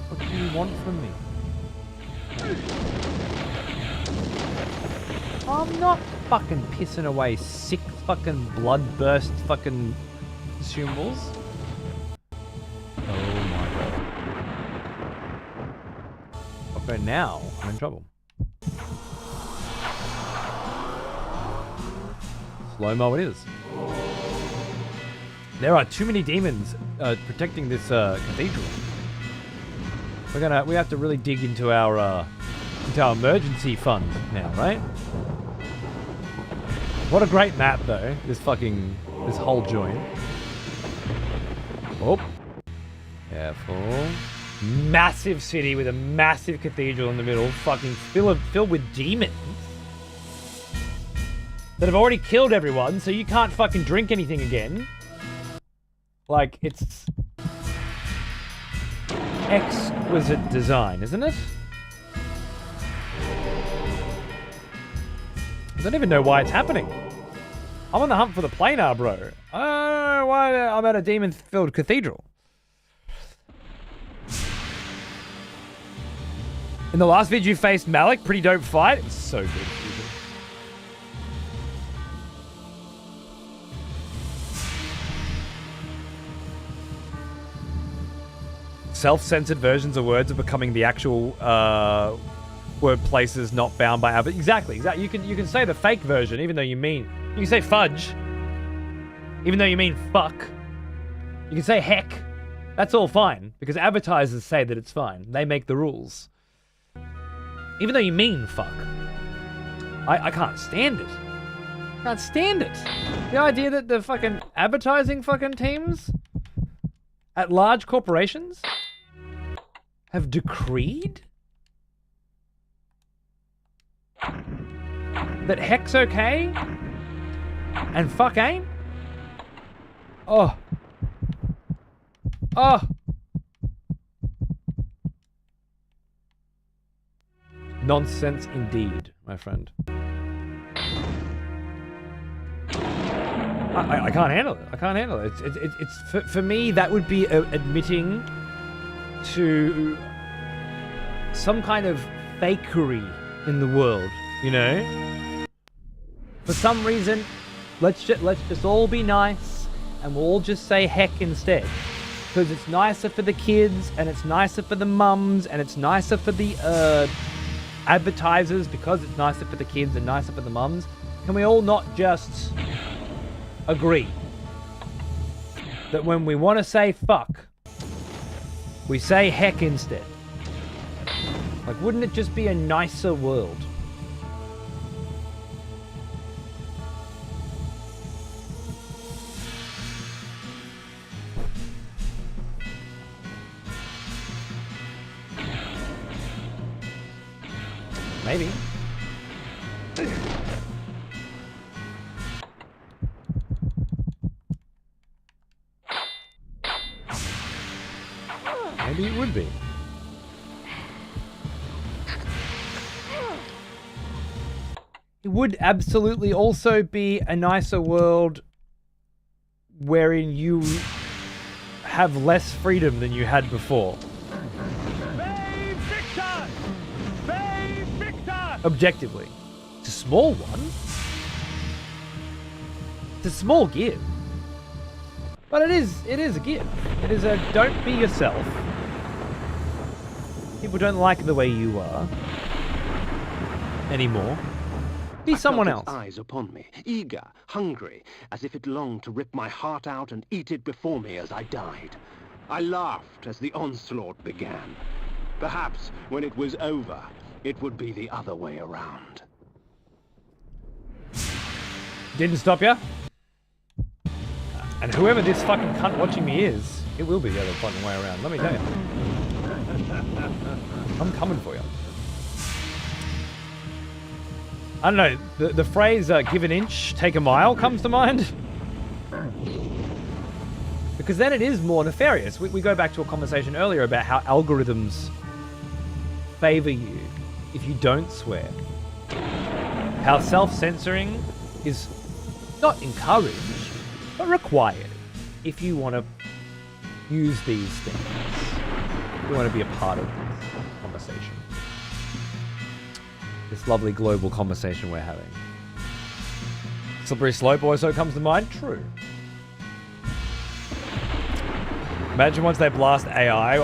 What do you want from me? I'm not fucking pissing away 6 fucking bloodburst fucking consumables. Oh my god. Okay, now I'm in trouble. Slow-mo it is. There are too many demons protecting this cathedral. We have to really dig into our emergency fund now, right? What a great map though, this whole joint. Oh. Careful. Massive city with a massive cathedral in the middle, fucking filled with demons that have already killed everyone, so you can't fucking drink anything again. Like, it's exquisite design, isn't it? I don't even know why it's happening. I'm on the hunt for the planar, bro. I don't know why I'm at a demon-filled cathedral. In the last video you faced Malik, pretty dope fight. It was so good. Self-censored versions of words are becoming the actual word places not bound by habit. Exactly. You can say the fake version even though you can say fudge even though you mean fuck. You can say heck. That's all fine because advertisers say that it's fine. They make the rules. Even though you mean fuck. I can't stand it. Can't stand it. The idea that the fucking advertising fucking teams at large corporations have decreed that heck's okay and fuck ain't? Oh. Nonsense indeed, my friend. I can't handle it. I can't handle it. It's for me, that would be admitting to some kind of fakery in the world, you know? For some reason, let's just all be nice and we'll all just say heck instead. Because it's nicer for the kids and it's nicer for the mums and it's nicer for the advertisers because it's nicer for the kids and nicer for the mums. Can we all not just agree that when we want to say fuck, we say heck instead? Like, wouldn't it just be a nicer world? Maybe. Maybe it would be. It would absolutely also be a nicer world wherein you have less freedom than you had before. Objectively. It's a small one. It's a small give. But it is a give. It is a don't be yourself. People don't like the way you are anymore. Be someone else. Its eyes upon me, eager, hungry, as if it longed to rip my heart out and eat it before me as I died. I laughed as the onslaught began. Perhaps when it was over, it would be the other way around. Didn't stop ya? And whoever this fucking cunt watching me is, it will be the other fucking way around. Let me tell you. I'm coming for you. I don't know, the phrase give an inch, take a mile comes to mind. Because then it is more nefarious. We go back to a conversation earlier about how algorithms favor you if you don't swear. How self-censoring is not encouraged, but required if you want to use these things. You want to be a part of this conversation. This lovely global conversation we're having. Slippery slope also comes to mind. True. Imagine once they blast AI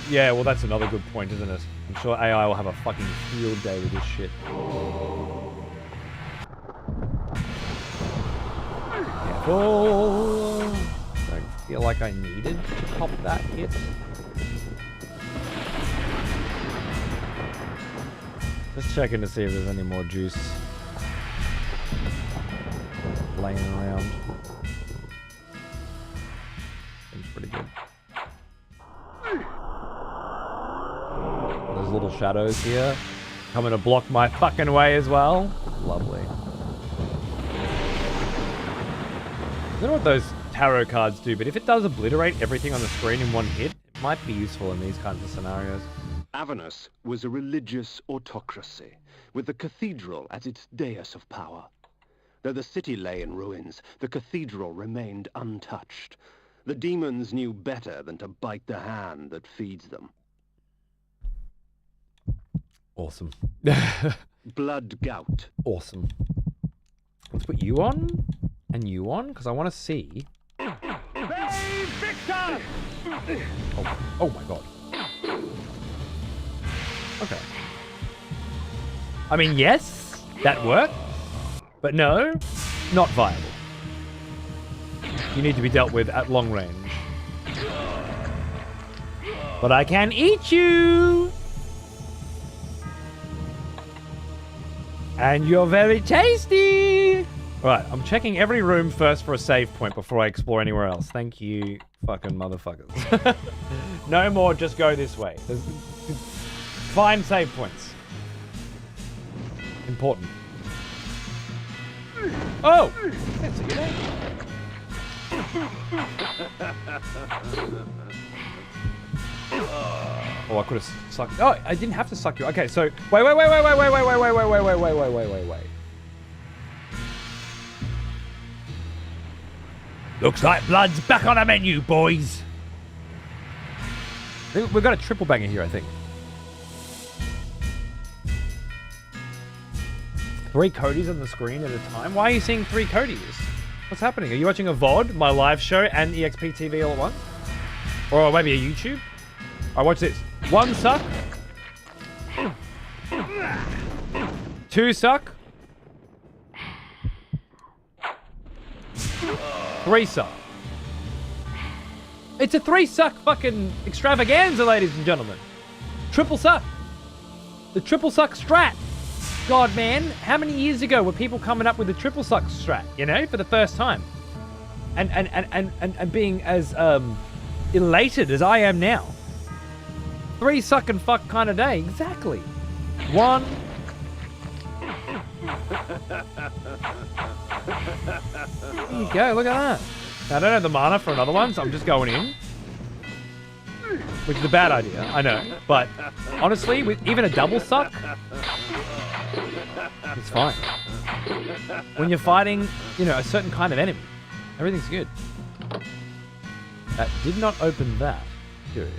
yeah, well that's another good point, isn't it? I'm sure AI will have a fucking field day with this shit. Careful. Don't feel like I needed to pop that hit. Just checking to see if there's any more juice laying around. Seems pretty good. Those little shadows here coming to block my fucking way as well. Lovely. I don't know what those tarot cards do, but if it does obliterate everything on the screen in one hit, it might be useful in these kinds of scenarios. Avernus was a religious autocracy, with the cathedral as its dais of power. Though the city lay in ruins, the cathedral remained untouched. The demons knew better than to bite the hand that feeds them. Awesome. Blood gout. Awesome. Let's put you on and you on because I want to see. Victor! Oh my god. Okay. I mean, yes, that worked, but no, not viable. You need to be dealt with at long range. But I can eat you! And you're very tasty! Right, I'm checking every room first for a save point before I explore anywhere else. Thank you, fucking motherfuckers. No more, just go this way. Find save points. Important. Oh! That's a good idea. Oh, I could have sucked. Oh, I didn't have to suck you. Okay, so wait. Looks like blood's back on the menu, boys. We've got a triple banger here, I think. 3 Codys on the screen at a time? Why are you seeing 3 Codys? What's happening? Are you watching a VOD, my live show, and EXP TV all at once? Or maybe a YouTube? Alright, watch this. 1 suck. 2 suck. 3 suck. It's a 3 suck fucking extravaganza, ladies and gentlemen. Triple suck. The triple suck strat. God, man, how many years ago were people coming up with the triple suck strat, you know, for the first time? And being as elated as I am now. 3 suck and fuck kind of day. Exactly. 1. There you go, look at that. I don't have the mana for another one, so I'm just going in. Which is a bad idea, I know. But honestly, with even a double suck, it's fine. When you're fighting, you know, a certain kind of enemy, everything's good. That did not open that. Curious.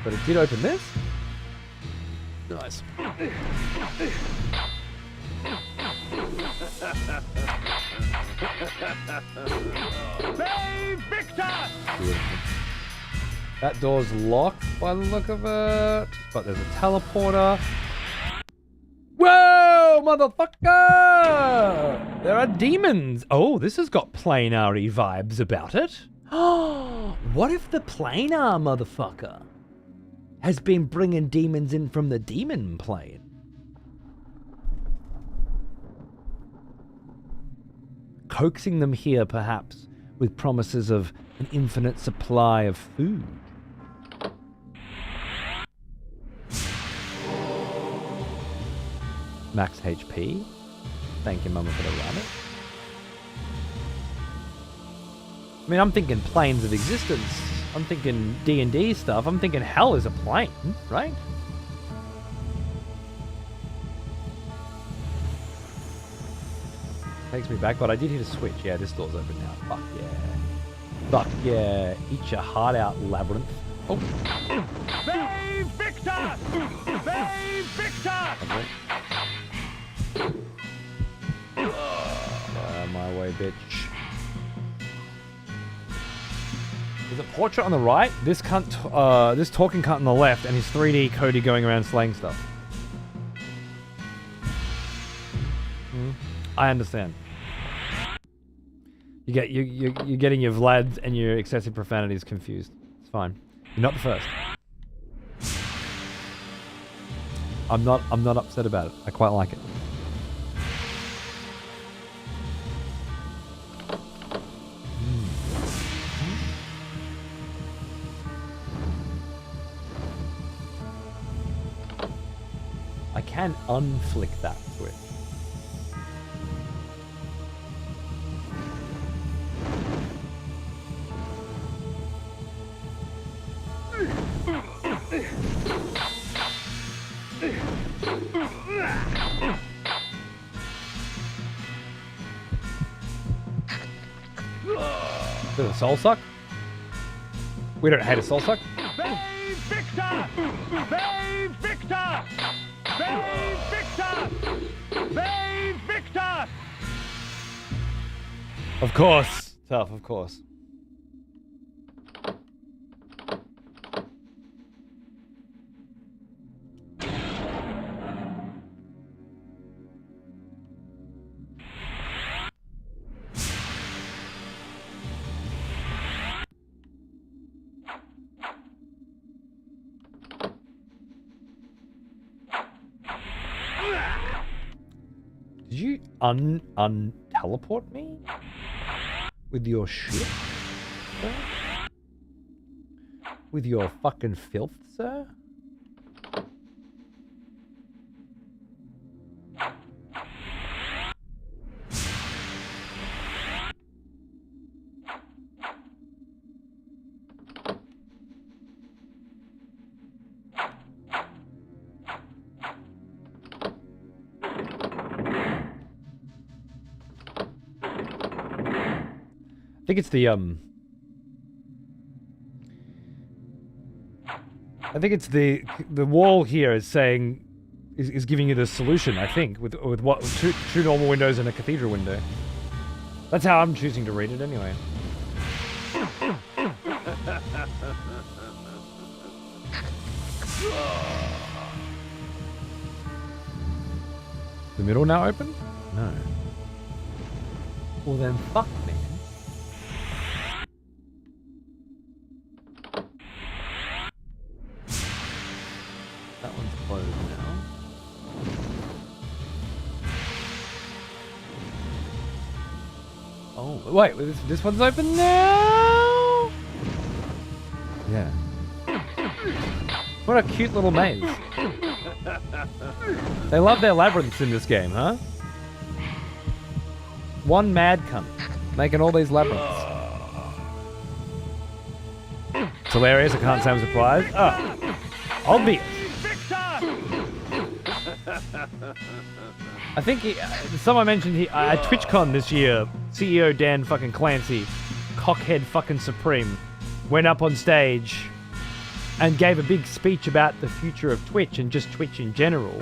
But it did open this. Nice. Save Victor! Beautiful. That door's locked by the look of it, but there's a teleporter. Whoa, motherfucker! There are demons. Oh, this has got planar-y vibes about it. Oh, what if the planar motherfucker has been bringing demons in from the demon plane? Coaxing them here, perhaps, with promises of an infinite supply of food. Max HP. Thank you, Mama, for the rabbit. I mean, I'm thinking planes of existence. I'm thinking D&D stuff. I'm thinking hell is a plane, right? Takes me back, but I did hit a switch. Yeah, this door's open now. Fuck yeah. Fuck yeah. Eat your heart out, labyrinth. Oh. Save Victor! Save Victor! Okay. My way, bitch. There's a portrait on the right, this cunt, this talking cunt on the left, and his 3D Cody going around slaying stuff. I understand. You're getting your Vlads and your excessive profanities confused. It's fine. You're not the first. I'm not upset about it. I quite like it. I can unflick that switch. a soul suck? We don't hate a soul suck. Babe Victor! Babe Victor! Babe Victor! Babe Victor! Of course. Tough, of course. Did you teleport me? With your shit, sir? With your fucking filth, sir? I think it's the I think it's the wall here is saying is giving you the solution. I think with what two normal windows and a cathedral window. That's how I'm choosing to read it anyway. The middle now open? No. Well then, fuck me. That one's closed now. Oh, wait, this one's open now? Yeah. What a cute little maze. They love their labyrinths in this game, huh? One mad cunt making all these labyrinths. It's hilarious, I can't say I'm surprised. Oh, obvious. I think someone mentioned at TwitchCon this year, CEO Dan fucking Clancy, cockhead fucking supreme, went up on stage and gave a big speech about the future of Twitch and just Twitch in general,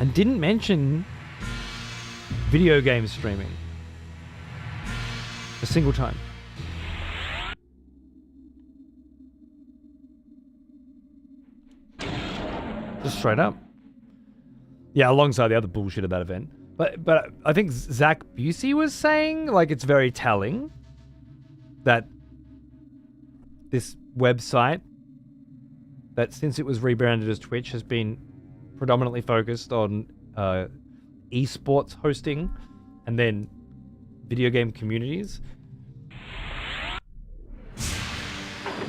and didn't mention video game streaming a single time. Just straight up. Yeah, alongside the other bullshit of that event. But I think Zach Busey was saying, like, it's very telling that this website, that since it was rebranded as Twitch, has been predominantly focused on esports hosting and then video game communities,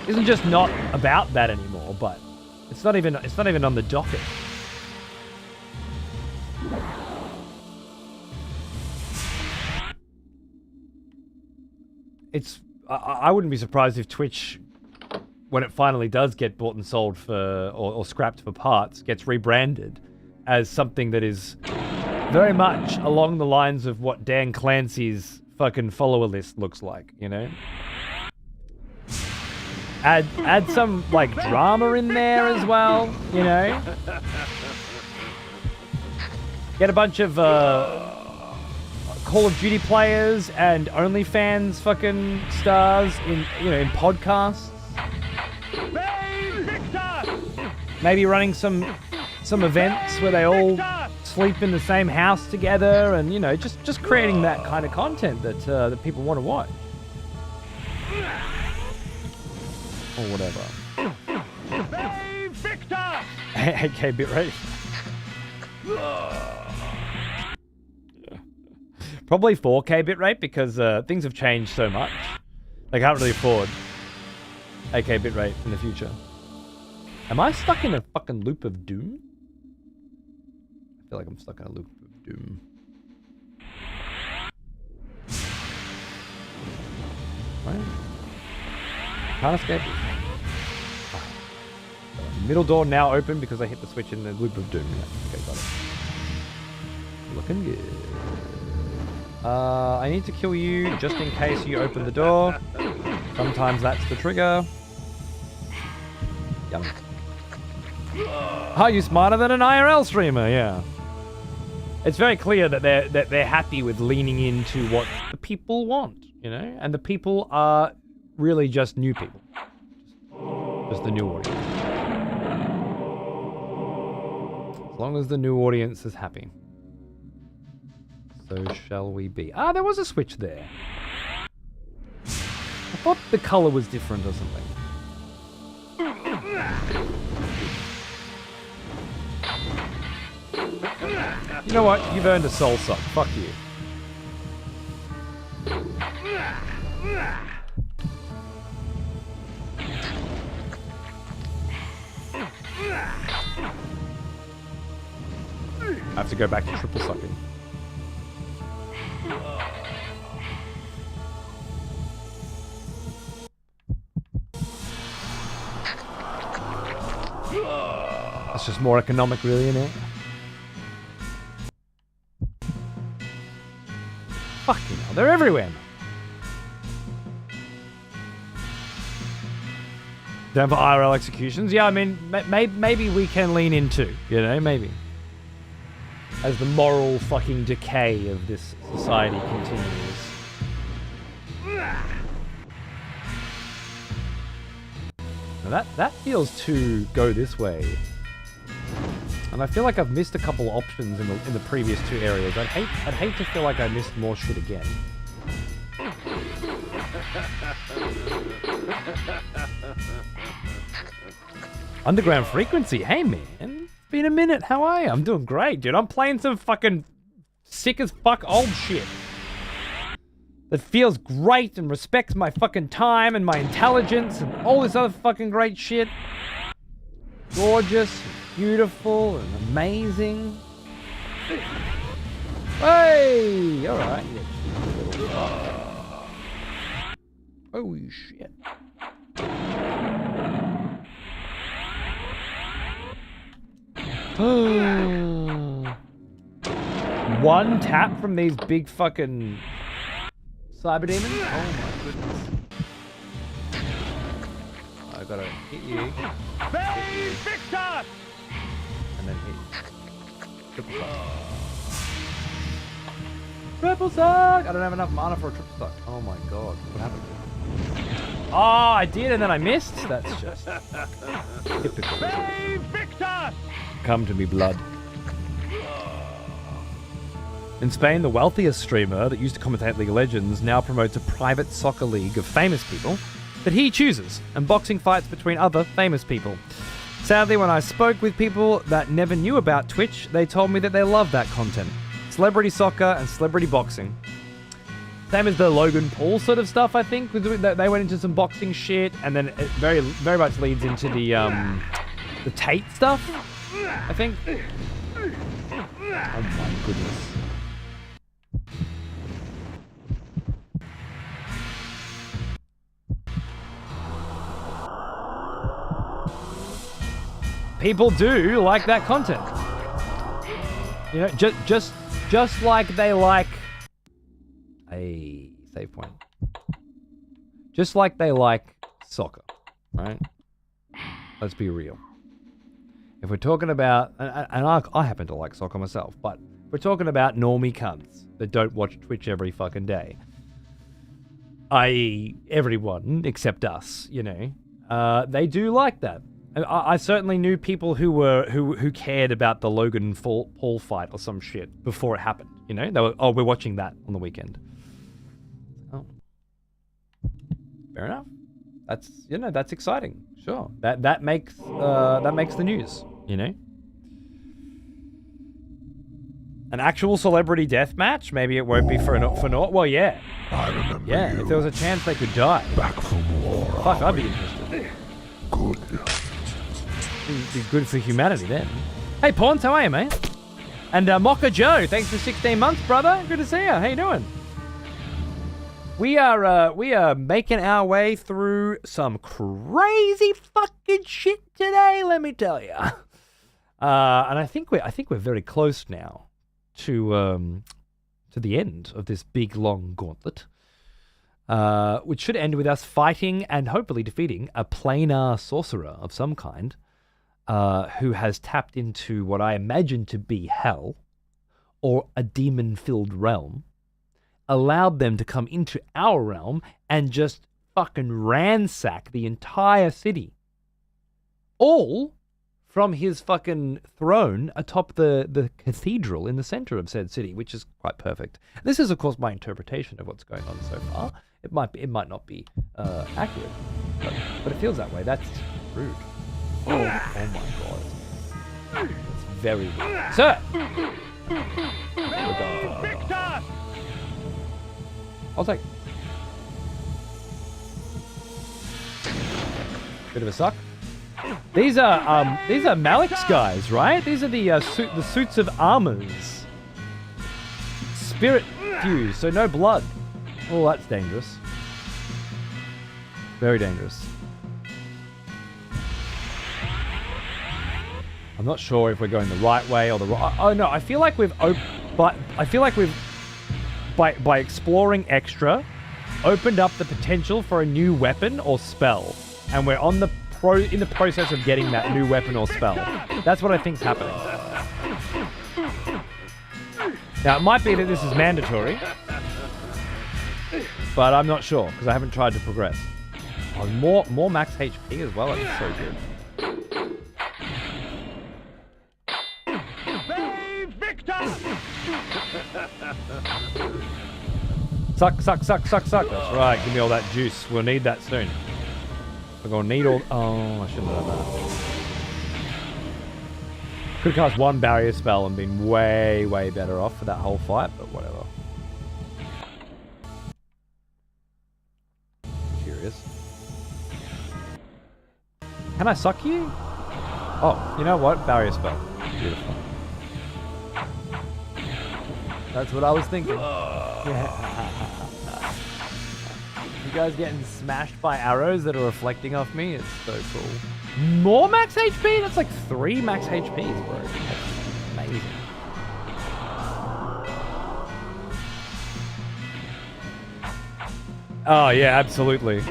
isn't just not about that anymore, but it's not even on the docket. I wouldn't be surprised if Twitch, when it finally does get bought and sold for or scrapped for parts, gets rebranded as something that is very much along the lines of what Dan Clancy's fucking follower list looks like, you know? Add some, like, drama in there as well, you know? Get a bunch of Call of Duty players and OnlyFans fucking stars in podcasts. Maybe running some events where they all sleep in the same house together, and just creating that kind of content that people want to watch. Or whatever. AK bitrate. Probably 4K bitrate because things have changed so much. They can't really afford AK bitrate in the future. Am I stuck in a fucking loop of doom? I feel like I'm stuck in a loop of doom. Right? Can't escape it. Middle door now open because I hit the switch in the loop of doom. Yeah, okay, got it. Looking good. I need to kill you just in case you open the door. Sometimes that's the trigger. Yum. Are you smarter than an IRL streamer? Yeah. It's very clear that they're happy with leaning into what the people want, you know? And the people are really just new people. Just the new audience. As long as the new audience is happy. So shall we be. Ah, there was a switch there. I thought the color was different or something. You know what? You've earned a soul suck. Fuck you. I have to go back to triple sucking. That's just more economic, really, isn't it? Fucking hell, they're everywhere. Down for IRL executions? Yeah, I mean, maybe we can lean into, you know, maybe. As the moral fucking decay of this society continues. Now that feels to go this way. And I feel like I've missed a couple options in the previous two areas. I'd hate to feel like I missed more shit again. Underground frequency, hey man. It's been a minute, how are you? I'm doing great, dude. I'm playing some fucking sick as fuck old shit. That feels great and respects my fucking time and my intelligence and all this other fucking great shit. Gorgeous, beautiful, and amazing. Hey! Alright. Holy shit. One tap from these big fucking cyber demons? Oh my goodness. I gotta hit you. And then hit you. Triple suck. Triple suck! I don't have enough mana for a triple suck. Oh my god. What happened? Oh, I did and then I missed? That's just typical. Come to me, blood. In Spain, the wealthiest streamer that used to commentate League of Legends now promotes a private soccer league of famous people that he chooses, and boxing fights between other famous people. Sadly, when I spoke with people that never knew about Twitch, they told me that they love that content. Celebrity soccer and celebrity boxing. Same as the Logan Paul sort of stuff, I think. They went into some boxing shit, and then it very much leads into the Tate stuff, I think. Oh my goodness. People do like that content. You know, just like they like a save point. Just like they like soccer, right? Let's be real. If we're talking about, and I happen to like soccer myself, but we're talking about normie cunts that don't watch Twitch every fucking day. I.e. everyone except us, you know. They do like that. I certainly knew people who cared about the Logan Paul fight or some shit before it happened. You know, they were, oh, we're watching that on the weekend. Oh, fair enough. That's, you know, that's exciting. Sure, that makes the news. You know, an actual celebrity death match. Maybe it won't be for naught. Well, yeah. I remember. Yeah, if there was a chance they could die. Back from war. Fuck, I'd be interested. Good. It'd be good for humanity then. Hey, Pawns, how are you, mate? And Mocha Joe, thanks for 16 months, brother. Good to see you. How you doing? We are making our way through some crazy fucking shit today. Let me tell you. And I think we're very close now to to the end of this big, long gauntlet, which should end with us fighting and hopefully defeating a planar sorcerer of some kind who has tapped into what I imagine to be hell or a demon-filled realm, allowed them to come into our realm and just fucking ransack the entire city. All from his fucking throne atop the cathedral in the center of said city, which is quite perfect. This is, of course, my interpretation of what's going on so far. It might not be accurate, but it feels that way. That's rude. Oh my god. That's very rude. Sir! Victor! I'll take. Bit of a suck. These are Malik's guys, right? These are the suits of armors. Spirit fused, so no blood. Oh, that's dangerous. Very dangerous. I'm not sure if we're going the right way or the right. Oh no, I feel like we've by exploring extra, opened up the potential for a new weapon or spell, and we're on the in the process of getting that new weapon or spell. That's what I think's happening. Now, it might be that this is mandatory, but I'm not sure, because I haven't tried to progress. Oh, more max HP as well, that's so good. Save Victor! Suck. That's right, give me all that juice. We'll need that soon. We're gonna need all... Oh, I shouldn't have done that. Could have cast one barrier spell and been way, way better off for that whole fight, but whatever. Curious. Can I suck you? Oh, you know what? Barrier spell. Beautiful. That's what I was thinking. You guys getting smashed by arrows that are reflecting off me? It's so cool. More max HP? That's like 3 max HPs, bro. That's amazing. Oh, yeah, absolutely.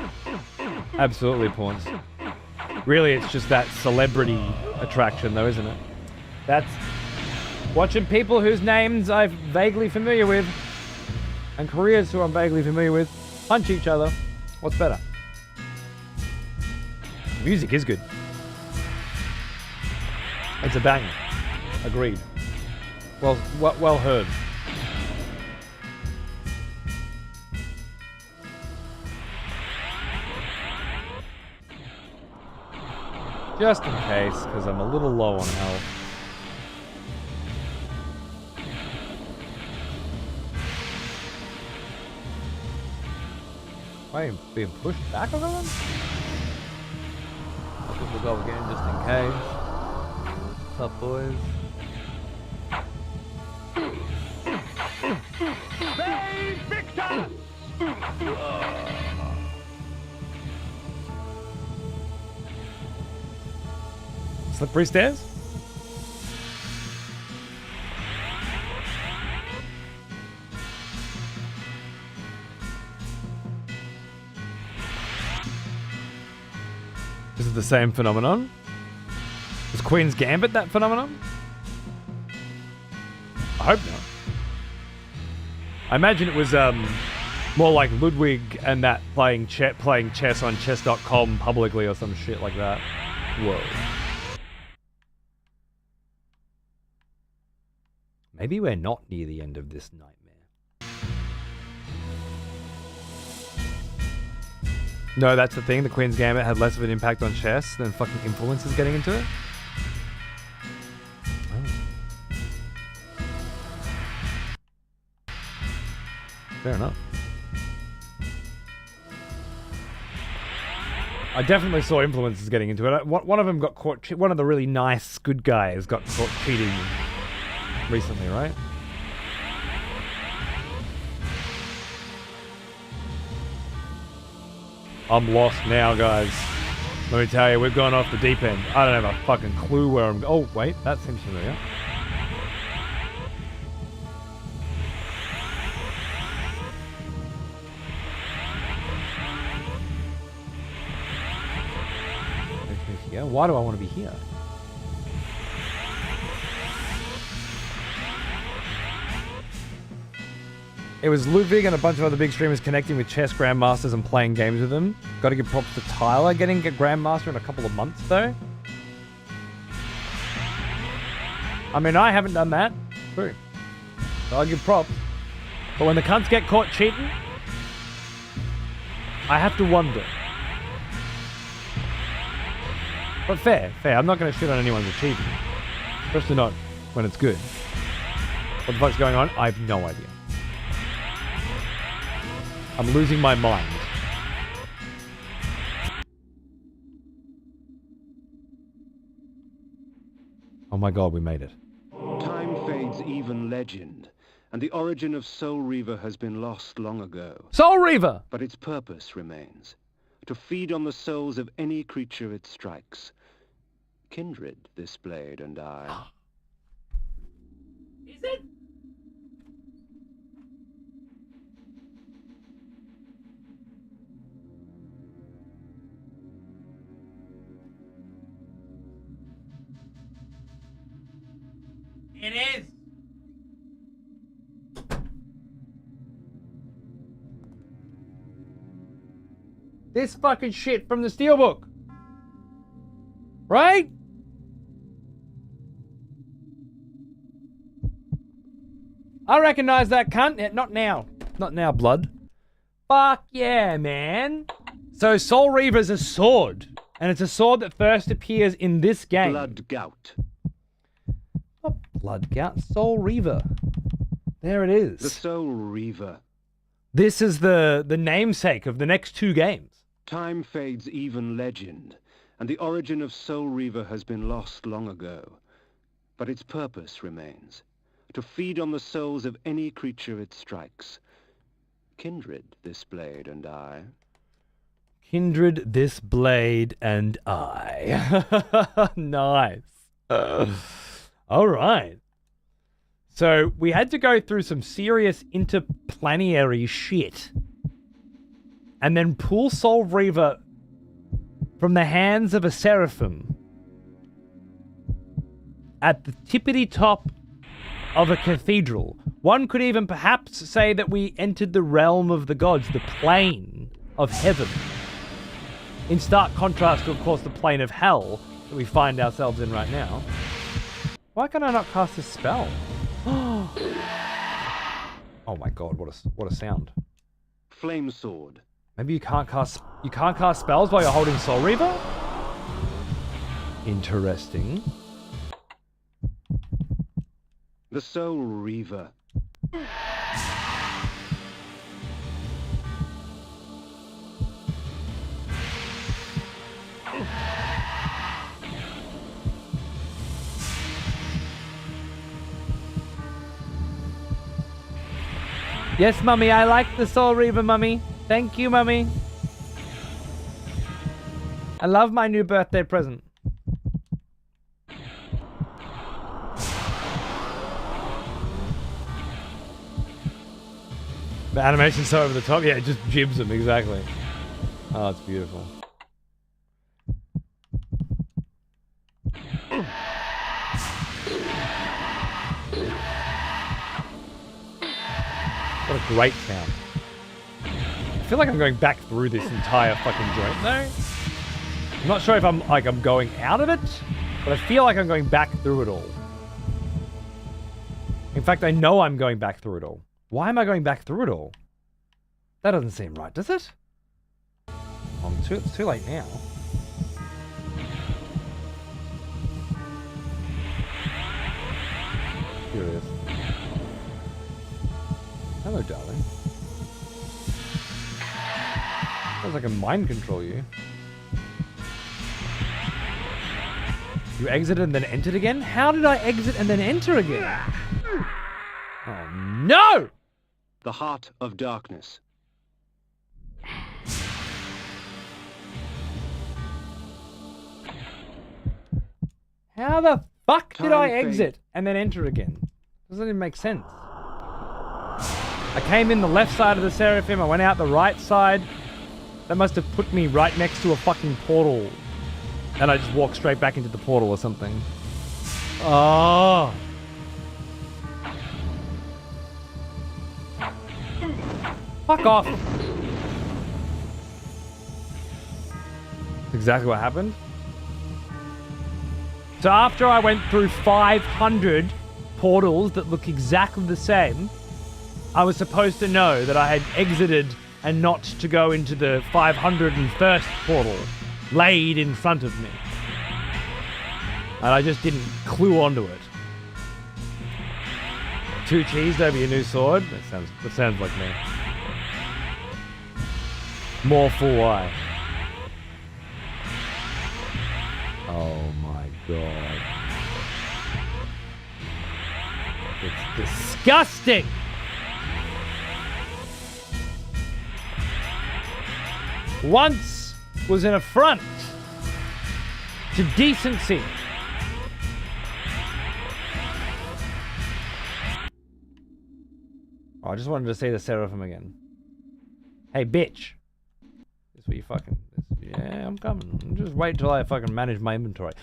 Absolutely, Pawns. Really, it's just that celebrity attraction, though, isn't it? That's watching people whose names I'm vaguely familiar with and careers who I'm vaguely familiar with punch each other. What's better? Music is good. It's a banger. Agreed. Well heard. Just in case, because I'm a little low on health. Am I being pushed back a little? I think we'll go again just in case. What's up, boys? Save Victor! Slippery stairs? Is it the same phenomenon? Is Queen's Gambit that phenomenon? I hope not. I imagine it was more like Ludwig and that playing chess on chess.com publicly or some shit like that. Whoa. Maybe we're not near the end of this nightmare. No, that's the thing. The Queen's Gambit had less of an impact on chess than fucking influencers getting into it. Oh. Fair enough. I definitely saw influencers getting into it. One of them got caught. One of the really nice, good guys got caught cheating recently, right? I'm lost now, guys. Let me tell you, we've gone off the deep end. I don't have a fucking clue where I'm... Oh, wait, that seems familiar. here. Why do I want to be here? It was Ludwig and a bunch of other big streamers connecting with chess grandmasters and playing games with them. Got to give props to Tyler getting a grandmaster in a couple of months, though. I mean, I haven't done that. True. So I'll give props. But when the cunts get caught cheating, I have to wonder. But fair. I'm not going to shit on anyone's achievement. Especially not when it's good. What the fuck's going on? I have no idea. I'm losing my mind. Oh my god, we made it. Time fades even legend, and the origin of Soul Reaver has been lost long ago. Soul Reaver! But its purpose remains. To feed on the souls of any creature it strikes. Kindred, this blade and I. Is it? It is. This fucking shit from the Steelbook. Right? I recognize that cunt. Yeah, not now. Not now, blood. Fuck yeah, man. So Soul Reaver's a sword. And it's a sword that first appears in this game. Blood Gout. Not Blood Gout. Soul Reaver. There it is. The Soul Reaver. This is the namesake of the next two games. Time fades even legend, and the origin of Soul Reaver has been lost long ago. But its purpose remains. To feed on the souls of any creature it strikes. Kindred, this blade and I. Kindred, this blade and I. Nice. All right. So we had to go through some serious interplanetary shit. And then pull Soul Reaver from the hands of a seraphim at the tippity top of a cathedral. One could even perhaps say that we entered the realm of the gods, the plane of heaven. In stark contrast to, of course, the plane of hell that we find ourselves in right now. Why can I not cast this spell? Oh my god, what a sound. Flame Sword. Maybe you can't cast spells while you're holding Soul Reaver? Interesting. The Soul Reaver. Yes, Mummy, I like the Soul Reaver, Mummy. Thank you, Mummy. I love my new birthday present. The animation's so over the top. Yeah, it just jibs him, exactly. Oh, it's beautiful. What a great sound. I feel like I'm going back through this entire fucking joint though. I'm not sure if I'm going out of it, but I feel like I'm going back through it all. In fact, I know I'm going back through it all. Why am I going back through it all? That doesn't seem right, does it? It's too late now. Curious. Hello, darling. Sounds like I can mind control you. You exited and then entered again? How did I exit and then enter again? Oh no! The Heart of Darkness. How the fuck did I exit and then enter again? Doesn't even make sense. I came in the left side of the Seraphim, I went out the right side. That must have put me right next to a fucking portal. And I just walk straight back into the portal or something. Oh. Fuck off. That's exactly what happened. So after I went through 500 portals that look exactly the same, I was supposed to know that I had exited and not to go into the 501st portal laid in front of me. And I just didn't clue onto it. 2 cheese over your new sword? That sounds like me. More full eye. Oh my god. It's disgusting! Once was an affront to decency. Oh, I just wanted to say the Seraphim again. Hey, bitch. This is what you fucking... Yeah, I'm coming. Just wait till I fucking manage my inventory.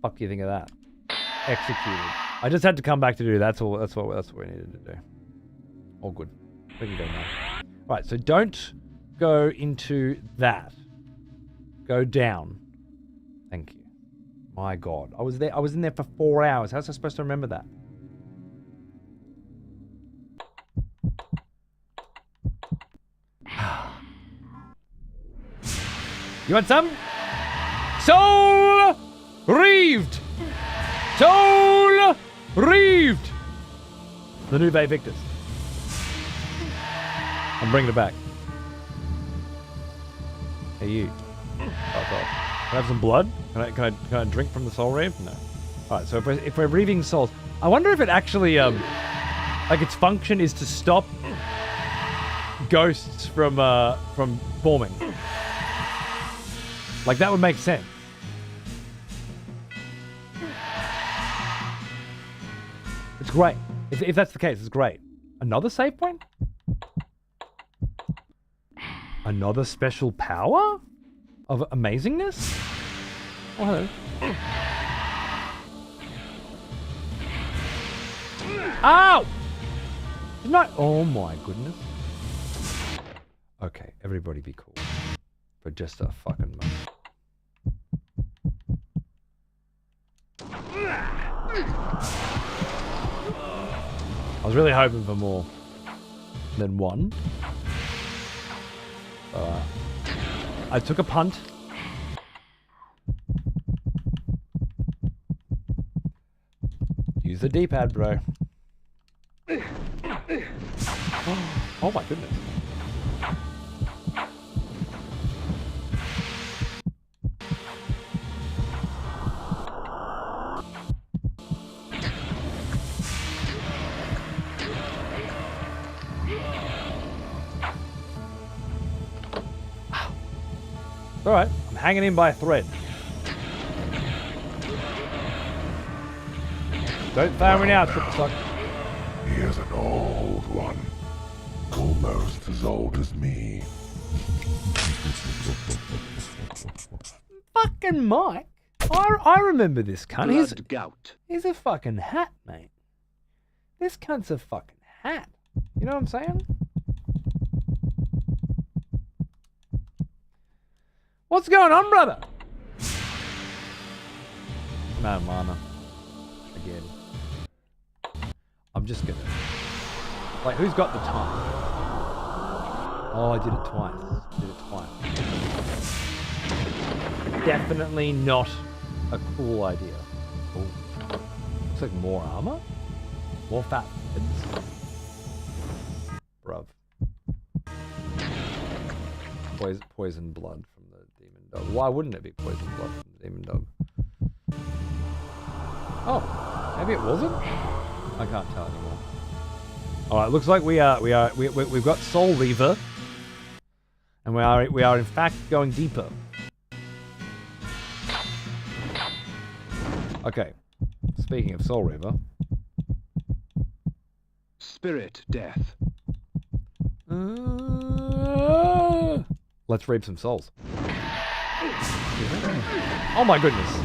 Fuck do you think of that? Executed. I just had to come back to do that. That's what we needed to do. All good. We can go now. Right, so don't go into that. Go down. Thank you. My god. I was in there for 4 hours. How was I supposed to remember that? You want some? Soul Reaved! Soul Reaved! The Nuve Victus. I'm bringing it back. Hey, you. Fuck off. Can I have some blood? Can I drink from the soul reave? No. Alright, so if we're reaving souls, I wonder if it actually, like its function is to stop ghosts from forming. Like, that would make sense. It's great. If that's the case, it's great. Another save point? Another special power? Of amazingness? Oh, hello. Ow! No. Oh my goodness. Okay, everybody be cool. For just a fucking moment. I was really hoping for more than one. I took a punt. Use the D-pad, bro. Oh my goodness. Alright, I'm hanging in by a thread. Don't fire me now, triple suck. He is an old one. Almost as old as me. Fucking Mike. I remember this cunt. Blood gout. He's a fucking hat, mate. This cunt's a fucking hat. You know what I'm saying? What's going on, brother? No mana. Again. I'm just gonna... Like, who's got the time? Oh, I did it twice. Definitely not a cool idea. Ooh. Looks like more armor? More fat heads? Bruv. Poison blood from the demon dog. Why wouldn't it be poison blood from the demon dog? Oh, maybe it wasn't? I can't tell anymore. Alright, looks like we've got Soul Reaver. And we are in fact going deeper. Okay. Speaking of Soul Reaver. Spirit death. Let's reap some souls. Oh my goodness.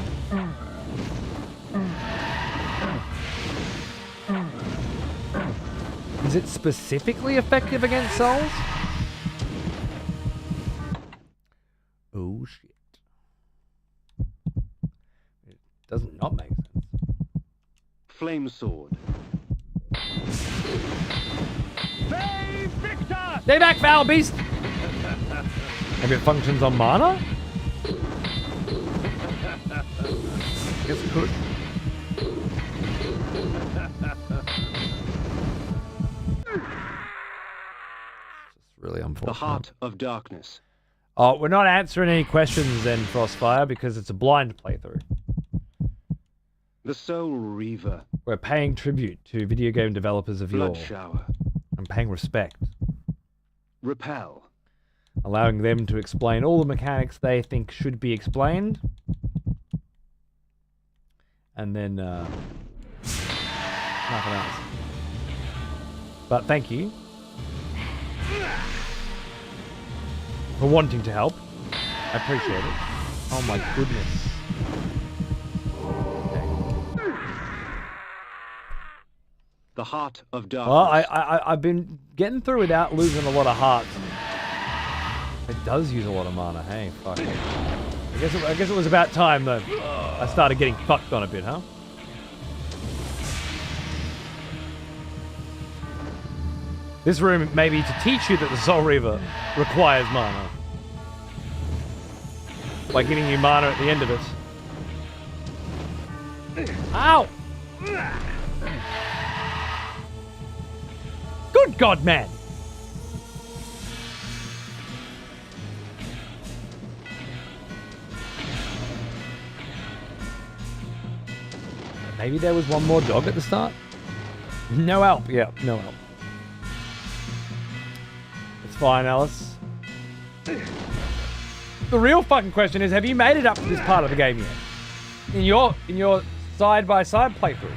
Is it specifically effective against souls? Oh shit. It does not make sense. Flame sword. Save Victor! Stay back, foul beast! Maybe it functions on mana? Guess it could. It's really unfortunate. The Heart of Darkness. Oh, we're not answering any questions then, Frostfire, because it's a blind playthrough. The Soul Reaver. We're paying tribute to video game developers of yore. Blood Shower. And paying respect. Repel. Allowing them to explain all the mechanics they think should be explained. And then, nothing else. But thank you for wanting to help. I appreciate it. Oh my goodness. Okay. The Heart of Darkness. Well, I've been getting through without losing a lot of hearts. It does use a lot of mana. Hey, fuck. I guess it was about time though. I started getting fucked on a bit, huh? This room may be to teach you that the Soul Reaver requires mana. By giving you mana at the end of it. Ow! Good God, man! Maybe there was one more dog at the start? No help. Yeah, no help. It's fine, Alice. The real fucking question is, have you made it up to this part of the game yet? In your side-by-side playthrough?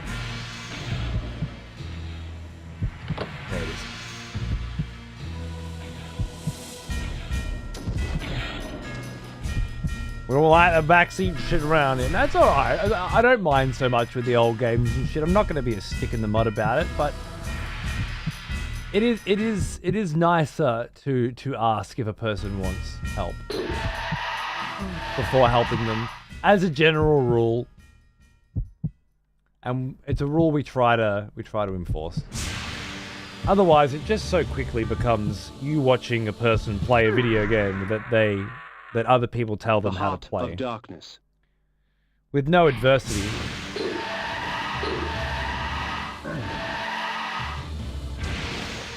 There it is. We don't like the backseat shit around here. That's alright. I don't mind so much with the old games and shit. I'm not going to be a stick in the mud about it, but it is nicer to ask if a person wants help before helping them, as a general rule. And it's a rule we try to enforce. Otherwise, it just so quickly becomes you watching a person play a video game that other people tell them how to play. Of Darkness. With no adversity.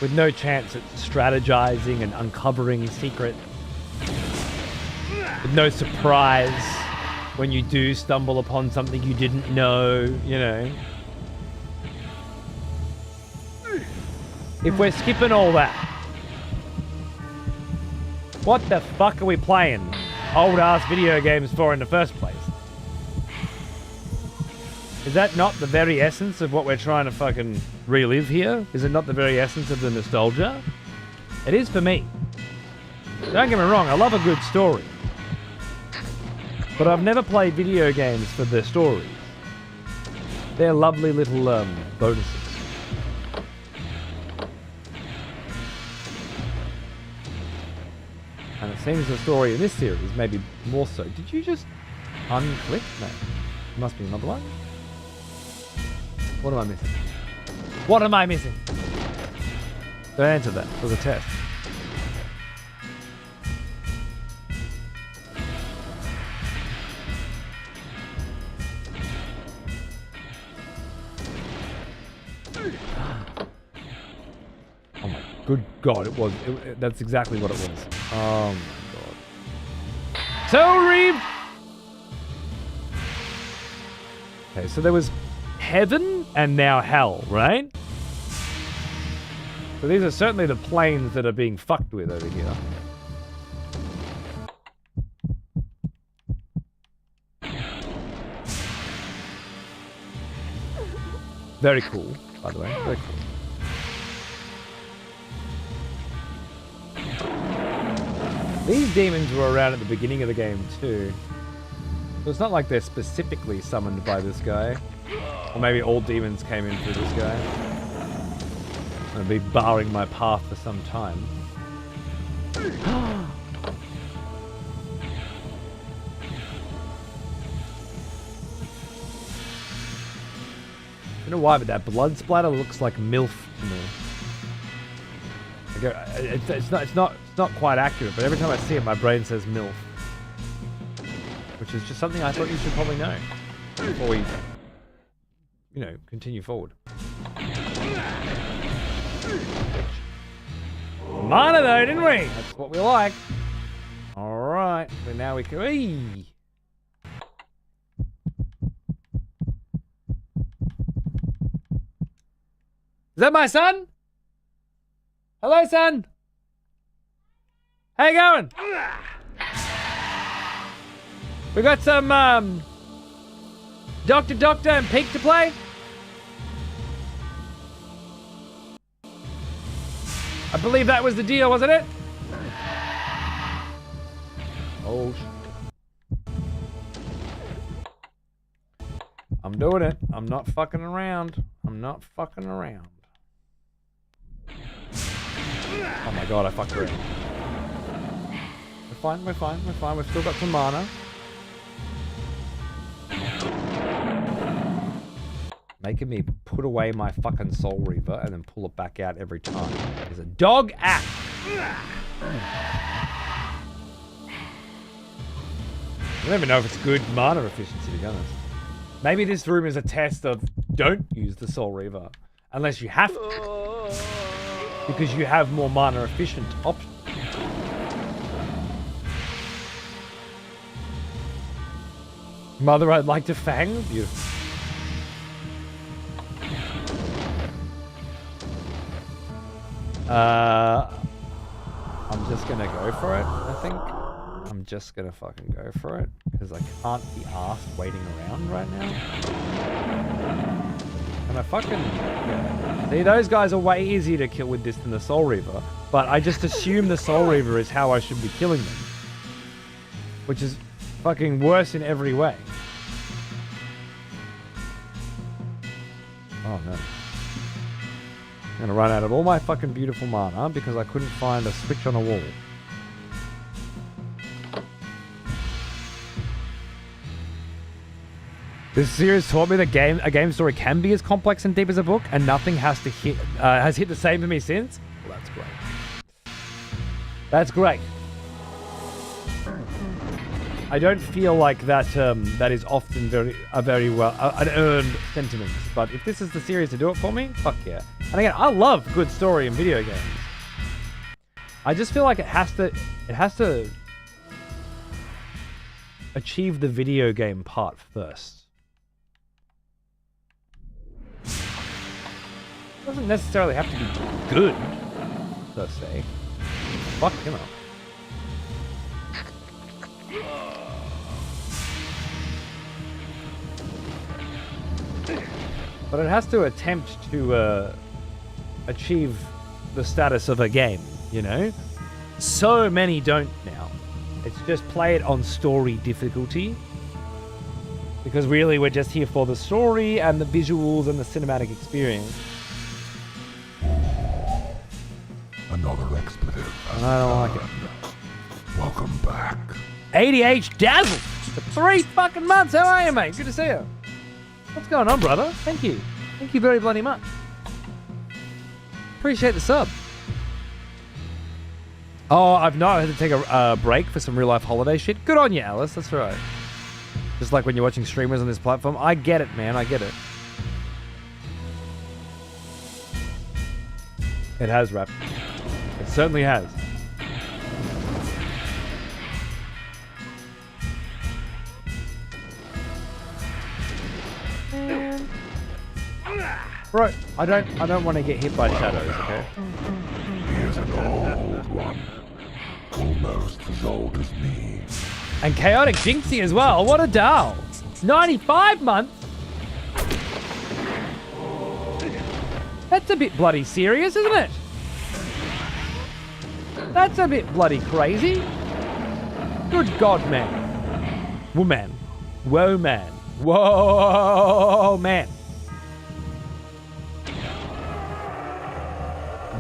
With no chance at strategizing and uncovering secret. With no surprise when you do stumble upon something you didn't know, you know. If we're skipping all that, what the fuck are we playing old-ass video games for in the first place? Is that not the very essence of what we're trying to fucking relive here? Is it not the very essence of the nostalgia? It is for me. Don't get me wrong, I love a good story. But I've never played video games for their stories. They're lovely little bonuses. And it seems the story in this series maybe more so. Did you just unclick? No. There must be another one. What am I missing? What am I missing? Don't answer that. It was a test. Oh my good God, it was. That's exactly what it was. Oh my God. So Reeve! Okay, so there was heaven and now hell, right? So these are certainly the planes that are being fucked with over here. Very cool, by the way. Very cool. These demons were around at the beginning of the game too. So it's not like they're specifically summoned by this guy. Or maybe all demons came in through this guy. I'll be barring my path for some time. I don't know why, but that blood splatter looks like MILF to me. It's not quite accurate, but every time I see it, my brain says MILF. Which is just something I thought you should probably know before we, you know, continue forward. Mana though, didn't we? That's what we like. Alright, but now we can... Eee! Is that my son? Hello, son. How you going? We got some Doctor and Pig to play. I believe that was the deal, wasn't it? Oh, I'm doing it. I'm not fucking around. I'm not fucking around. Oh my god, I fucked around. We're fine, we're fine, we're fine. We've still got some mana. Making me put away my fucking Soul Reaver and then pull it back out every time. It's a dog act. I don't even know if it's good mana efficiency, to be honest. Maybe this room is a test of don't use the Soul Reaver unless you have to. Because you have more mana efficient options. Mother, I'd like to fang. Beautiful. I'm just gonna go for it, I think. I'm just gonna fucking go for it. Because I can't be arsed waiting around right now. And I fucking... Yeah. See, those guys are way easier to kill with this than the Soul Reaver. But I just assume the Soul Reaver is how I should be killing them. Which is fucking worse in every way. Oh no. I'm gonna run out of all my fucking beautiful mana because I couldn't find a switch on a wall. This series taught me that a game story can be as complex and deep as a book, and nothing has hit the same for me since. Well, that's great. That's great. I don't feel like that that is often very well an earned sentiment, but if this is the series to do it for me, fuck yeah. And again, I love good story in video games. I just feel like it has to achieve the video game part first. It doesn't necessarily have to be good, per se. Fuck him up. But it has to attempt to achieve the status of a game, you know? So many don't now. It's just play it on story difficulty. Because really we're just here for the story and the visuals and the cinematic experience. Another expletive. And I don't like it. Welcome back. ADH Dazzle! For 3 fucking months! How are you, mate? Good to see you. What's going on, brother? Thank you. Thank you very bloody much. Appreciate the sub. Oh, I've not had to take a break for some real life holiday shit. Good on you, Alice. That's right. Just like when you're watching streamers on this platform. I get it, man. I get it. It has, Rap. It certainly has. Bro, I don't want to get hit by shadows, okay? Here's an old one. Almost as old as me. And Chaotic Jinxie as well. What a doll. 95 months? That's a bit bloody serious, isn't it? That's a bit bloody crazy. Good God, man. Woman. Whoa, man. Whoa, man.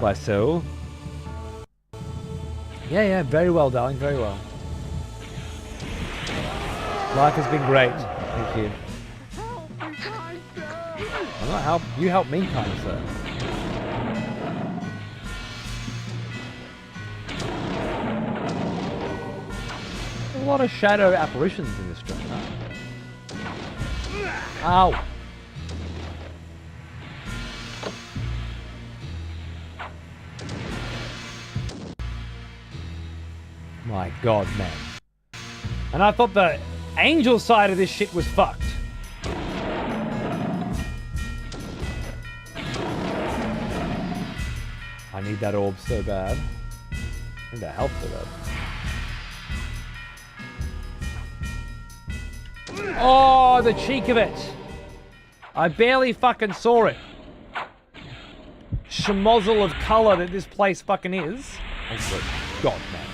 By so. Yeah, very well, darling, very well. Life has been great. Thank you. I'm not help. You help me, kind sir. There's a lot of shadow apparitions in this stream, huh? Ow. My God, man. And I thought the angel side of this shit was fucked. I need that orb so bad. I need that health so bad. Oh, the cheek of it. I barely fucking saw it. Schmozzle of color that this place fucking is. Oh, good God, man.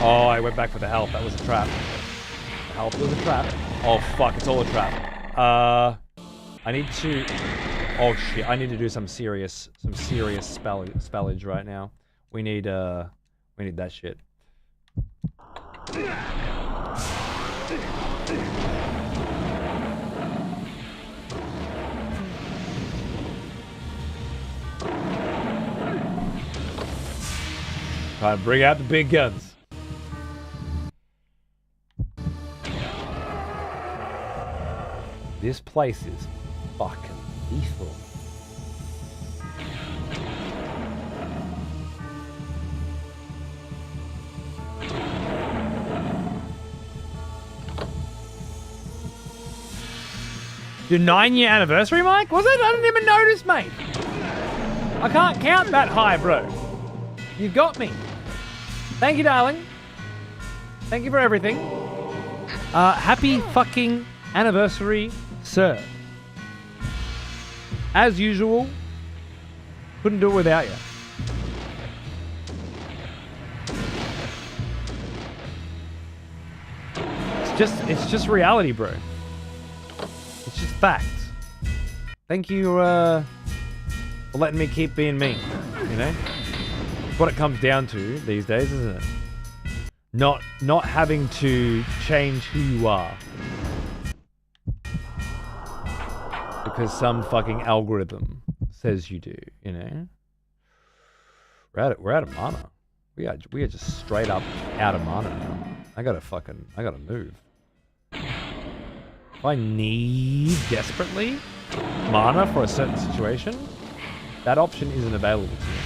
Oh, I went back for the health. That was a trap. The health was a trap. Oh, fuck. It's all a trap. I need to... Oh, shit. I need to do some serious spellage right now. We need that shit. Try to bring out the big guns. This place is fucking lethal. Your 9-year anniversary, Mike? Was it? I didn't even notice, mate. I can't count that high, bro. You got me. Thank you, darling. Thank you for everything. Happy fucking anniversary, sir. As usual, couldn't do it without you. It's just reality, bro. It's just facts. Thank you for letting me keep being me, you know? It's what it comes down to these days, isn't it? Not having to change who you are. Because some fucking algorithm says you do, you know? We're out of mana. We are just straight up out of mana now. I gotta move. If I need desperately mana for a certain situation, that option isn't available to me.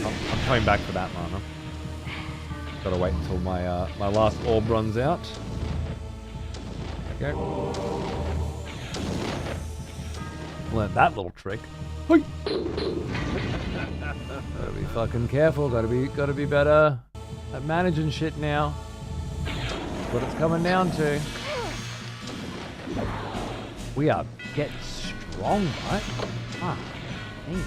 I'm coming back for that mana. Gotta wait until my my last orb runs out. There we go. Learned that little trick. Gotta be fucking careful. Gotta be better at managing shit now. That's what it's coming down to. We are getting strong, right? Ah, damn.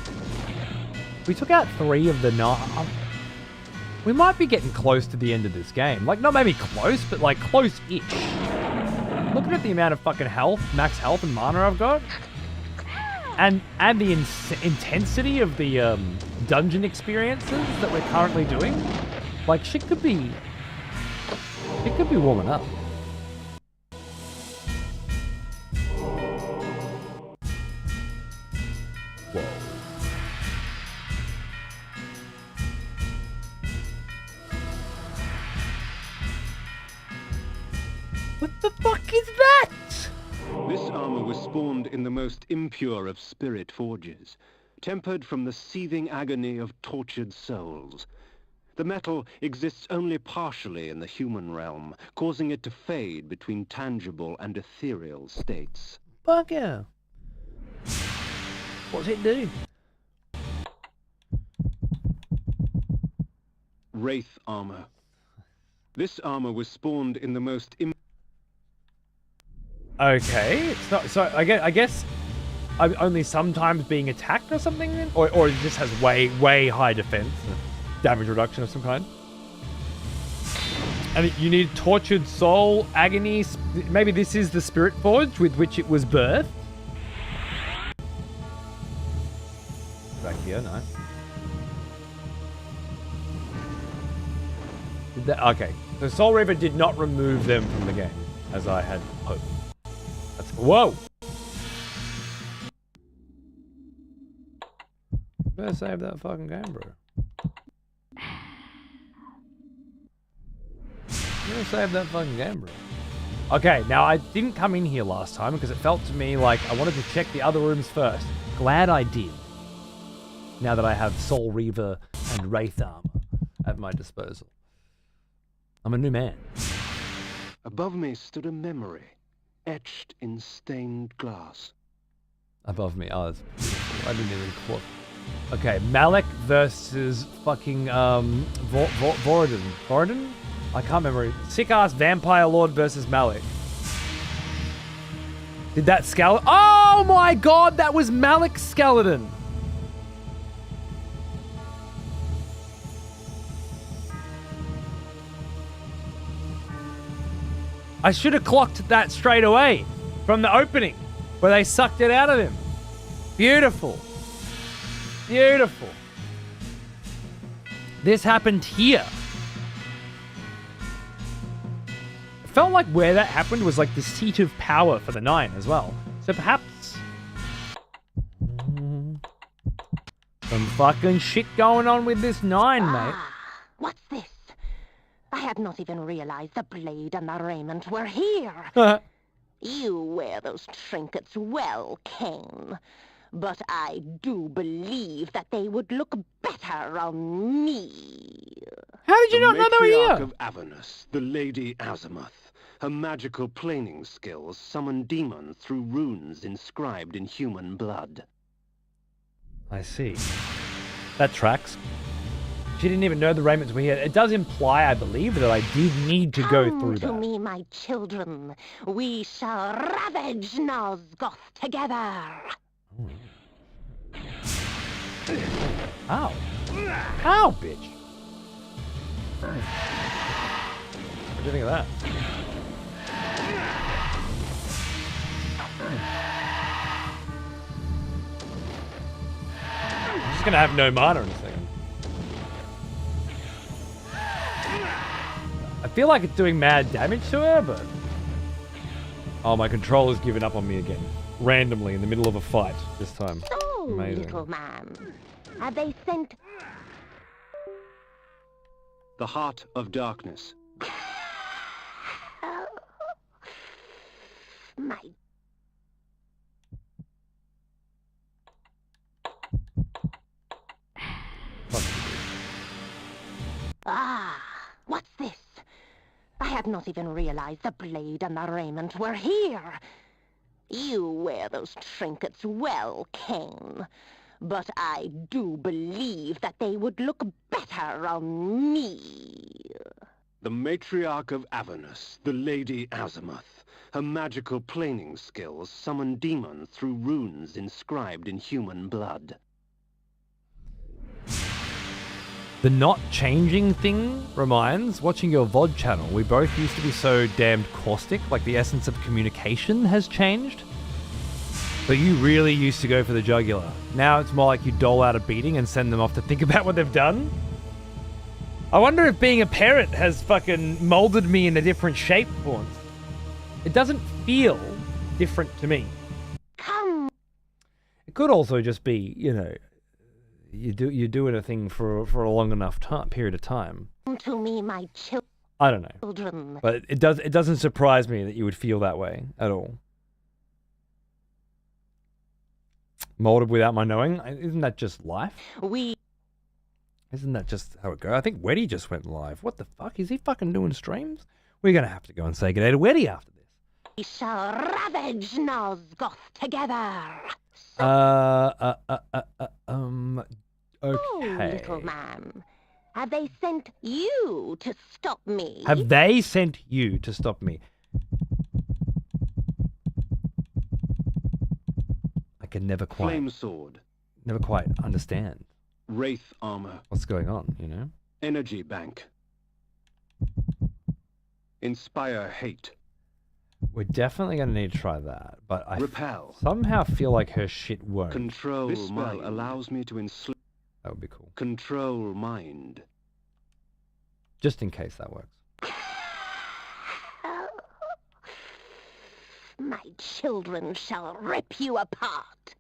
We took out 3 of the 9. We might be getting close to the end of this game. Like, not maybe close, but like close-ish. Looking at the amount of fucking health, max health and mana I've got, and the intensity of the dungeon experiences that we're currently doing, like shit could be warming up. Whoa. What the fuck is that? This armor was spawned in the most impure of spirit forges, tempered from the seething agony of tortured souls. The metal exists only partially in the human realm, causing it to fade between tangible and ethereal states. Fuck yeah. What's it do? Wraith armor. This armor was spawned in the most Okay, so I guess only sometimes being attacked or something? Or it just has way high defense, damage reduction of some kind? And you need tortured soul, agony. Maybe this is the spirit forge with which it was birthed. Back here, nice. Okay, so Soul Reaver did not remove them from the game, as I had hoped. Whoa! Better save that fucking game, bro. Save that fucking game, bro. Okay, now I didn't come in here last time because it felt to me like I wanted to check the other rooms first. Glad I did. Now that I have Soul Reaver and Wraith Armor at my disposal. I'm a new man. Above me stood a memory, etched in stained glass. Above me, oh, that's beautiful. I didn't even look. Okay, Malik versus fucking Voradin. Voradin? I can't remember. Sick-ass Vampire Lord versus Malik. Did that skeleton... Oh my god, that was Malik's skeleton! I should have clocked that straight away from the opening where they sucked it out of him. Beautiful. Beautiful. This happened here. It felt like where that happened was like the seat of power for the 9 as well. So perhaps some fucking shit going on with this 9, mate. What's this? I had not even realized the blade and the raiment were here. You wear those trinkets well, Kain. But I do believe that they would look better on me. How did you not know they were here? The Matriarch of Avernus, the Lady Azimuth. Her magical planing skills summon demons through runes inscribed in human blood. I see. That tracks. She didn't even know the raiments were here. It does imply, I believe, that I did need to go through that. Come to me, my children. We shall ravage Nosgoth together. Ow. Ow, bitch. What do you think of that? I'm just gonna have no mana in a second. I feel like it's doing mad damage to her, but... Oh, my controller's given up on me again. Randomly, in the middle of a fight, this time. So, amazing. Little man, have they sent... The Heart of Darkness. My... Ah, what's this? I had not even realized the blade and the raiment were here. You wear those trinkets well, Kain. But I do believe that they would look better on me. The Matriarch of Avernus, the Lady Azimuth. Her magical planing skills summon demons through runes inscribed in human blood. The not changing thing reminds, watching your VOD channel, we both used to be so damned caustic, like the essence of communication has changed. But you really used to go for the jugular. Now it's more like you dole out a beating and send them off to think about what they've done. I wonder if being a parent has fucking molded me in a different shape once. It doesn't feel different to me. Come. It could also just be, you know, you're doing a thing for a long enough period of time. Come to me, my children. I don't know. But it doesn't surprise me that you would feel that way at all. Molded without my knowing? Isn't that just life? Isn't that just how it goes? I think Weddy just went live. What the fuck? Is he fucking doing streams? We're gonna have to go and say good day to Weddy after this. We shall ravage Nosgoth together. Okay. Oh, little man. Have they sent you to stop me? Have they sent you to stop me? I can never quite Flame sword. understand Wraith armor. what's going on, you know? Energy bank. Inspire hate. We're definitely going to need to try that, but I Repel. somehow feel like her shit won't. Control this spell allows me to enslave. That would be cool. Control mind. Just in case that works. My children shall rip you apart.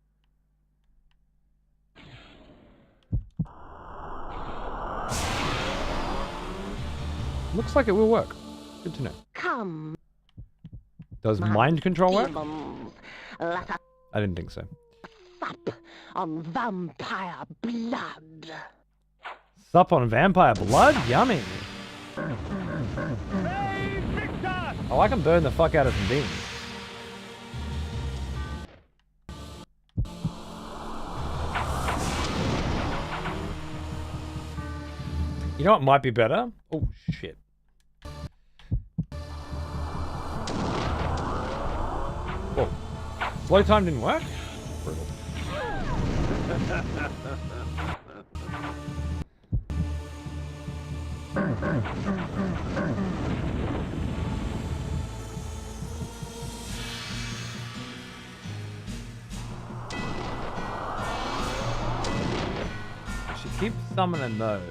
Looks like it will work. Good to know. Come, Does mind control work? demons. Let us I didn't think so. sup on vampire blood. Sup on vampire blood? Yummy. Oh, I can burn the fuck out of some demons. You know what might be better? Oh, shit. Whoa. Slow time didn't work? Brutal. She keeps summoning those.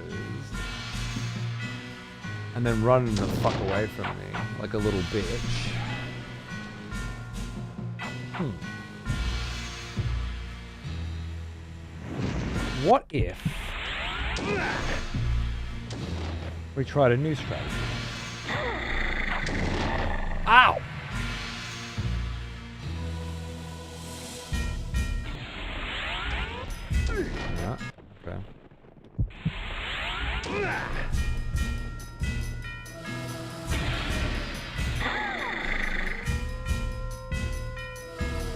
And then running the fuck away from me like a little bitch. What if we tried a new strategy? Ow! Yeah, okay.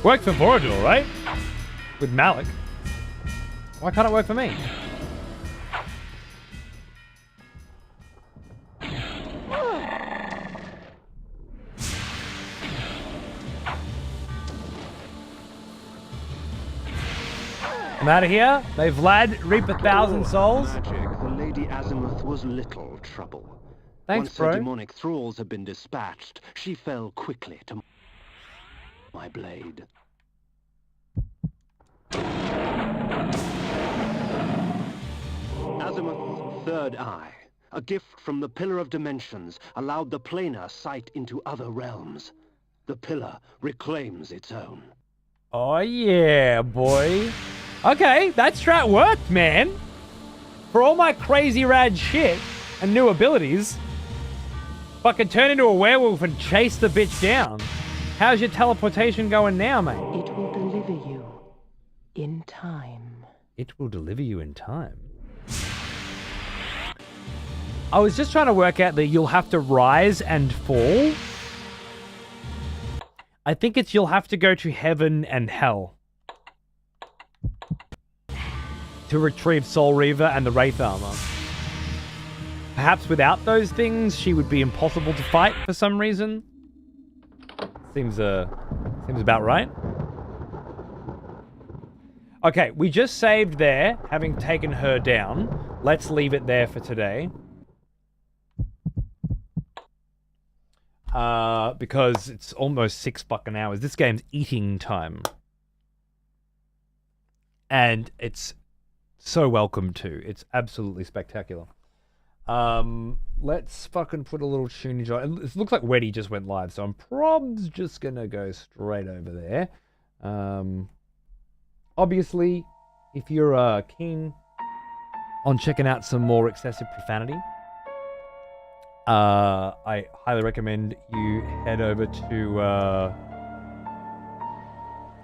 Worked for Borodil, right? With Malik. Why can't it work for me? I'm out of here. May Vlad reap 1,000 souls. Magic for Lady Azimuth was little trouble. Thanks, Once bro. her demonic thralls had been dispatched, she fell quickly to my blade. Azimuth's third eye, a gift from the Pillar of Dimensions, allowed the planar sight into other realms. The pillar reclaims its own. Oh yeah, boy. Okay, that strat worked, man. For all my crazy rad shit and new abilities, fucking turn into a werewolf and chase the bitch down. How's your teleportation going now, mate? It will deliver you in time. It will deliver you in time. I was just trying to work out that you'll have to rise and fall. I think it's you'll have to go to heaven and hell to retrieve Soul Reaver and the Wraith Armor. Perhaps without those things, she would be impossible to fight for some reason. Seems about right. Okay, we just saved there, having taken her down. Let's leave it there for today. Because it's almost 6 fucking hours. This game's eating time. And it's so welcome too. It's absolutely spectacular. Let's fucking put a little tunage on. It looks like Weddy just went live, so I'm probably just gonna go straight over there. Obviously, if you're keen on checking out some more excessive profanity, I highly recommend you head over to...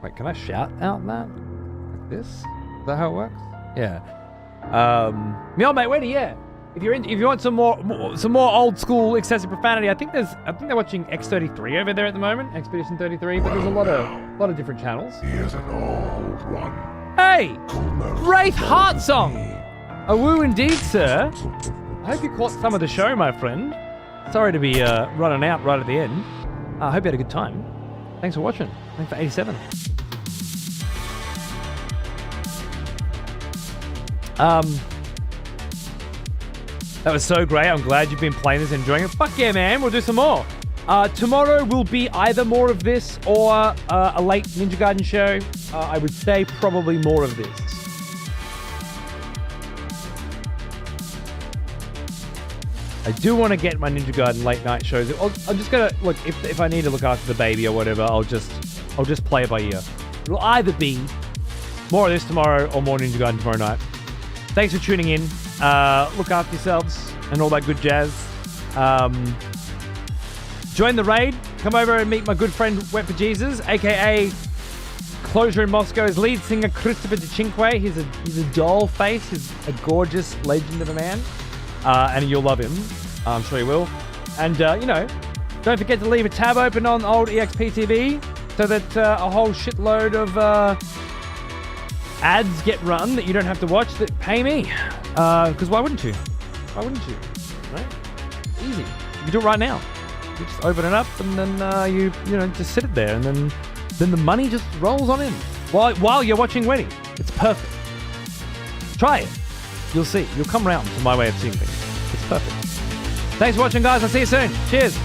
Wait, can I shout out that? Like this? Is that how it works? Yeah. Me old mate Weddy, yeah. If you want some more old school excessive profanity, I think they're watching X33 over there at the moment, Expedition 33, but there's a lot of different channels. Here's an old one. Hey! Wraith Heart Song! A woo indeed, sir. I hope you caught some of the show, my friend. Sorry to be running out right at the end. I hope you had a good time. Thanks for watching. Thanks for 87. That was so great. I'm glad you've been playing this and enjoying it. Fuck yeah, man. We'll do some more. Tomorrow will be either more of this or a late Ninja Gaiden show. I would say probably more of this. I do want to get my Ninja Gaiden late night shows. I'm just gonna look if I need to look after the baby or whatever. I'll just play it by ear. It'll either be more of this tomorrow or more Ninja Gaiden tomorrow night. Thanks for tuning in. Look after yourselves and all that good jazz. Join the raid. Come over and meet my good friend Wet for Jesus, aka Closure in Moscow's lead singer Christopher DeCinque. He's a doll face. He's a gorgeous legend of a man. And you'll love him. I'm sure you will. And, don't forget to leave a tab open on old EXP TV so that a whole shitload of ads get run that you don't have to watch that pay me. Because why wouldn't you? Why wouldn't you? Right? Easy. You can do it right now. You just open it up and then you just sit it there and then the money just rolls on in while you're watching Wedding. It's perfect. Try it. You'll see. You'll come around to my way of seeing things. It's perfect. Thanks for watching, guys. I'll see you soon. Cheers.